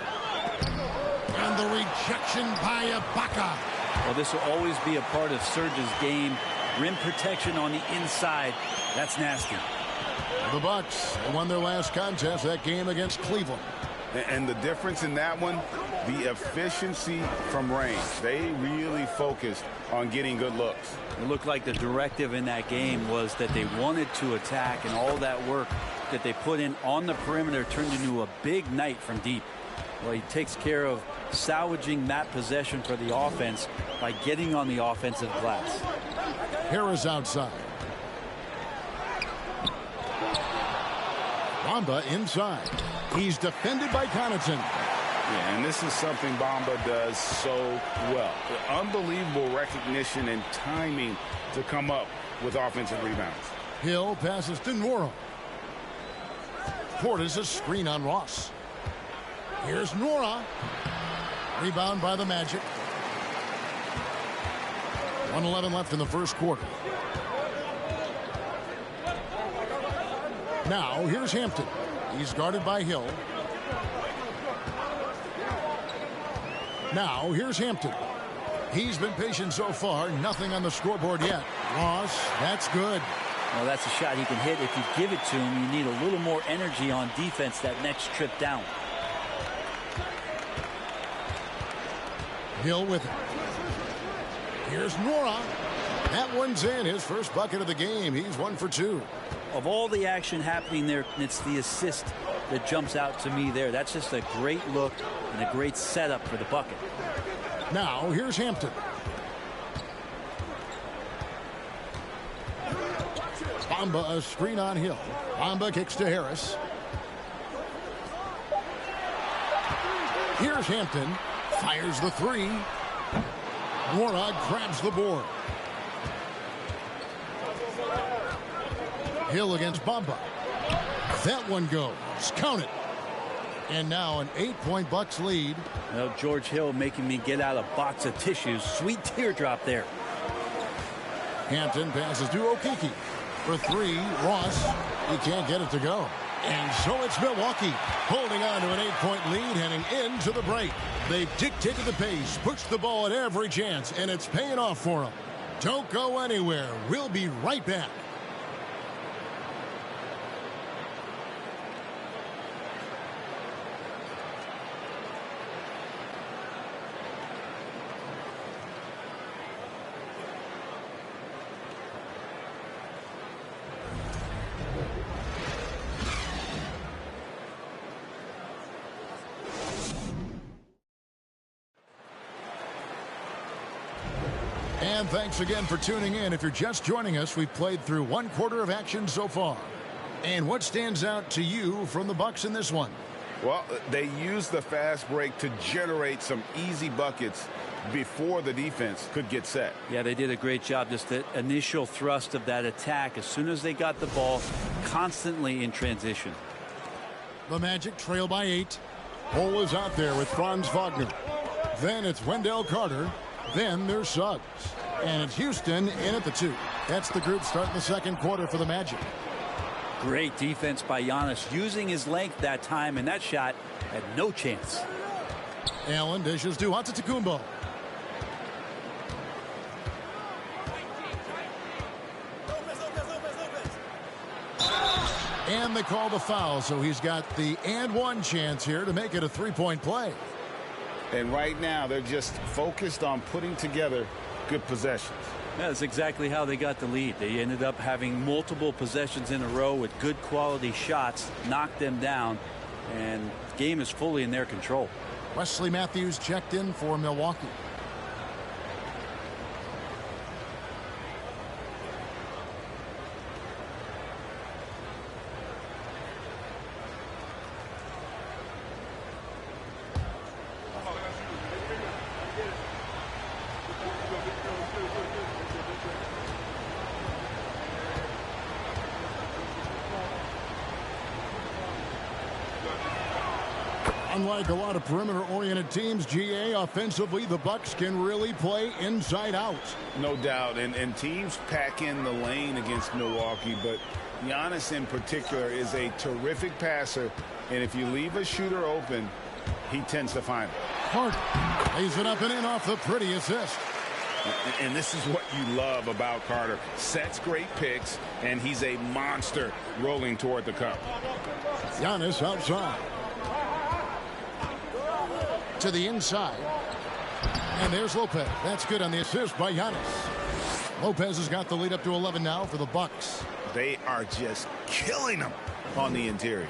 And the rejection by Ibaka.
Well, this will always be a part of Serge's game. Rim protection on the inside. That's nasty.
The Bucks won their last contest, that game against Cleveland.
And the difference in that one, the efficiency from range. They really focused on getting good looks.
It looked like the directive in that game was that they wanted to attack, and all that work that they put in on the perimeter turned into a big night from deep. Well, he takes care of salvaging that possession for the offense by getting on the offensive glass.
Harris outside. Bamba inside. He's defended by Connaughton.
Yeah, and this is something Bamba does so well. Unbelievable recognition and timing to come up with offensive rebounds.
Hill passes to Nora. Portis a screen on Ross. Here's Nora. Rebound by the Magic. 1:11 left in the first quarter. Now, here's Hampton. He's guarded by Hill. Now, here's Hampton. He's been patient so far. Nothing on the scoreboard yet. Ross, that's good.
Well, that's a shot he can hit. If you give it to him, you need a little more energy on defense that next trip down.
Hill with it. Here's Nora. That one's in. His first bucket of the game. He's 1 for 2.
Of all the action happening there, it's the assist that jumps out to me there. That's just a great look and a great setup for the bucket.
Now, here's Hampton. Bamba, a screen on Hill. Bamba kicks to Harris. Here's Hampton. Fires the three. Warnock grabs the board. Hill against Bamba. That one goes. Count it. And now an 8-point Bucks lead.
Well, George Hill making me get out a box of tissues. Sweet teardrop there.
Hampton passes to Okeke. For three, Ross. He can't get it to go. And so it's Milwaukee holding on to an 8-point lead heading into the break. They've dictated the pace, pushed the ball at every chance, and it's paying off for them. Don't go anywhere. We'll be right back. And thanks again for tuning in. If you're just joining us, we've played through 1 quarter of action so far. And what stands out to you from the Bucks in this one?
Well, they used the fast break to generate some easy buckets before the defense could get set.
Yeah, they did a great job. Just the initial thrust of that attack as soon as they got the ball, constantly in transition.
The Magic trail by 8. Hole is out there with Franz Wagner. Then it's Wendell Carter. Then there's Suggs. And it's Houston in at the 2. That's the group starting the second quarter for the Magic.
Great defense by Giannis, using his length that time, and that shot had no chance.
Allen dishes to Antetokounmpo. And they call the foul, so he's got the and one chance here to make it a 3-point play.
And right now, they're just focused on putting together good possessions.
That's exactly how they got the lead. They ended up having multiple possessions in a row with good quality shots, knocked them down, and the game is fully in their control.
Wesley Matthews checked in for Milwaukee. Unlike a lot of perimeter-oriented teams, GA, offensively, the Bucks can really play inside out.
No doubt, and teams pack in the lane against Milwaukee, but Giannis in particular is a terrific passer, and if you leave a shooter open, he tends to find it.
Carter lays it up and in off the pretty assist.
And this is what you love about Carter. Sets great picks, and he's a monster rolling toward the cup.
Giannis outside. To the inside. And there's Lopez. That's good on the assist by Giannis. Lopez has got the lead up to 11 now for the Bucks.
They are just killing them on the interior.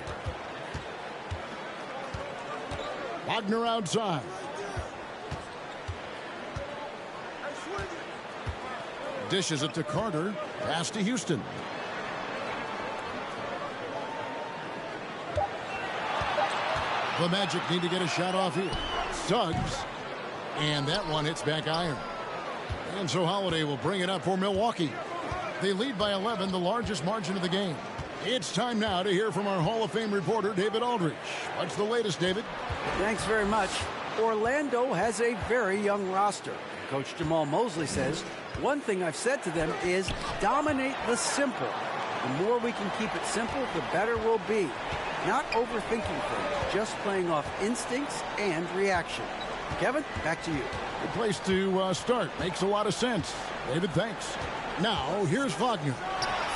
Wagner outside. Dishes it to Carter. Pass to Houston. The Magic need to get a shot off here. Suggs. And that one hits back iron. And so Holiday will bring it up for Milwaukee. They lead by 11, the largest margin of the game. It's time now to hear from our Hall of Fame reporter, David Aldridge. What's the latest, David?
Thanks very much. Orlando has a very young roster. Coach Jamal Mosley says, one thing I've said to them is dominate the simple. The more we can keep it simple, the better we'll be. Not overthinking things, just playing off instincts and reaction. Kevin, back to you.
Good place to start. Makes a lot of sense. David, thanks. Now, here's Wagner.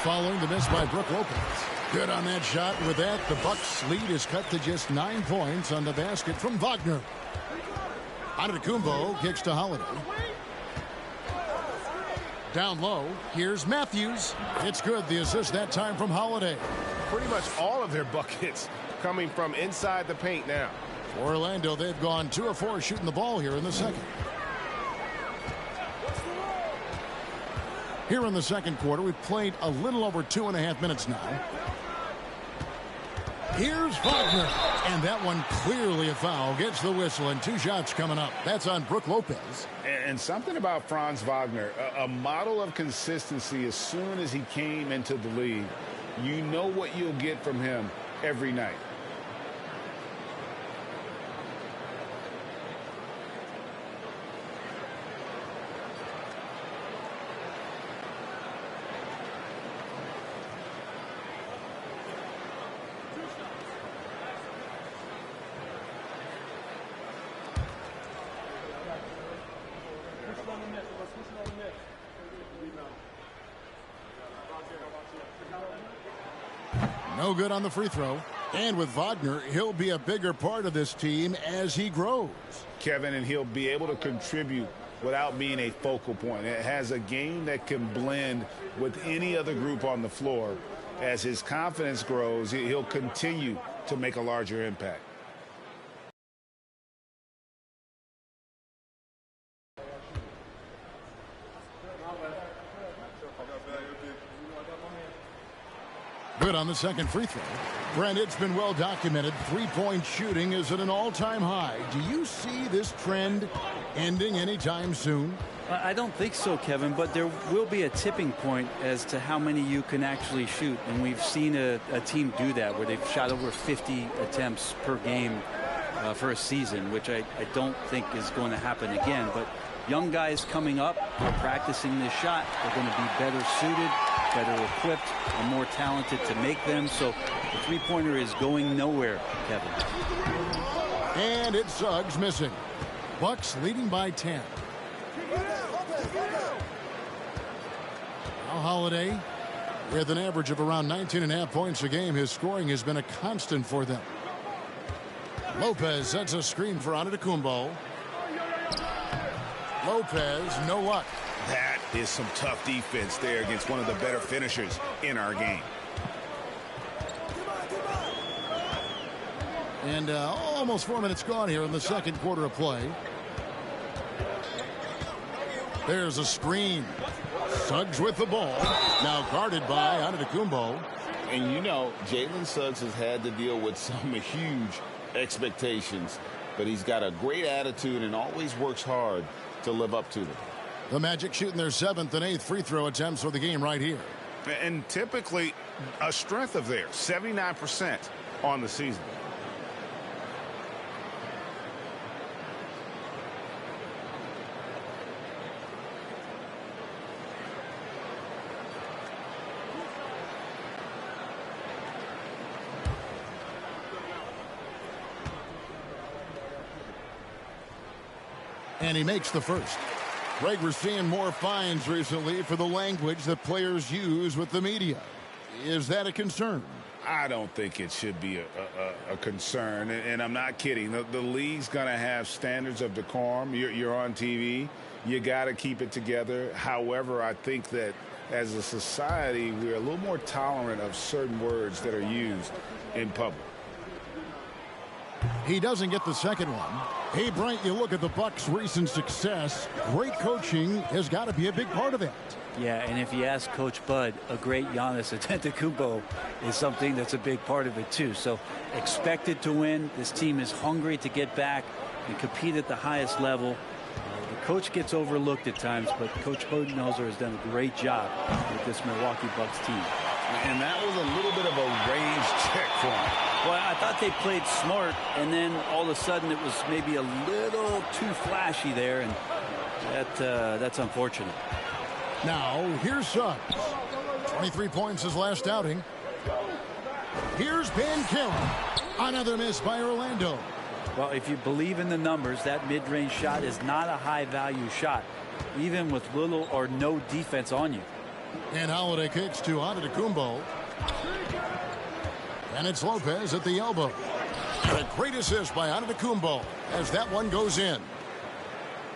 Following the miss by Brook Lopez. Good on that shot. With that, the Bucks' lead is cut to just 9 points on the basket from Wagner. Antetokounmpo kicks to Holiday. Down low, here's Matthews. It's good. The assist that time from Holiday.
Pretty much all of their buckets coming from inside the paint now.
For Orlando, they've gone 2 of 4 shooting the ball here in the second. Here in the second quarter, we've played a little over 2.5 minutes now. Here's Wagner. And that one clearly a foul. Gets the whistle, and 2 shots coming up. That's on Brook Lopez.
And something about Franz Wagner, a model of consistency. As soon as he came into the league, you know what you'll get from him every night.
No good on the free throw. And with Wagner, he'll be a bigger part of this team as he grows.
Kevin, and he'll be able to contribute without being a focal point. It has a game that can blend with any other group on the floor. As his confidence grows, he'll continue to make a larger impact.
Good on the second free throw. Brent, it's been well documented. 3-point shooting is at an all-time high. Do you see this trend ending anytime soon?
I don't think so, Kevin, but there will be a tipping point as to how many you can actually shoot. And we've seen a team do that where they've shot over 50 attempts per game for a season, which I don't think is going to happen again. But young guys coming up are practicing this shot. They're going to be better suited, better equipped, and more talented to make them. So the three-pointer is going nowhere, Kevin.
And it's Suggs missing. Bucks leading by 10. Now Holiday, with an average of around 19.5 points a game, his scoring has been a constant for them. Lopez sets a screen for Antetokounmpo. Lopez, no luck.
That is some tough defense there against one of the better finishers in our game.
And almost 4 minutes gone here in the second quarter of play. There's a screen. Suggs with the ball. Now guarded by Antetokounmpo.
And you know, Jalen Suggs has had to deal with some huge expectations, but he's got a great attitude and always works hard to live up to them.
The Magic shooting their 7th and 8th free throw attempts for the game right here.
And typically a strength of theirs, 79% on the season.
And he makes the first. Greg, we're seeing more fines recently for the language that players use with the media. Is that a concern?
I don't think it should be a concern, and I'm not kidding. The league's going to have standards of decorum. You're on TV. You got to keep it together. However, I think that as a society, we're a little more tolerant of certain words that are used in public.
He doesn't get the second one. Hey, Bryant, you look at the Bucks' recent success. Great coaching has got to be a big part of that.
Yeah, and if you ask Coach Bud, a great Giannis Antetokounmpo is something that's a big part of it, too. So expected to win. This team is hungry to get back and compete at the highest level. The coach gets overlooked at times, but Coach Budenholzer has done a great job with this Milwaukee Bucks team.
And that was a little bit of a range check for him.
Well, I thought they played smart, and then all of a sudden it was maybe a little too flashy there, and That's unfortunate.
Now, here's Suggs. 23 points his last outing. Here's Banchero. Another miss by Orlando.
Well, if you believe in the numbers, that mid-range shot is not a high-value shot, even with little or no defense on you.
And Holiday kicks to Antetokounmpo. And it's Lopez at the elbow. And a great assist by Antetokounmpo as that one goes in.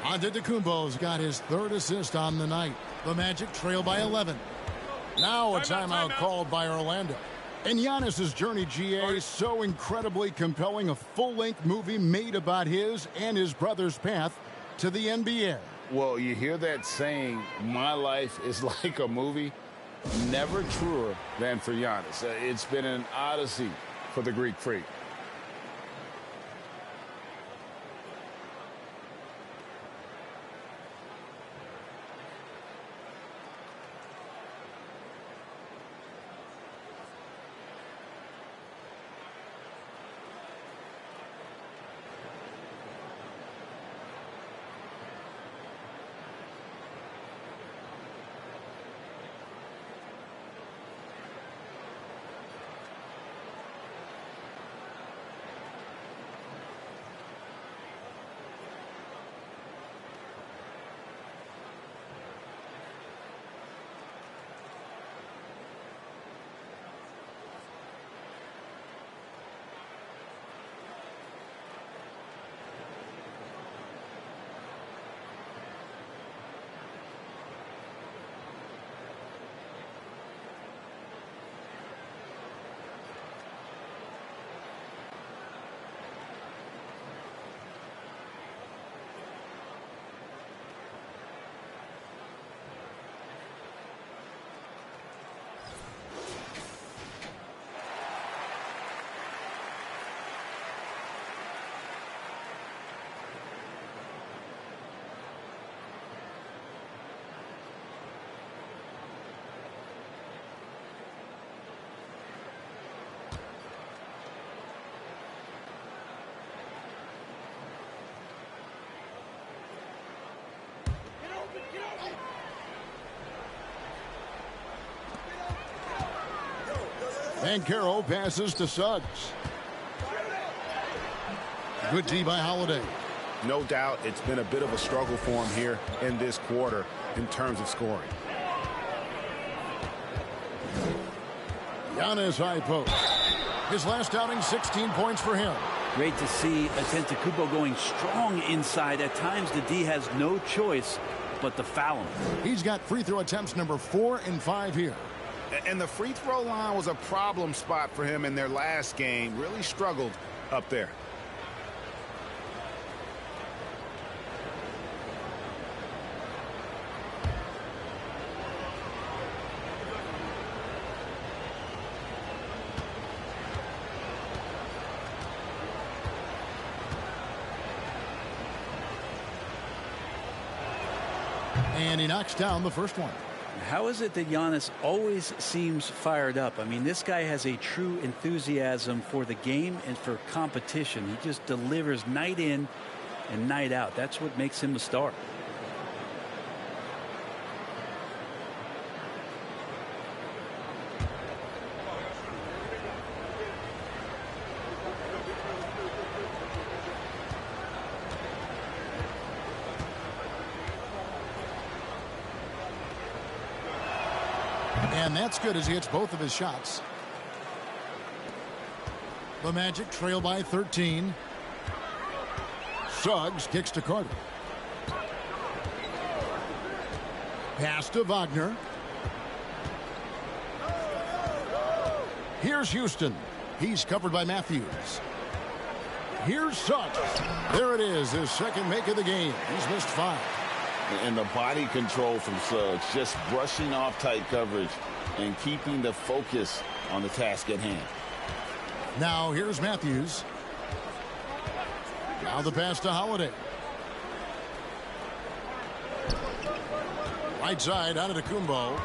Antetokounmpo's got his third assist on the night. The Magic trail by 11. Now a timeout called by Orlando. And Giannis's journey, GA, so incredibly compelling. A full-length movie made about his and his brother's path to the NBA.
Well, you hear that saying, my life is like a movie. Never truer than for Giannis. It's been an odyssey for the Greek freak.
Banchero passes to Suggs. Good D by Holiday.
No doubt it's been a bit of a struggle for him here in this quarter in terms of scoring.
Giannis high post. His last outing, 16 points for him.
Great to see Antetokounmpo going strong inside. At times the D has no choice but to foul him.
He's got free throw attempts number 4 and 5 here.
And the free throw line was a problem spot for him in their last game. Really struggled up there.
And he knocks down the first one.
How is it that Giannis always seems fired up? I mean, this guy has a true enthusiasm for the game and for competition. He just delivers night in and night out. That's what makes him a star.
And that's good as he hits both of his shots. The Magic trail by 13. Suggs kicks to Carter. Pass to Wagner. Here's Houston. He's covered by Matthews. Here's Suggs. There it is, his second make of the game. He's missed 5.
And the body control from Suggs, just brushing off tight coverage and keeping the focus on the task at hand.
Now here's Matthews. Now the pass to Holiday. Right side out of Antetokounmpo.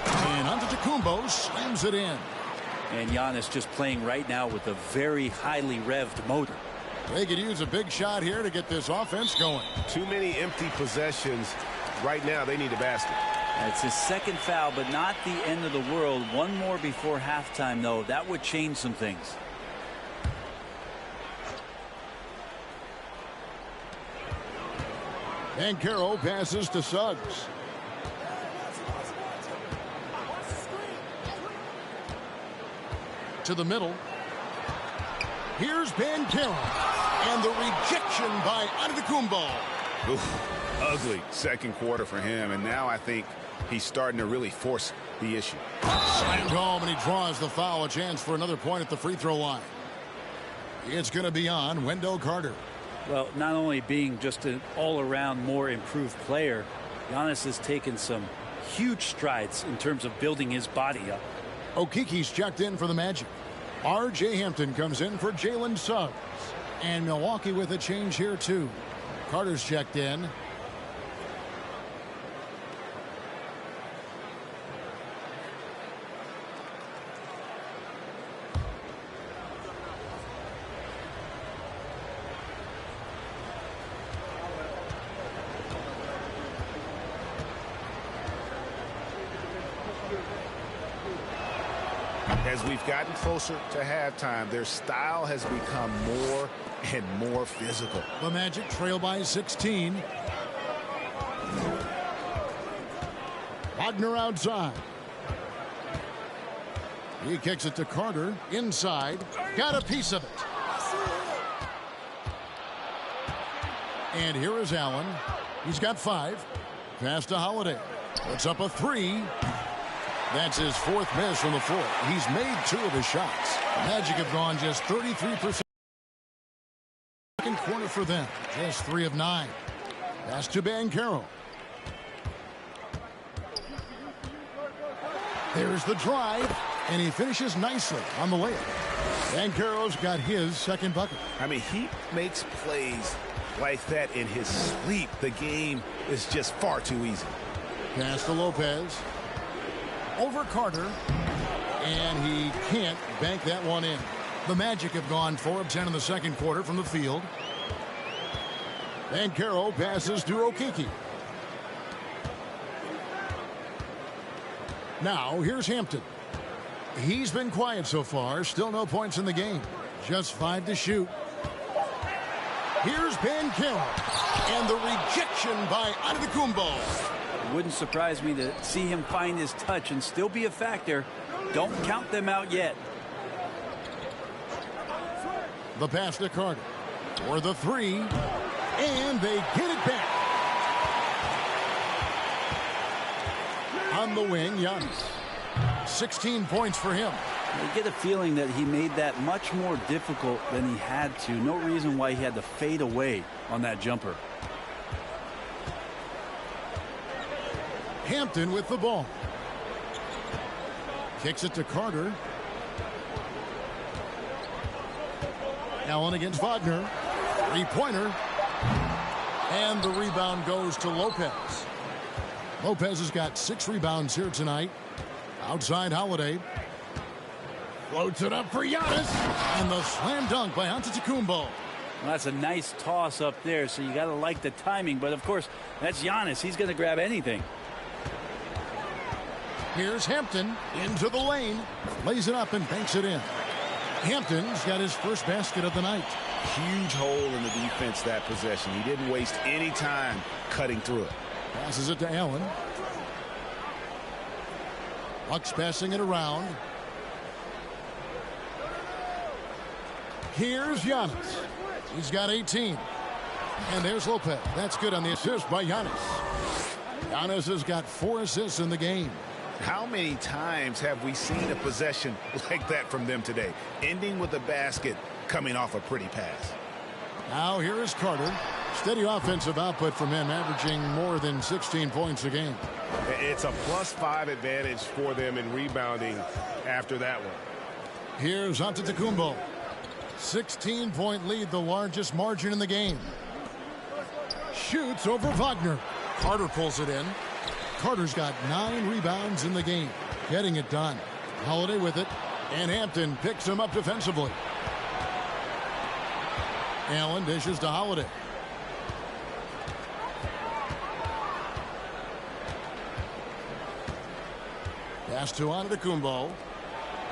And Antetokounmpo slams it in.
And Giannis just playing right now with a very highly revved motor.
They could use a big shot here to get this offense going.
Too many empty possessions. Right now, they need a basket.
It's his second foul, but not the end of the world. One more before halftime, though. That would change some things.
And Carroll passes to Suggs. To the middle. Here's Carroll. And the rejection by Antetokounmpo.
Oof, ugly second quarter for him. And now I think he's starting to really force the issue.
Slammed home, and he draws the foul. A chance for another point at the free throw line. It's going to be on Wendell Carter.
Well, not only being just an all-around more improved player, Giannis has taken some huge strides in terms of building his body up.
Okeke's checked in for the Magic. R.J. Hampton comes in for Jalen Suggs. And Milwaukee with a change here, too. Carter's checked in.
As we've gotten closer to halftime, their style has become more and more physical.
The Magic trail by 16. Wagner outside. He kicks it to Carter inside. Got a piece of it. And here is Allen. He's got 5. Pass to Holiday. Puts up a 3. That's his 4th miss from the floor. He's made 2 of his shots. Magic have gone just 33%. Second quarter for them. Just 3 of 9. Pass to Carroll. There's the drive, and he finishes nicely on the layup. Carroll's got his second bucket.
I mean, he makes plays like that in his sleep. The game is just far too easy.
Pass to Lopez. Over Carter, and he can't bank that one in. The Magic have gone 4 of 10 in the second quarter from the field. And Carroll passes to Okeke. Now here's Hampton. He's been quiet so far. Still no points in the game. Just 5 to shoot. Here's Carroll. And the rejection by Antetokounmpo.
It wouldn't surprise me to see him find his touch and still be a factor. Don't count them out yet.
The pass to Carter for the 3, and they get it back. On the wing, Giannis. 16 points for him.
I get a feeling that he made that much more difficult than he had to. No reason why he had to fade away on that jumper.
Hampton with the ball. Kicks it to Carter. Allen against Wagner. 3-pointer. And the rebound goes to Lopez. Lopez has got 6 rebounds here tonight. Outside Holiday. Floats it up for Giannis. And the slam dunk by Antetokounmpo.
Well, that's a nice toss up there, so you got to like the timing. But, of course, that's Giannis. He's going to grab anything.
Here's Hampton into the lane. Lays it up and banks it in. Hampton's got his first basket of the night.
Huge hole in the defense that possession. He didn't waste any time cutting through it.
Passes it to Allen. Bucks passing it around. Here's Giannis. He's got 18. And there's Lopez. That's good on the assist by Giannis. Giannis has got 4 assists in the game.
How many times have we seen a possession like that from them today? Ending with a basket, coming off a pretty pass.
Now here is Carter. Steady offensive output from him, averaging more than 16 points a game.
It's a +5 advantage for them in rebounding after that one.
Here's Antetokounmpo. 16-point lead, the largest margin in the game. Shoots over Wagner. Carter pulls it in. Carter's got 9 rebounds in the game. Getting it done. Holiday with it. And Hampton picks him up defensively. Allen dishes to Holiday. Pass to Antetokounmpo.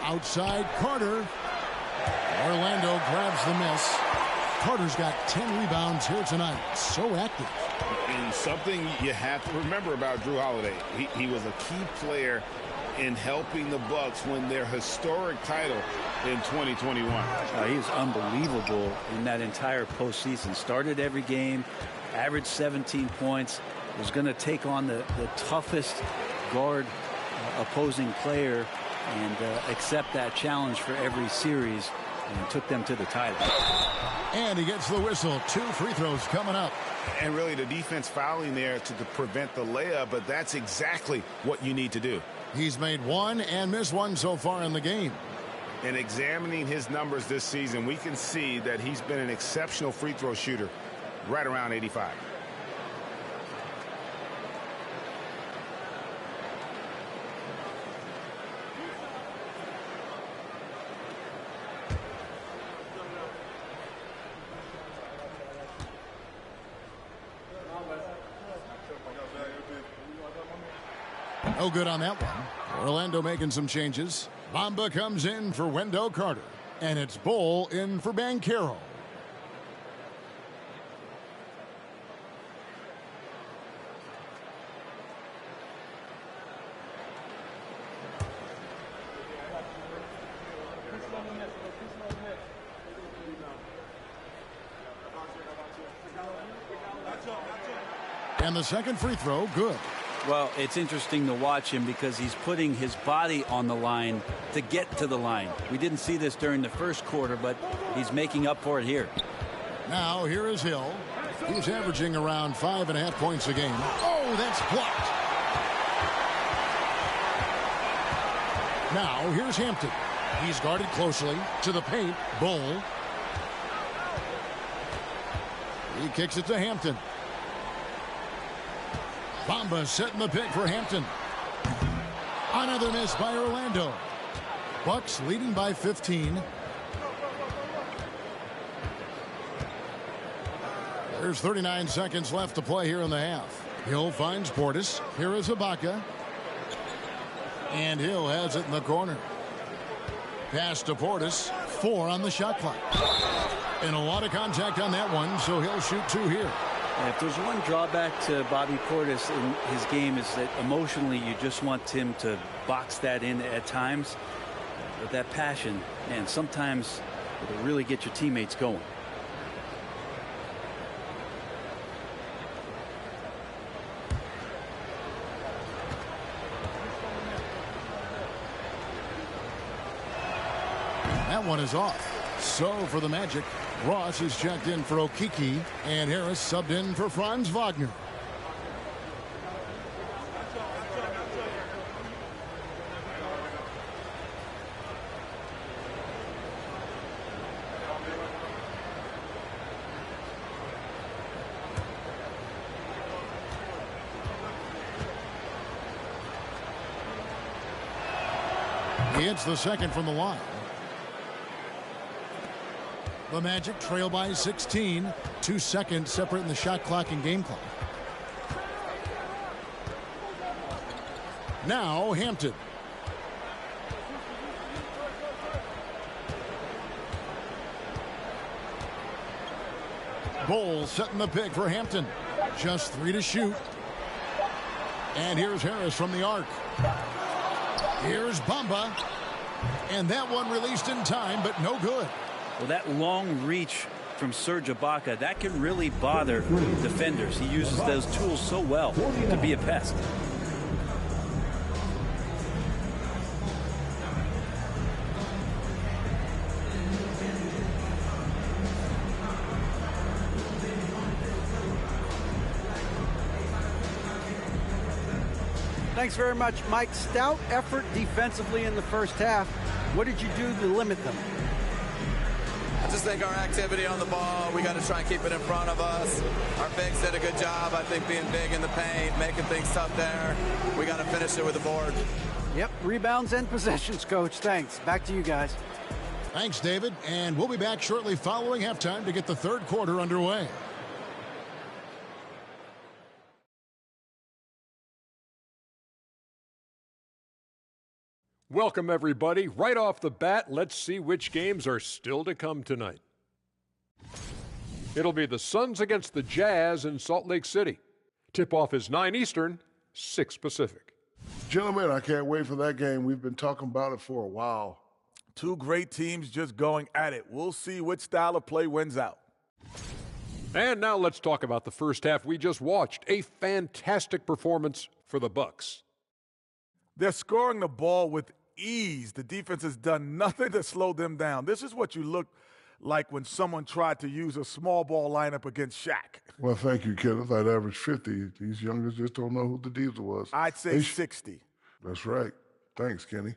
Outside Carter. Orlando grabs the miss. Carter's got 10 rebounds here tonight. So active.
And something you have to remember about Drew Holiday, he was a key player in helping the Bucks win their historic title in 2021.
He was unbelievable in that entire postseason. Started every game, averaged 17 points, was going to take on the toughest guard opposing player and accept that challenge for every series, and took them to the title.
And he gets the whistle. 2 free throws coming up.
And really the defense fouling there to prevent the layup, but that's exactly what you need to do.
He's made 1 and missed 1 so far in the game.
And examining his numbers this season, we can see that he's been an exceptional free throw shooter, right around 85.
No good on that one. Orlando making some changes. Bamba comes in for Wendell Carter. And it's Bull in for Banchero. And the second free throw, good.
Well, it's interesting to watch him because he's putting his body on the line to get to the line. We didn't see this during the first quarter, but he's making up for it here.
Now here is Hill. He's averaging around 5.5 points a game. Oh, that's blocked. Now here's Hampton. He's guarded closely to the paint. Bull. He kicks it to Hampton. Bamba setting the pick for Hampton. Another miss by Orlando. Bucks leading by 15. There's 39 seconds left to play here in the half. Hill finds Portis. Here is Ibaka. And Hill has it in the corner. Pass to Portis. 4 on the shot clock. And a lot of contact on that one, so he'll shoot 2 here.
If there's one drawback to Bobby Portis in his game is that emotionally you just want him to box that in at times. With that passion, and sometimes it'll really get your teammates going.
That one is off. So for the Magic, Ross is checked in for Okiki, and Harris subbed in for Franz Wagner. He hits the second from the line. The Magic trail by 16. 2 seconds separating the shot clock and game clock. Now Hampton. Bull setting the pick for Hampton. Just 3 to shoot. And here's Harris from the arc. Here's Bamba. And that one released in time, but no good.
Well, that long reach from Serge Ibaka, that can really bother defenders. He uses those tools so well to be a pest.
Thanks very much, Mike. Stout effort defensively in the first half. What did you do to limit them?
I just think our activity on the ball, we got to try and keep it in front of us. Our bigs did a good job, I think, being big in the paint, making things tough there. We got to finish it with the board.
Yep, rebounds and possessions, Coach. Thanks. Back to you guys.
Thanks, David. And we'll be back shortly following halftime to get the third quarter underway.
Welcome, everybody. Right off the bat, let's see which games are still to come tonight. It'll be the Suns against the Jazz in Salt Lake City. Tip-off is 9 Eastern, 6 Pacific.
Gentlemen, I can't wait for that game. We've been talking about it for a while.
Two great teams just going at it. We'll see which style of play wins out.
And now let's talk about the first half we just watched. A fantastic performance for the Bucks.
They're scoring the ball with ease. The defense has done nothing to slow them down. This is what you look like when someone tried to use a small ball lineup against Shaq.
Well, thank you, Kenneth. I'd average 50. These youngers just don't know who the Diesel was.
I'd say 60.
That's right. Thanks, Kenny.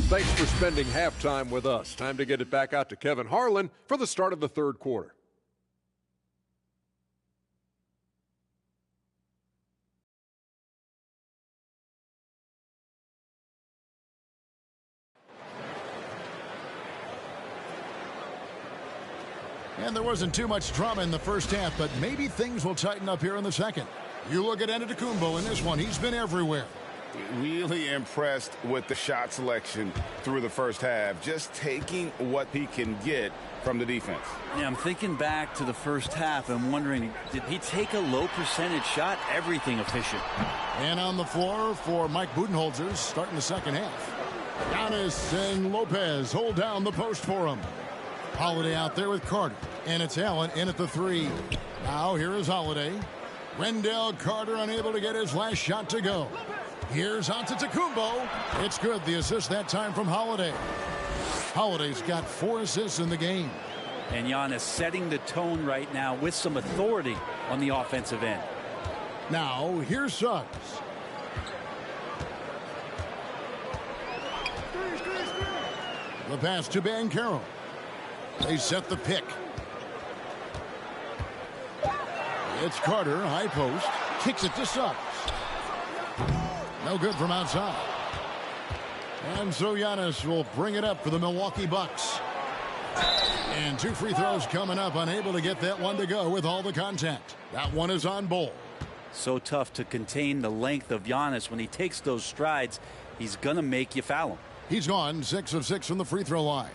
Thanks for spending halftime with us. Time to get it back out to Kevin Harlan for the start of the third quarter.
And there wasn't too much drama in the first half, but maybe things will tighten up here in the second. You look at Antetokounmpo in this one. He's been everywhere.
Really impressed with the shot selection through the first half, just taking what he can get from the defense.
Yeah, I'm thinking back to the first half and wondering, did he take a low percentage shot? Everything efficient.
And on the floor for Mike Budenholzer starting the second half. Giannis and Lopez hold down the post for him. Holiday out there with Carter. And it's Allen in at the three. Now here is Holiday. Wendell Carter unable to get his last shot to go. Here's Antetokounmpo. It's good. The assist that time from Holiday. Holiday's got 4 assists in the game.
And Giannis setting the tone right now with some authority on the offensive end.
Now here's Suggs. The pass to Banchero. They set the pick. It's Carter, high post. Kicks it to Suggs. No good from outside. And so Giannis will bring it up for the Milwaukee Bucks. And 2 free throws coming up, unable to get that one to go with all the contact. That one is on Bol.
So tough to contain the length of Giannis. When he takes those strides, he's going to make you foul him.
He's gone 6 of 6 from the free throw line.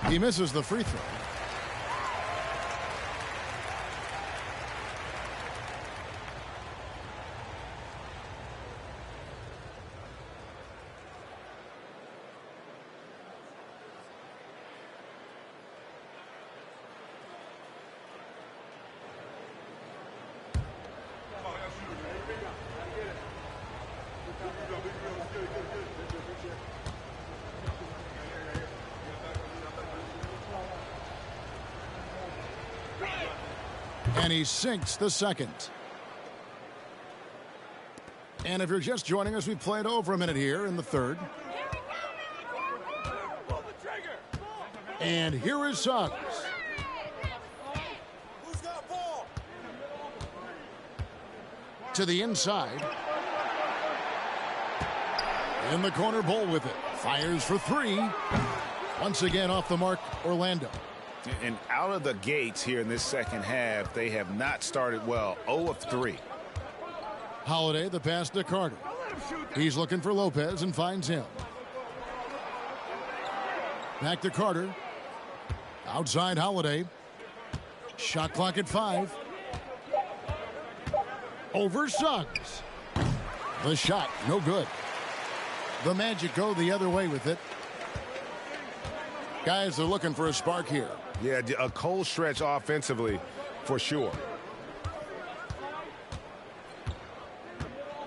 He misses the free throw. And he sinks the second. And if you're just joining us, we played over a minute here in the third. And here is Suggs. To the inside. In the corner, Bol with it. Fires for 3. Once again off the mark, Orlando.
And out of the gates here in this second half, they have not started well. 0 of 3.
Holiday, the pass to Carter. He's looking for Lopez and finds him. Back to Carter. Outside Holiday. Shot clock at 5. Over Suggs. The shot, no good. The Magic go the other way with it. Guys are looking for a spark here.
Yeah, a cold stretch offensively for sure.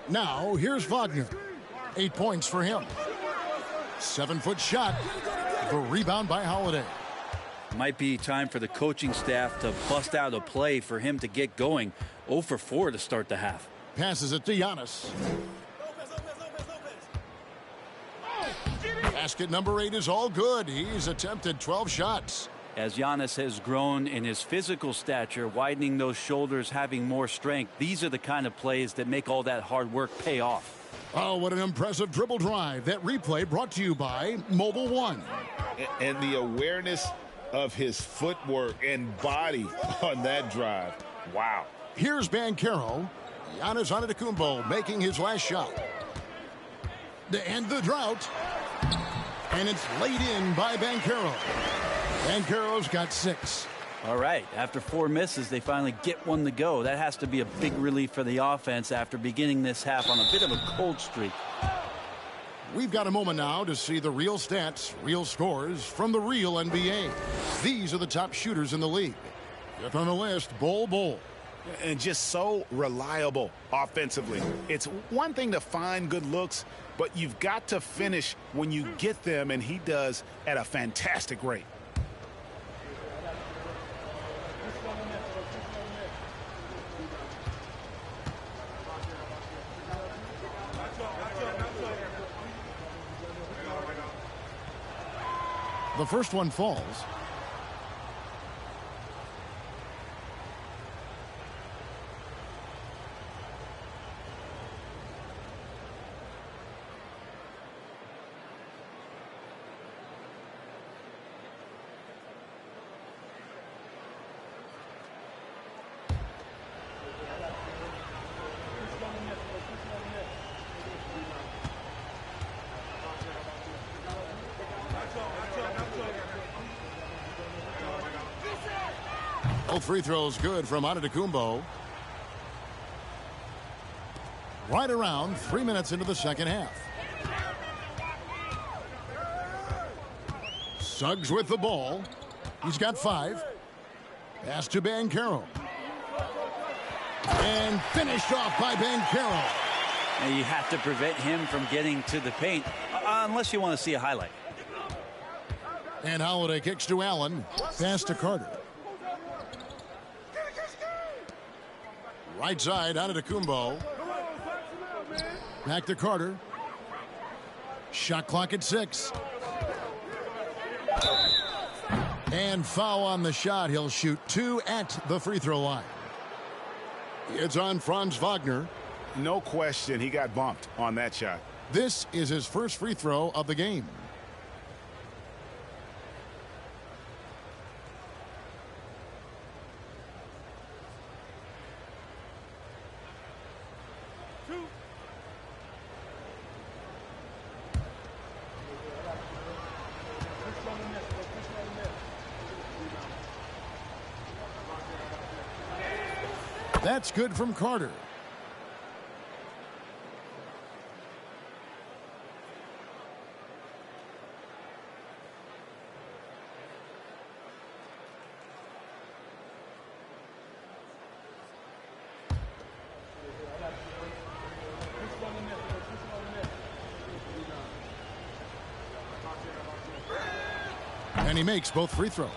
Now, here's Wagner. 8 points for him. 7-foot shot. The rebound by Holiday.
Might be time for the coaching staff to bust out a play for him to get going. 0 for 4 to start the half.
Passes it to Giannis. Basket number 8 is all good. He's attempted 12 shots.
As Giannis has grown in his physical stature, widening those shoulders, having more strength, these are the kind of plays that make all that hard work pay off.
Oh, what an impressive dribble drive. That replay brought to you by Mobile One.
And the awareness of his footwork and body on that drive. Wow.
Here's Banchero. Giannis Antetokounmpo making his last shot. To end the drought. And it's laid in by Banchero. Banchero's got 6.
All right, after 4 misses, they finally get one to go. That has to be a big relief for the offense after beginning this half on a bit of a cold streak.
We've got a moment now to see the real stats, real scores from the real NBA. These are the top shooters in the league. Fifth on the list, Bol.
And just so reliable offensively. It's one thing to find good looks, but you've got to finish when you get them, and he does at a fantastic rate.
The first one falls. Both free throws good from Antetokounmpo. Right around 3 minutes into the second half. Suggs with the ball. He's got 5. Pass to Banchero. And finished off by Banchero.
And you have to prevent him from getting to the paint, unless you want to see a highlight.
And Holiday kicks to Allen. Pass to Carter. Right side, Antetokounmpo. Back to Carter. Shot clock at 6. And foul on the shot. He'll shoot 2 at the free throw line. It's on Franz Wagner.
No question, he got bumped on that shot.
This is his first free throw of the game. That's good from Carter. And he makes both free throws.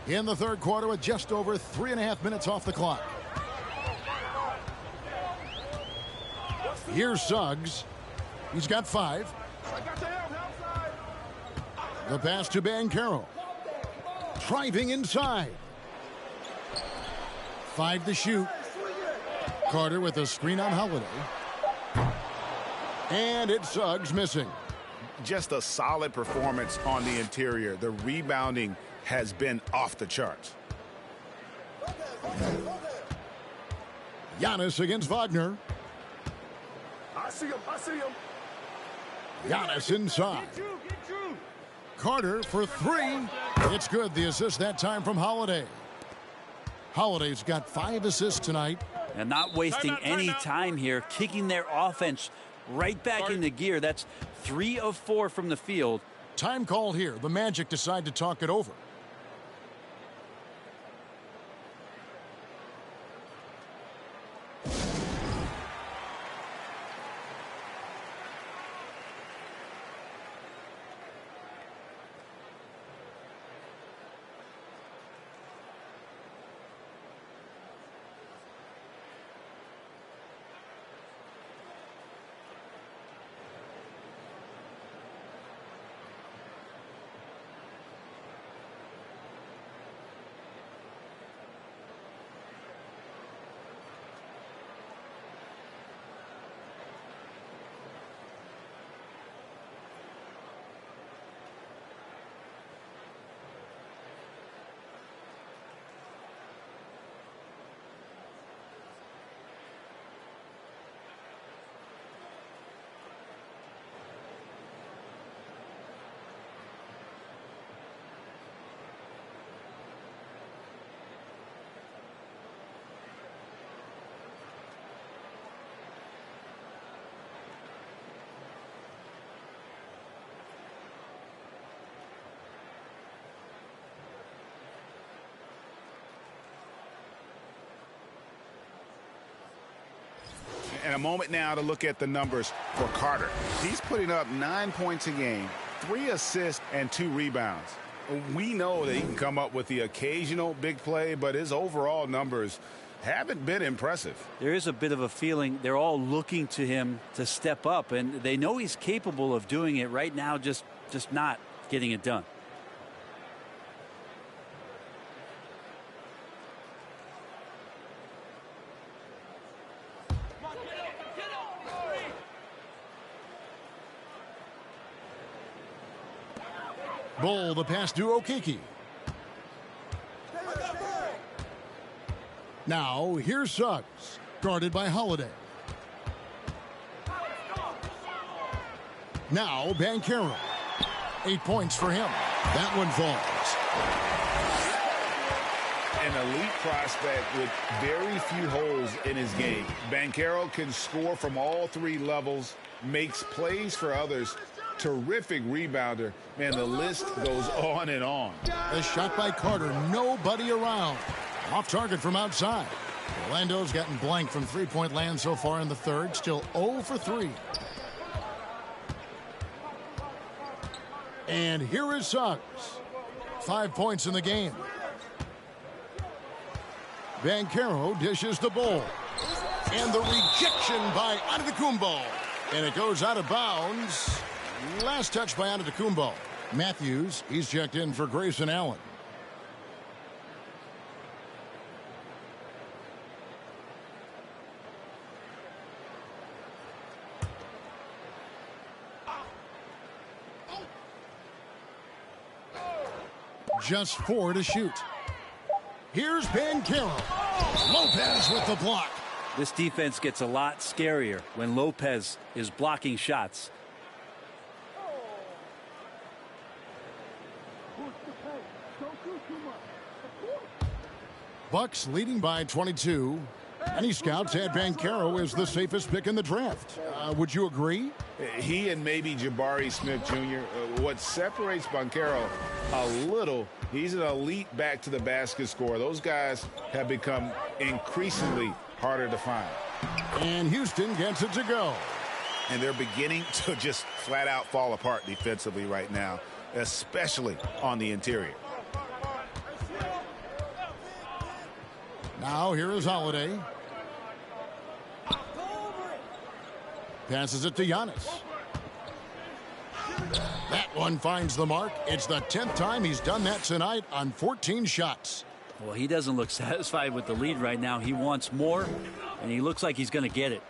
In the third quarter with just over 3.5 minutes off the clock. Here's Suggs. He's got 5. The pass to Banchero. Driving inside. 5 to shoot. Carter with a screen on Holiday. And it's Suggs missing.
Just a solid performance on the interior. The rebounding has been off the charts.
Giannis against Wagner.
I see him.
Giannis inside. Carter for 3. It's good. The assist that time from Holiday. Holiday's got 5 assists tonight.
And not wasting any time here, kicking their offense right back into gear. That's 3 of 4 from the field.
Time called here. The Magic decide to talk it over.
And a moment now to look at the numbers for Carter. He's putting up 9 points a game, 3 assists, and 2 rebounds. We know that he can come up with the occasional big play, but his overall numbers haven't been impressive.
There is a bit of a feeling they're all looking to him to step up, and they know he's capable of doing it right now, just not getting it done.
Bull, the pass to Okeke. Now, here's Suggs, guarded by Holiday. Now, Banchero. 8 points for him. That one falls.
An elite prospect with very few holes in his game. Banchero can score from all 3 levels, makes plays for others. Terrific rebounder. Man, the list goes on and on.
A shot by Carter. Nobody around. Off target from outside. Orlando's gotten blank from three-point land so far in the third. Still 0 for 3. And here is Suggs. 5 points in the game. Banchero dishes the ball. And the rejection by Antetokounmpo. And it goes out of bounds. Last touch by Antetokounmpo. Matthews, he's checked in for Grayson Allen. Just 4 to shoot. Here's Banchero. Lopez with the block.
This defense gets a lot scarier when Lopez is blocking shots.
Bucks leading by 22. Many scouts had Banchero as the safest pick in the draft. Would you agree?
He and maybe Jabari Smith Jr. What separates Banchero a little, he's an elite back to the basket scorer. Those guys have become increasingly harder to find.
And Houston gets it to go.
And they're beginning to just flat out fall apart defensively right now, especially on the interior.
Now here is Holiday. Passes it to Giannis. That one finds the mark. It's the 10th time he's done that tonight on 14 shots.
Well, he doesn't look satisfied with the lead right now. He wants more, and he looks like he's going to get it.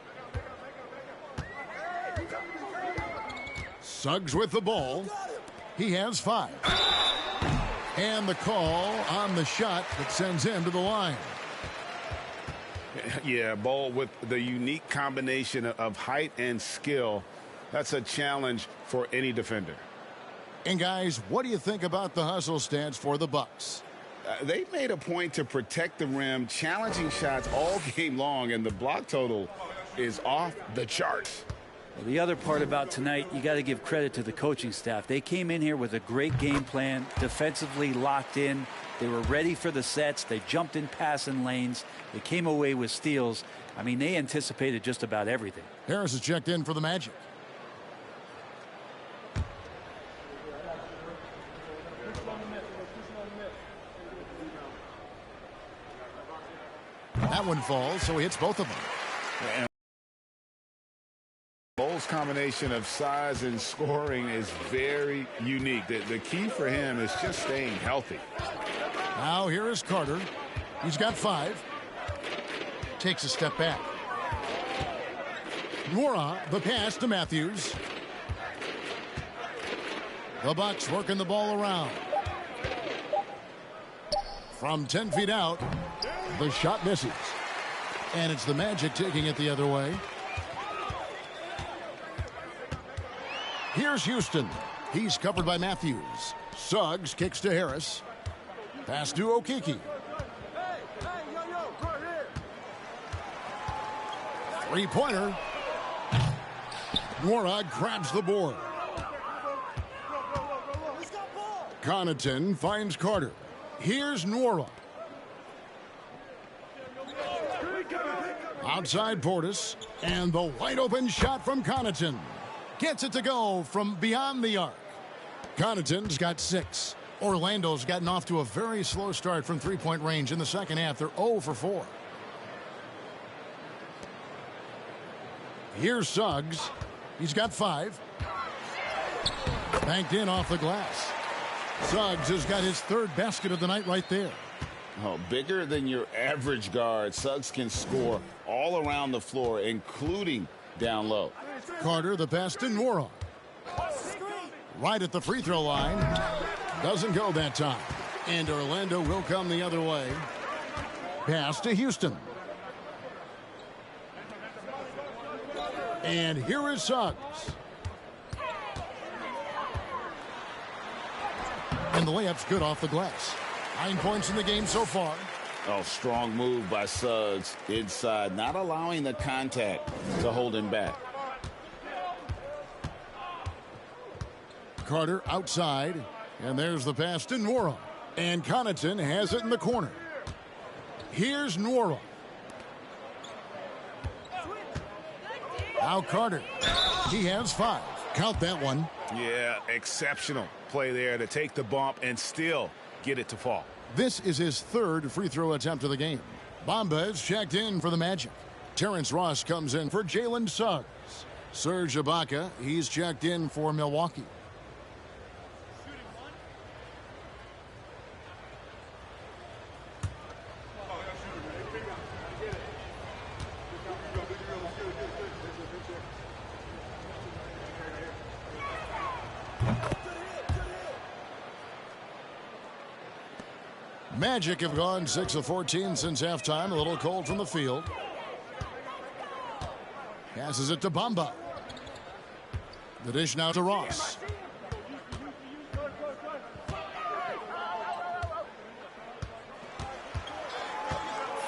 Suggs with the ball. He has 5. And the call on the shot that sends him to the line.
Yeah, Ball with the unique combination of height and skill. That's a challenge for any defender.
And guys, what do you think about the hustle stats for the Bucks?
They made a point to protect the rim, challenging shots all game long, and the block total is off the charts.
Well, the other part about tonight, you got to give credit to the coaching staff. They came in here with a great game plan, defensively locked in. They were ready for the sets. They jumped in passing lanes. They came away with steals. I mean, they anticipated just about everything.
Harris is checked in for the Magic. That one falls, so he hits both of them.
And Bull's combination of size and scoring is very unique. The key for him is just staying healthy.
Now here is Carter. He's got 5. Takes a step back. Nwora, the pass to Matthews. The Bucks working the ball around. From 10 feet out, the shot misses. And it's the Magic taking it the other way. Here's Houston. He's covered by Matthews. Suggs kicks to Harris. Pass to Okeke. Three-pointer. Nwora grabs the board. Connaughton finds Carter. Here's Nwora. Outside Portis, and the wide open shot from Connaughton. Gets it to go from beyond the arc. Connaughton's got 6. Orlando's gotten off to a very slow start from three-point range in the second half. They're 0 for 4. Here's Suggs. He's got 5. Banked in off the glass. Suggs has got his 3rd basket of the night right there.
Oh, bigger than your average guard, Suggs can score all around the floor, including down low.
Carter, the pass to Nwora. Right at the free throw line. Doesn't go that time. And Orlando will come the other way. Pass to Houston. And here is Suggs. And the layup's good off the glass. 9 points in the game so far.
Oh, strong move by Suggs inside, not allowing the contact to hold him back.
Carter outside, and there's the pass to Nwora. And Connaughton has it in the corner. Here's Nwora. Now Carter. He has 5. Count that one.
Yeah, exceptional play there to take the bump and still get it to fall.
This is his 3rd free throw attempt of the game. Bamba is checked in for the Magic. Terrence Ross comes in for Jalen Suggs. Serge Ibaka, he's checked in for Milwaukee. Magic have gone 6 of 14 since halftime. A little cold from the field. Passes it to Bamba. The dish now to Ross.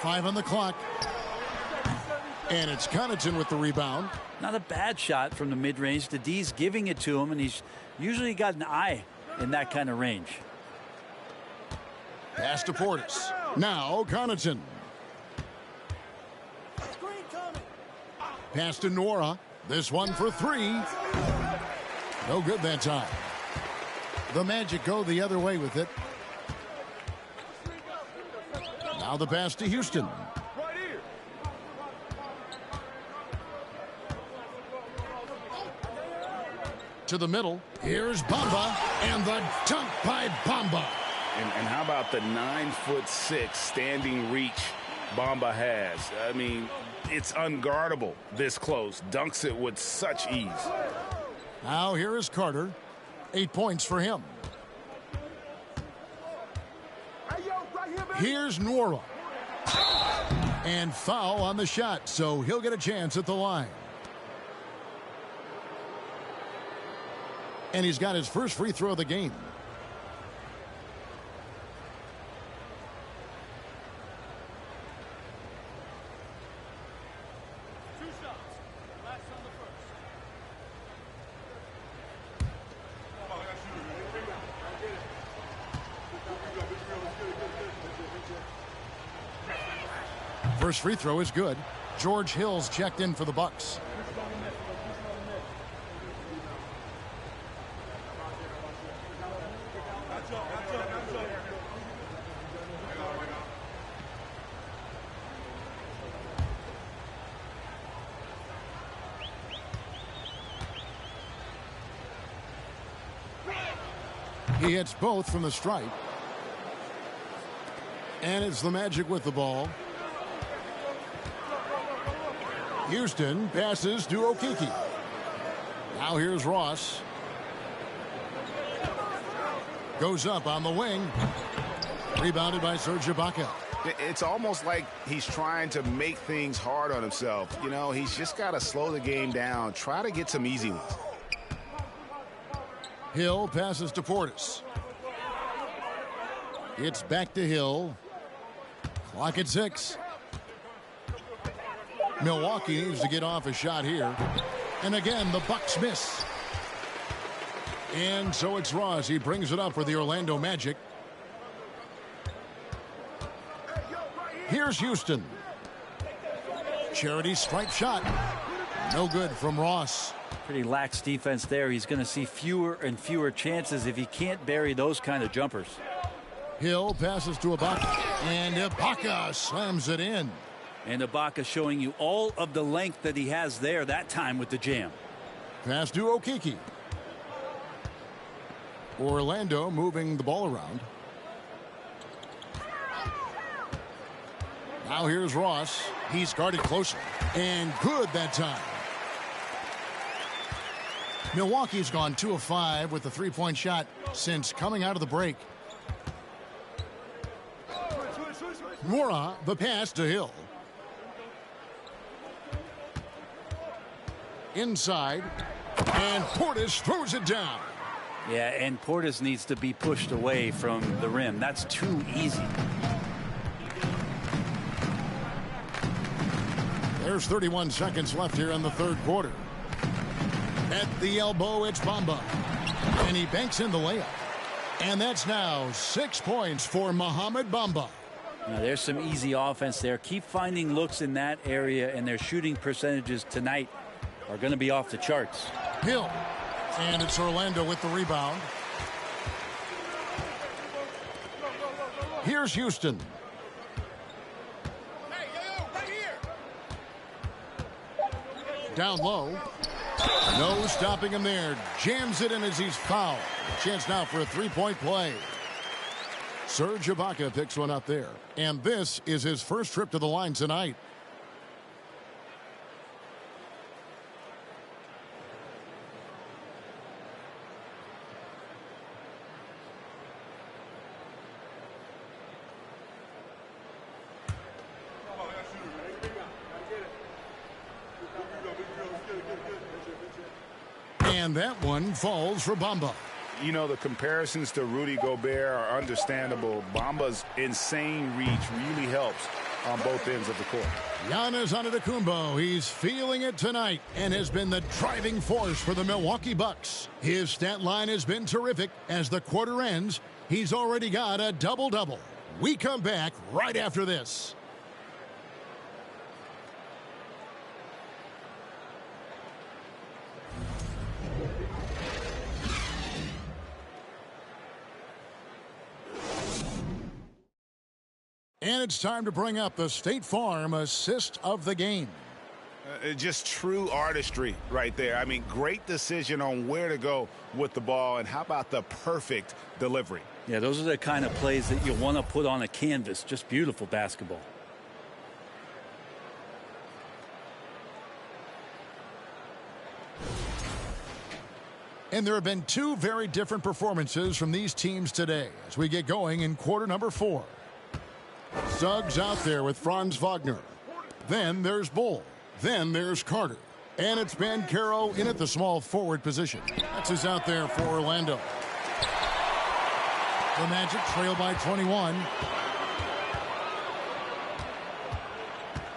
Five on the clock. And it's Connaughton with the rebound.
Not a bad shot from the mid-range. The D's giving it to him, and he's usually got an eye in that kind of range.
Pass to Portis. Now Connaughton. Pass to Nwora. This one for 3. No good that time. The Magic go the other way with it. Now the pass to Houston. To the middle. Here's Bamba. And the dunk by Bamba.
And how about the 9'6" standing reach Bamba has? I mean, it's unguardable this close. Dunks it with such ease.
Now here is Carter. 8 points for him. Here's Nwora. And foul on the shot, so he'll get a chance at the line. And he's got his first free throw of the game. First free throw is good. George Hill's checked in for the Bucks. He hits both from the stripe. And it's the Magic with the ball. Houston passes to Okeke. Now here's Ross. Goes up on the wing. Rebounded by Serge Ibaka.
It's almost like he's trying to make things hard on himself. You know, he's just got to slow the game down. Try to get some easy ones.
Hill passes to Portis. It's back to Hill. Clock at 6. Milwaukee needs to get off a shot here. And again, the Bucks miss. And so it's Ross. He brings it up for the Orlando Magic. Here's Houston. Charity stripe shot. No good from Ross.
Pretty lax defense there. He's going to see fewer and fewer chances if he can't bury those kind of jumpers.
Hill passes to Ibaka, and Ibaka slams it in.
And Ibaka showing you all of the length that he has there that time with the jam.
Pass to Okeke. Orlando moving the ball around. Now here's Ross. He's guarded closely. And good that time. Milwaukee's gone 2 of 5 with the three-point shot since coming out of the break. Mora, the pass to Hill. Inside. And Portis throws it down.
Yeah, and Portis needs to be pushed away from the rim. That's too easy.
There's 31 seconds left here in the third quarter. At the elbow, it's Bamba. And he banks in the layup. And that's now 6 points for Mohamed Bamba.
Now, there's some easy offense there. Keep finding looks in that area, and their shooting percentages tonight are going to be off the charts.
Hill. And it's Orlando with the rebound. Here's Houston. Down low. No stopping him there. Jams it in as he's fouled. Chance now for a three-point play. Serge Ibaka picks one up there. And this is his first trip to the line tonight. And that one falls for Bamba.
You know, the comparisons to Rudy Gobert are understandable. Bamba's insane reach really helps on both ends of the court.
Giannis Antetokounmpo, he's feeling it tonight and has been the driving force for the Milwaukee Bucks. His stat line has been terrific. As the quarter ends, he's already got a double-double. We come back right after this. And it's time to bring up the State Farm assist of the game.
Just true artistry right there. I mean, great decision on where to go with the ball, and how about the perfect delivery?
Yeah, those are the kind of plays that you want to put on a canvas. Just beautiful basketball.
And there have been two very different performances from these teams today as we get going in quarter number 4. Suggs out there with Franz Wagner. Then there's Bull. Then there's Carter. And it's Banchero in at the small forward position. That's who's out there for Orlando. The Magic trail by 21.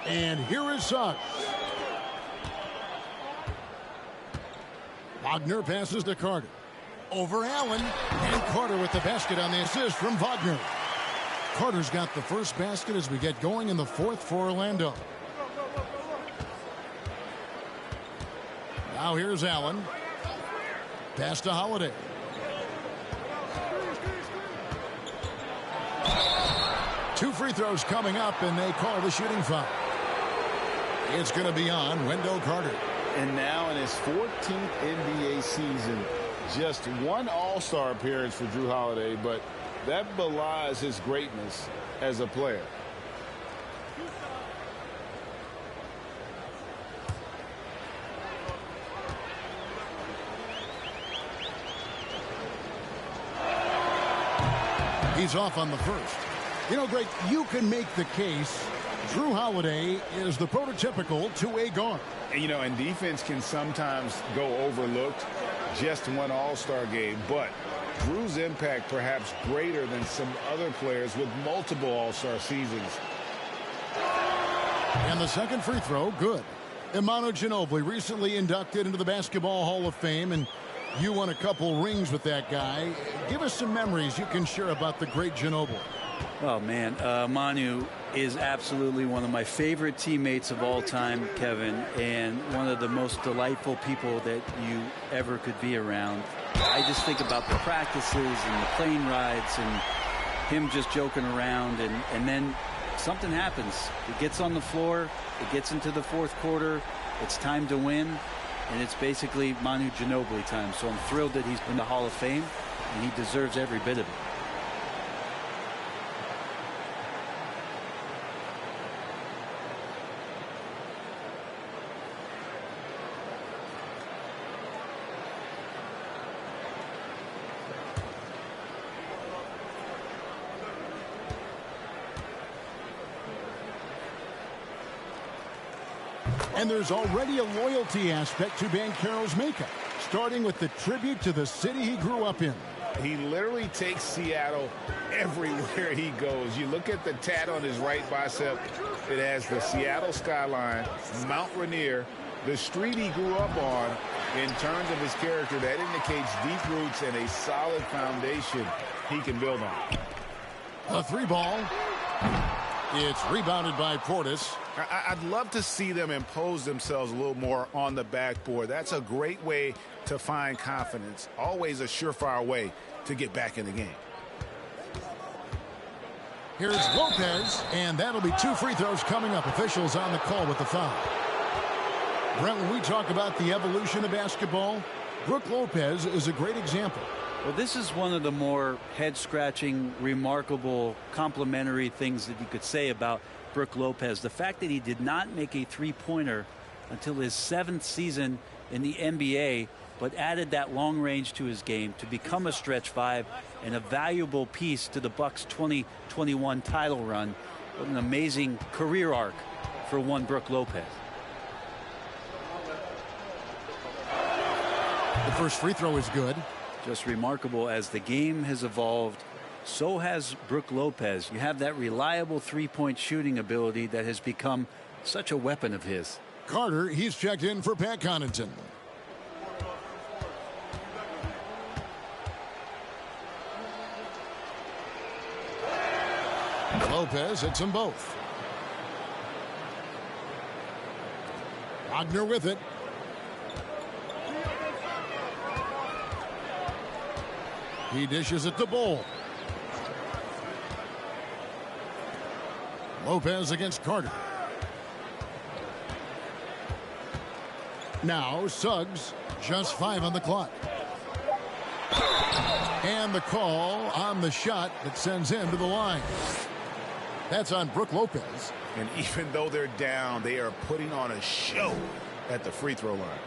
And here is Suggs. Wagner passes to Carter. Over Allen. And Carter with the basket on the assist from Wagner. Carter's got the first basket as we get going in the fourth for Orlando. Now here's Allen. Pass to Holiday. Two free throws coming up, and they call the shooting foul. It's going to be on Wendell Carter.
And now in his 14th NBA season, just one All-Star appearance for Jrue Holiday, but that belies his greatness as a player.
He's off on the first. You know, Greg, you can make the case Jrue Holiday is the prototypical two-way guard.
And, you know, and defense can sometimes go overlooked. Just one All-Star game, but Jrue's impact perhaps greater than some other players with multiple All-Star seasons.
And the second free throw, good. Emmanuel Ginobili recently inducted into the Basketball Hall of Fame, and you won a couple rings with that guy. Give us some memories you can share about the great Ginobili.
Oh, man, Manu, is absolutely one of my favorite teammates of all time, Kevin, and one of the most delightful people that you ever could be around. I just think about the practices and the plane rides and him just joking around, and then something happens. It gets on the floor, it gets into the fourth quarter, it's time to win, and it's basically Manu Ginobili time. So I'm thrilled that he's been to Hall of Fame, and he deserves every bit of it.
And there's already a loyalty aspect to Banchero's makeup, starting with the tribute to the city he grew up in.
He literally takes Seattle everywhere he goes. You look at the tat on his right bicep. It has the Seattle skyline, Mount Rainier, the street he grew up on. In terms of his character, that indicates deep roots and a solid foundation he can build on.
A three ball. It's rebounded by Portis.
I'd love to see them impose themselves a little more on the backboard. That's a great way to find confidence. Always a surefire way to get back in the game.
Here's Lopez, and that'll be 2 free throws coming up. Officials on the call with the foul. Brent, when we talk about the evolution of basketball, Brook Lopez is a great example.
Well, this is one of the more head-scratching, remarkable, complimentary things that you could say about Brook Lopez. The fact that he did not make a three-pointer until his 7th season in the NBA, but added that long range to his game to become a stretch 5 and a valuable piece to the Bucks' 2021 title run. What an amazing career arc for one Brook Lopez.
The first free throw is good.
Just remarkable. As the game has evolved, so has Brook Lopez. You have that reliable three-point shooting ability that has become such a weapon of his.
Carter, he's checked in for Pat Connaughton. Lopez hits them both. Wagner with it. He dishes it to Bull. Lopez against Carter. Now Suggs, just 5 on the clock. And the call on the shot that sends him to the line. That's on Brook Lopez.
And even though they're down, they are putting on a show at the free throw line.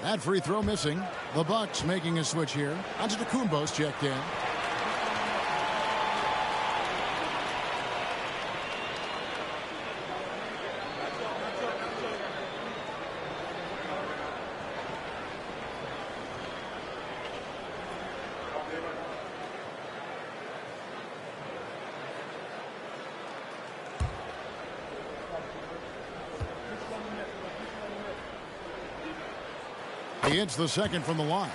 That free throw missing. The Bucks making a switch here. Antetokounmpo's checked in. He hits the second from the line.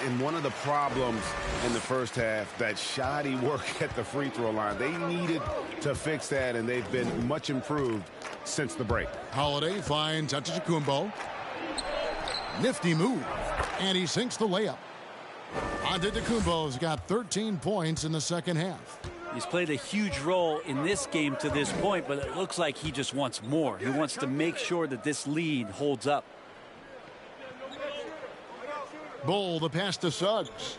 And one of the problems in the first half, that shoddy work at the free throw line. They needed to fix that, and they've been much improved since the break.
Holiday finds Antetokounmpo. Nifty move. And he sinks the layup. Antetokounmpo's got 13 points in the second half.
He's played a huge role in this game to this point, but it looks like he just wants more. He wants to make sure that this lead holds up.
Bull, the pass to Suggs.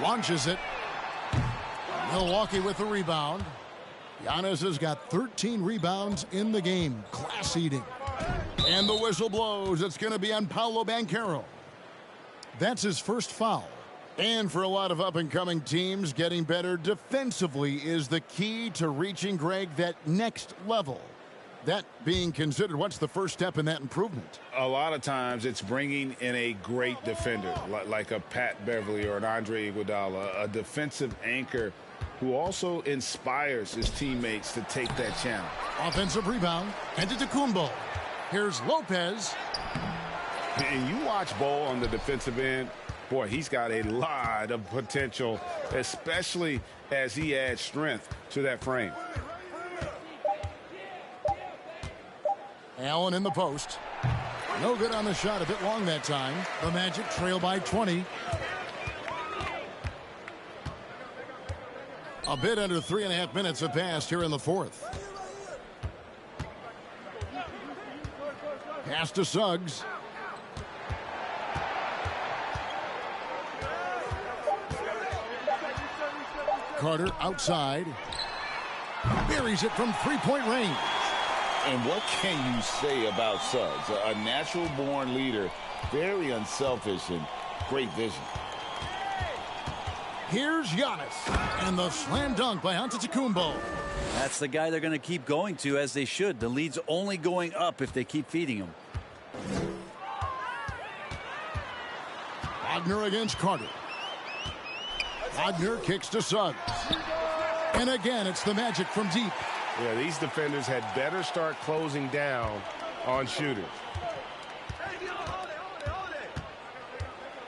Launches it. Milwaukee with the rebound. Giannis has got 13 rebounds in the game. Class eating. And the whistle blows. It's going to be on Paolo Banchero. That's his first foul. And for a lot of up-and-coming teams, getting better defensively is the key to reaching, Greg, that next level. That being considered, what's the first step in that improvement?
A lot of times it's bringing in a great defender like a Pat Beverly or an Andre Iguodala, a defensive anchor who also inspires his teammates to take that challenge.
Offensive rebound, Antetokounmpo. Here's Lopez.
And you watch Bol on the defensive end, boy, he's got a lot of potential, especially as he adds strength to that frame.
Allen in the post. No good on the shot, a bit long that time. The Magic trail by 20. A bit under 3.5 minutes have passed here in the fourth. Pass to Suggs. Carter outside. Buries it from three-point range.
And what can you say about Suggs? A natural-born leader, very unselfish and great vision.
Here's Giannis, and the slam dunk by Antetokounmpo.
That's the guy they're going to keep going to, as they should. The lead's only going up if they keep feeding him.
Wagner against Carter. Wagner kicks to Suggs. And again, it's the Magic from deep.
Yeah, these defenders had better start closing down on shooters.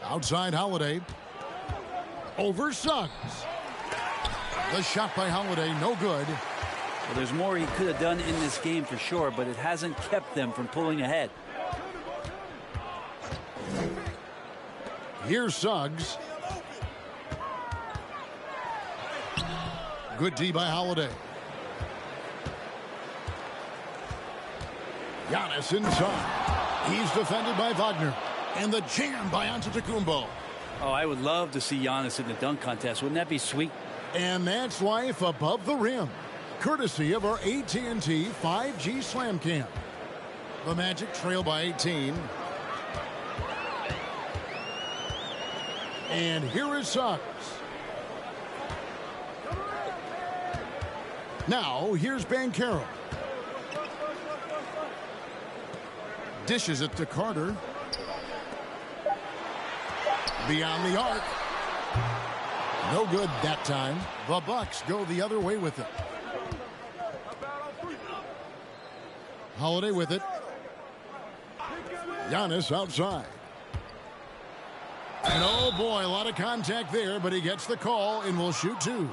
Outside Holiday. Over Suggs. The shot by Holiday, no good.
Well, there's more he could have done in this game for sure, but it hasn't kept them from pulling ahead.
Here's Suggs. Good D by Holiday. Giannis inside. He's defended by Wagner. And the jam by Antetokounmpo.
Oh, I would love to see Giannis in the dunk contest. Wouldn't that be sweet?
And that's life above the rim. Courtesy of our AT&T 5G Slam Cam. The Magic trail by 18. And here is Suggs. Now, here's Banchero. Dishes it to Carter. Beyond the arc. No good that time. The Bucks go the other way with it. Holiday with it. Giannis outside. And oh boy, a lot of contact there, but he gets the call and will shoot two.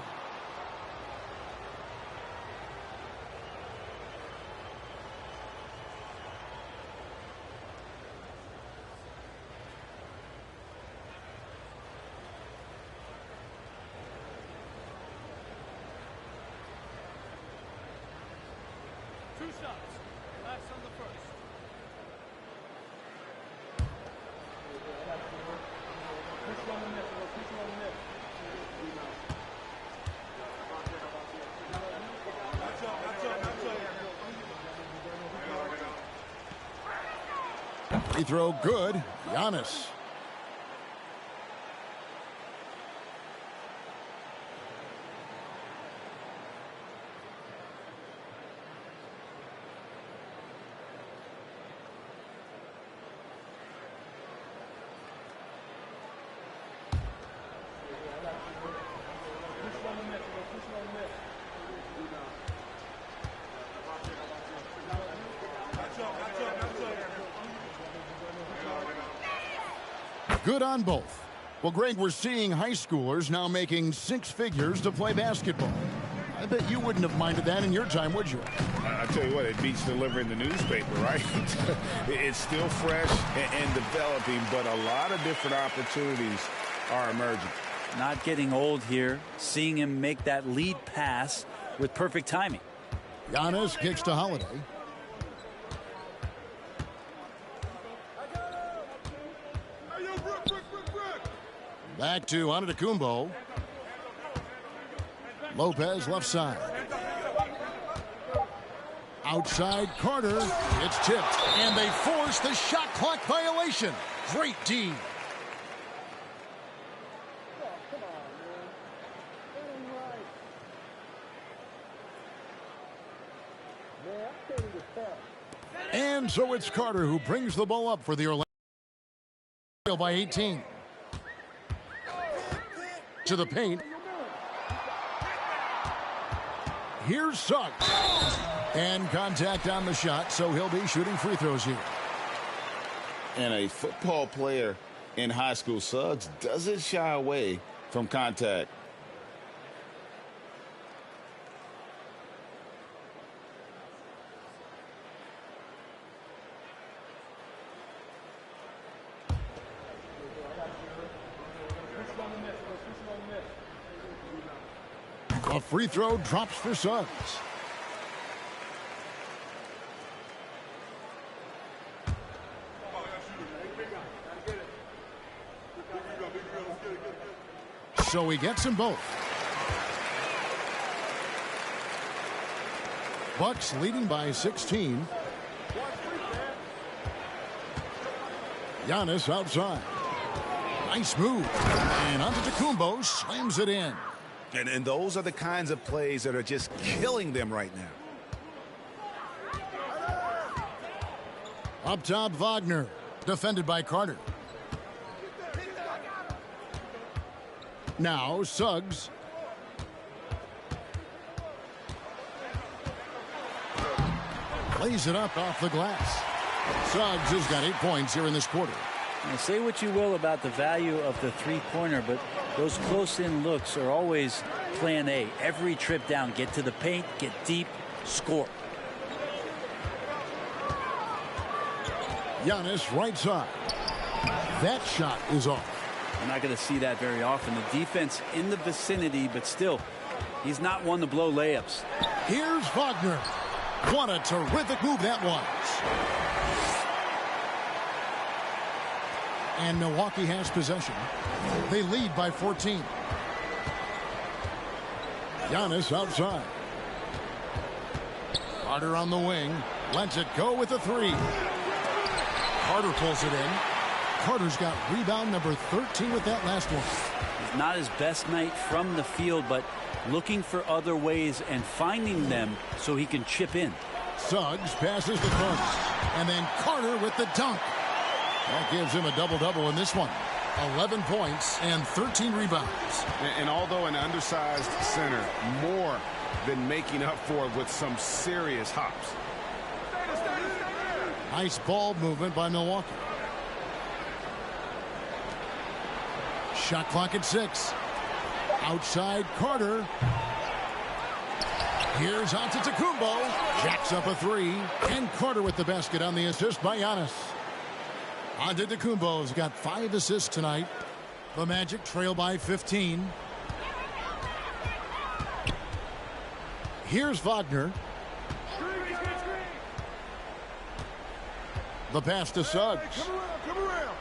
Free throw good. Giannis. Good on both. Well, Greg, we're seeing high schoolers now making six figures to play basketball. I bet you wouldn't have minded that in your time, would you?
I tell you what, it beats delivering the newspaper, right? It's still fresh and developing, but a lot of different opportunities are emerging.
Not getting old here. Seeing him make that lead pass with perfect timing.
Giannis kicks to Holiday. Back to Antetokounmpo. Lopez left side. Outside Carter. It's tipped. And they force the shot clock violation. Great D. And so it's Carter who brings the ball up for the Orlando by 18. To the paint. Here's Suggs. And contact on the shot, so he'll be shooting free throws here.
And a football player in high school, Suggs doesn't shy away from contact.
A free throw drops for Suggs. So he gets them both. Bucks leading by 16. Giannis outside. Nice move. And Antetokounmpo slams it in.
And those are the kinds of plays that are just killing them right now.
Up top, Wagner. Defended by Carter. Now, Suggs. Lays it up off the glass. Suggs has got 8 points here in this quarter.
Now, say what you will about the value of the three-pointer, but those close-in looks are always plan A. Every trip down, get to the paint, get deep, score.
Giannis right side. That shot is off.
We're not going to see that very often. The defense in the vicinity, but still, he's not one to blow layups.
Here's Wagner. What a terrific move that was. And Milwaukee has possession. They lead by 14. Giannis outside. Carter on the wing. Lets it go with a three. Carter pulls it in. Carter's got rebound number 13 with that last one.
It's not his best night from the field, but looking for other ways and finding them so he can chip in.
Suggs passes the front. And then Carter with the dunk. That gives him a double-double in this one. 11 points and 13 rebounds.
And although an undersized center, more than making up for it with some serious hops.
Nice ball movement by Milwaukee. Shot clock at 6. Outside Carter. Here's Antetokounmpo. Jacks up a three. And Carter with the basket on the assist by Giannis. Antetokounmpo's got 5 assists tonight. The Magic trail by 15. Here's Wagner. The pass to Suggs.
Come around.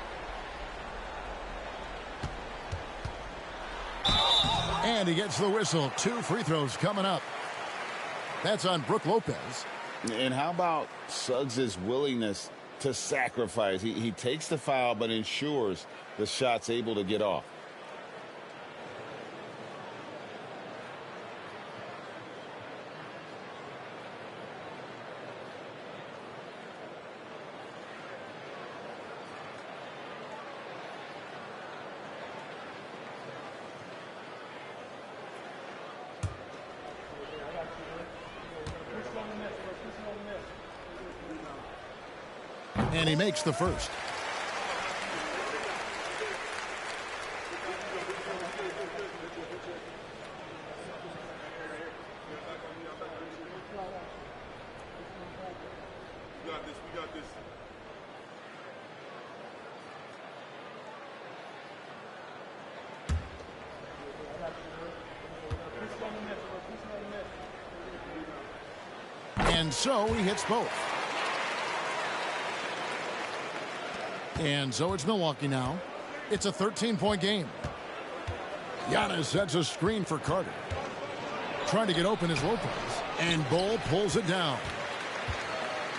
And he gets the whistle. 2 free throws coming up. That's on Brook Lopez.
And how about Suggs' willingness to sacrifice? He takes the foul but ensures the shot's able to get off.
And he makes the first.
We got this.
And so he hits both. And so it's Milwaukee now. It's a 13-point game. Giannis sets a screen for Carter. Trying to get open is Lopez. And Bull pulls it down.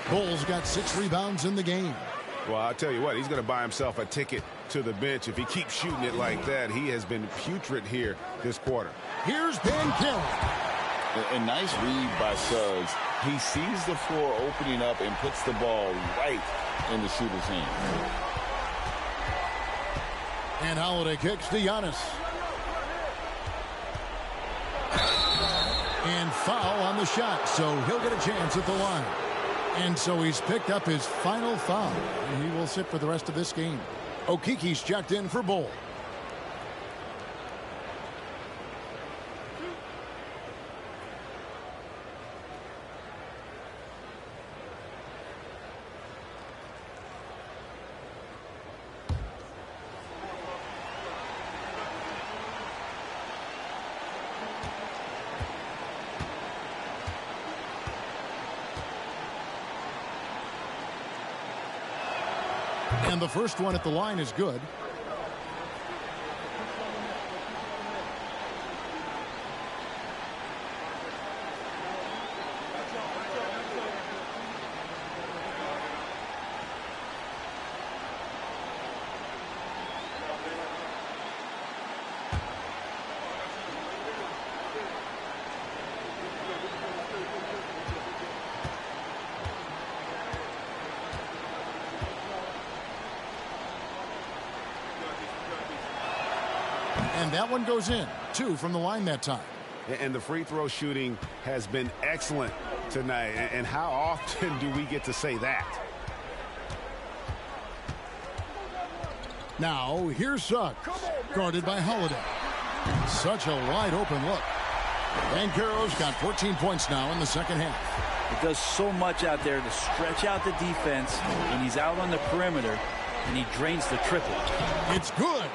Bull's got 6 rebounds in the game.
Well, I'll tell you what, he's going to buy himself a ticket to the bench. If he keeps shooting it like that, he has been putrid here this quarter.
Here's Banchero.
And nice read by Suggs. He sees the floor opening up and puts the ball right in the shooter's hand.
And Holiday kicks to Giannis. And foul on the shot, so he'll get a chance at the line. And so he's picked up his final foul, and he will sit for the rest of this game. Okiki's checked in for Bol. And the first one at the line is good. And that one goes in. 2 from the line that time.
And the free throw shooting has been excellent tonight. And how often do we get to say that?
Now, here's Suggs, guarded by Holiday. Such a wide open look. Banchero's got 14 points now in the second half.
He does so much out there to stretch out the defense, and he's out on the perimeter, and he drains the triple.
It's good.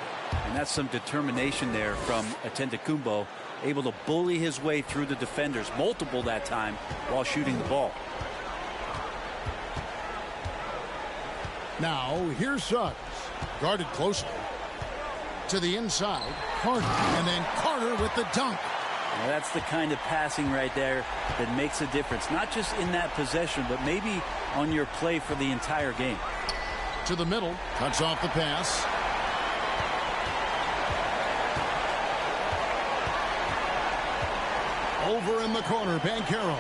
And that's some determination there from Antetokounmpo, able to bully his way through the defenders, multiple that time, while shooting the ball.
Now, here's Suggs, guarded closely. To the inside, Carter, and then Carter with the dunk.
Now that's the kind of passing right there that makes a difference, not just in that possession, but maybe on your play for the entire game.
To the middle, cuts off the pass. Over in the corner, Banchero.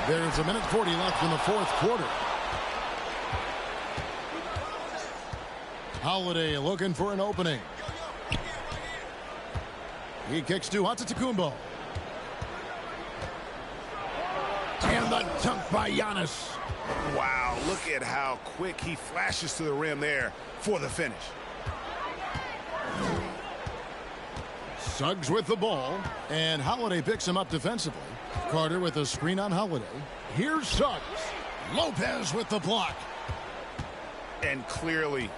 There's 1:40 left in the fourth quarter. Holiday looking for an opening. He kicks to Antetokounmpo. And the dunk by Giannis.
Wow, look at how quick he flashes to the rim there for the finish.
Suggs with the ball, and Holiday picks him up defensively. Carter with a screen on Holiday. Here's Suggs. Lopez with the block.
And clearly,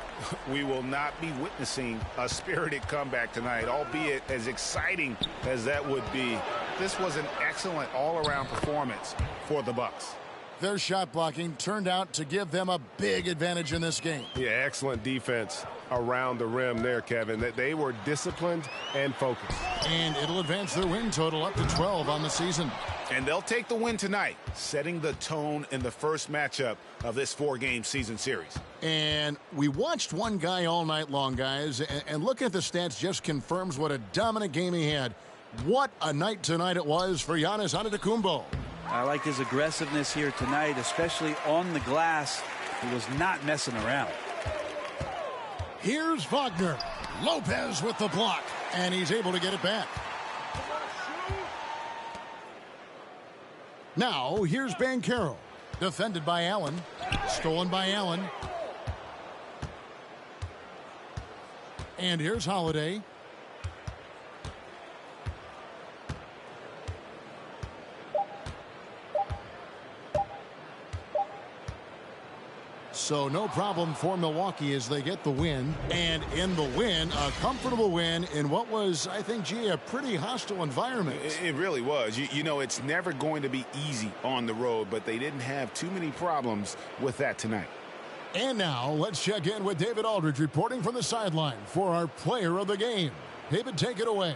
we will not be witnessing a spirited comeback tonight, albeit as exciting as that would be. This was an excellent all-around performance for the Bucks.
Their shot blocking turned out to give them a big advantage in this game.
Yeah, excellent defense around the rim there, Kevin. That they were disciplined and focused.
And it'll advance their win total up to 12 on the season.
And they'll take the win tonight, setting the tone in the first matchup of this 4-game season series.
And we watched one guy all night long, guys, and looking at the stats just confirms what a dominant game he had. What a night tonight it was for Giannis Antetokounmpo.
I like his aggressiveness here tonight, especially on the glass. He was not messing around.
Here's Wagner. Lopez with the block, and he's able to get it back. Now, here's Banchero. Defended by Allen. Stolen by Allen. And here's Holiday. So no problem for Milwaukee as they get the win. And in the win, a comfortable win in what was, I think, gee, a pretty hostile environment.
It really was. You know, it's never going to be easy on the road, but they didn't have too many problems with that tonight.
And now let's check in with David Aldridge reporting from the sideline for our player of the game. David, take it away.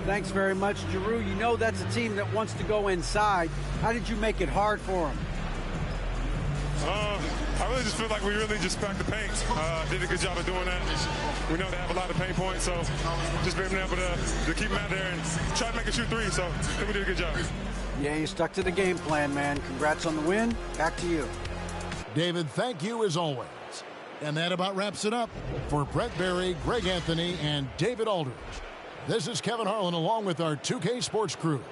Thanks very much, Giroux. You know that's a team that wants to go inside. How did you make it hard for them?
I really just feel like we really just cracked the paint. Did a good job of doing that. We know they have a lot of pain points, so just being able to keep them out there and try to make a shoot three. So I think we did a good job.
Yeah, you stuck to the game plan, man. Congrats on the win. Back to you.
David, thank you as always. And that about wraps it up. For Brett Berry, Greg Anthony, and David Aldridge, this is Kevin Harlan along with our 2K Sports crew.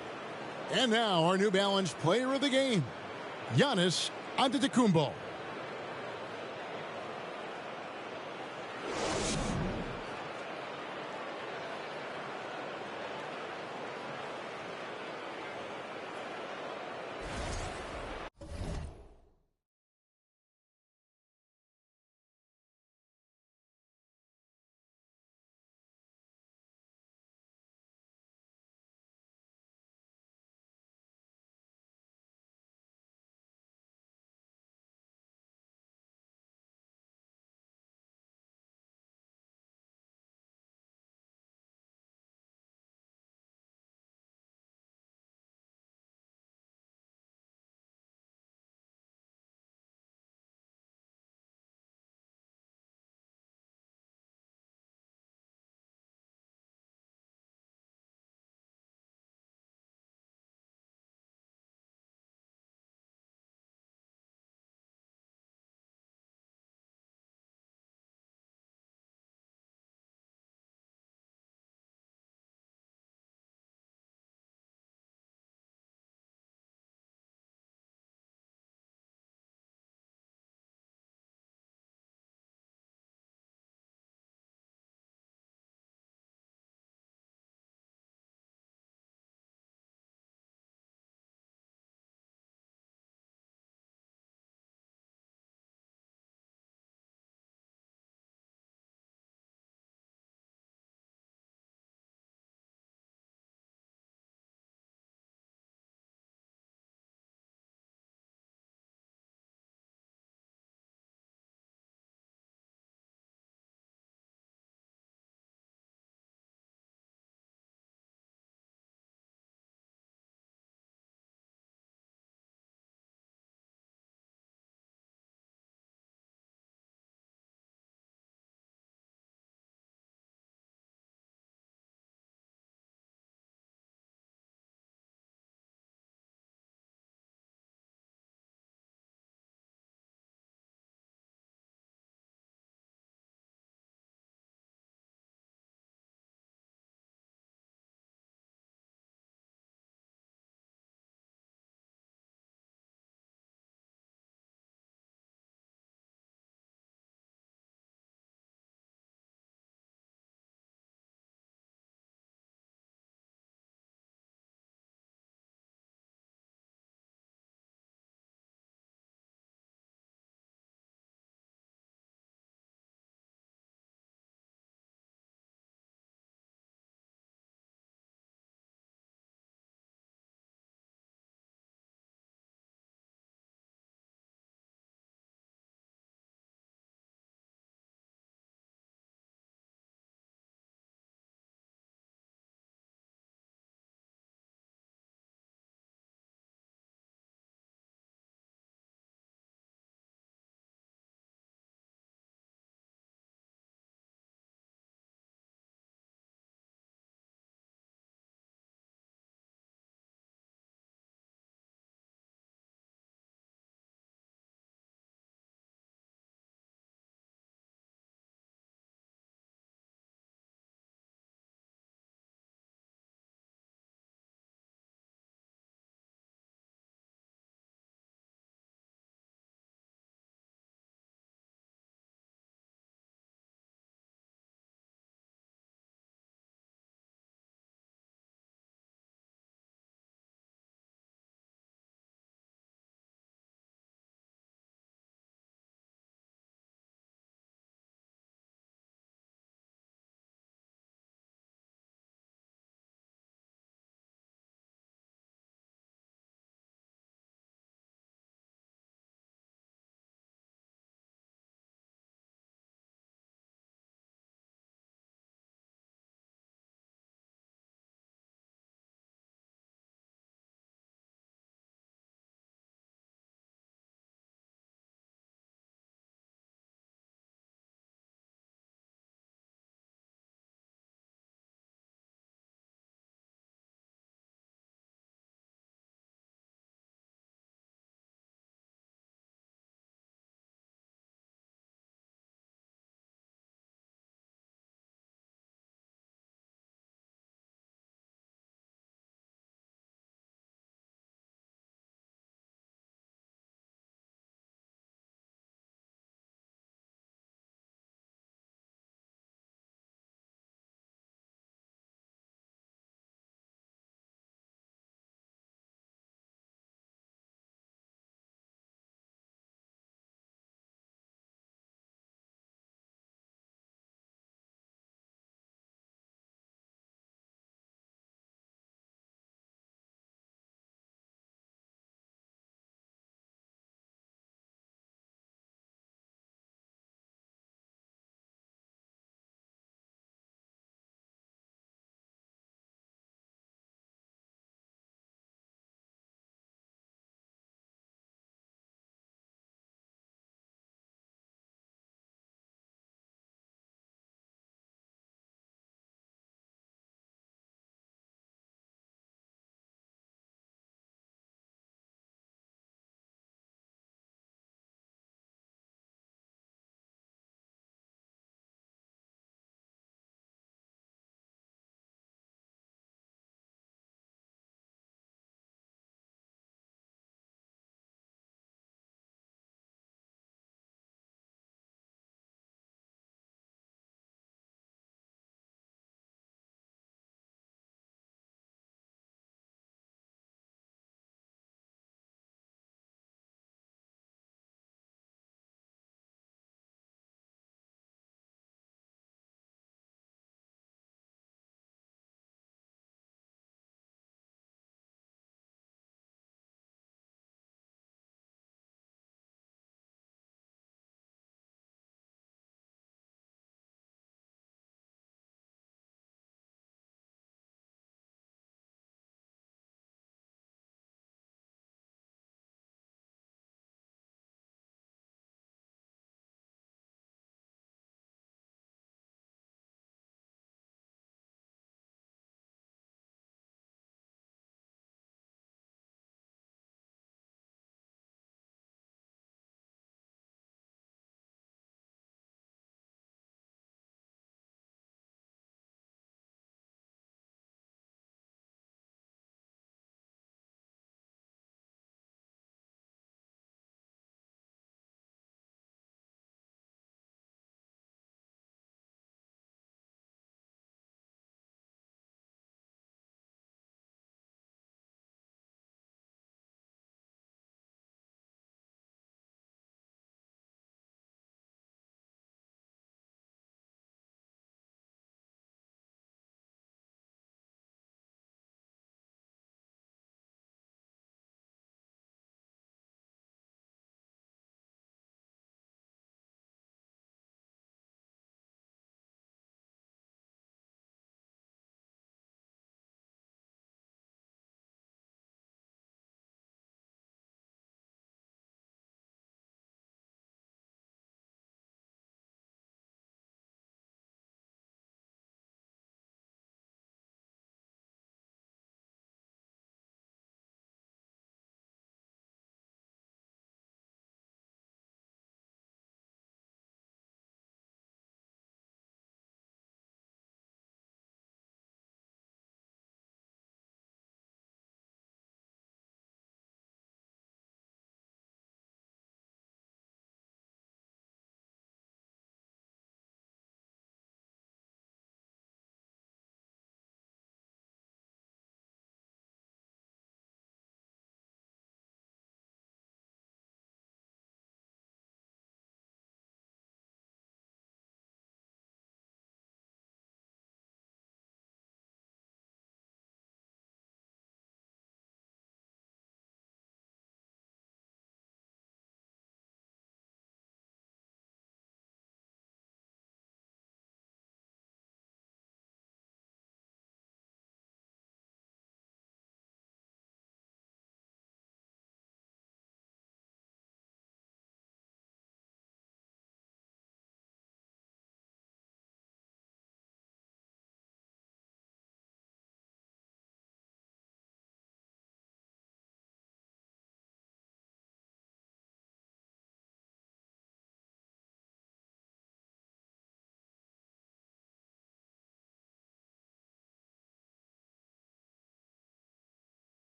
And now our New Balance player of the game, Giannis Antetokounmpo.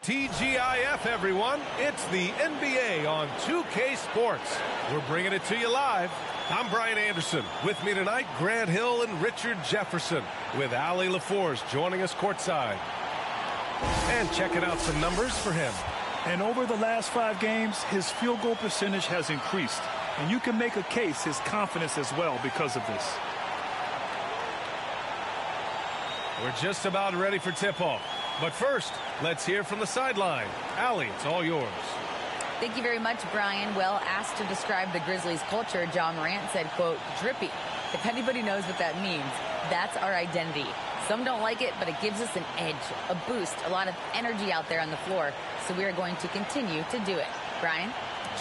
TGIF, everyone. It's the NBA on 2K Sports. We're bringing it to you live. I'm Brian Anderson. With me tonight, Grant Hill and Richard Jefferson, with Allie LaForce joining us courtside. And checking out some numbers for him.
And over the last 5 games, his field goal percentage has increased. And you can make a case his confidence as well because of this.
We're just about ready for tip-off. But first, let's hear from the sideline. Allie, it's all yours.
Thank you very much, Brian. Well, asked to describe the Grizzlies' culture, John Morant said, quote, drippy. If anybody knows what that means, that's our identity. Some don't like it, but it gives us an edge, a boost, a lot of energy out there on the floor. So we are going to continue to do it. Brian?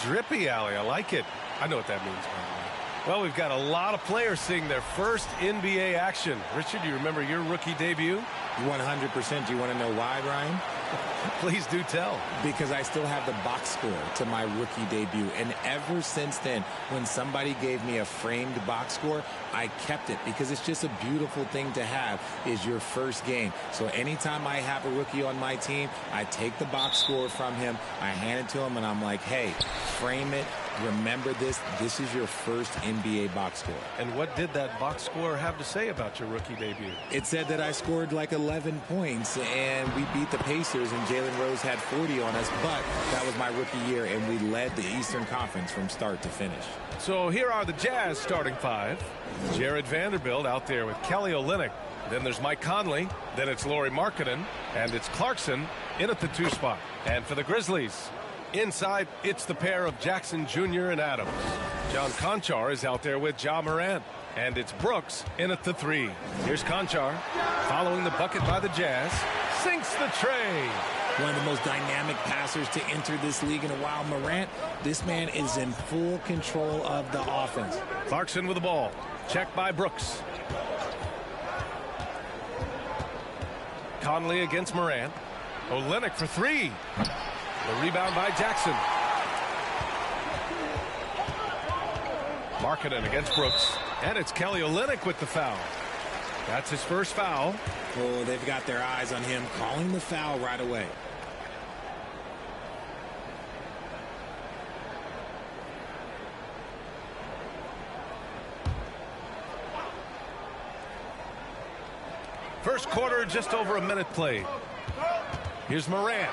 Drippy, Allie. I like it. I know what that means, by the way. Well, we've got a lot of players seeing their first NBA action. Richard, you remember your rookie debut?
100%. Do you want to know why, Brian?
Please do tell.
Because I still have the box score to my rookie debut. And ever since then, when somebody gave me a framed box score, I kept it because it's just a beautiful thing to have is your first game. So anytime I have a rookie on my team, I take the box score from him, I hand it to him, and I'm like, hey, frame it. Remember this. This is your first NBA box score.
And what did that box score have to say about your rookie debut?
It said that I scored like 11 points, and we beat the Pacers, and Jalen Rose had 40 on us, but that was my rookie year, and we led the Eastern Conference from start to finish.
So here are the Jazz starting 5. Jared Vanderbilt out there with Kelly Olynyk. Then there's Mike Conley. Then it's Lauri Markkanen. And it's Clarkson in at the 2 spot. And for the Grizzlies, inside, it's the pair of Jackson Jr. and Adams. John Conchar is out there with Ja Morant. And it's Brooks in at the 3. Here's Conchar following the bucket by the Jazz. Sinks the tray.
One of the most dynamic passers to enter this league in a while. Morant, this man is in full control of the offense.
Clarkson with the ball. Checked by Brooks. Conley against Morant. Olynyk for 3. The rebound by Jackson. Markkanen against Brooks. And it's Kelly Olynyk with the foul. That's his first foul.
Oh, they've got their eyes on him, calling the foul right away.
First quarter, just over a minute played. Here's Morant.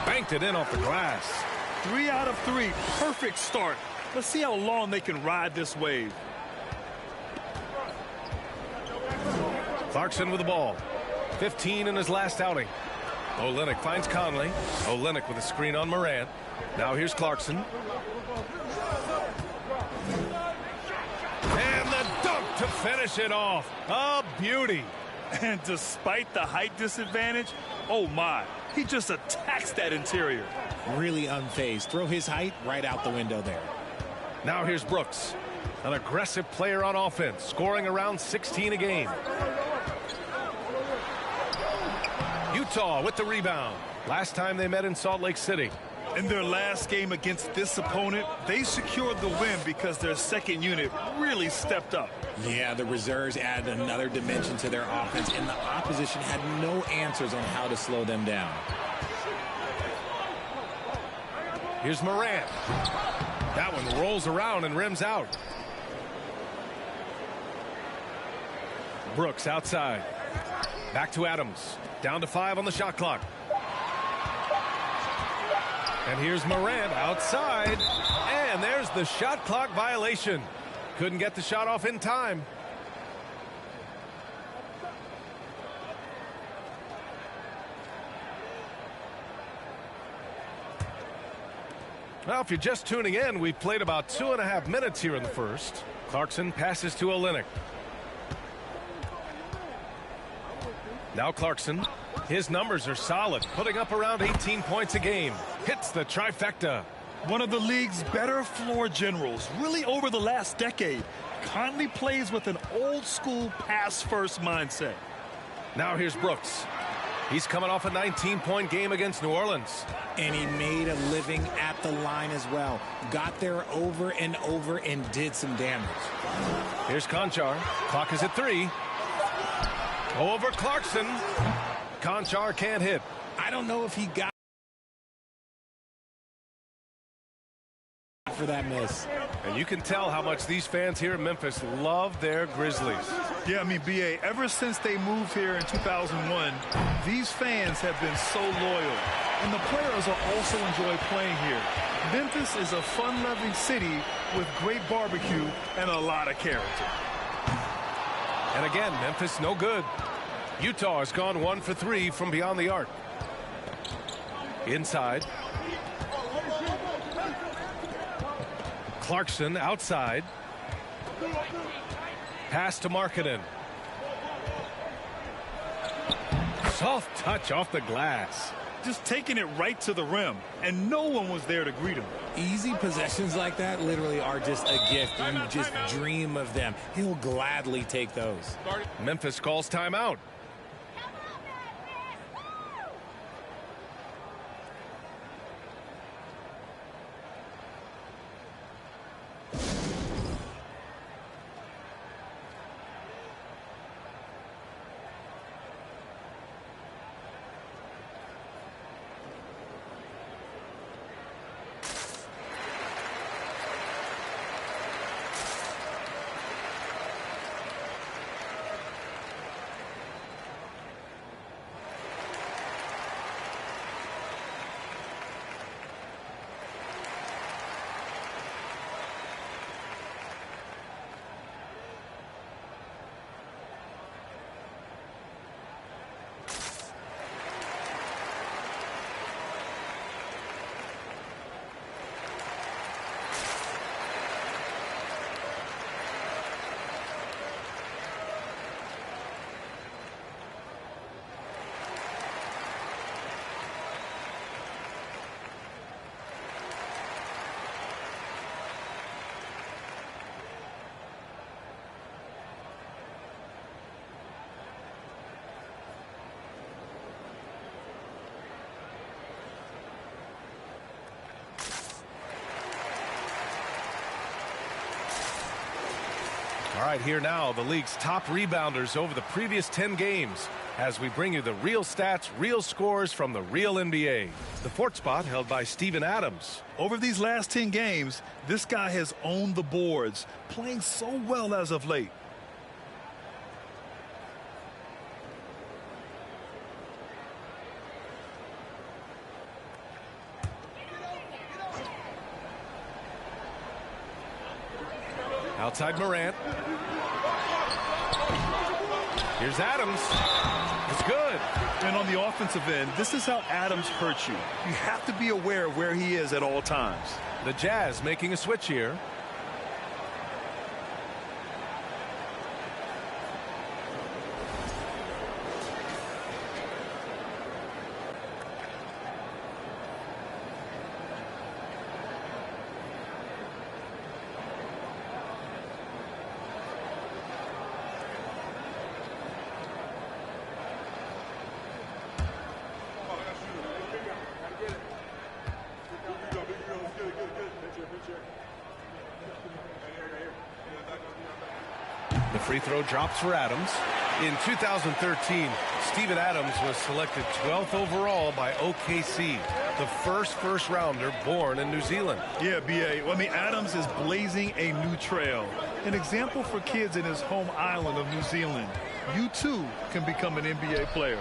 Banked it in off the glass.
3 out of 3. Perfect start. Let's see how long they can ride this wave.
Clarkson with the ball. 15 in his last outing. Olynyk finds Conley. Olynyk with a screen on Morant. Now here's Clarkson. And the dunk to finish it off. A beauty.
And despite the height disadvantage, oh my, he just attacks that interior.
Really unfazed. Throw his height right out the window there.
Now here's Brooks. An aggressive player on offense, scoring around 16 a game. Utah with the rebound. Last time they met in Salt Lake City.
In their last game against this opponent, they secured the win because their second unit really stepped up.
Yeah, the reserves added another dimension to their offense, and the opposition had no answers on how to slow them down.
Here's Morant. That one rolls around and rims out. Brooks outside. Back to Adams. Down to 5 on the shot clock. And here's Morant outside. And there's the shot clock violation. Couldn't get the shot off in time. Well, if you're just tuning in, we played about 2.5 minutes here in the first. Clarkson passes to Olynyk. Now Clarkson. His numbers are solid, putting up around 18 points a game. Hits the trifecta.
One of the league's better floor generals, really over the last decade. Conley plays with an old-school pass-first mindset.
Now here's Brooks. He's coming off a 19-point game against New Orleans.
And he made a living at the line as well. Got there over and over and did some damage.
Here's Conchar. Clock is at 3. Over Clarkson. Conchar can't hit.
I don't know if he got for that miss.
And you can tell how much these fans here in Memphis love their Grizzlies.
Yeah, I mean, B.A., ever since they moved here in 2001, these fans have been so loyal. And the players will also enjoy playing here. Memphis is a fun-loving city with great barbecue and a lot of character.
And again, Memphis no good. Utah has gone 1 for 3 from beyond the arc. Inside. Clarkson outside. Pass to Markkanen. Soft touch off the glass.
Just taking it right to the rim, and no one was there to greet him.
Easy possessions like that literally are just a gift. You just dream of them. He'll gladly take those.
Memphis calls timeout. All right, here now, the league's top rebounders over the previous 10 games as we bring you the real stats, real scores from the real NBA. The fourth spot held by Steven Adams.
Over these last 10 games, this guy has owned the boards, playing so well as of late.
Outside Morant. Here's Adams. It's good.
And on the offensive end, this is how Adams hurts you. You have to be aware of where he is at all times.
The Jazz making a switch here. The free throw drops for Adams. In 2013, Steven Adams was selected 12th overall by OKC, the first rounder born in New Zealand.
Yeah, B.A. Well, I mean, Adams is blazing a new trail. An example for kids in his home island of New Zealand. You, too, can become an NBA player.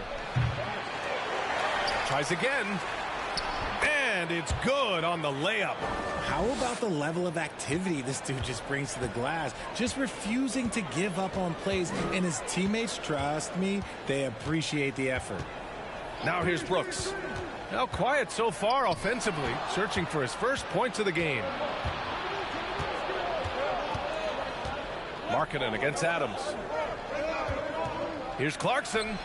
Tries again. And it's good on the layup.
How about the level of activity this dude just brings to the glass? Just refusing to give up on plays, and his teammates, trust me, they appreciate the effort.
Now here's Brooks. Now quiet so far offensively, searching for his first points of the game. Markkanen against Adams. Here's Clarkson.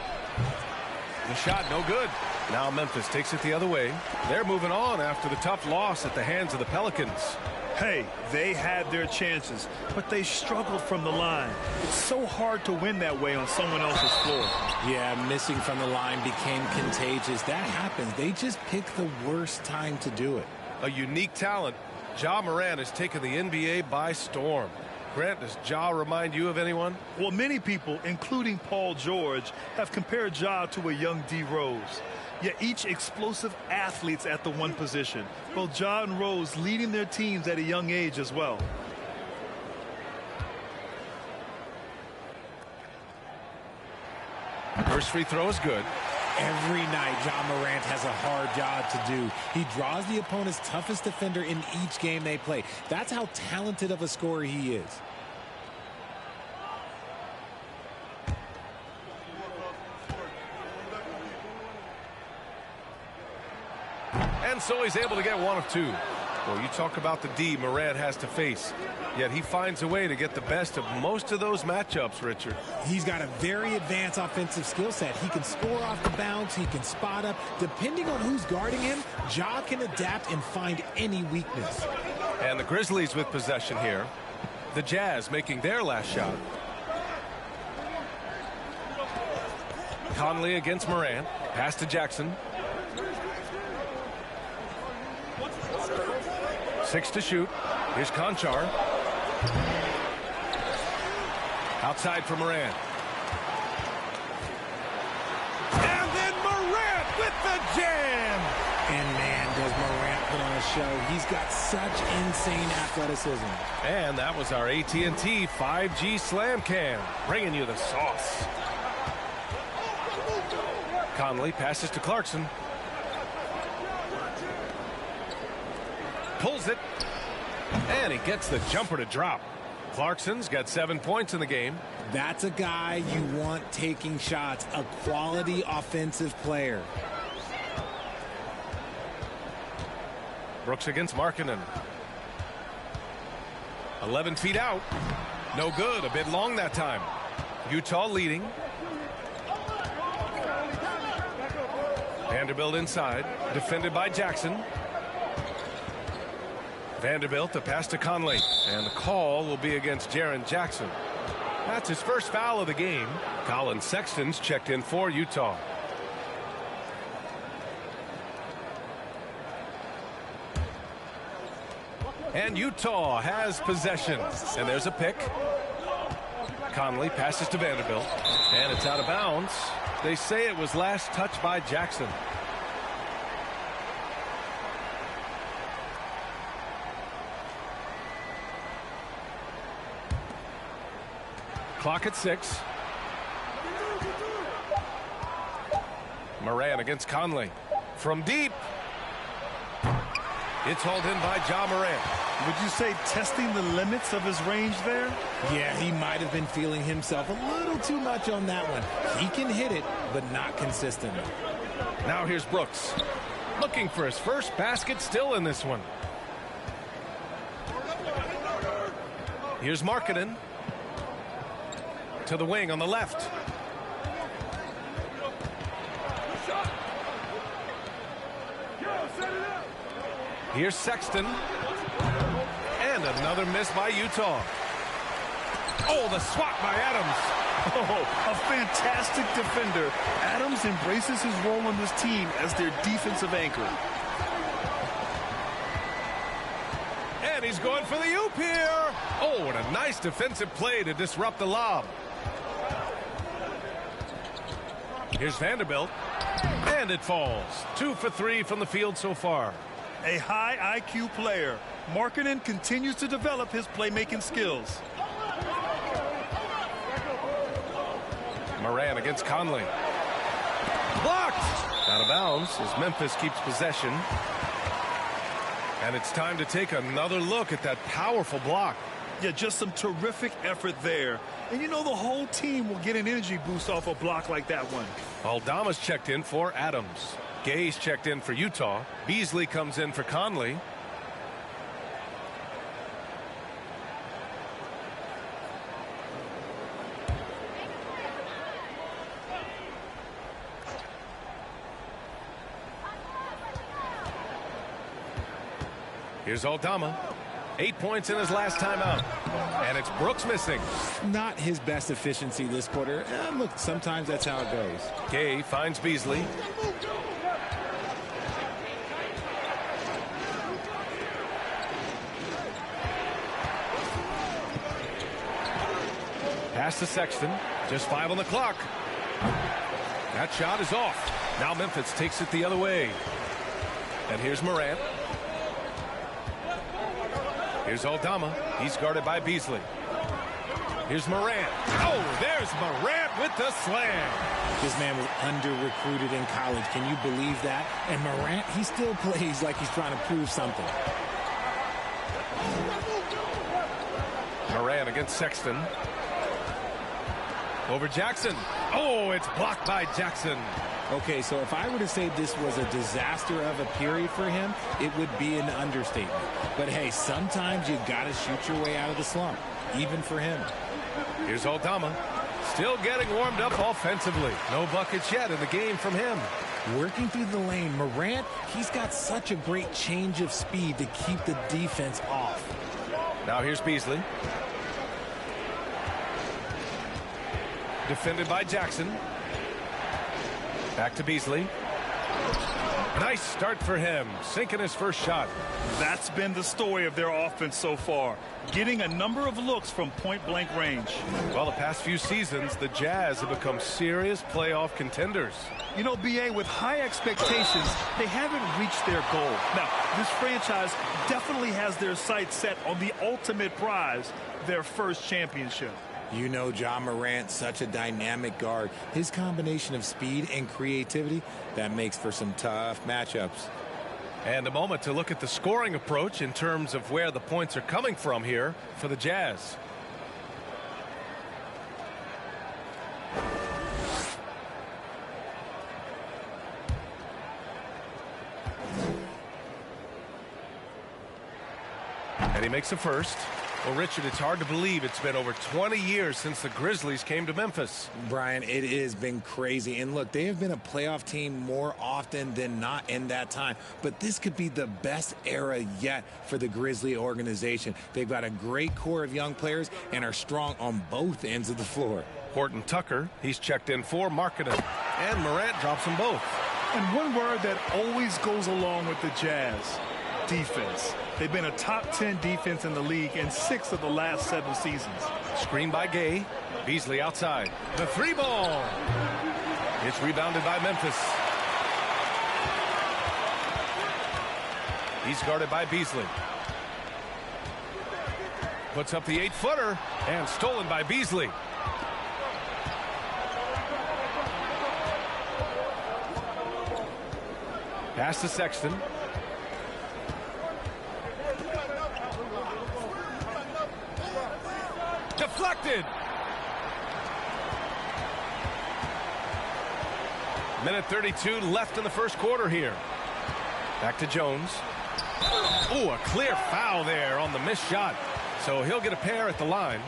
The shot no good. Now Memphis takes it the other way. They're moving on after the tough loss at the hands of the Pelicans.
Hey, they had their chances, but they struggled from the line. It's so hard to win that way on someone else's floor.
Yeah, missing from the line became contagious. That happens. They just picked the worst time to do it.
A unique talent. Ja Morant has taken the NBA by storm. Grant, does Ja remind you of anyone?
Well, many people, including Paul George, have compared Ja to a young D. Rose. Yet each explosive athletes at the one position. Both Ja and Rose leading their teams at a young age as well.
First free throw is good.
Every night, Ja Morant has a hard job to do. He draws the opponent's toughest defender in each game they play. That's how talented of a scorer he is.
And so he's able to get one of two. Well, you talk about the D Morant has to face. Yet he finds a way to get the best of most of those matchups, Richard.
He's got a very advanced offensive skill set. He can score off the bounce. He can spot up. Depending on who's guarding him, Ja can adapt and find any weakness.
And the Grizzlies with possession here. The Jazz making their last shot. Conley against Morant. Pass to Jackson. 6 to shoot. Here's Conchar. Outside for Morant. And then Morant with the jam.
And man, does Morant put on a show. He's got such insane athleticism.
And that was our AT&T 5G Slam Cam, bringing you the sauce. Conley passes to Clarkson. Pulls it. And he gets the jumper to drop. Clarkson's got 7 points in the game.
That's a guy you want taking shots, a quality offensive player.
Brooks against Markkanen. 11 feet out. No good. A bit long that time. Utah leading. Vanderbilt inside. Defended by Jackson. Vanderbilt to pass to Conley. And the call will be against Jaren Jackson. That's his first foul of the game. Colin Sexton's checked in for Utah. And Utah has possession. And there's a pick. Conley passes to Vanderbilt. And it's out of bounds. They say it was last touched by Jackson. Clock at 6. Morant against Conley. From deep. It's hauled in by Ja Morant.
Would you say testing the limits of his range there?
Yeah, he might have been feeling himself a little too much on that one. He can hit it, but not consistently.
Now here's Brooks. Looking for his first basket still in this one. Here's Markkanen. To the wing on the left. Here's Sexton. And another miss by Utah. Oh, the swat by Adams.
Oh, a fantastic defender. Adams embraces his role on this team as their defensive anchor.
And he's going for the oop here. Oh, and a nice defensive play to disrupt the lob. Here's Vanderbilt. And it falls. 2 for 3 from the field so far.
A high IQ player. Markkanen continues to develop his playmaking skills.
Morant against Conley. Blocked. Out of bounds as Memphis keeps possession. And it's time to take another look at that powerful block.
Yeah, just some terrific effort there. And you know the whole team will get an energy boost off a block like that one.
Aldama's checked in for Adams. Gay's checked in for Utah. Beasley comes in for Conley. Here's Aldama. 8 points in his last time out. And it's Brooks missing.
Not his best efficiency this quarter. Look, sometimes that's how it goes.
Gay finds Beasley. Pass to Sexton. Just 5 on the clock. That shot is off. Now Memphis takes it the other way. And here's Morant. Here's Aldama. He's guarded by Beasley. Here's Morant. Oh, there's Morant with the slam.
This man was under-recruited in college. Can you believe that? And Morant, he still plays like he's trying to prove something.
Morant against Sexton. Over Jackson. Oh, it's blocked by Jackson.
Okay, so if I were to say this was a disaster of a period for him, it would be an understatement. But hey, sometimes you got to shoot your way out of the slump, even for him.
Here's Aldama. Still getting warmed up offensively. No buckets yet in the game from him.
Working through the lane, Morant, he's got such a great change of speed to keep the defense off.
Now here's Beasley. Defended by Jackson. Back to Beasley. Nice start for him, sinking his first shot.
That's been the story of their offense so far, getting a number of looks from point-blank range.
Well, the past few seasons, the Jazz have become serious playoff contenders.
You know, B.A., with high expectations, they haven't reached their goal. Now, this franchise definitely has their sights set on the ultimate prize, their first championship.
You know, John Morant, such a dynamic guard. His combination of speed and creativity, that makes for some tough matchups.
And a moment to look at the scoring approach in terms of where the points are coming from here for the Jazz. And he makes a first. Well, Richard, it's hard to believe it's been over 20 years since the Grizzlies came to Memphis.
Brian, it has been crazy. And look, they have been a playoff team more often than not in that time. But this could be the best era yet for the Grizzly organization. They've got a great core of young players and are strong on both ends of the floor.
Horton Tucker, he's checked in for Markkanen. And Morant drops them both.
And one word that always goes along with the Jazz: defense. They've been a top 10 defense in the league in 6 of the last 7 seasons.
Screen by Gay. Beasley outside. The 3-ball. It's rebounded by Memphis. He's guarded by Beasley. Puts up the 8-footer and stolen by Beasley. Pass to Sexton. Deflected. Minute 32 left in the first quarter here. Back to Jones. Oh, a clear foul there on the missed shot. So he'll get a pair at the line.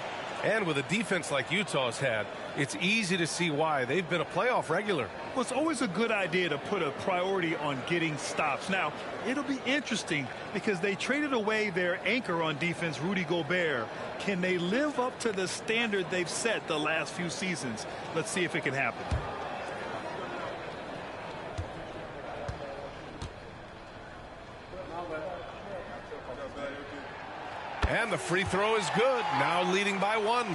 And with a defense like Utah's had, it's easy to see why they've been a playoff regular.
Well, it's always a good idea to put a priority on getting stops. Now, it'll be interesting because they traded away their anchor on defense, Rudy Gobert. Can they live up to the standard they've set the last few seasons? Let's see if it can happen.
And the free throw is good. Now leading by 1.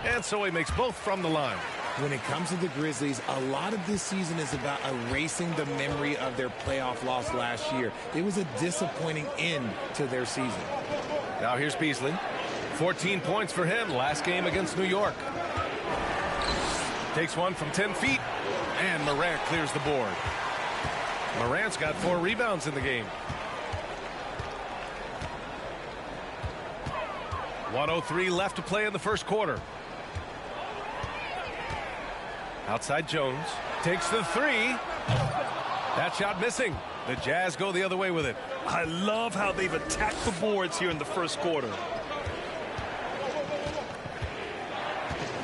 And so he makes both from the line.
When it comes to the Grizzlies, a lot of this season is about erasing the memory of their playoff loss last year. It was a disappointing end to their season.
Now here's Beasley. 14 points for him last game against New York. Takes one from 10 feet, and Morant clears the board. Morant's got 4 rebounds in the game. 1:03 left to play in the first quarter. Outside Jones. Takes the 3. That shot missing. The Jazz go the other way with it.
I love how they've attacked the boards here in the first quarter.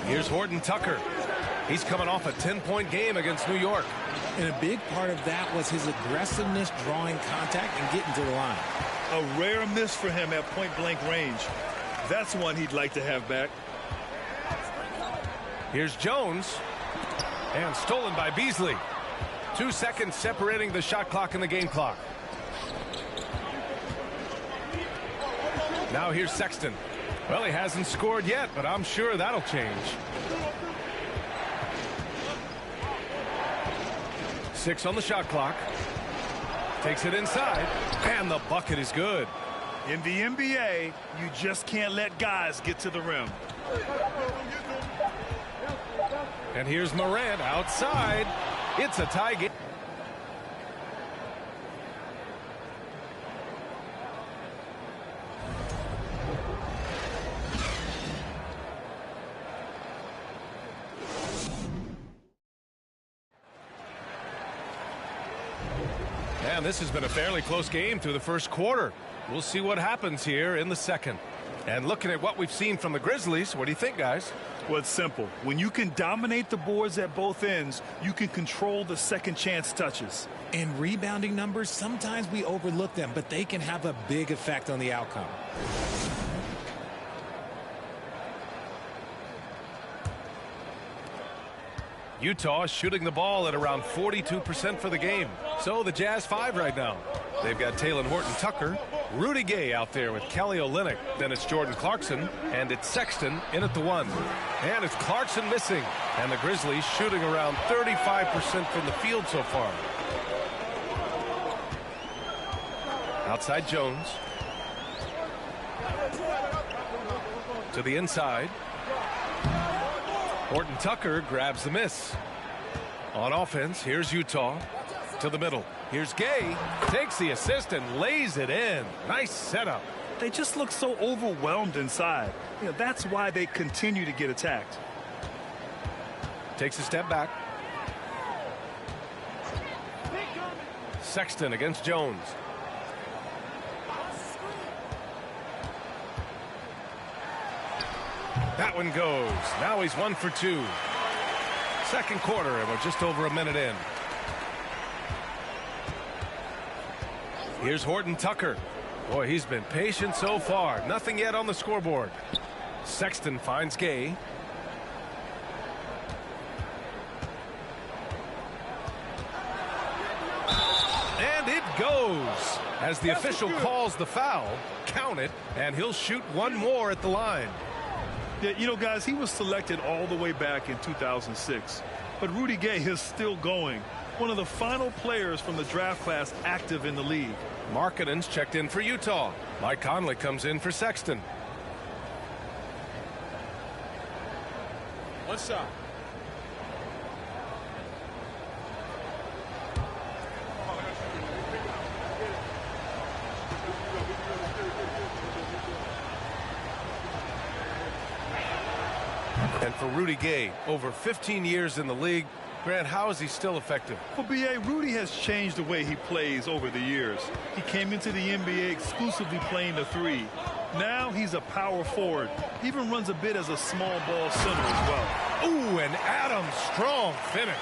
Here's Horton Tucker. He's coming off a 10-point game against New York.
And a big part of that was his aggressiveness, drawing contact and getting to the line.
A rare miss for him at point-blank range. That's one he'd like to have back.
Here's Jones. And stolen by Beasley. 2 seconds separating the shot clock and the game clock. Now here's Sexton. Well, he hasn't scored yet, but I'm sure that'll change. 6 on the shot clock. Takes it inside, and the bucket is good.
In the NBA, you just can't let guys get to the rim.
And here's Morant outside. It's a tie game. And this has been a fairly close game through the first quarter. We'll see what happens here in the second. And looking at what we've seen from the Grizzlies, what do you think, guys?
Well, it's simple. When you can dominate the boards at both ends, you can control the second chance touches.
And rebounding numbers, sometimes we overlook them, but they can have a big effect on the outcome.
Utah is shooting the ball at around 42% for the game. So the Jazz 5 right now. They've got Talen Horton-Tucker, Rudy Gay out there with Kelly Olynyk. Then it's Jordan Clarkson, and it's Sexton in at the 1. And it's Clarkson missing. And the Grizzlies shooting around 35% from the field so far. Outside Jones. To the inside. Horton-Tucker grabs the miss. On offense, here's Utah. To the middle. Here's Gay. Takes the assist and lays it in. Nice setup.
They just look so overwhelmed inside. You know, that's why they continue to get attacked.
Takes a step back. Sexton against Jones. That one goes. Now he's 1 for 2. Second quarter, and we're just over a minute in. Here's Horton-Tucker. Boy, he's been patient so far. Nothing yet on the scoreboard. Sexton finds Gay. And it goes. As the official calls the foul, count it, and he'll shoot one more at the line.
Yeah, you know, guys, he was selected all the way back in 2006. But Rudy Gay is still going. One of the final players from the draft class active in the league.
Markkanen's checked in for Utah. Mike Conley comes in for Sexton.
One shot.
And for Rudy Gay, over 15 years in the league, Grant, how is he still effective?
Well, B.A., Rudy has changed the way he plays over the years. He came into the NBA exclusively playing the 3. Now he's a power forward. He even runs a bit as a small ball center as well.
Ooh, and Adams, strong finish.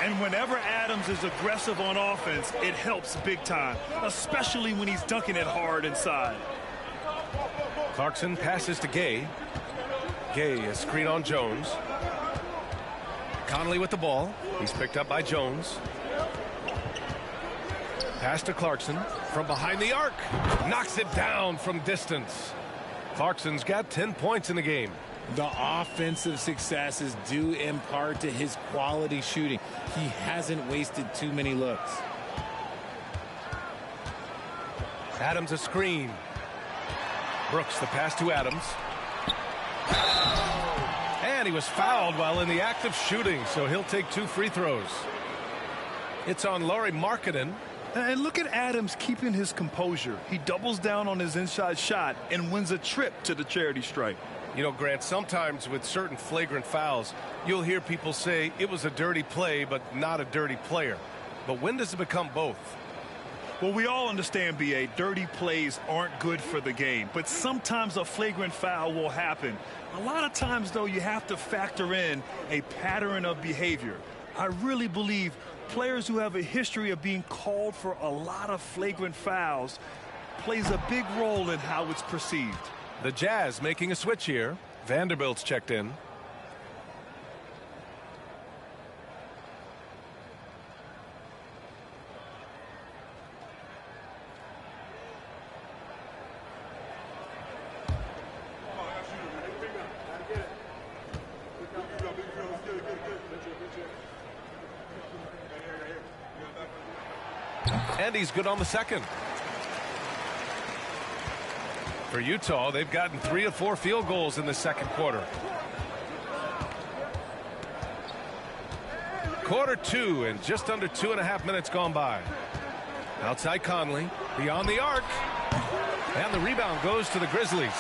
And whenever Adams is aggressive on offense, it helps big time, especially when he's dunking it hard inside.
Clarkson passes to Gay. Gay, a screen on Jones. Conley with the ball. He's picked up by Jones. Pass to Clarkson from behind the arc. Knocks it down from distance. Clarkson's got 10 points in the game.
The offensive success is due in part to his quality shooting. He hasn't wasted too many looks.
Adams a screen. Brooks the pass to Adams. And he was fouled while in the act of shooting, so he'll take 2 free throws. It's on Lauri Markkanen.
And look at Adams keeping his composure. He doubles down on his inside shot and wins a trip to the charity stripe.
You know, Grant, sometimes with certain flagrant fouls, you'll hear people say it was a dirty play, but not a dirty player. But when does it become both?
Well, we all understand, B.A., dirty plays aren't good for the game, but sometimes a flagrant foul will happen. A lot of times, though, you have to factor in a pattern of behavior. I really believe players who have a history of being called for a lot of flagrant fouls plays a big role in how it's perceived.
The Jazz making a switch here. Vanderbilt's checked in. And he's good on the second. For Utah, they've gotten 3 of 4 field goals in the second quarter. Quarter 2 and just under 2.5 minutes gone by. Outside Conley, beyond the arc. And the rebound goes to the Grizzlies.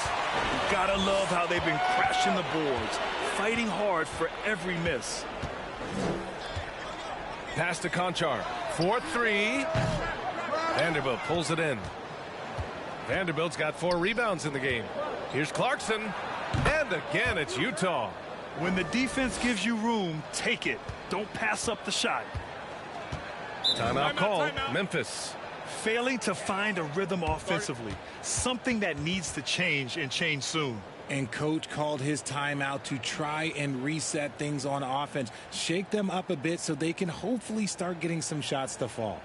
Gotta love how they've been crashing the boards, fighting hard for every miss.
Pass to Conchar. 4-3. Vanderbilt pulls it in. Vanderbilt's got 4 rebounds in the game. Here's Clarkson. And again, it's Utah.
When the defense gives you room, take it. Don't pass up the shot.
Timeout call. Memphis.
Failing to find a rhythm offensively. Something that needs to change and change soon.
And coach called his timeout to try and reset things on offense. Shake them up a bit so they can hopefully start getting some shots to fall.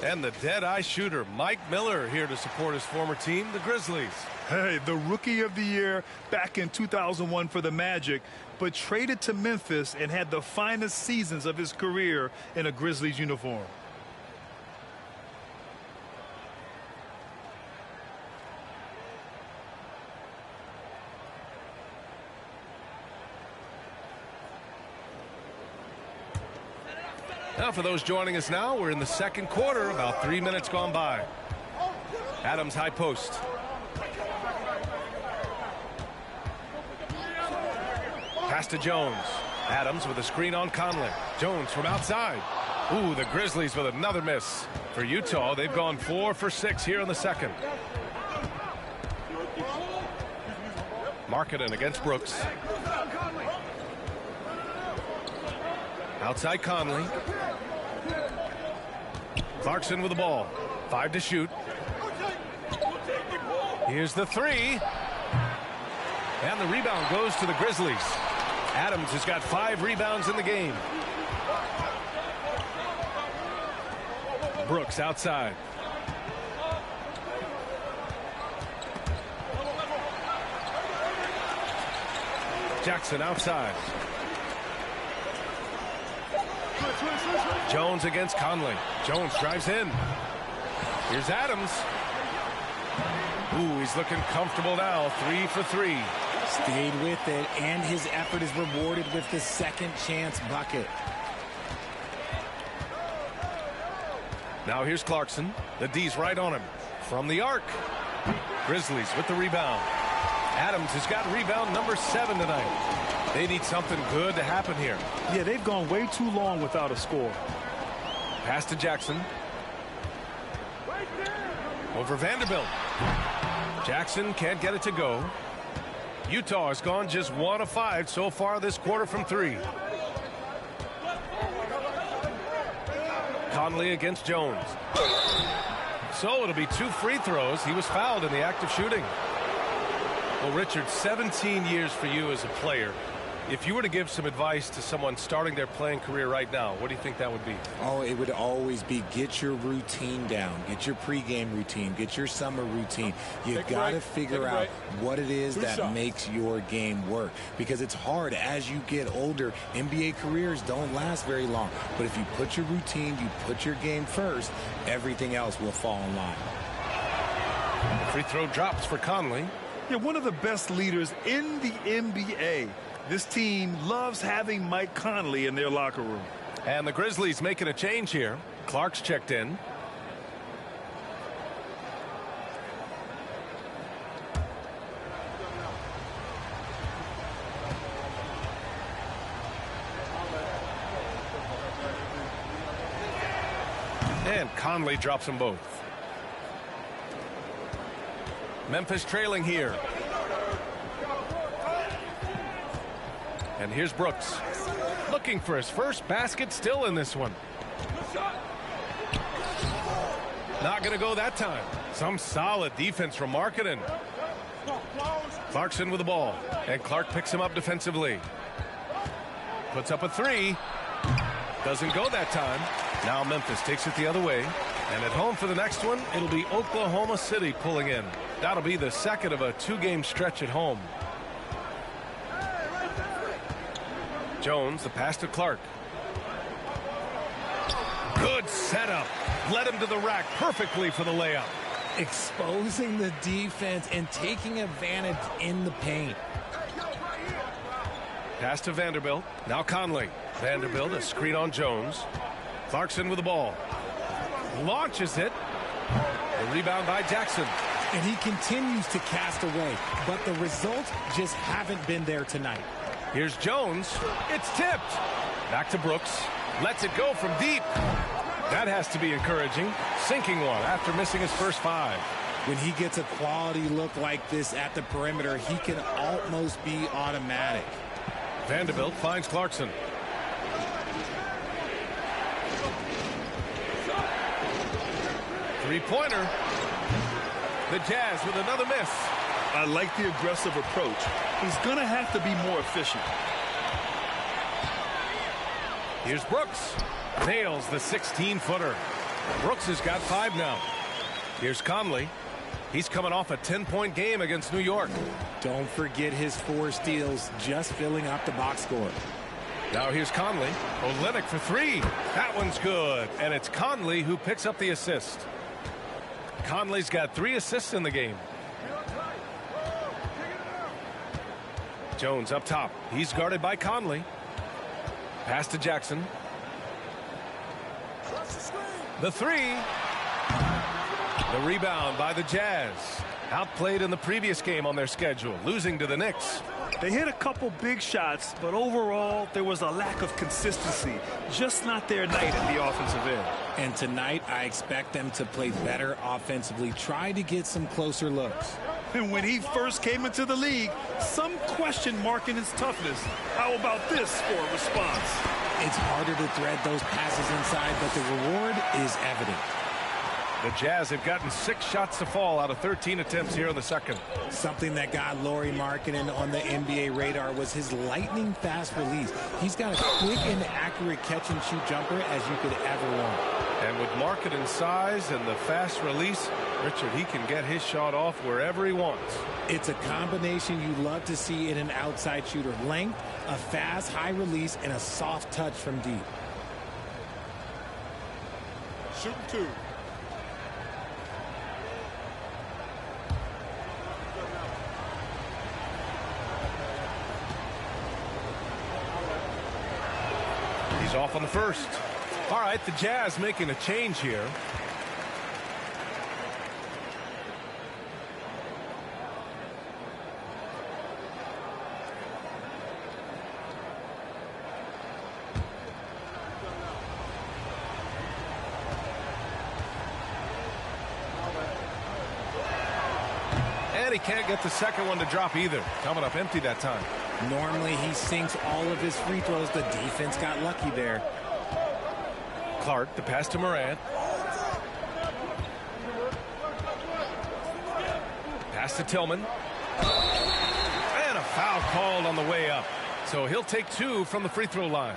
And the dead-eye shooter, Mike Miller, here to support his former team, the Grizzlies.
Hey, the Rookie of the Year back in 2001 for the Magic, but traded to Memphis and had the finest seasons of his career in a Grizzlies uniform.
Now, for those joining us now, we're in the second quarter, about 3 minutes gone by. Adams high post. Pass to Jones. Adams with a screen on Conley. Jones from outside. Ooh, the Grizzlies with another miss. For Utah, they've gone 4 for 6 here in the second. Markkanen against Brooks. Outside Conley. Clarkson with the ball. 5 to shoot. Here's the 3. And the rebound goes to the Grizzlies. Adams has got 5 rebounds in the game. Brooks outside. Jackson outside. Jones against Conley. Jones drives in. Here's Adams. Ooh, he's looking comfortable now. 3 for 3.
Stayed with it, and his effort is rewarded with the second chance bucket.
Now here's Clarkson. The D's right on him. From the arc. Grizzlies with the rebound. Adams has got rebound number 7 tonight. They need something good to happen here.
Yeah, they've gone way too long without a score.
Pass to Jackson. Over Vanderbilt. Jackson can't get it to go. Utah has gone just 1 of 5 so far this quarter from 3. Conley against Jones. So it'll be 2 free throws. He was fouled in the act of shooting. Well, Richard, 17 years for you as a player. If you were to give some advice to someone starting their playing career right now, what do you think that would be?
Oh, it would always be get your routine down. Get your pregame routine. Get your summer routine. You've got to figure out what it is that makes your game work. Because it's hard as you get older. NBA careers don't last very long. But if you put your routine, you put your game first, everything else will fall in line.
Free throw drops for Conley.
Yeah, one of the best leaders in the NBA. This team loves having Mike Conley in their locker room.
And the Grizzlies making a change here. Clark's checked in. And Conley drops them both. Memphis trailing here. And here's Brooks. Looking for his first basket still in this one. Not going to go that time. Some solid defense from Markkanen. Clarkson with the ball. And Clark picks him up defensively. Puts up a 3. Doesn't go that time. Now Memphis takes it the other way. And at home for the next one, it'll be Oklahoma City pulling in. That'll be the second of a 2-game stretch at home. Jones, the pass to Clark. Good setup. Led him to the rack perfectly for the layup.
Exposing the defense and taking advantage in the paint.
Pass to Vanderbilt. Now Conley. Vanderbilt, a screen on Jones. Clarkson with the ball. Launches it. The rebound by Jackson.
And he continues to cast away, but the results just haven't been there tonight.
Here's Jones. It's tipped. Back to Brooks. Lets it go from deep. That has to be encouraging. Sinking one after missing his first 5.
When he gets a quality look like this at the perimeter, he can almost be automatic.
Vanderbilt finds Clarkson. Three-pointer. The Jazz with another miss.
I like the aggressive approach. He's going to have to be more efficient.
Here's Brooks. Nails the 16-footer. Brooks has got 5 now. Here's Conley. He's coming off a 10-point game against New York.
Don't forget his 4 steals, just filling up the box score.
Now here's Conley. Olynyk for 3. That one's good. And it's Conley who picks up the assist. Conley's got 3 assists in the game. Jones up top. He's guarded by Conley. Pass to Jackson. The 3. The rebound by the Jazz. Outplayed in the previous game on their schedule, losing to the Knicks.
They hit a couple big shots, but overall there was a lack of consistency. Just not their night at the offensive end.
And tonight I expect them to play better offensively. Try to get some closer looks.
And when he first came into the league, some question marking his toughness. How about this for a response?
It's harder to thread those passes inside, but the reward is evident.
The Jazz have gotten 6 shots to fall out of 13 attempts here in the second.
Something that got Lauri Markkanen on the NBA radar was his lightning fast release. He's got a quick and accurate catch and shoot jumper as you could ever want.
And with Markkanen's size and the fast release, Richard, he can get his shot off wherever he wants.
It's a combination you love to see in an outside shooter. Length, a fast high release, and a soft touch from deep.
Shooting 2.
He's off on the first. All right, the Jazz making a change here. And he can't get the second one to drop either. Coming up empty that time.
Normally he sinks all of his free throws. The defense got lucky there.
Clark, the pass to Morant. Pass to Tillman. And a foul called on the way up. So he'll take 2 from the free throw line.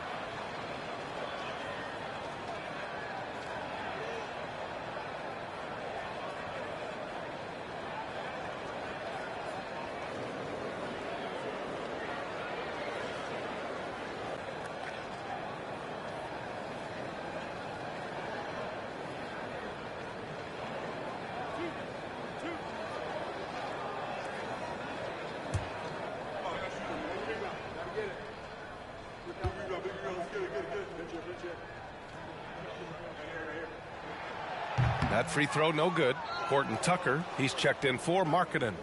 That free throw, no good. Horton Tucker, he's checked in for Markkanen.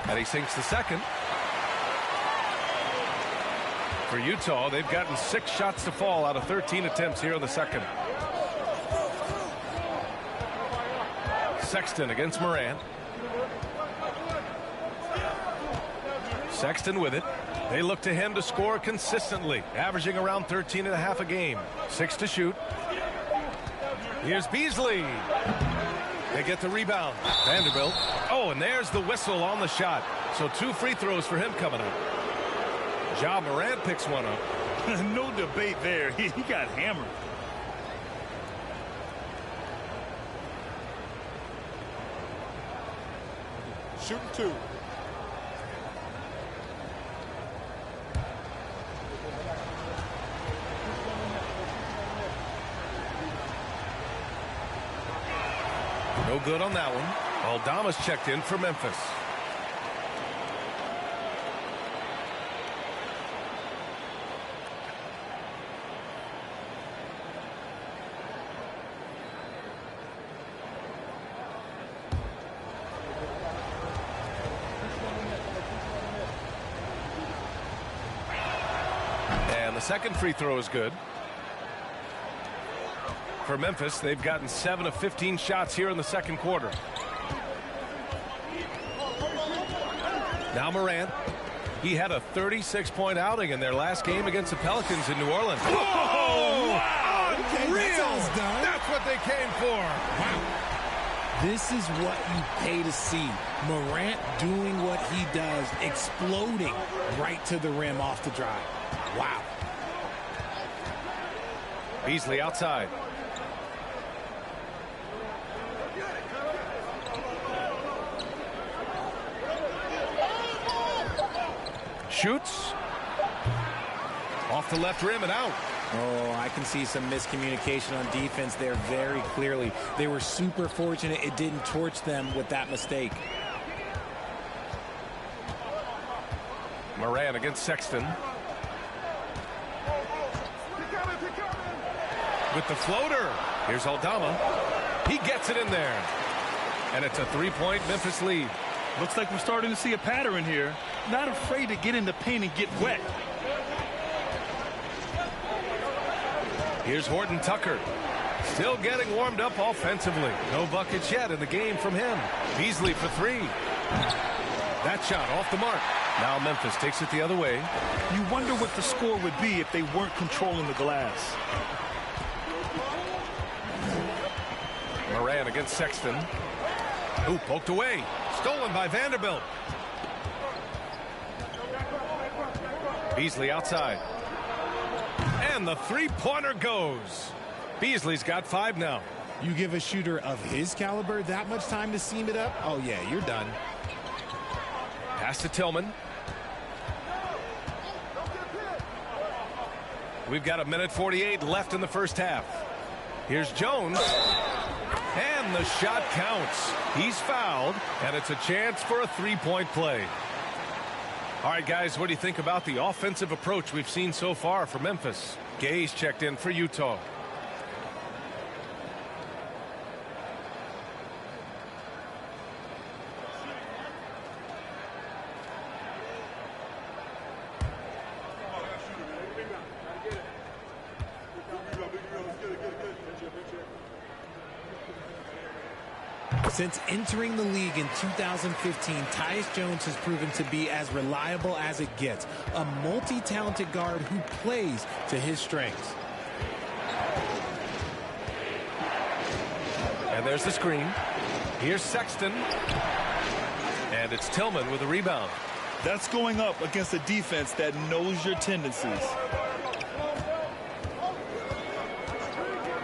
And he sinks the second. For Utah, they've gotten 6 shots to fall out of 13 attempts here in the second. Sexton against Morant. Sexton with it. They look to him to score consistently, averaging around 13.5 a game. 6 to shoot. Here's Beasley. They get the rebound. Vanderbilt. Oh, and there's the whistle on the shot. So 2 free throws for him coming up. Ja Morant picks one up.
No debate there. He got hammered.
Shooting 2.
No good on that one. Aldama's checked in for Memphis. And the second free throw is good. For Memphis, they've gotten 7 of 15 shots here in the second quarter. Now Morant. He had a 36-point outing in their last game against the Pelicans in New Orleans.
Oh, wow.
Unreal. That's what they came for.
Wow. This is what you pay to see. Morant doing what he does, exploding right to the rim off the drive. Wow.
Beasley outside. Shoots. Off the left rim and out.
Oh, I can see some miscommunication on defense there very clearly. They were super fortunate it didn't torch them with that mistake.
Morant against Sexton. With the floater. Here's Aldama. He gets it in there. And it's a 3-point Memphis lead.
Looks like we're starting to see a pattern here. Not afraid to get in the paint and get wet.
Here's Horton Tucker. Still getting warmed up offensively. No buckets yet in the game from him. Beasley for three. That shot off the mark. Now Memphis takes it the other way.
You wonder what the score would be if they weren't controlling the glass.
Moran against Sexton. Ooh, poked away. Stolen by Vanderbilt. Beasley outside. And the three-pointer goes. Beasley's got 5 now.
You give a shooter of his caliber that much time to seam it up? Oh, yeah, you're done.
Pass to Tillman. We've got 1:48 left in the first half. Here's Jones. And the shot counts. He's fouled, and it's a chance for a three-point play. All right, guys, what do you think about the offensive approach we've seen so far for Memphis? Gay's checked in for Utah.
Since entering the league in 2015, Tyus Jones has proven to be as reliable as it gets. A multi-talented guard who plays to his strengths.
And there's the screen. Here's Sexton. And it's Tillman with a rebound.
That's going up against a defense that knows your tendencies.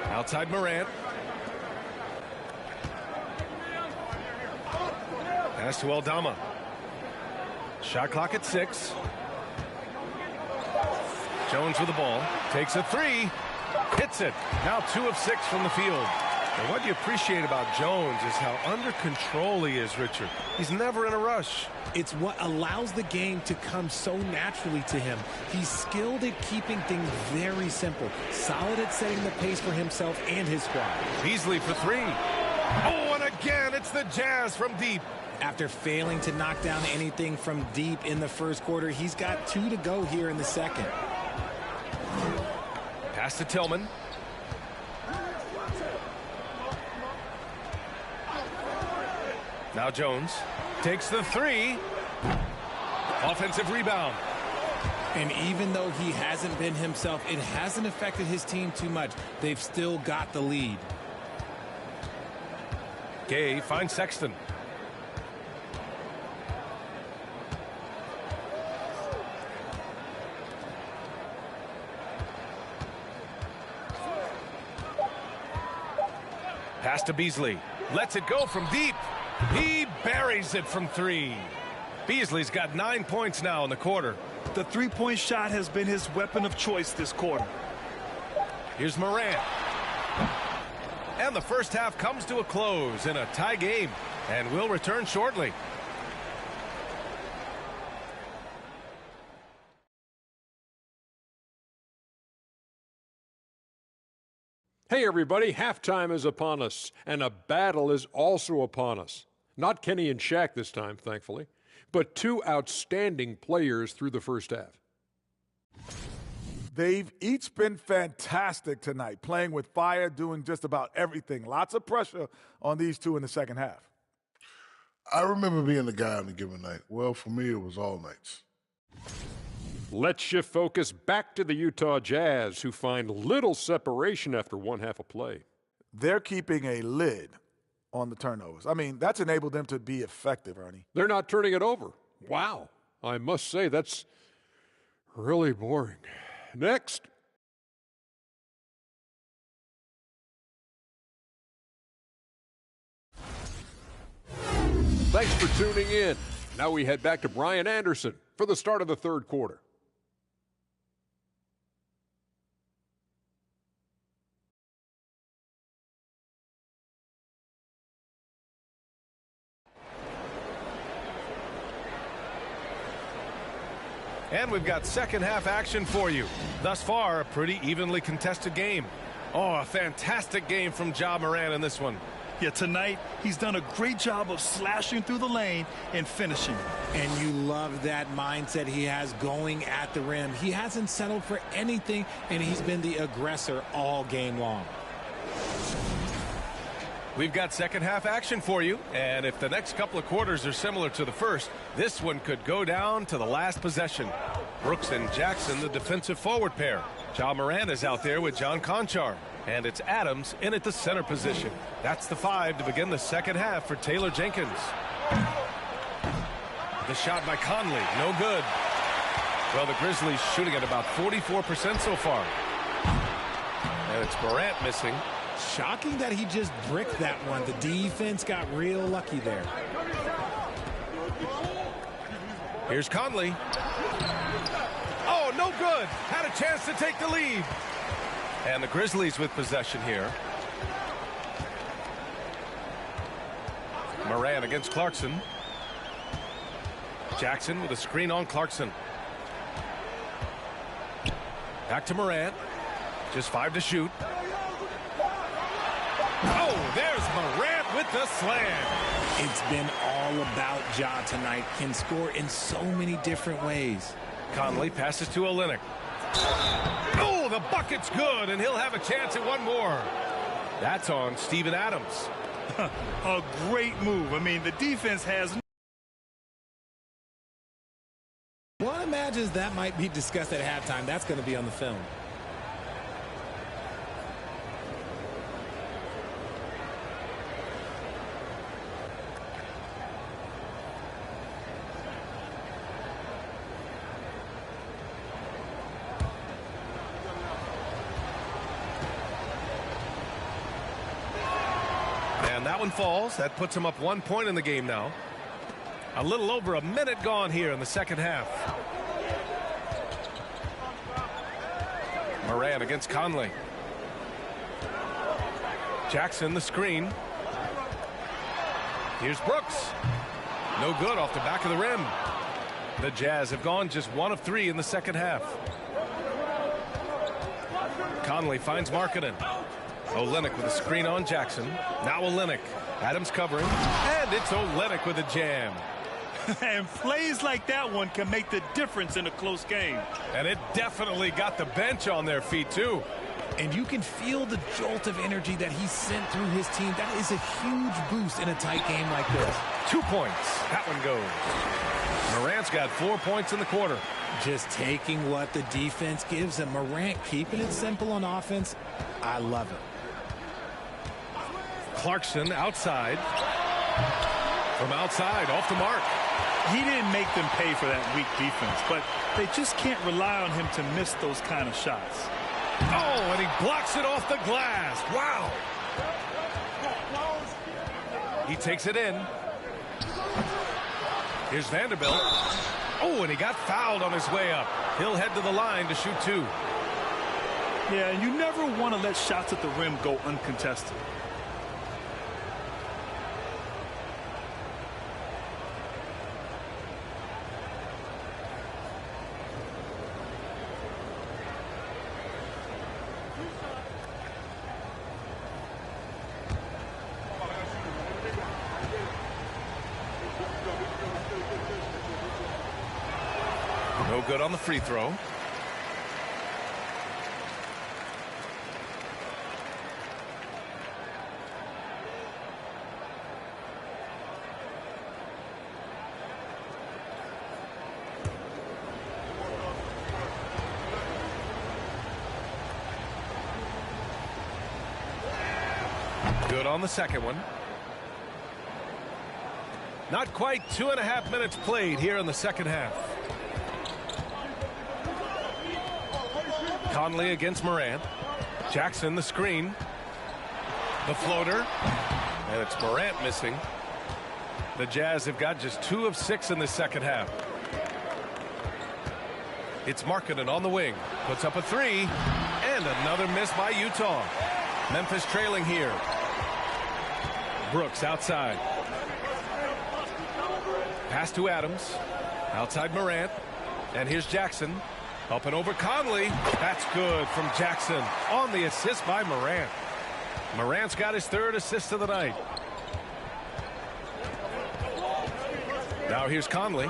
Outside Morant. Pass to Aldama. Shot clock at 6. Jones with the ball. Takes a three. Hits it. Now 2 of 6 from the field. And what you appreciate about Jones is how under control he is, Richard. He's never in a rush.
It's what allows the game to come so naturally to him. He's skilled at keeping things very simple. Solid at setting the pace for himself and his squad.
Beasley for 3. Oh, and again, it's the Jazz from deep.
After failing to knock down anything from deep in the first quarter, he's got 2 to go here in the second.
Pass to Tillman. Now Jones takes the 3. Offensive rebound.
And even though he hasn't been himself, it hasn't affected his team too much. They've still got the lead.
Gay finds Sexton. Pass to Beasley. Lets it go from deep. He buries it from 3. Beasley's got 9 points now in the quarter.
The three-point shot has been his weapon of choice this quarter.
Here's Morant. And the first half comes to a close in a tie game. And we'll return shortly.
Hey everybody, halftime is upon us, and a battle is also upon us. Not Kenny and Shaq this time, thankfully, but 2 outstanding players through the first half.
They've each been fantastic tonight, playing with fire, doing just about everything. Lots of pressure on these 2 in the second half.
I remember being the guy on a given night. Well, for me, it was all nights.
Let's shift focus back to the Utah Jazz, who find little separation after one half of play.
They're keeping a lid on the turnovers. I mean, that's enabled them to be effective, Ernie.
They're not turning it over. Wow. I must say, that's really boring. Next. Thanks for tuning in. Now we head back to Brian Anderson for the start of the third quarter.
And we've got second half action for you. Thus far, a pretty evenly contested game. Oh, a fantastic game from Ja Morant in this one.
Yeah, tonight he's done a great job of slashing through the lane and finishing.
And you love that mindset he has going at the rim. He hasn't settled for anything, and he's been the aggressor all game long.
We've got second half action for you, and if the next couple of quarters are similar to the first, this one could go down to the last possession. Brooks and Jackson, the defensive forward pair. Ja Morant is out there with John Conchar, and it's Adams in at the center position. That's the 5 to begin the second half for Taylor Jenkins. The shot by Conley, no good. Well, the Grizzlies shooting at about 44% so far. And it's Morant missing.
Shocking that he just bricked that one. The defense got real lucky there.
Here's Conley. Oh, no good. Had a chance to take the lead. And the Grizzlies with possession here. Morant against Clarkson. Jackson with a screen on Clarkson. Back to Morant. Just 5 to shoot. Oh, there's Morant with the slam.
It's been all about Ja tonight. Can score in so many different ways.
Conley passes to Olynyk. Oh, the bucket's good, and he'll have a chance at one more. That's on Steven Adams.
A great move. I mean, the defense has...
One imagines that might be discussed at halftime. That's going to be on the film.
That one falls. That puts him up 1 point in the game now. A little over a minute gone here in the second half. Morant against Conley. Jackson the screen. Here's Brooks. No good off the back of the rim. The Jazz have gone just 1 of 3 in the second half. Conley finds Markkanen. Olynyk with a screen on Jackson. Now Olynyk. Adams covering. And it's Olynyk with a jam.
And plays like that one can make the difference in a close game.
And it definitely got the bench on their feet, too.
And you can feel the jolt of energy that he sent through his team. That is a huge boost in a tight game like this.
2 points. That one goes. Morant's got 4 points in the quarter.
Just taking what the defense gives him. Morant keeping it simple on offense. I love it.
Clarkson outside. From outside, off the mark.
He didn't make them pay for that weak defense, but they just can't rely on him to miss those kind of shots.
Oh, and he blocks it off the glass. Wow. He takes it in. Here's Vanderbilt. Oh, and he got fouled on his way up. He'll head to the line to shoot 2.
Yeah, and you never want to let shots at the rim go uncontested.
No good on the free throw. Good on the second one. Not quite 2.5 minutes played here in the second half. Conley against Morant. Jackson the screen. The floater. And it's Morant missing. The Jazz have got just 2 of 6 in the second half. It's Markkanen on the wing. Puts up a 3. And another miss by Utah. Memphis trailing here. Brooks outside. Pass to Adams. Outside Morant. And here's Jackson. Up and over Conley. That's good from Jackson on the assist by Morant. Morant's got his 3rd assist of the night. Now here's Conley.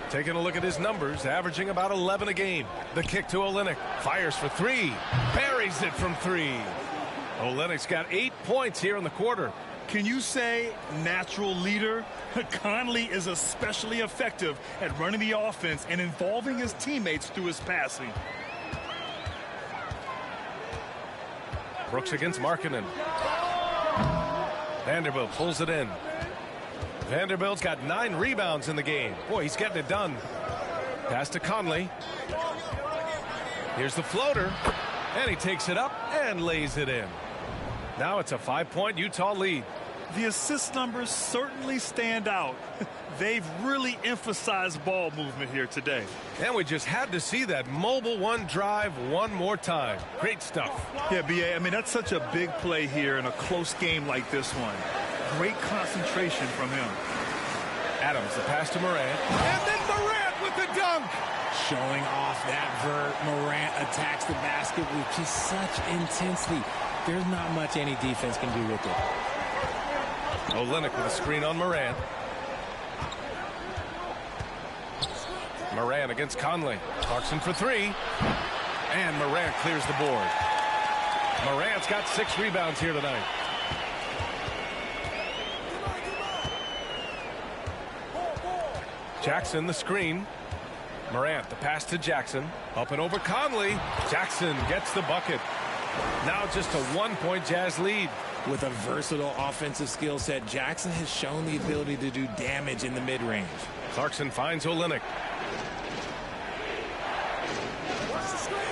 Taking a look at his numbers, averaging about 11 a game. The kick to Olynyk. Fires for 3. Buries it from 3. Olynyk's got 8 points here in the quarter.
Can you say natural leader? Conley is especially effective at running the offense and involving his teammates through his passing.
Brooks against Markkanen. Vanderbilt pulls it in. Vanderbilt's got 9 rebounds in the game. Boy, he's getting it done. Pass to Conley. Here's the floater. And he takes it up and lays it in. Now it's a 5-point Utah lead.
The assist numbers certainly stand out. They've really emphasized ball movement here today.
And we just had to see that mobile one drive one more time. Great stuff.
Yeah, B.A., I mean, that's such a big play here in a close game like this one. Great concentration from him.
Adams, the pass to Morant. And then Morant with the dunk.
Showing off that vert. Morant attacks the basket with just such intensity. There's not much any defense can do with it.
Olynyk with a screen on Morant. Morant against Conley. Clarkson for 3. And Morant clears the board. Morant's got 6 rebounds here tonight. Jackson the screen. Morant the pass to Jackson. Up and over Conley. Jackson gets the bucket. Now just a 1-point Jazz lead.
With a versatile offensive skill set, Jackson has shown the ability to do damage in the mid-range.
Clarkson finds Olynyk.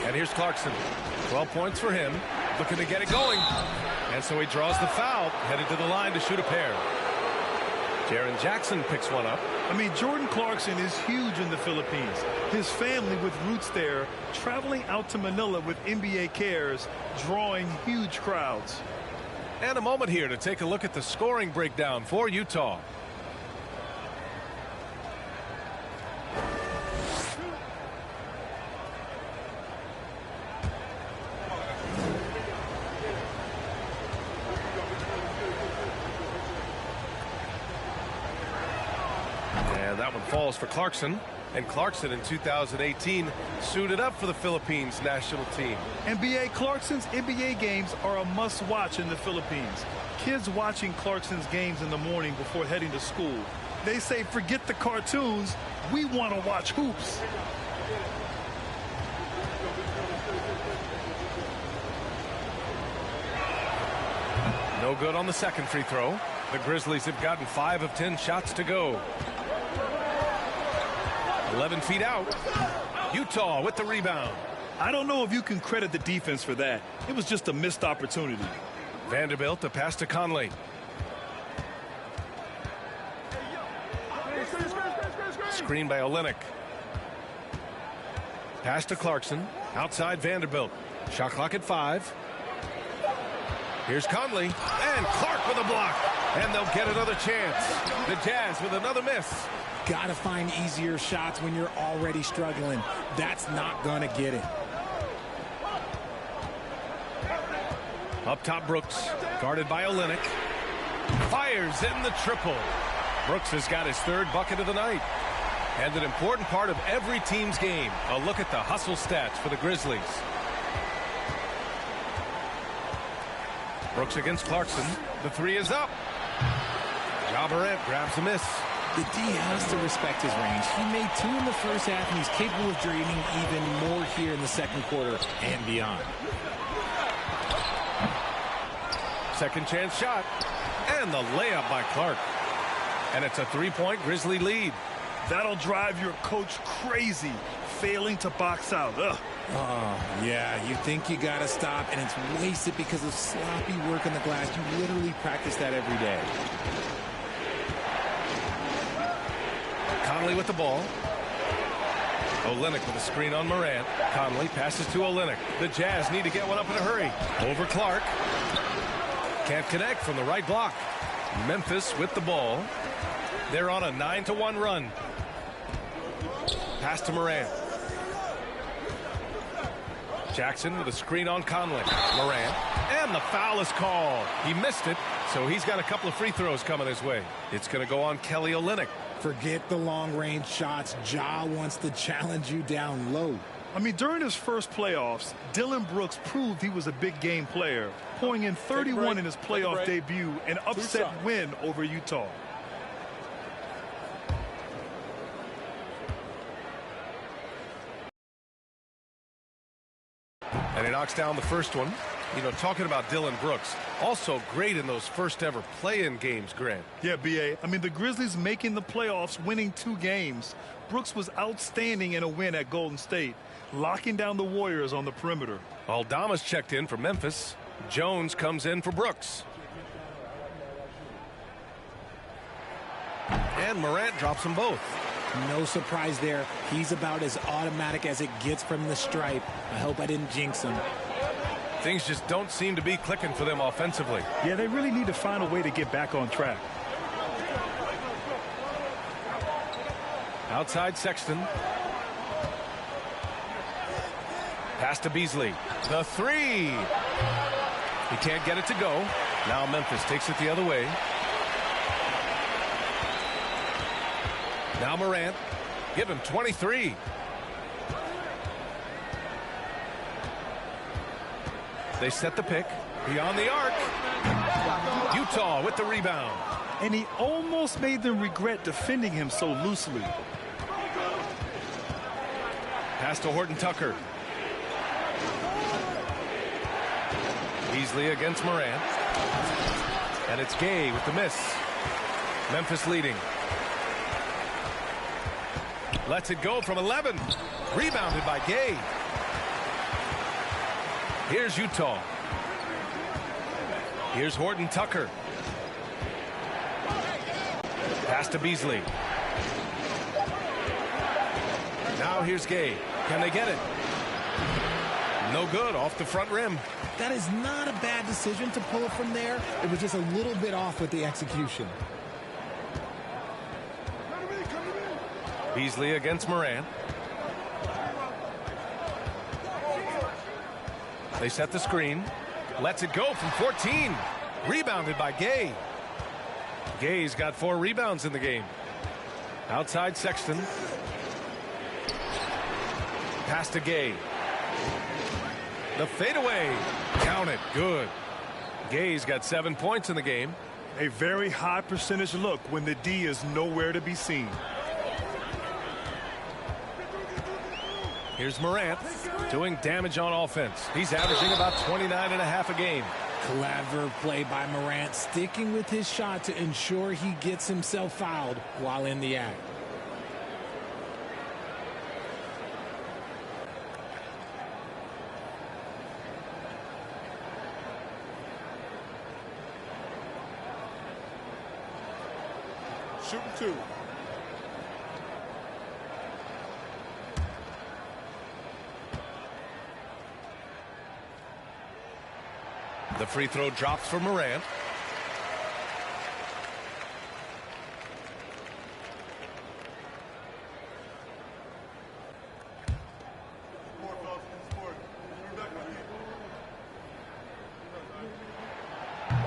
And here's Clarkson. 12 points for him. Looking to get it going. And so he draws the foul. Headed to the line to shoot a pair. Jaren Jackson picks one up.
I mean, Jordan Clarkson is huge in the Philippines. His family with roots there, traveling out to Manila with NBA cares, drawing huge crowds.
And a moment here to take a look at the scoring breakdown for Utah. And that one falls for Clarkson. And Clarkson in 2018 suited up for the Philippines national team.
NBA Clarkson's NBA games are a must-watch in the Philippines. Kids watching Clarkson's games in the morning before heading to school. They say, forget the cartoons, we want to watch hoops.
No good on the second free throw. The Grizzlies have gotten 5 of 10 shots to go. 11 feet out. Utah with the rebound.
I don't know if you can credit the defense for that. It was just a missed opportunity.
Vanderbilt, the pass to Conley. Screen by Olynyk. Pass to Clarkson. Outside Vanderbilt. Shot clock at 5. Here's Conley. And Clark with a block. And they'll get another chance. The Jazz with another miss.
Got to find easier shots when you're already struggling. That's not going to get it.
Up top, Brooks. Guarded by Olynyk. Fires in the triple. Brooks has got his 3rd bucket of the night. And an important part of every team's game. A look at the hustle stats for the Grizzlies. Brooks against Clarkson. The 3 is up. Ja Morant grabs a miss.
The D has to respect his range. He made 2 in the first half, and he's capable of dreaming even more here in the second quarter and beyond.
Second chance shot. And the layup by Clark. And it's a 3-point Grizzly lead.
That'll drive your coach crazy, failing to box out. Ugh.
Oh, yeah, you think you got to stop, and it's wasted because of sloppy work on the glass. You literally practice that every day.
Conley with the ball. Olynyk with a screen on Morant. Conley passes to Olynyk. The Jazz need to get one up in a hurry. Over Clark. Can't connect from the right block. Memphis with the ball. They're on a 9-1 run. Pass to Morant. Jackson with a screen on Conley. Morant. And the foul is called. He missed it, so he's got a couple of free throws coming his way. It's going to go on Kelly Olynyk.
Forget the long-range shots. Ja wants to challenge you down low.
I mean, during his first playoffs, Dillon Brooks proved he was a big game player, pouring in 31 in his playoff debut, an upset win over Utah.
And he knocks down the first one. You know, talking about Dillon Brooks, also great in those first ever play-in games, Grant.
Yeah, B.A. I mean, the Grizzlies making the playoffs, winning 2 games. Brooks was outstanding in a win at Golden State, locking down the Warriors on the perimeter.
Aldama's checked in for Memphis. Jones comes in for Brooks. And Morant drops them both.
No surprise there. He's about as automatic as it gets from the stripe. I hope I didn't jinx him.
Things just don't seem to be clicking for them offensively.
Yeah, they really need to find a way to get back on track.
Outside Sexton. Pass to Beasley. The 3. He can't get it to go. Now Memphis takes it the other way. Now Morant. Give him 23. They set the pick. Beyond the arc. Utah with the rebound.
And he almost made them regret defending him so loosely.
Pass to Horton Tucker. Beasley against Morant. And it's Gay with the miss. Memphis leading. Lets it go from 11. Rebounded by Gay. Here's Utah. Here's Horton Tucker. Pass to Beasley. Now here's Gay. Can they get it? No good. Off the front rim.
That is not a bad decision to pull it from there. It was just a little bit off with the execution.
Beasley against Morant. They set the screen. Lets it go from 14. Rebounded by Gay. Gay's got 4 rebounds in the game. Outside Sexton. Pass to Gay. The fadeaway. Count it. Good. Gay's got 7 points in the game.
A very high percentage look when the D is nowhere to be seen.
Here's Morant doing damage on offense. He's averaging about 29.5 a game.
Clever play by Morant, sticking with his shot to ensure he gets himself fouled while in the act.
Shooting 2.
The free throw drops for Morant.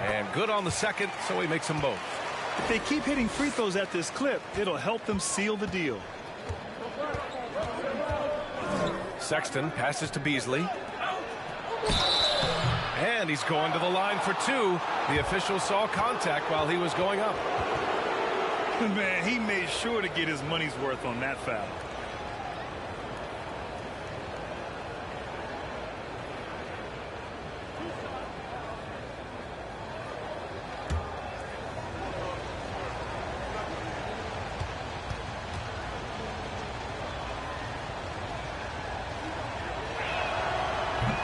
And good on the second, so he makes them both.
If they keep hitting free throws at this clip, it'll help them seal the deal.
Sexton passes to Beasley. And he's going to the line for 2. The official saw contact while he was going up.
Man, he made sure to get his money's worth on that foul.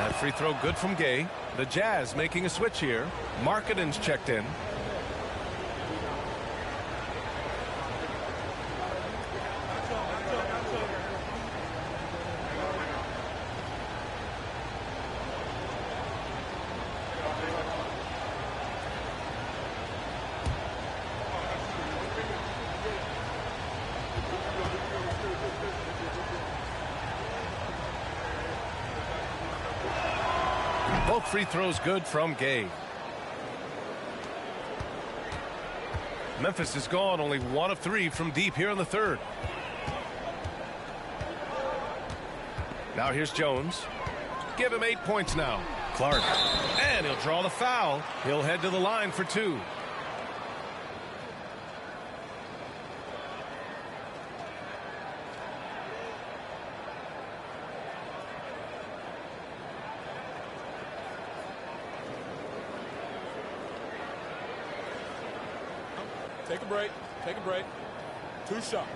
That free throw good from Gay. The Jazz making a switch here. Markkanen's checked in. Both free throws good from Gay. Memphis is gone only 1 of 3 from deep here in the third. Now here's Jones. Give him 8 points now. Clark. And he'll draw the foul. He'll head to the line for 2.
Take a break. Take a break. 2 shots.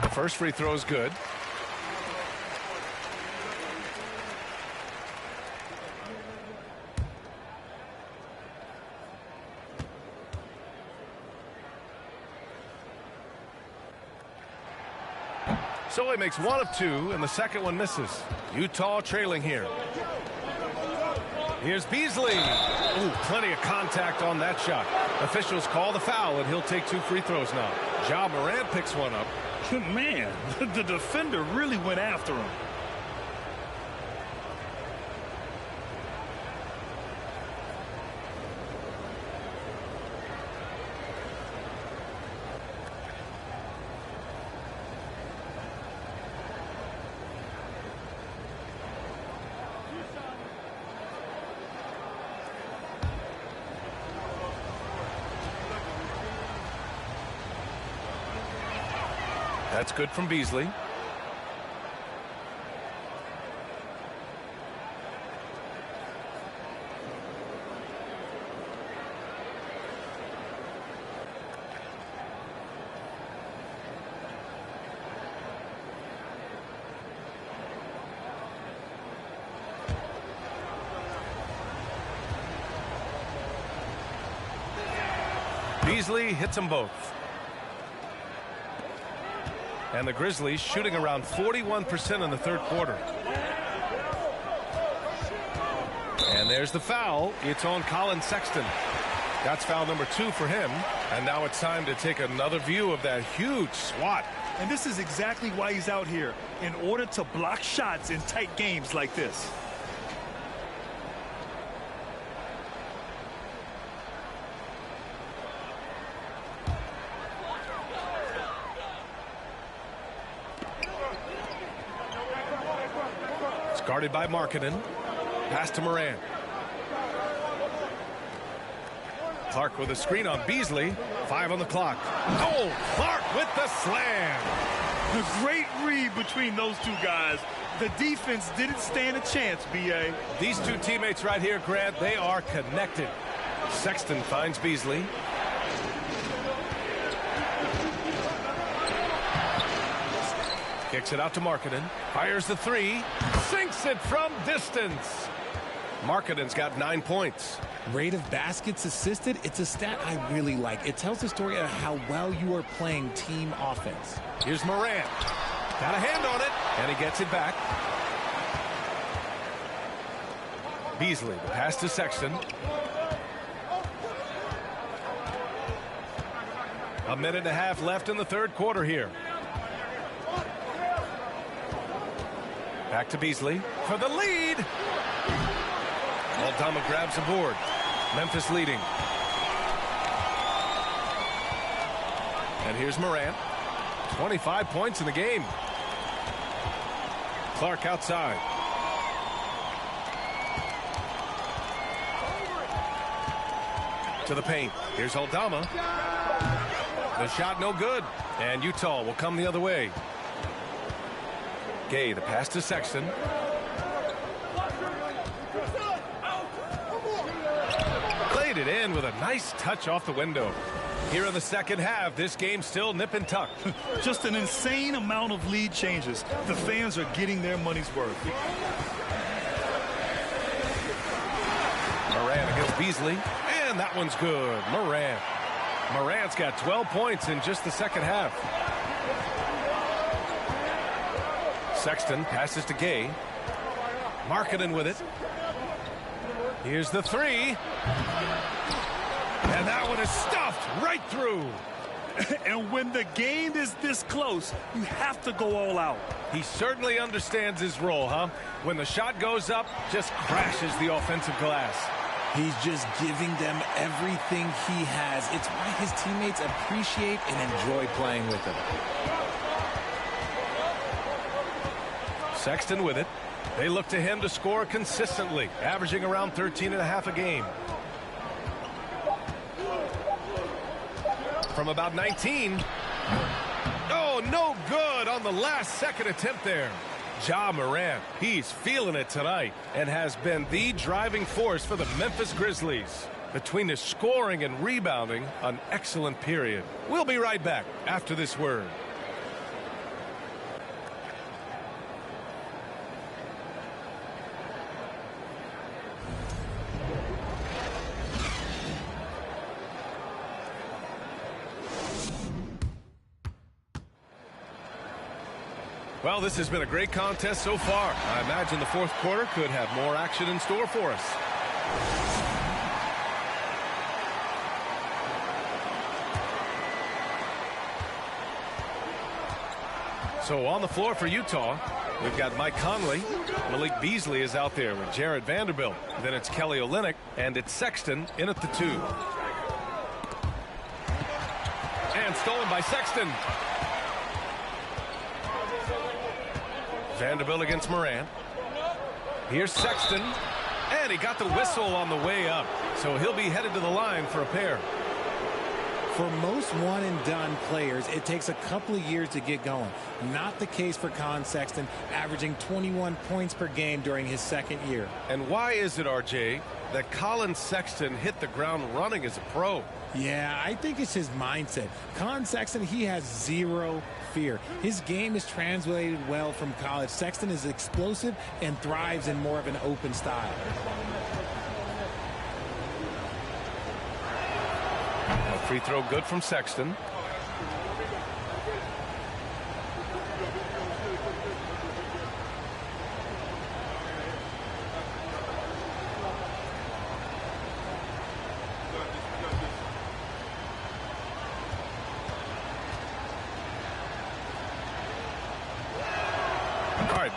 The first free throw is good. So he makes 1 of 2, and the second one misses. Utah trailing here. Here's Beasley. Ooh, plenty of contact on that shot. Officials call the foul, and he'll take 2 free throws now. Ja Morant picks one up.
Man, the defender really went after him.
That's good from Beasley. Beasley hits them both. And the Grizzlies shooting around 41% in the third quarter. And there's the foul. It's on Colin Sexton. That's foul number 2 for him. And now it's time to take another view of that huge swat.
And this is exactly why he's out here, in order to block shots in tight games like this.
Guarded by Markkanen. Pass to Morant. Clark with a screen on Beasley. 5 on the clock. Oh, Clark with the slam.
A great read between those 2 guys. The defense didn't stand a chance, B.A.
These 2 teammates right here, Grant, they are connected. Sexton finds Beasley. Kicks it out to Markkanen. Fires the 3. Sinks it from distance. Markkanen's got 9 points.
Rate of baskets assisted, it's a stat I really like. It tells the story of how well you are playing team offense.
Here's Morant. Got a hand on it, and he gets it back. Beasley, the pass to Sexton. A minute and a half left in the third quarter here. Back to Beasley for the lead. Aldama grabs the board. Memphis leading. And here's Morant. 25 points in the game. Clark outside. To the paint. Here's Aldama. The shot no good. And Utah will come the other way. Gay, the pass to Sexton. Played it in with a nice touch off the window. Here in the second half, this game still nip and tuck.
Just an insane amount of lead changes. The fans are getting their money's worth.
Morant against Beasley, and that one's good. Morant's got 12 points in just the second half. Sexton passes to Gay. Markkanen with it. Here's the 3. And And that one is stuffed right through.
And when the game is this close, you have to go all out.
He certainly understands his role, huh? When the shot goes up, just crashes the offensive glass.
He's just giving them everything he has. It's why his teammates appreciate and enjoy playing with him.
Sexton with it. They look to him to score consistently, averaging around 13.5 a game. From about 19. Oh, no good on the last second attempt there. Ja Morant, he's feeling it tonight and has been the driving force for the Memphis Grizzlies. Between his scoring and rebounding, an excellent period. We'll be right back after this word. Well, this has been a great contest so far. I imagine the fourth quarter could have more action in store for us. So on the floor for Utah, we've got Mike Conley. Malik Beasley is out there with Jared Vanderbilt. Then it's Kelly Olynyk, and it's Sexton in at the 2. And stolen by Sexton. Vanderbilt against Morant. Here's Sexton. And he got the whistle on the way up. So he'll be headed to the line for a pair.
For most one-and-done players, it takes a couple of years to get going. Not the case for Colin Sexton, averaging 21 points per game during his second year.
And why is it, RJ, that Colin Sexton hit the ground running as a pro?
Yeah, I think it's his mindset. Colin Sexton, he has zero fear. His game is translated well from college. Sexton is explosive and thrives in more of an open style.
A free throw good from Sexton.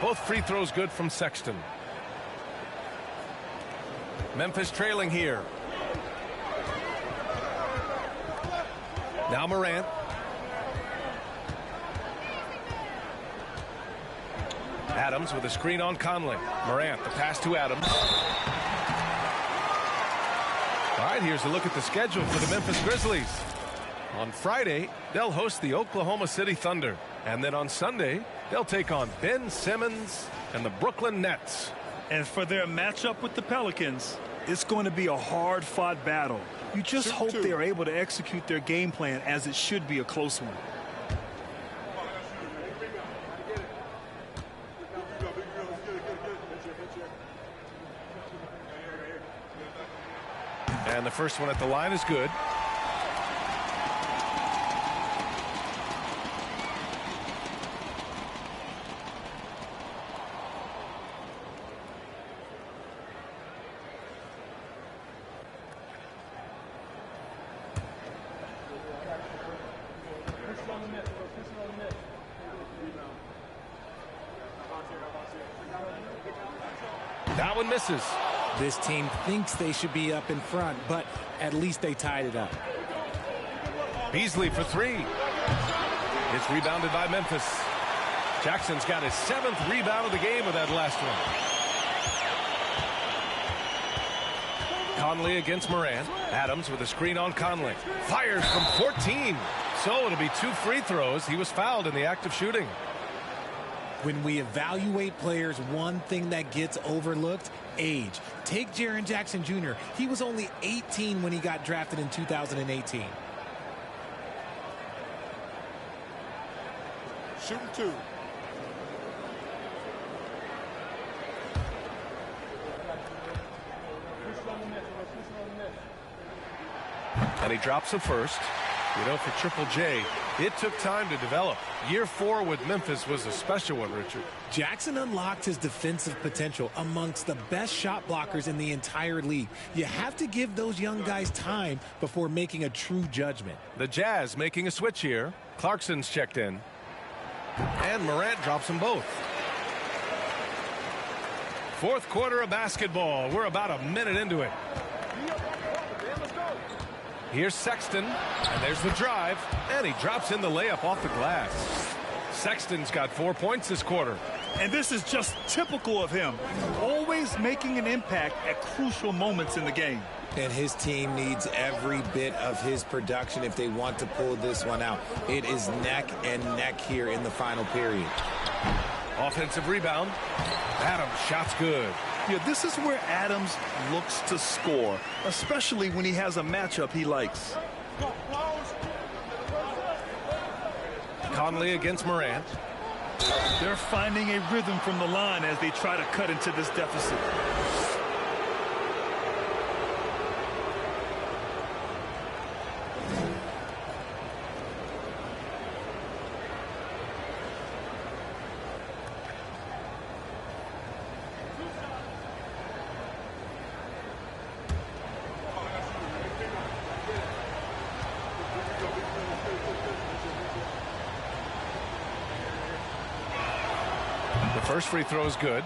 Both free throws good from Sexton. Memphis trailing here. Now Morant. Adams with a screen on Conley. Morant, the pass to Adams. All right, here's a look at the schedule for the Memphis Grizzlies. On Friday, they'll host the Oklahoma City Thunder. And then on Sunday, they'll take on Ben Simmons and the Brooklyn Nets.
And for their matchup with the Pelicans, it's going to be a hard-fought battle. You just hope they're able to execute their game plan, as it should be a close one.
And the first one at the line is good. That one misses.
This team thinks they should be up in front, but at least they tied it up.
Beasley for 3. It's rebounded by Memphis. Jackson's got his 7th rebound of the game with that last one. Conley against Morant. Adams with a screen on Conley. Fires from 14. So it'll be 2 free throws. He was fouled in the act of shooting.
When we evaluate players, one thing that gets overlooked, age. Take Jaren Jackson Jr. He was only 18 when he got drafted in 2018.
Shooting 2.
And he drops the first. You know, for Triple J, it took time to develop. Year 4 with Memphis was a special one, Richard.
Jackson unlocked his defensive potential amongst the best shot blockers in the entire league. You have to give those young guys time before making a true judgment.
The Jazz making a switch here. Clarkson's checked in. And Morant drops them both. Fourth quarter of basketball. We're about a minute into it. Here's Sexton, and there's the drive, and he drops in the layup off the glass. Sexton's got 4 points this quarter.
And this is just typical of him, always making an impact at crucial moments in the game.
And his team needs every bit of his production if they want to pull this one out. It is neck and neck here in the final period.
Offensive rebound. Adams, shot's good.
Yeah, this is where Adams looks to score, especially when he has a matchup he likes.
Conley against Morant.
They're finding a rhythm from the line as they try to cut into this deficit.
First free throw is good.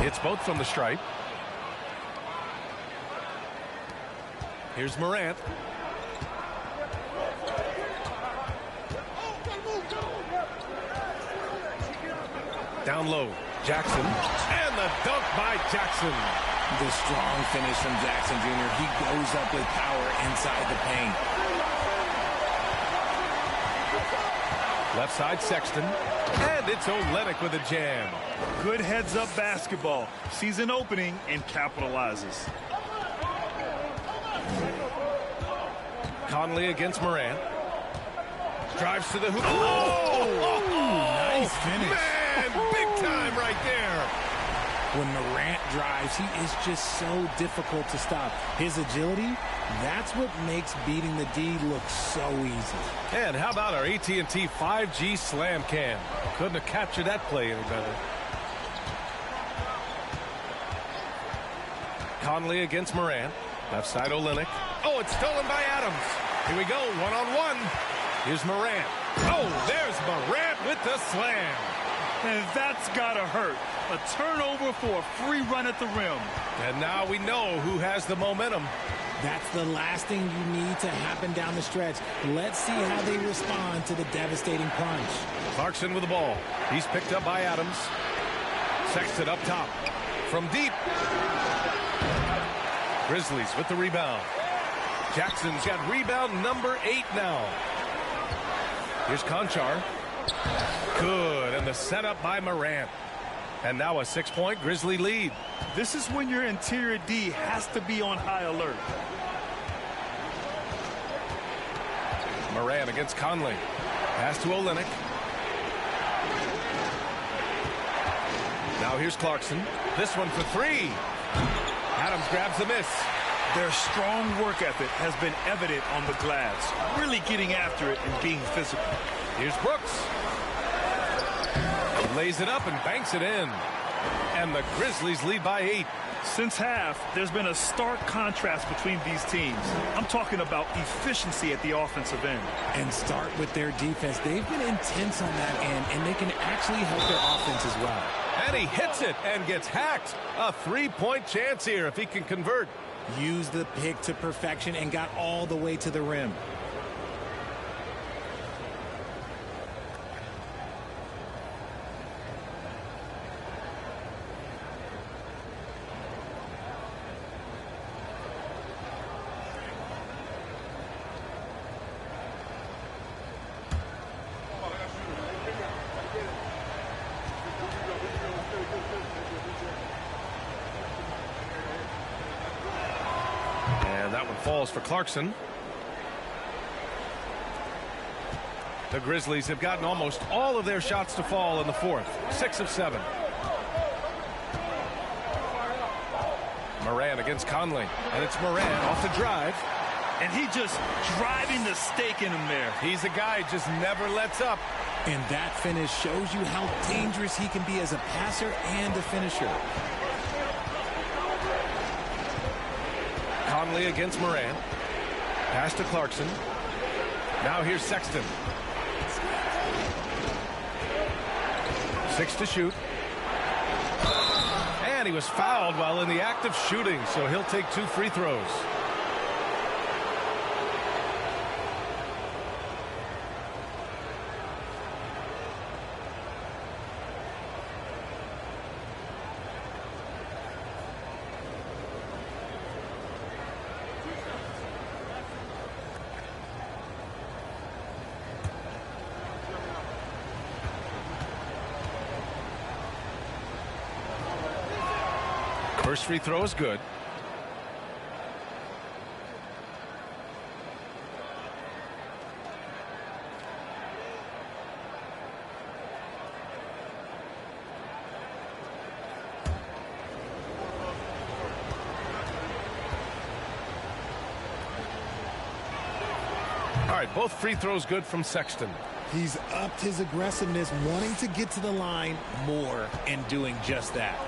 Hits both from the stripe. Here's Morant. Down low, Jackson. And the dunk by Jackson.
The strong finish from Jackson Jr. He goes up with power inside the paint.
Left side, Sexton. And it's Olynyk with a jam.
Good heads-up basketball. Sees an opening and capitalizes.
Conley against Morant. Drives to the hoop.
Nice finish.
Man, big time right there.
When Morant drives, he is just so difficult to stop. His agility, that's what makes beating the D look so easy.
And how about our AT&T 5G slam cam? Couldn't have captured that play any better. Conley against Morant. Left side, Olynyk. Oh, it's stolen by Adams. Here we go, one-on-one. Here's Morant. Oh, there's Morant with the slam.
And that's gotta hurt. A turnover for a free run at the rim.
And now we know who has the momentum.
That's the last thing you need to happen down the stretch. Let's see how they respond to the devastating punch.
Clarkson with the ball. He's picked up by Adams. Sexton up top. From deep. Grizzlies with the rebound. Jackson's got rebound number 8 now. Here's Conchar. Good, and the setup by Morant. And now a 6-point Grizzly lead.
This is when your interior D has to be on high alert.
Morant against Conley. Pass to Olynyk. Now here's Clarkson. This one for 3. Adams grabs the miss.
Their strong work ethic has been evident on the glass, really getting after it and being physical.
Here's Brooks. He lays it up and banks it in. And the Grizzlies lead by 8.
Since half, there's been a stark contrast between these teams. I'm talking about efficiency at the offensive end.
And start with their defense. They've been intense on that end, and they can actually help their offense as well.
And he hits it and gets hacked. A 3-point chance here if he can convert.
Used the pick to perfection and got all the way to the rim.
falls for Clarkson. The Grizzlies have gotten almost all of their shots to fall in the fourth. 6 of 7. Moran against Conley. And it's Moran off the drive.
And he just driving the stake in him there.
He's a guy who just never lets up.
And that finish shows you how dangerous he can be as a passer and a finisher.
Conley against Moran. Pass to Clarkson. Now here's Sexton. 6 to shoot. And he was fouled while in the act of shooting, so he'll take 2 free throws. First free throw is good. All right, both free throws good from Sexton.
He's upped his aggressiveness, wanting to get to the line more and doing just that.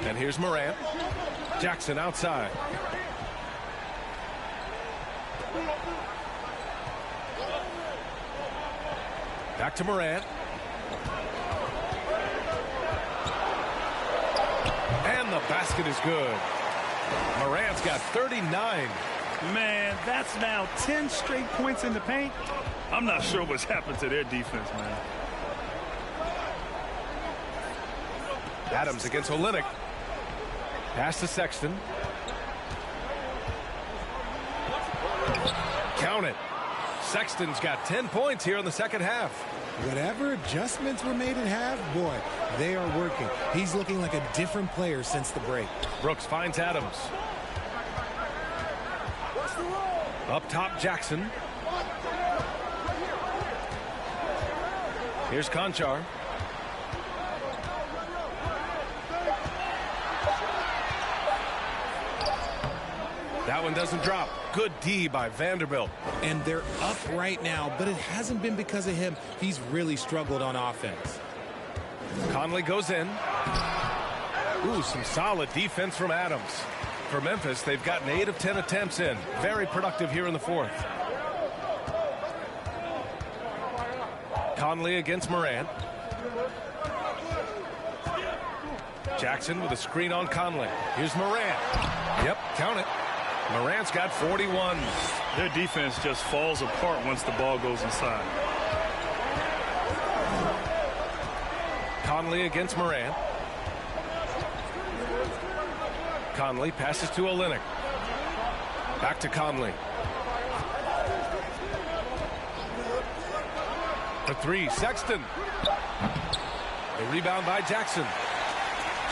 And here's Moran. Jackson outside. Back to Moran. And the basket is good. Moran's got 39.
Man, that's now 10 straight points in the paint. I'm not sure what's happened to their defense, man.
Adams against Olynyk. Pass to Sexton. Count it. Sexton's got 10 points here in the second half.
Whatever adjustments were made at half, boy, they are working. He's looking like a different player since the break.
Brooks finds Adams. Up top, Jackson. Here's Conchar. That one doesn't drop. Good D by Vanderbilt.
And they're up right now, but it hasn't been because of him. He's really struggled on offense.
Conley goes in. Ooh, some solid defense from Adams. For Memphis, they've gotten 8 of 10 attempts in. Very productive here in the fourth. Conley against Moran. Jackson with a screen on Conley. Here's Moran. Yep, count it. Moran's got 41.
Their defense just falls apart once the ball goes inside.
Conley against Moran. Conley passes to Olynyk. Back to Conley. For 3, Sexton. The rebound by Jackson.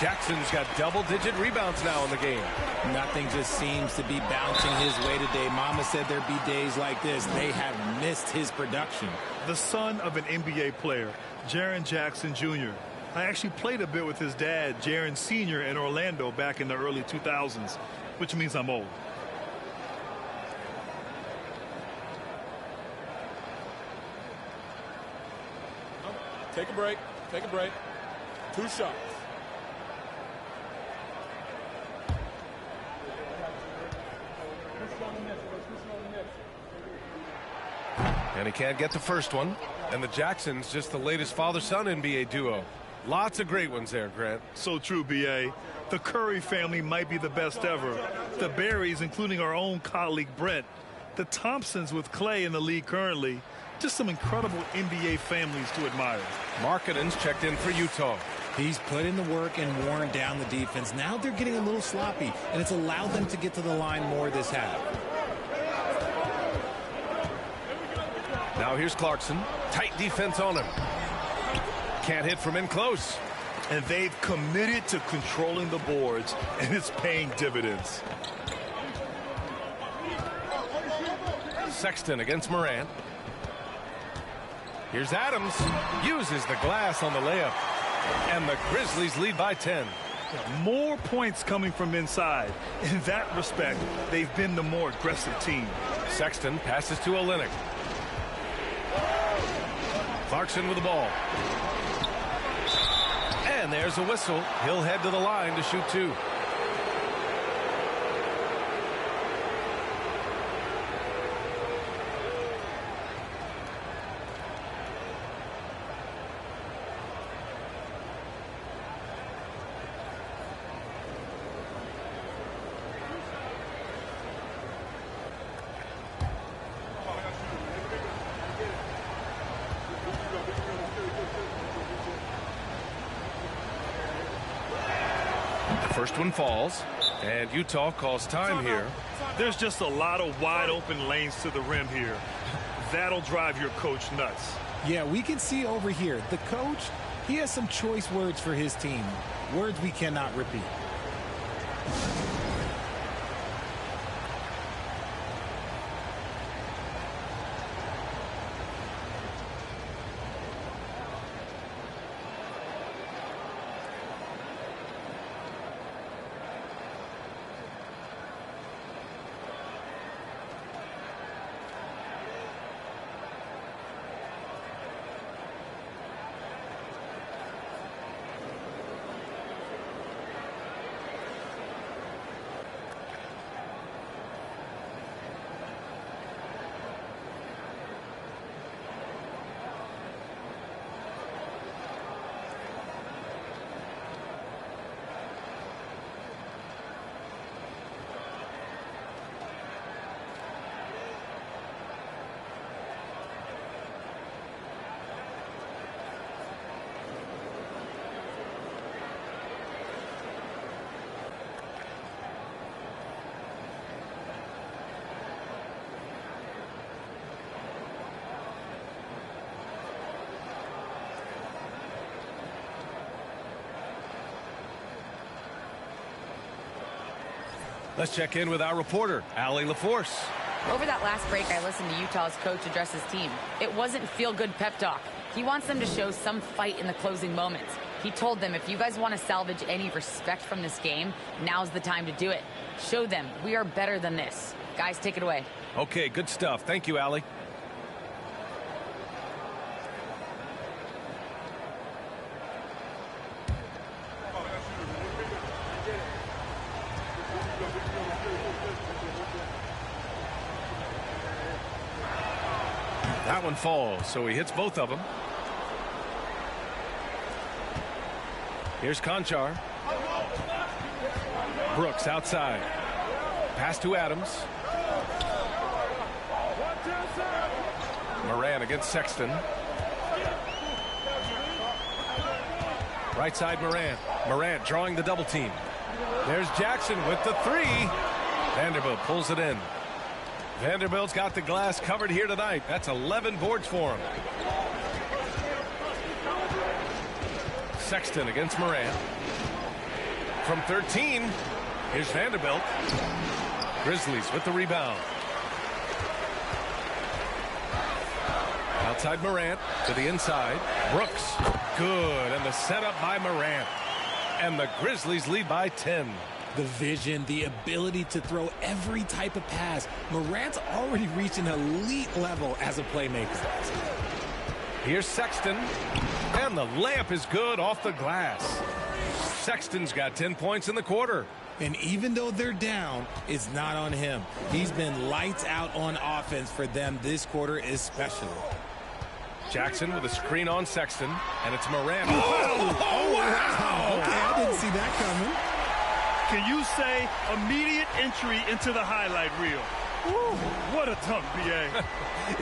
Jackson's got double-digit rebounds now in the game.
Nothing just seems to be bouncing his way today. Mama said there'd be days like this. They have missed his production.
The son of an NBA player, Jaren Jackson Jr. I actually played a bit with his dad, Jaren Sr. in Orlando back in the early 2000s, which means I'm old.
Take a break. Take a break. 2 shots.
And he can't get the first one. And the Jacksons just the latest father-son NBA duo. Lots of great ones there, Grant.
So true, B.A. The Curry family might be the best ever. The Berrys, including our own colleague Brent. The Thompsons with Clay in the league currently. Just some incredible NBA families to admire.
Markkanen's checked in for Utah.
He's put in the work and worn down the defense. Now they're getting a little sloppy, and it's allowed them to get to the line more this half.
Now here's Clarkson. Tight defense on him. Can't hit from in close.
And they've committed to controlling the boards, and it's paying dividends.
Sexton against Morant. Here's Adams. Uses the glass on the layup. And the Grizzlies lead by 10.
More points coming from inside. In that respect, they've been the more aggressive team.
Sexton passes to Olynyk. Clarkson with the ball. And there's a whistle. He'll head to the line to shoot 2. First one falls, and Utah calls time here.
There's just a lot of wide open lanes to the rim here. That'll drive your coach nuts.
Yeah, we can see over here, the coach, he has some choice words for his team. Words we cannot repeat.
Let's check in with our reporter, Allie LaForce.
Over that last break, I listened to Utah's coach address his team. It wasn't feel-good pep talk. He wants them to show some fight in the closing moments. He told them, if you guys want to salvage any respect from this game, now's the time to do it. Show them we are better than this. Guys, take it away.
Okay, good stuff. Thank you, Allie. That one falls, so he hits both of them. Here's Conchar. Brooks outside. Pass to Adams. Moran against Sexton. Right side Moran. Moran drawing the double team. There's Jackson with the 3. Vanderbilt pulls it in. Vanderbilt's got the glass covered here tonight. That's 11 boards for him. Sexton against Moran. From 13, here's Vanderbilt. Grizzlies with the rebound. Outside Morant to the inside. Brooks, good, and the setup by Morant. And the Grizzlies lead by 10.
The vision, the ability to throw every type of pass. Morant's already reached an elite level as a playmaker.
Here's Sexton, and the layup is good off the glass. Sexton's got 10 points in the quarter.
And even though they're down, it's not on him. He's been lights out on offense for them this quarter especially.
Jackson with a screen on Sexton, and it's Morant.
Oh, wow! Okay, I didn't see that coming.
Can you say immediate entry into the highlight reel? Woo, what a dunk, B.A.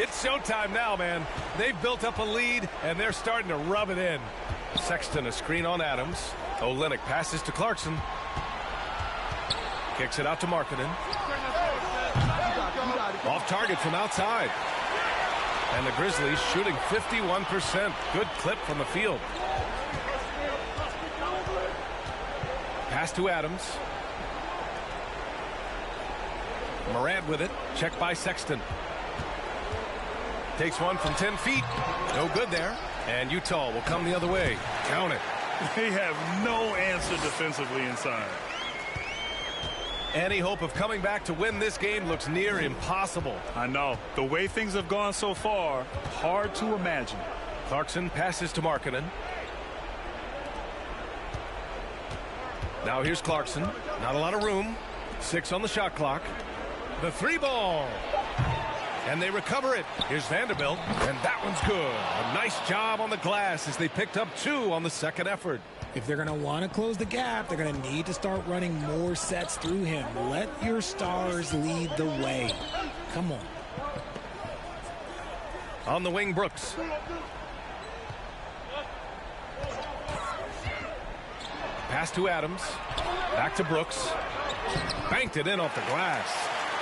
It's showtime now, man. They've built up a lead, and they're starting to rub it in. Sexton a screen on Adams. Olynyk passes to Clarkson. Kicks it out to Markkanen. Off target from outside. And the Grizzlies shooting 51%. Good clip from the field. Pass to Adams. Morant with it. Checked by Sexton. Takes one from 10 feet. No good there. And Utah will come the other way. Count it.
They have no answer defensively inside.
Any hope of coming back to win this game looks near impossible.
I know. The way things have gone so far, hard to imagine.
Clarkson passes to Markkanen. Now here's Clarkson. Not a lot of room. 6 on the shot clock. The 3 ball. And they recover it. Here's Vanderbilt. And that one's good. A nice job on the glass as they picked up 2 on the second effort.
If they're going to want to close the gap, they're going to need to start running more sets through him. Let your stars lead the way. Come on.
On the wing, Brooks. Pass to Adams. Back to Brooks. Banked it in off the glass.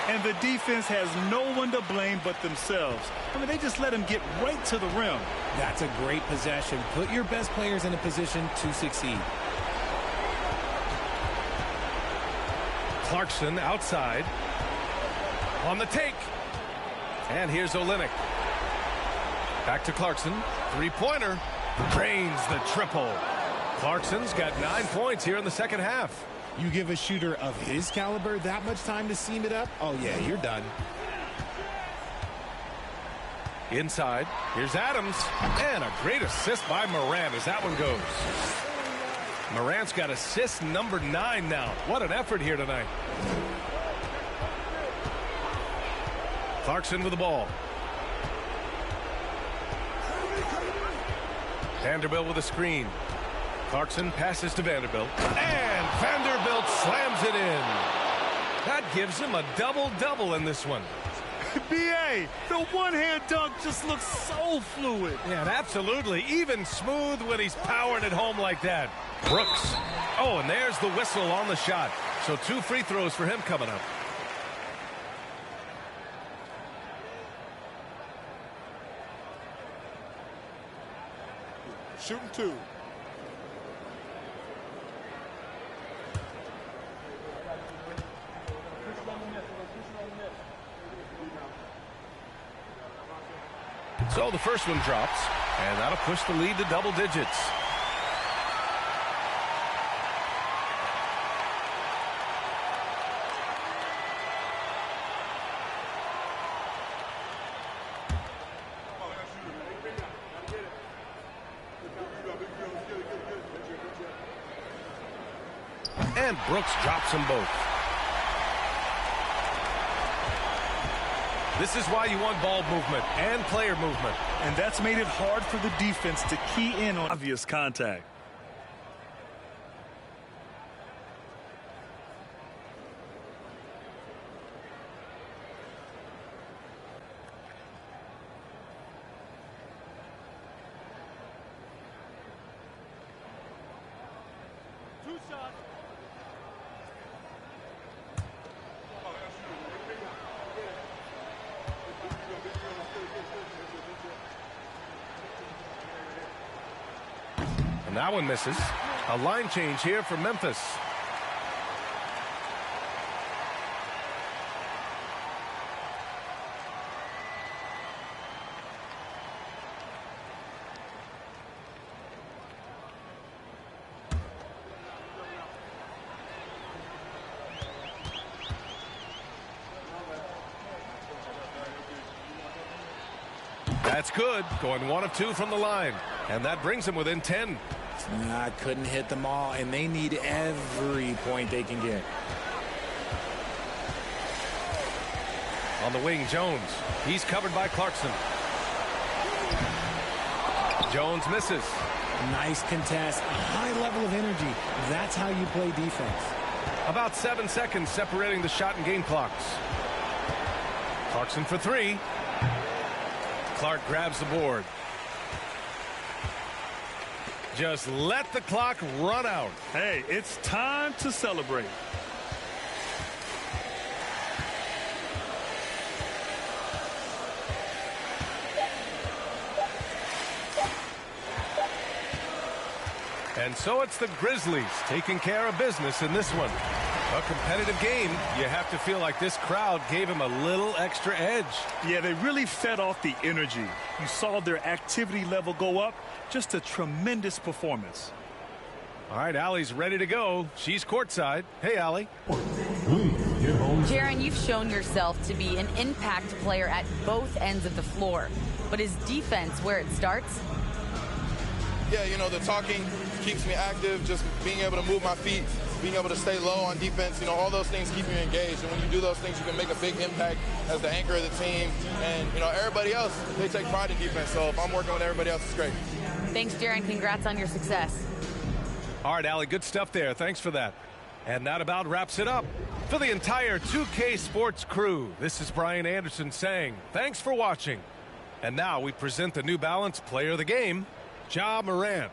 And the defense has no one to blame but themselves. I mean, they just let him get right to the rim.
That's a great possession. Put your best players in a position to succeed.
Clarkson outside. On the take. And here's Olynyk. Back to Clarkson. 3-pointer. Drains the triple. Clarkson's got 9 points here in the second half.
You give a shooter of his caliber that much time to seam it up? Oh, yeah, you're done.
Inside. Here's Adams. And a great assist by Morant as that one goes. Morant's got assist number 9 now. What an effort here tonight. Clarkson with the ball. Vanderbilt with a screen. Clarkson passes to Vanderbilt. And Vanderbilt slams it in. That gives him a double-double in this one.
B.A., the one-hand dunk just looks so fluid.
Yeah, absolutely. Even smooth when he's powering it home like that. Brooks. Oh, and there's the whistle on the shot. So 2 free throws for him coming up.
Shooting 2.
So the first one drops, and that'll push the lead to double digits. And Brooks drops them both. This is why you want ball movement and player movement.
And that's made it hard for the defense to key in on obvious contact.
And that one misses. A line change here for Memphis. That's good. Going 1 of 2 from the line. And that brings him within 10.
Nah, couldn't hit them all, and they need every point they can get.
On the wing, Jones. He's covered by Clarkson. Jones misses.
Nice contest. A high level of energy. That's how you play defense.
About 7 seconds separating the shot and game clocks. Clarkson for 3. Clark grabs the board. Just let the clock run out.
Hey, it's time to celebrate.
And so it's the Grizzlies taking care of business in this one. A competitive game. You have to feel like this crowd gave him a little extra edge.
Yeah, they really fed off the energy. You saw their activity level go up. Just a tremendous performance.
All right, Allie's ready to go. She's courtside. Hey, Allie.
Jaron, you've shown yourself to be an impact player at both ends of the floor. But is defense where it starts?
Yeah, you know, the talking keeps me active, just being able to move my feet, being able to stay low on defense, you know, all those things keep you engaged. And when you do those things, you can make a big impact as the anchor of the team. And, you know, everybody else, they take pride in defense. So if I'm working with everybody else, it's great.
Thanks, Jaron. Congrats on your success.
All right, Allie, good stuff there. Thanks for that. And that about wraps it up. For the entire 2K Sports crew, this is Brian Anderson saying thanks for watching. And now we present the New Balance Player of the Game, Ja Morant.